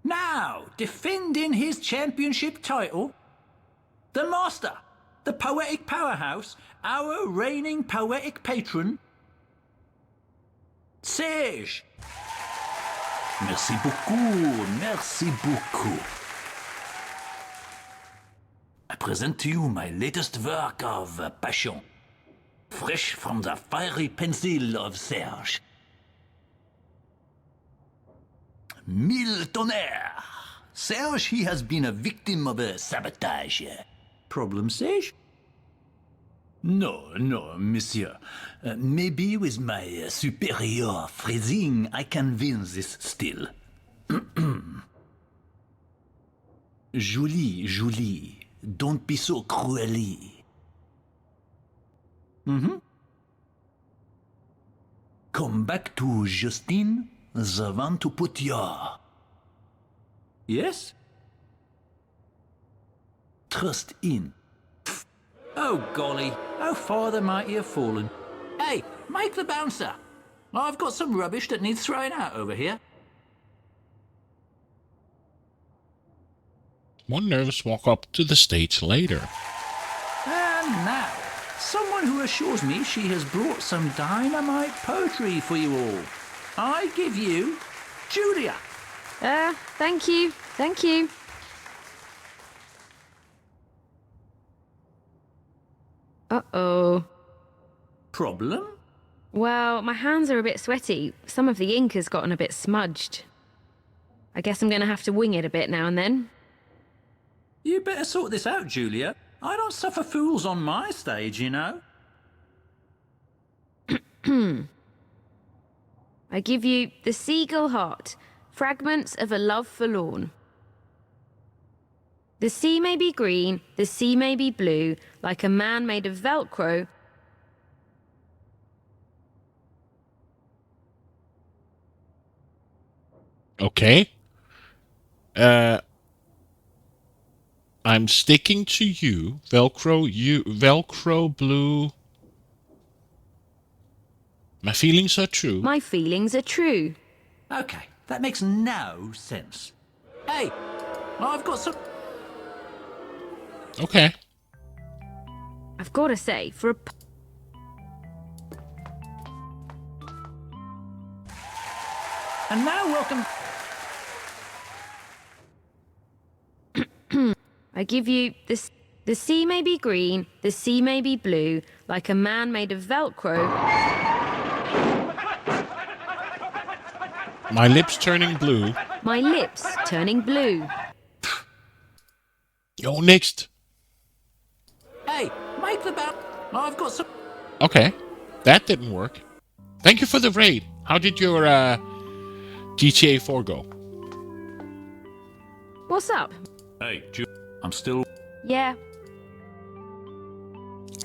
Now, defending his championship title, the master, the poetic powerhouse, our reigning poetic patron, Serge. Merci beaucoup. I present to you my latest work of passion, fresh from the fiery pencil of Serge. Mille tonnerres! Serge, he has been a victim of a sabotage. Problem, Serge? No, monsieur. Maybe with my superior phrasing, I can win this still. Julie, don't be so cruelly. Come back to Justine, the one to put your... Yes? Trust in. Oh, golly, how far the mighty have fallen. Hey, make the bouncer. I've got some rubbish that needs throwing out over here. One nervous walk up to the stage later. And now, someone who assures me she has brought some dynamite poetry for you all. I give you Julia. Thank you. Uh-oh. Problem? Well, my hands are a bit sweaty. Some of the ink has gotten a bit smudged. I guess I'm going to have to wing it a bit now and then. You better sort this out, Julia. I don't suffer fools on my stage, you know. I give you The Seagull Heart, Fragments of a Love Forlorn. The sea may be green, the sea may be blue, like a man made of Velcro. Okay. I'm sticking to you. Velcro blue. My feelings are true. My feelings are true. Okay, that makes no sense. Hey, I've got some... Okay. I've got to say, for a... And now welcome... I give you this. The sea may be green, the sea may be blue, like a man made of Velcro. My lips turning blue. My lips turning blue. Yo, next. Hey, make the bounty. I've got some. Okay, that didn't work. Thank you for the raid. How did your GTA 4 go? What's up? Hey, I'm still. Yeah.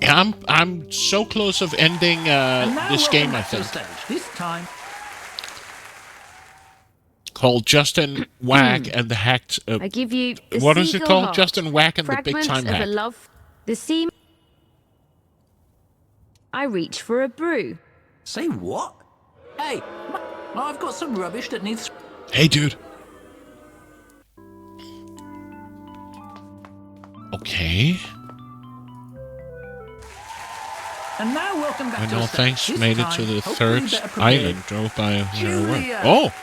I'm so close of ending this game, I think. This time. Called Justin Wack and the Hacked. I give you the what is it called? heart. Justin Wack and the Big Fragments Time of Hack. a love. The sea. I reach for a brew. Say what? Hey, I've got some rubbish that needs. Hey, dude. Okay. And now welcome back to no the thanks. stage. Made This it to time, the hopefully third better prepared. island. Drove by. Julia! Oh.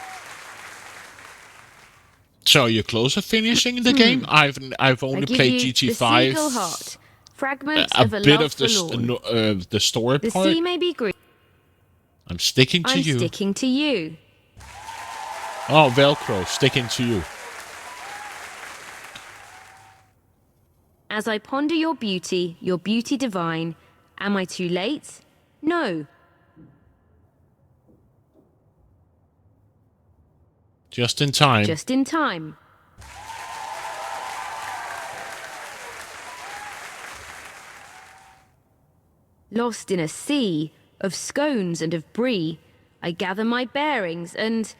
So you're close to finishing the game? I've only played GT5. The heart. Fragments A of a bit love of the story the part. sea may be green. I'm sticking to you. I'm sticking to you. Oh, Velcro, sticking to you. As I ponder your beauty divine, am I too late? No. Just in time. Just in time. Lost in a sea of scones and of brie, I gather my bearings and...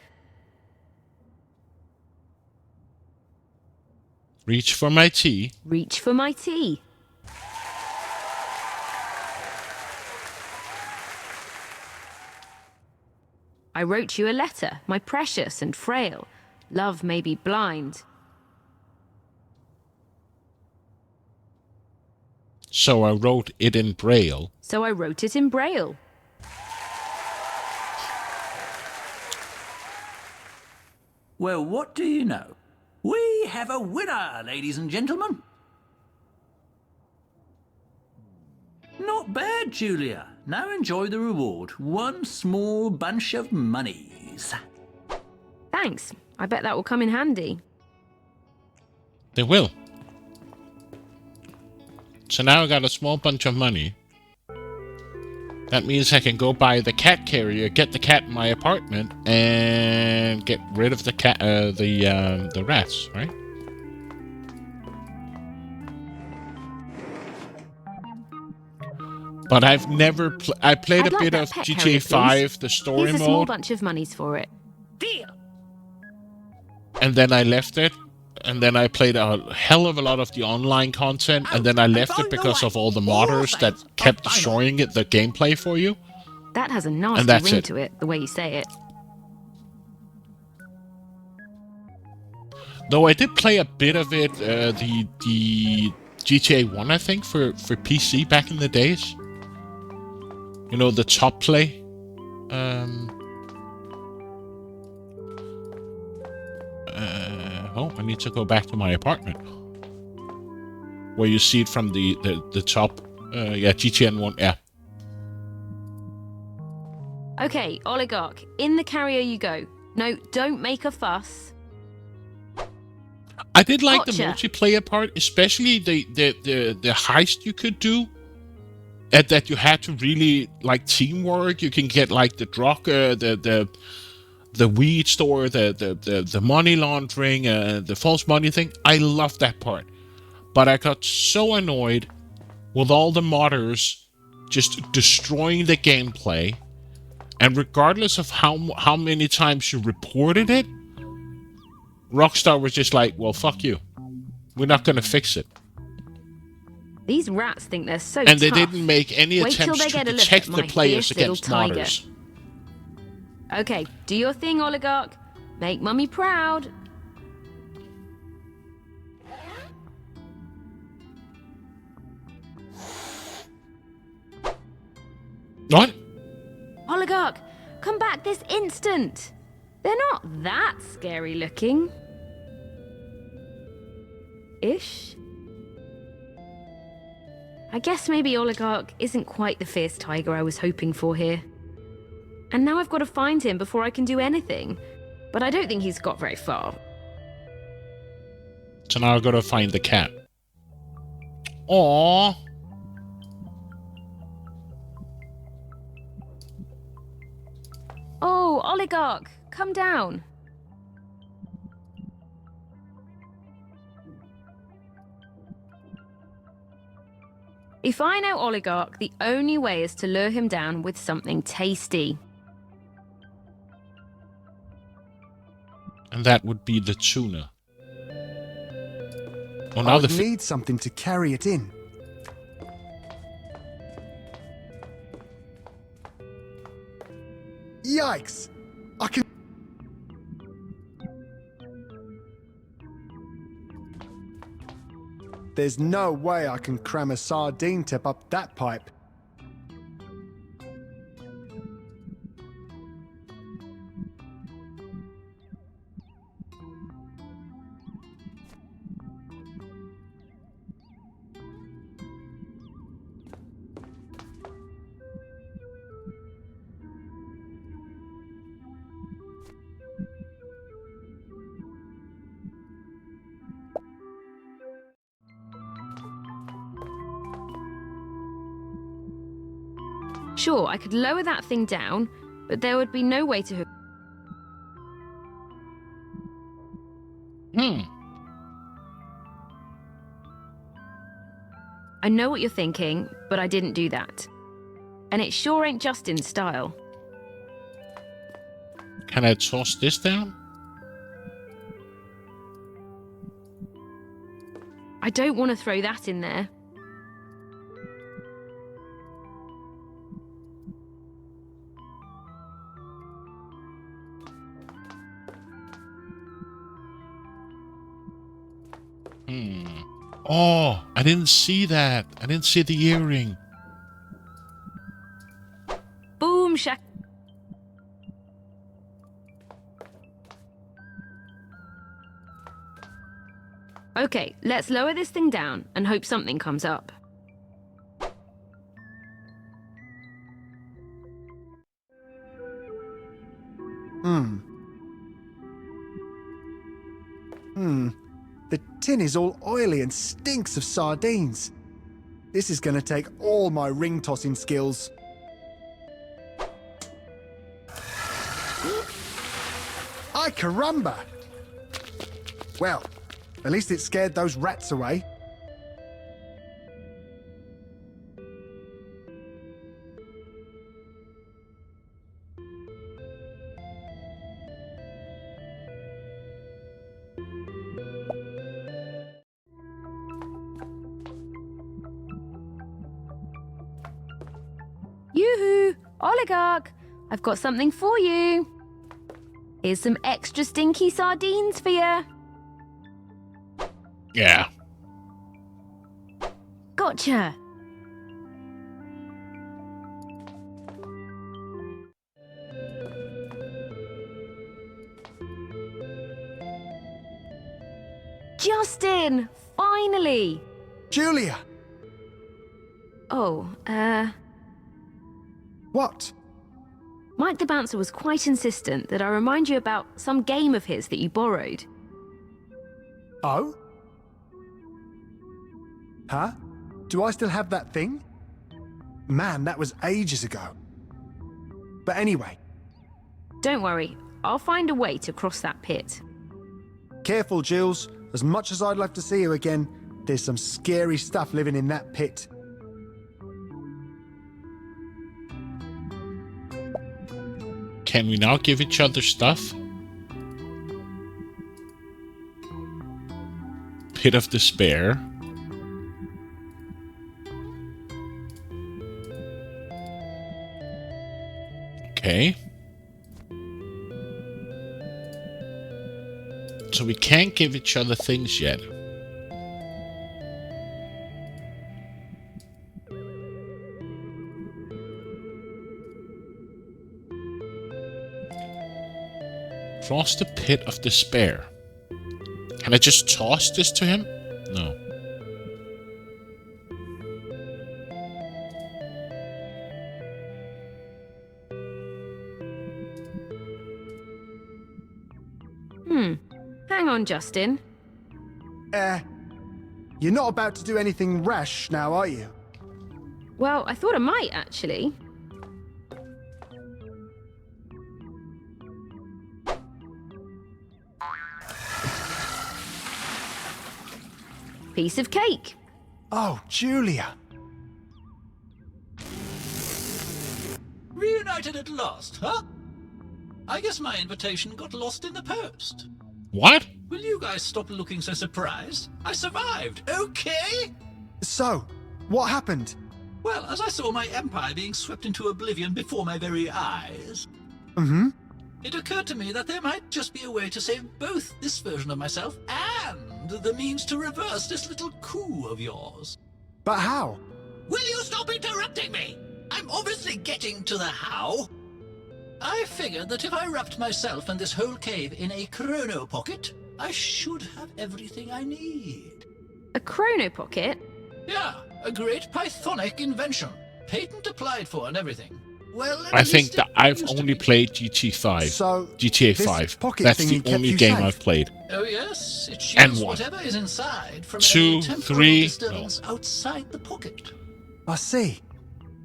Reach for my tea. Reach for my tea. I wrote you a letter, my precious and frail. Love may be blind. So I wrote it in Braille. So I wrote it in Braille. Well, what do you know? We have a winner, ladies and gentlemen. Not bad, Julia. Now enjoy the reward. One small bunch of monies. Thanks. I bet that will come in handy. They will. So now I got a small bunch of money. That means I can go buy the cat carrier, get the cat in my apartment, and get rid of the cat, the rats, right? But I've never. I played I'd a like bit that of pet GTA carrier, 5, please. the story Here's a small mode, bunch of monies for it. Deal. and then I left it. And then I played a hell of a lot of the online content, and then I left it because of all the modders that kept destroying it, the gameplay for you. That has a nasty that's ring it. to it, the way you say it. Though I did play a bit of it, the GTA 1, I think, for PC back in the days. You know, the top play. Oh, I need to go back to my apartment. Where you see it from the top. Yeah, GTN 1, yeah. Okay, Oligarch, in the carrier you go. No, don't make a fuss. I did like Gotcha. the multiplayer part, especially the heist you could do. That you had to really like teamwork. You can get like the drug, the weed store, the money laundering, the false money thing. I love that part, but I got so annoyed with all the modders just destroying the gameplay, and regardless of how many times you reported it, Rockstar was just like, well, fuck you. We're not going to fix it. These rats think they're so And they tough. didn't make any Wait till attempts they to get a look protect at the my players fierce little against tiger. modders. Okay, do your thing, Oligarch. Make Mummy proud. What? Oligarch, come back this instant. They're not that scary looking. Ish. I guess maybe Oligarch isn't quite the fierce tiger I was hoping for here. And now I've got to find him before I can do anything. But I don't think he's got very far. So now I've got to find the cat. Aww. Oh, Oligarch, come down. If I know Oligarch, the only way is to lure him down with something tasty. And that would be the tuna. Oh, now I would need something to carry it in. Yikes! I can... There's no way I can cram a sardine tip up that pipe. Sure, I could lower that thing down, but there would be no way to hook. I know what you're thinking, but I didn't do that. And it sure ain't Justin's style. Can I toss this down? I don't want to throw that in there. Oh, I didn't see that. I didn't see the earring. Boom, shack. Okay, let's lower this thing down and hope something comes up. The tin is all oily and stinks of sardines. This is going to take all my ring tossing skills. Ay caramba! Well, at least it scared those rats away. Yoo-hoo! Oligarch! I've got something for you. Here's some extra stinky sardines for you. Yeah. Gotcha! Justin! Finally! Julia! Oh, What? Mike the Bouncer was quite insistent that I remind you about some game of his that you borrowed. Oh? Huh? Do I still have that thing? Man, that was ages ago. But anyway. Don't worry, I'll find a way to cross that pit. Careful, Jules. As much as I'd love to see you again, there's some scary stuff living in that pit. Can we now give each other stuff? Pit of Despair. Okay. So we can't give each other things yet. Cross the Pit of Despair. Can I just toss this to him? No. Hang on, Justin. You're not about to do anything rash now, are you? Well, I thought I might, actually. piece of cake. Oh, Julia. Reunited at last, huh? I guess my invitation got lost in the post. What? Will you guys stop looking so surprised? I survived, okay? So, what happened? Well, as I saw my empire being swept into oblivion before my very eyes, it occurred to me that there might just be a way to save both this version of myself and the means to reverse this little coup of yours. But how? Will you stop interrupting me? I'm obviously getting to the how. I figured that if I wrapped myself and this whole cave in a chrono pocket, I should have everything I need. A chrono pocket? Yeah, a great Pythonic invention. Patent applied for and everything. Well, I think that I've only played GTA this 5. pocket That's thingy the kept only you game safe? I've played. Oh yes, it And shields one. whatever is inside from 2, any temporal 3, disturbance outside the pocket. I see.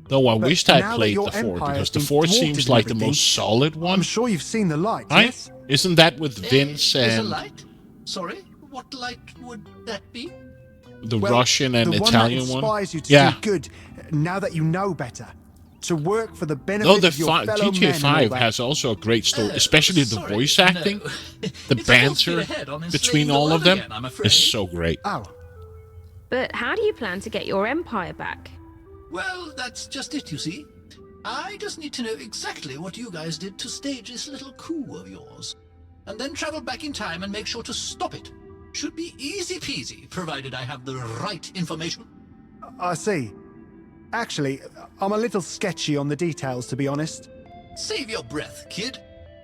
Though I But wished I now that played your the 4, empire because has the been 4 thwarted seems and like the everything, most solid one. I'm sure you've seen the light, Right? yes? Isn't that with Vince There's a and light? Sorry, what light would that be? the Well, Russian and the Italian one that one? inspires you to Yeah. do good, now that you know better. To work for the benefit No, the of your fellow men GTA and all 5 that. has also a great story, especially the sorry, voice no. acting. The It's full speed banter ahead on between enslaving the all of world them again, I'm afraid. is so great. Oh, But how do you plan to get your empire back? Well, that's just it, you see. I just need to know exactly what you guys did to stage this little coup of yours. And then travel back in time and make sure to stop it. Should be easy peasy, provided I have the right information. I see. Actually, I'm a little sketchy on the details, to be honest. Save your breath, kid.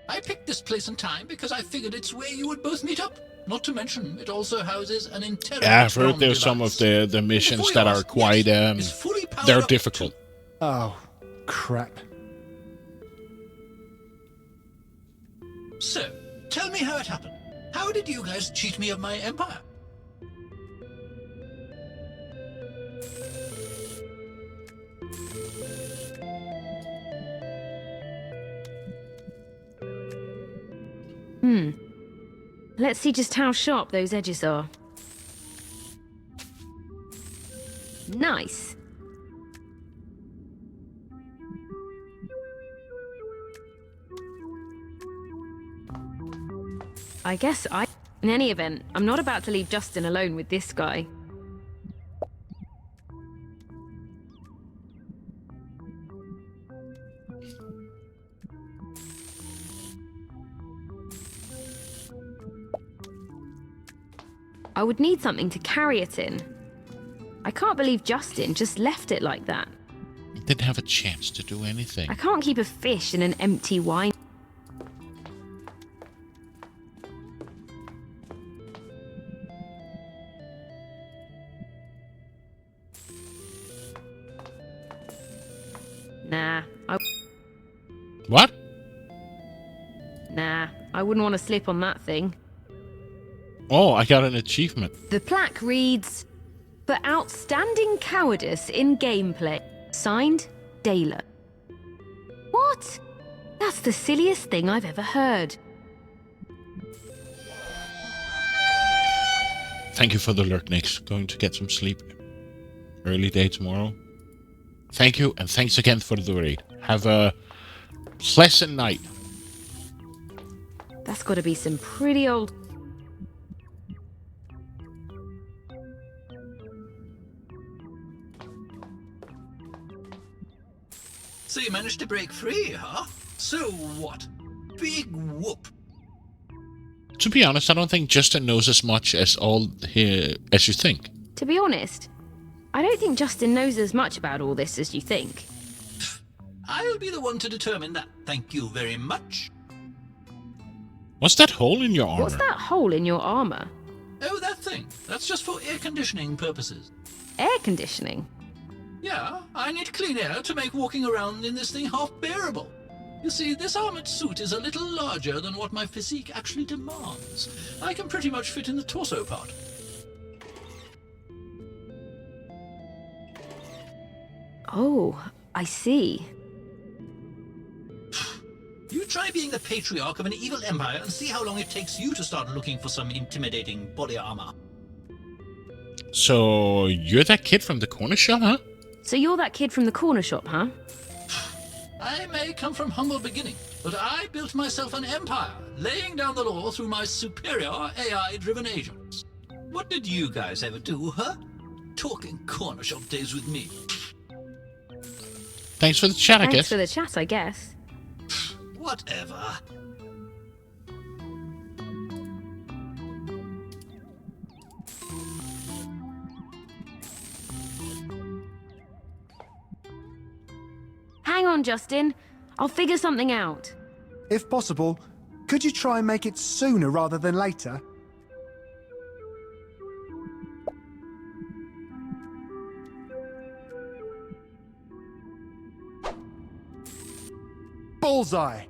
I picked this place and time because I figured it's where you would both meet up. Not to mention, it also houses an intelligent Yeah, I've heard ground there's some of device. the missions Before that you are ask, quite yes, it's fully powered they're up difficult. Oh, crap. So, tell me how it happened. How did you guys cheat me of my empire? Let's see just how sharp those edges are. Nice. In any event, I'm not about to leave Justin alone with this guy. I would need something to carry it in. I can't believe Justin just left it like that. Didn't have a chance to do anything. I can't keep a fish in an empty wine. What? Nah, I wouldn't want to slip on that thing. Oh, I got an achievement. The plaque reads, "For outstanding cowardice in gameplay, signed, Dayler." What? That's the silliest thing I've ever heard. Thank you for the alert, Nix. Going to get some sleep. Early day tomorrow. Thank you, and thanks again for the raid. Have a pleasant night. That's got to be some pretty old... So you managed to break free, huh? So what? Big whoop. To be honest, I don't think Justin knows as much as as you think. To be honest, I don't think Justin knows as much about all this as you think. I'll be the one to determine that. Thank you very much. What's that hole in your armor? What's that hole in your armor? Oh, that thing. That's just for air conditioning purposes. Air conditioning? Yeah, I need clean air to make walking around in this thing half bearable. You see, this armored suit is a little larger than what my physique actually demands. I can pretty much fit in the torso part. Oh, I see. You try being the patriarch of an evil empire and see how long it takes you to start looking for some intimidating body armor. So, you're that kid from the corner shop, huh? So you're that kid from the corner shop, huh? I may come from humble beginning, but I built myself an empire, laying down the law through my superior AI-driven agents. What did you guys ever do, huh? Talking corner shop days with me. Thanks for the chat, I Thanks guess. for the chat, I guess. Whatever. Hang on, Justin. I'll figure something out. If possible, could you try and make it sooner rather than later? Bullseye!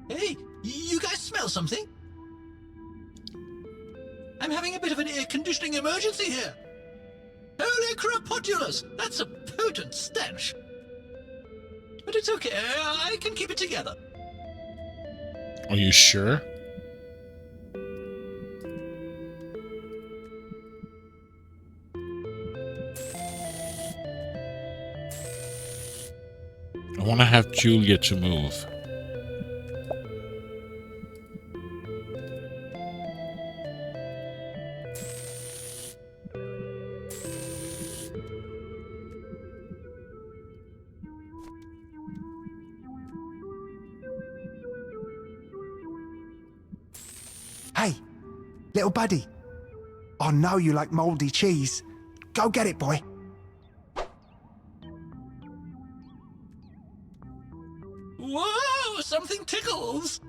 Hey, you guys smell something? I'm having a bit of an air conditioning emergency here. Holy crapotulus! That's a potent stench. But it's okay, I can keep it together. Are you sure? I want to have Julia to move. Hey, little buddy. I know you like mouldy cheese. Go get it, boy. Whoa, something tickles!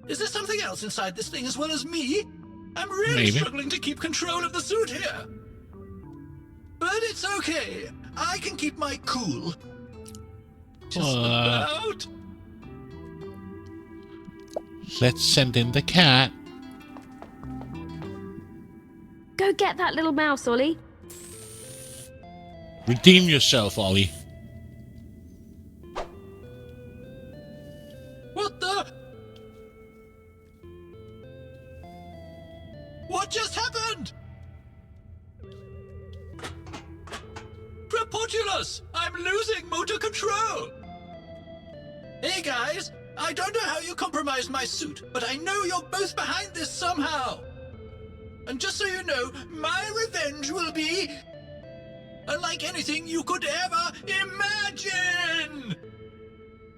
Is there something else inside this thing as well as me? I'm really Maybe. struggling to keep control of the suit here. But it's okay. I can keep my cool. Just about. Let's send in the cat. Go get that little mouse, Ollie. Redeem yourself, Ollie. What the? What just happened? Crapotulus! I'm losing motor control! Hey guys, I don't know how you compromised my suit, but I know you're both behind this somehow. And just so you know, my revenge will be unlike anything you could ever imagine!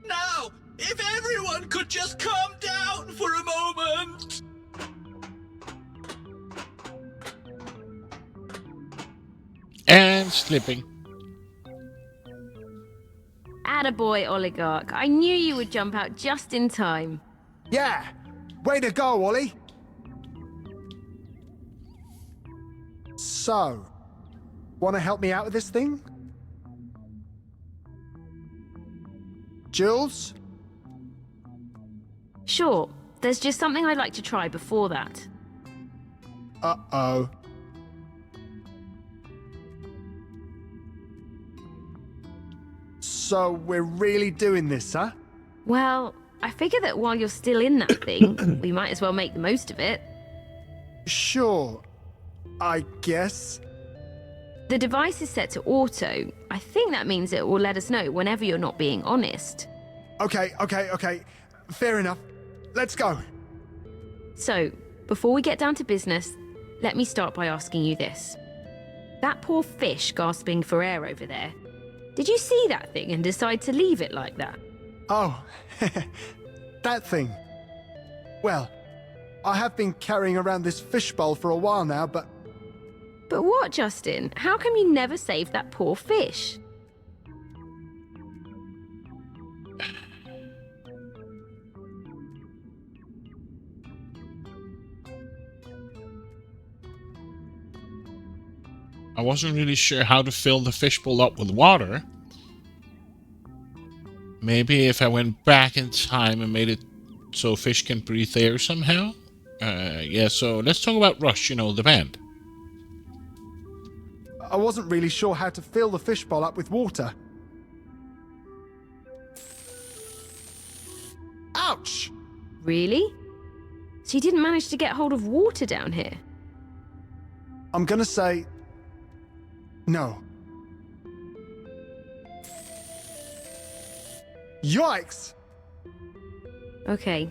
Now, if everyone could just calm down for a moment! And slipping. Attaboy, Oligarch. I knew you would jump out just in time. Yeah! Way to go, Ollie! So, want to help me out with this thing? Jules? Sure. There's just something I'd like to try before that. Uh-oh. So, we're really doing this, huh? Well, I figure that while you're still in that thing, we might as well make the most of it. Sure. I guess. The device is set to auto. I think that means it will let us know whenever you're not being honest. Okay. Fair enough. Let's go. So, before we get down to business, let me start by asking you this. That poor fish gasping for air over there, did you see that thing and decide to leave it like that? Oh, that thing. Well, I have been carrying around this fishbowl for a while now, but... But what, Justin? How come you never saved that poor fish? I wasn't really sure how to fill the fishbowl up with water. Maybe if I went back in time and made it so fish can breathe air somehow? Yeah, so let's talk about Rush, you know, the band. I wasn't really sure how to fill the fishbowl up with water. Ouch! Really? She didn't manage to get hold of water down here. I'm gonna say no. Yikes! Okay,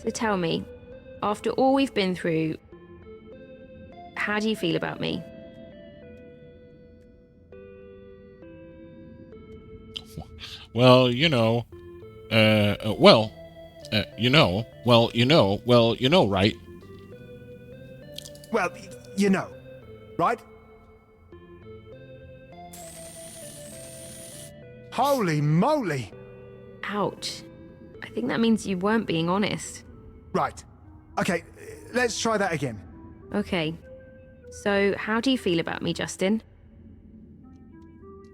so tell me, after all we've been through, how do you feel about me? Well, you know, right? Well, you know, right? Holy moly! Ouch. I think that means you weren't being honest. Right. Okay, let's try that again. Okay. So, how do you feel about me, Justin?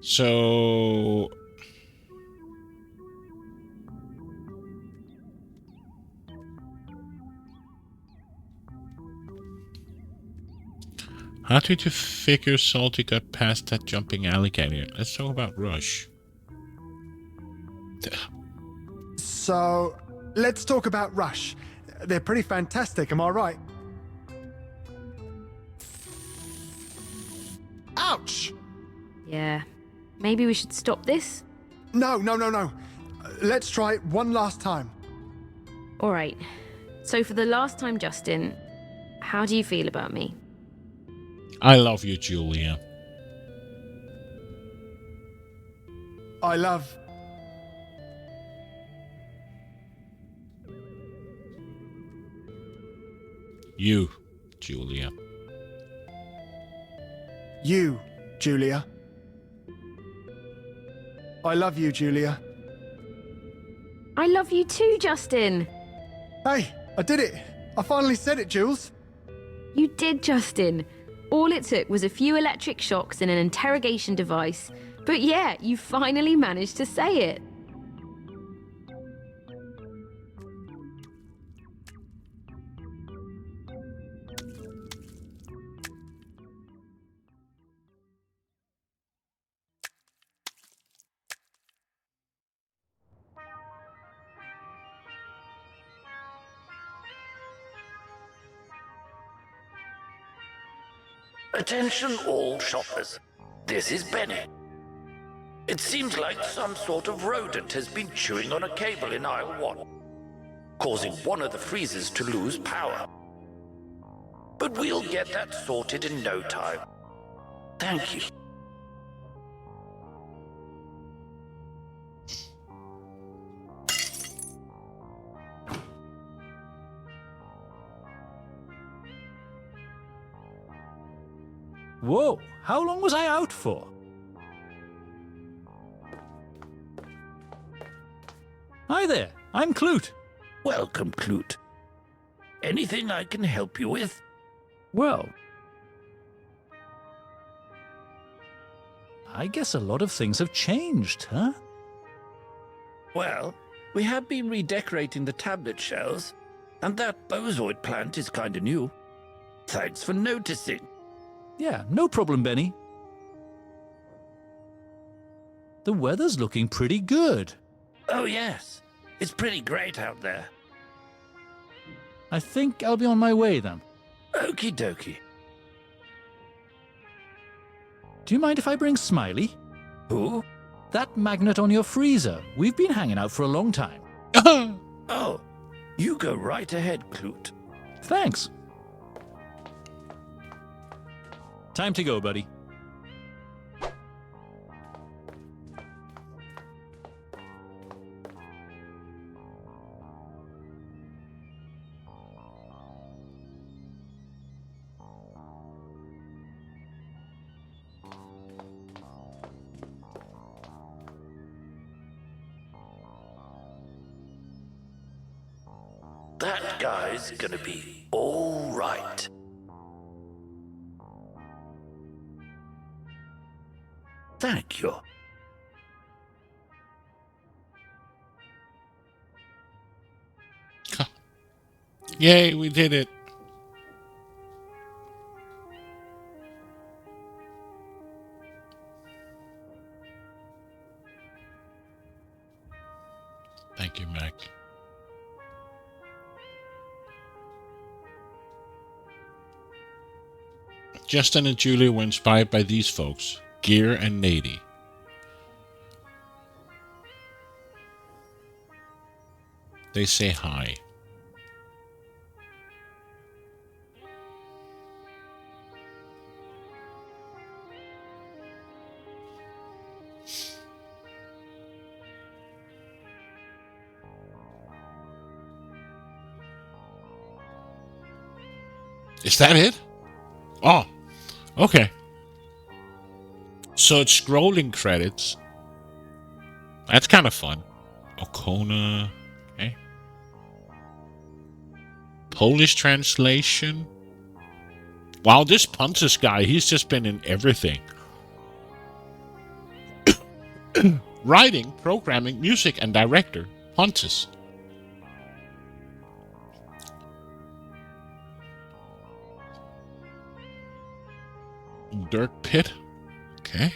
So... How did you figure Salty got past that jumping alligator? Let's talk about Rush. So, let's talk about Rush. They're pretty fantastic, am I right? Ouch! Yeah. Maybe we should stop this? No. Let's try it one last time. Alright. So for the last time, Justin, how do you feel about me? I love you, Julia. I love... You, Julia. you, Julia. I love you, Julia. I love you too, Justin. Hey, I did it. I finally said it, Jules. You did, Justin. All it took was a few electric shocks and an interrogation device. But yeah, you finally managed to say it. Attention all shoppers. This is Benny. It seems like some sort of rodent has been chewing on a cable in aisle 1, causing one of the freezers to lose power. But we'll get that sorted in no time. Thank you. Whoa, how long was I out for? Hi there, I'm Clute. Welcome, Clute. Anything I can help you with? Well, I guess a lot of things have changed, huh? Well, we have been redecorating the tablet shells, and that bozoid plant is kinda new. Thanks for noticing. Yeah, no problem, Benny. The weather's looking pretty good. Oh yes, it's pretty great out there. I think I'll be on my way then. Okie dokie. Do you mind if I bring Smiley? Who? That magnet on your freezer. We've been hanging out for a long time. Oh, you go right ahead, Clute. Thanks. Time to go, buddy. That guy's gonna be all right. Thank you. Yay, we did it. Thank you, Mac. Justin and Julia were inspired by these folks, Gear and Nady. They say hi. Is that it? Oh, okay. So it's scrolling credits. That's kind of fun. Okona. Okay. Polish translation. Wow, this Pontus guy, he's just been in everything. Writing, programming, music, and director. Pontus. Dirt Pit. Okay.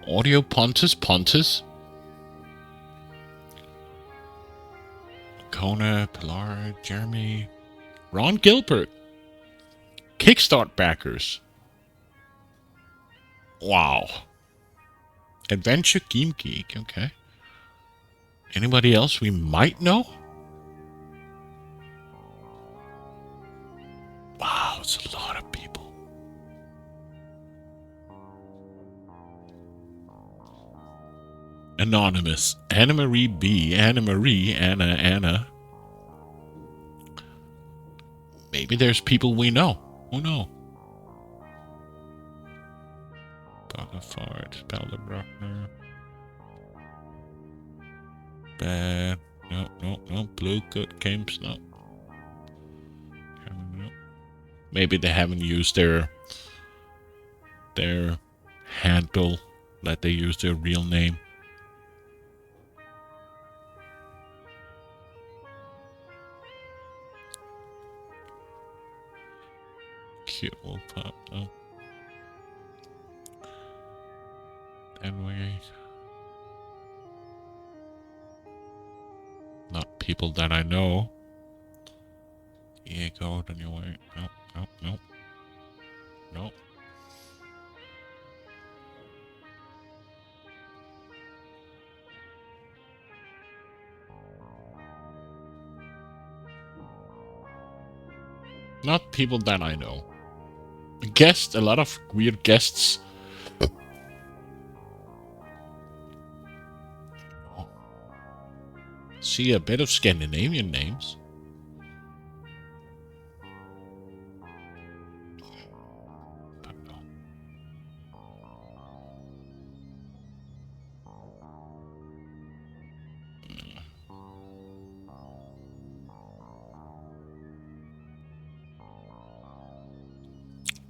Audio Pontus. Kona, Pilar, Jeremy. Ron Gilbert. Kickstart backers. Wow. Adventure Game Geek. Okay. Anybody else we might know? Wow, it's a lot of people. Anonymous. Anna Marie B. Anna Marie. Anna. Maybe there's people we know. Who knows? Bagafart. Balderbrockner. Bad. No. Blue Good Games. No. Maybe they haven't used their handle. That they use their real name. Cute will pop up. Anyway. Not people that I know. Yeah, go on your way. Nope. Not people that I know. A lot of weird guests. See a bit of Scandinavian names.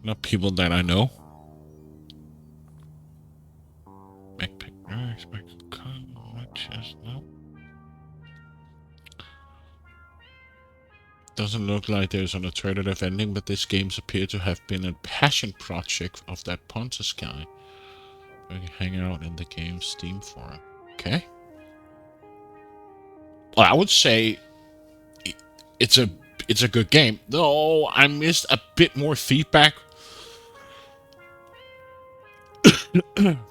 Not people that I know. Doesn't look like there's an alternative ending, but this games appear to have been a passion project of that Pontus guy. We can hang out in the game's Steam forum. Okay. Well, I would say it's a good game, though I missed a bit more feedback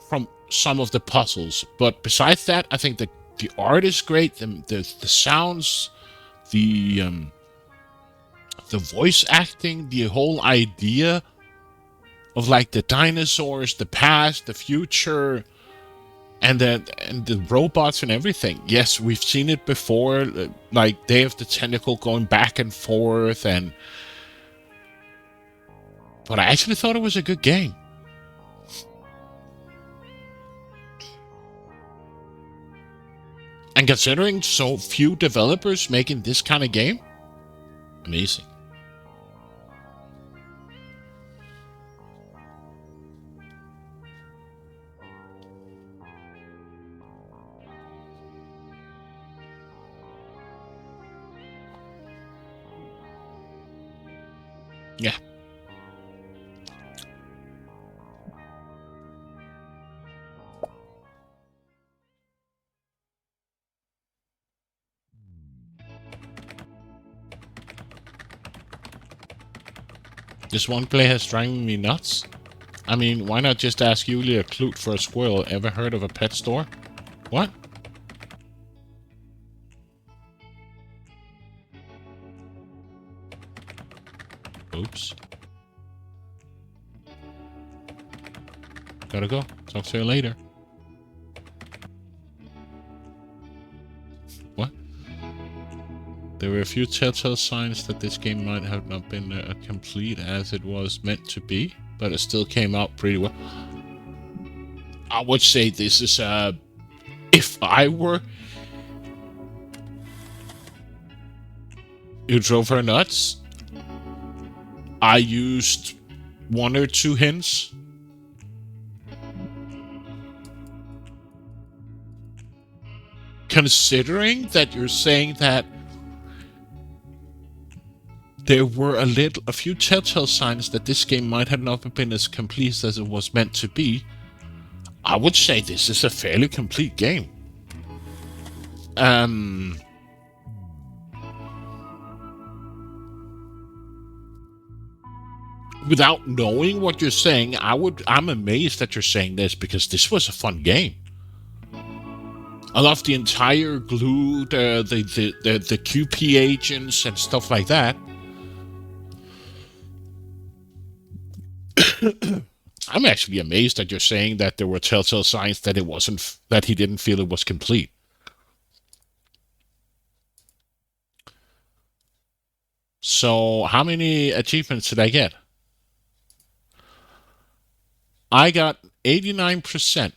from some of the puzzles. But besides that, I think the art is great. The sounds, the voice acting, the whole idea of like the dinosaurs, the past, the future, and the robots and everything. Yes, we've seen it before, like Day of the Tentacle going back and forth, but I actually thought it was a good game. And considering so few developers making this kind of game, amazing. Yeah. This one play has driving me nuts. I mean, why not just ask Yulia a clue for a squirrel? Ever heard of a pet store? What? Oops. Gotta go. Talk to you later. What? There were a few telltale signs that this game might have not been complete as it was meant to be, but it still came out pretty well. I would say this is if I were... You drove her nuts? I used 1 or 2 hints. Considering that you're saying that there were a few telltale signs that this game might have not been as complete as it was meant to be, I would say this is a fairly complete game. Without knowing what you're saying, I'm amazed that you're saying this, because this was a fun game. I love the entire glue, the QP agents and stuff like that. I'm actually amazed that you're saying that there were telltale signs that it wasn't, that he didn't feel it was complete. So, how many achievements did I get? I got 89%.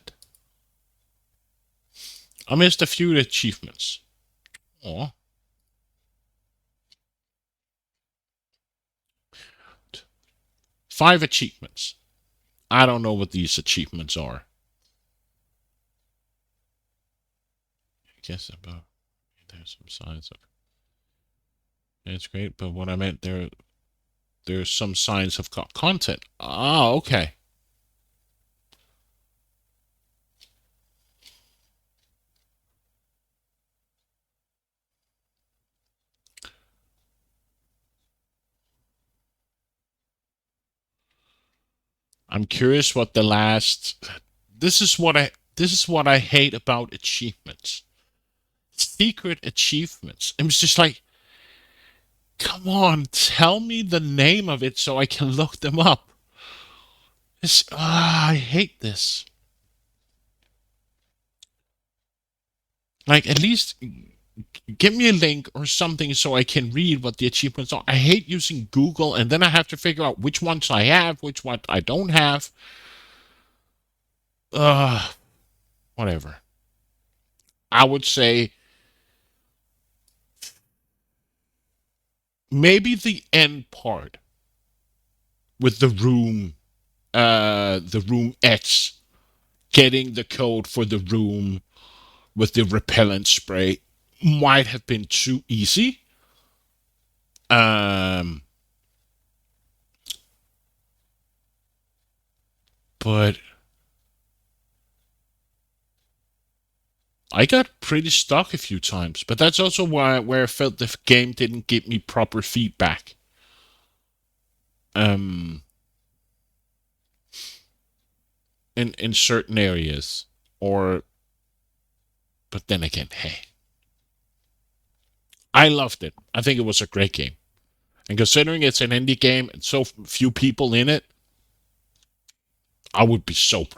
I missed a few achievements. Aw. Five achievements. I don't know what these achievements are. I guess about there's some signs of. It's great, but what I meant there's some signs of content. Ah, okay. I'm curious what the last. This is what I hate about achievements. Secret achievements. It was just like, come on, tell me the name of it so I can look them up. I hate this. Like, at least give me a link or something so I can read what the achievements are. I hate using Google, and then I have to figure out which ones I have, which ones I don't have. Whatever. I would say maybe the end part with the room X, getting the code for the room with the repellent spray might have been too easy. But I got pretty stuck a few times. But that's also where I felt the game didn't give me proper feedback. In certain areas, but then again, hey, I loved it. I think it was a great game, and considering it's an indie game and so few people in it, I would be so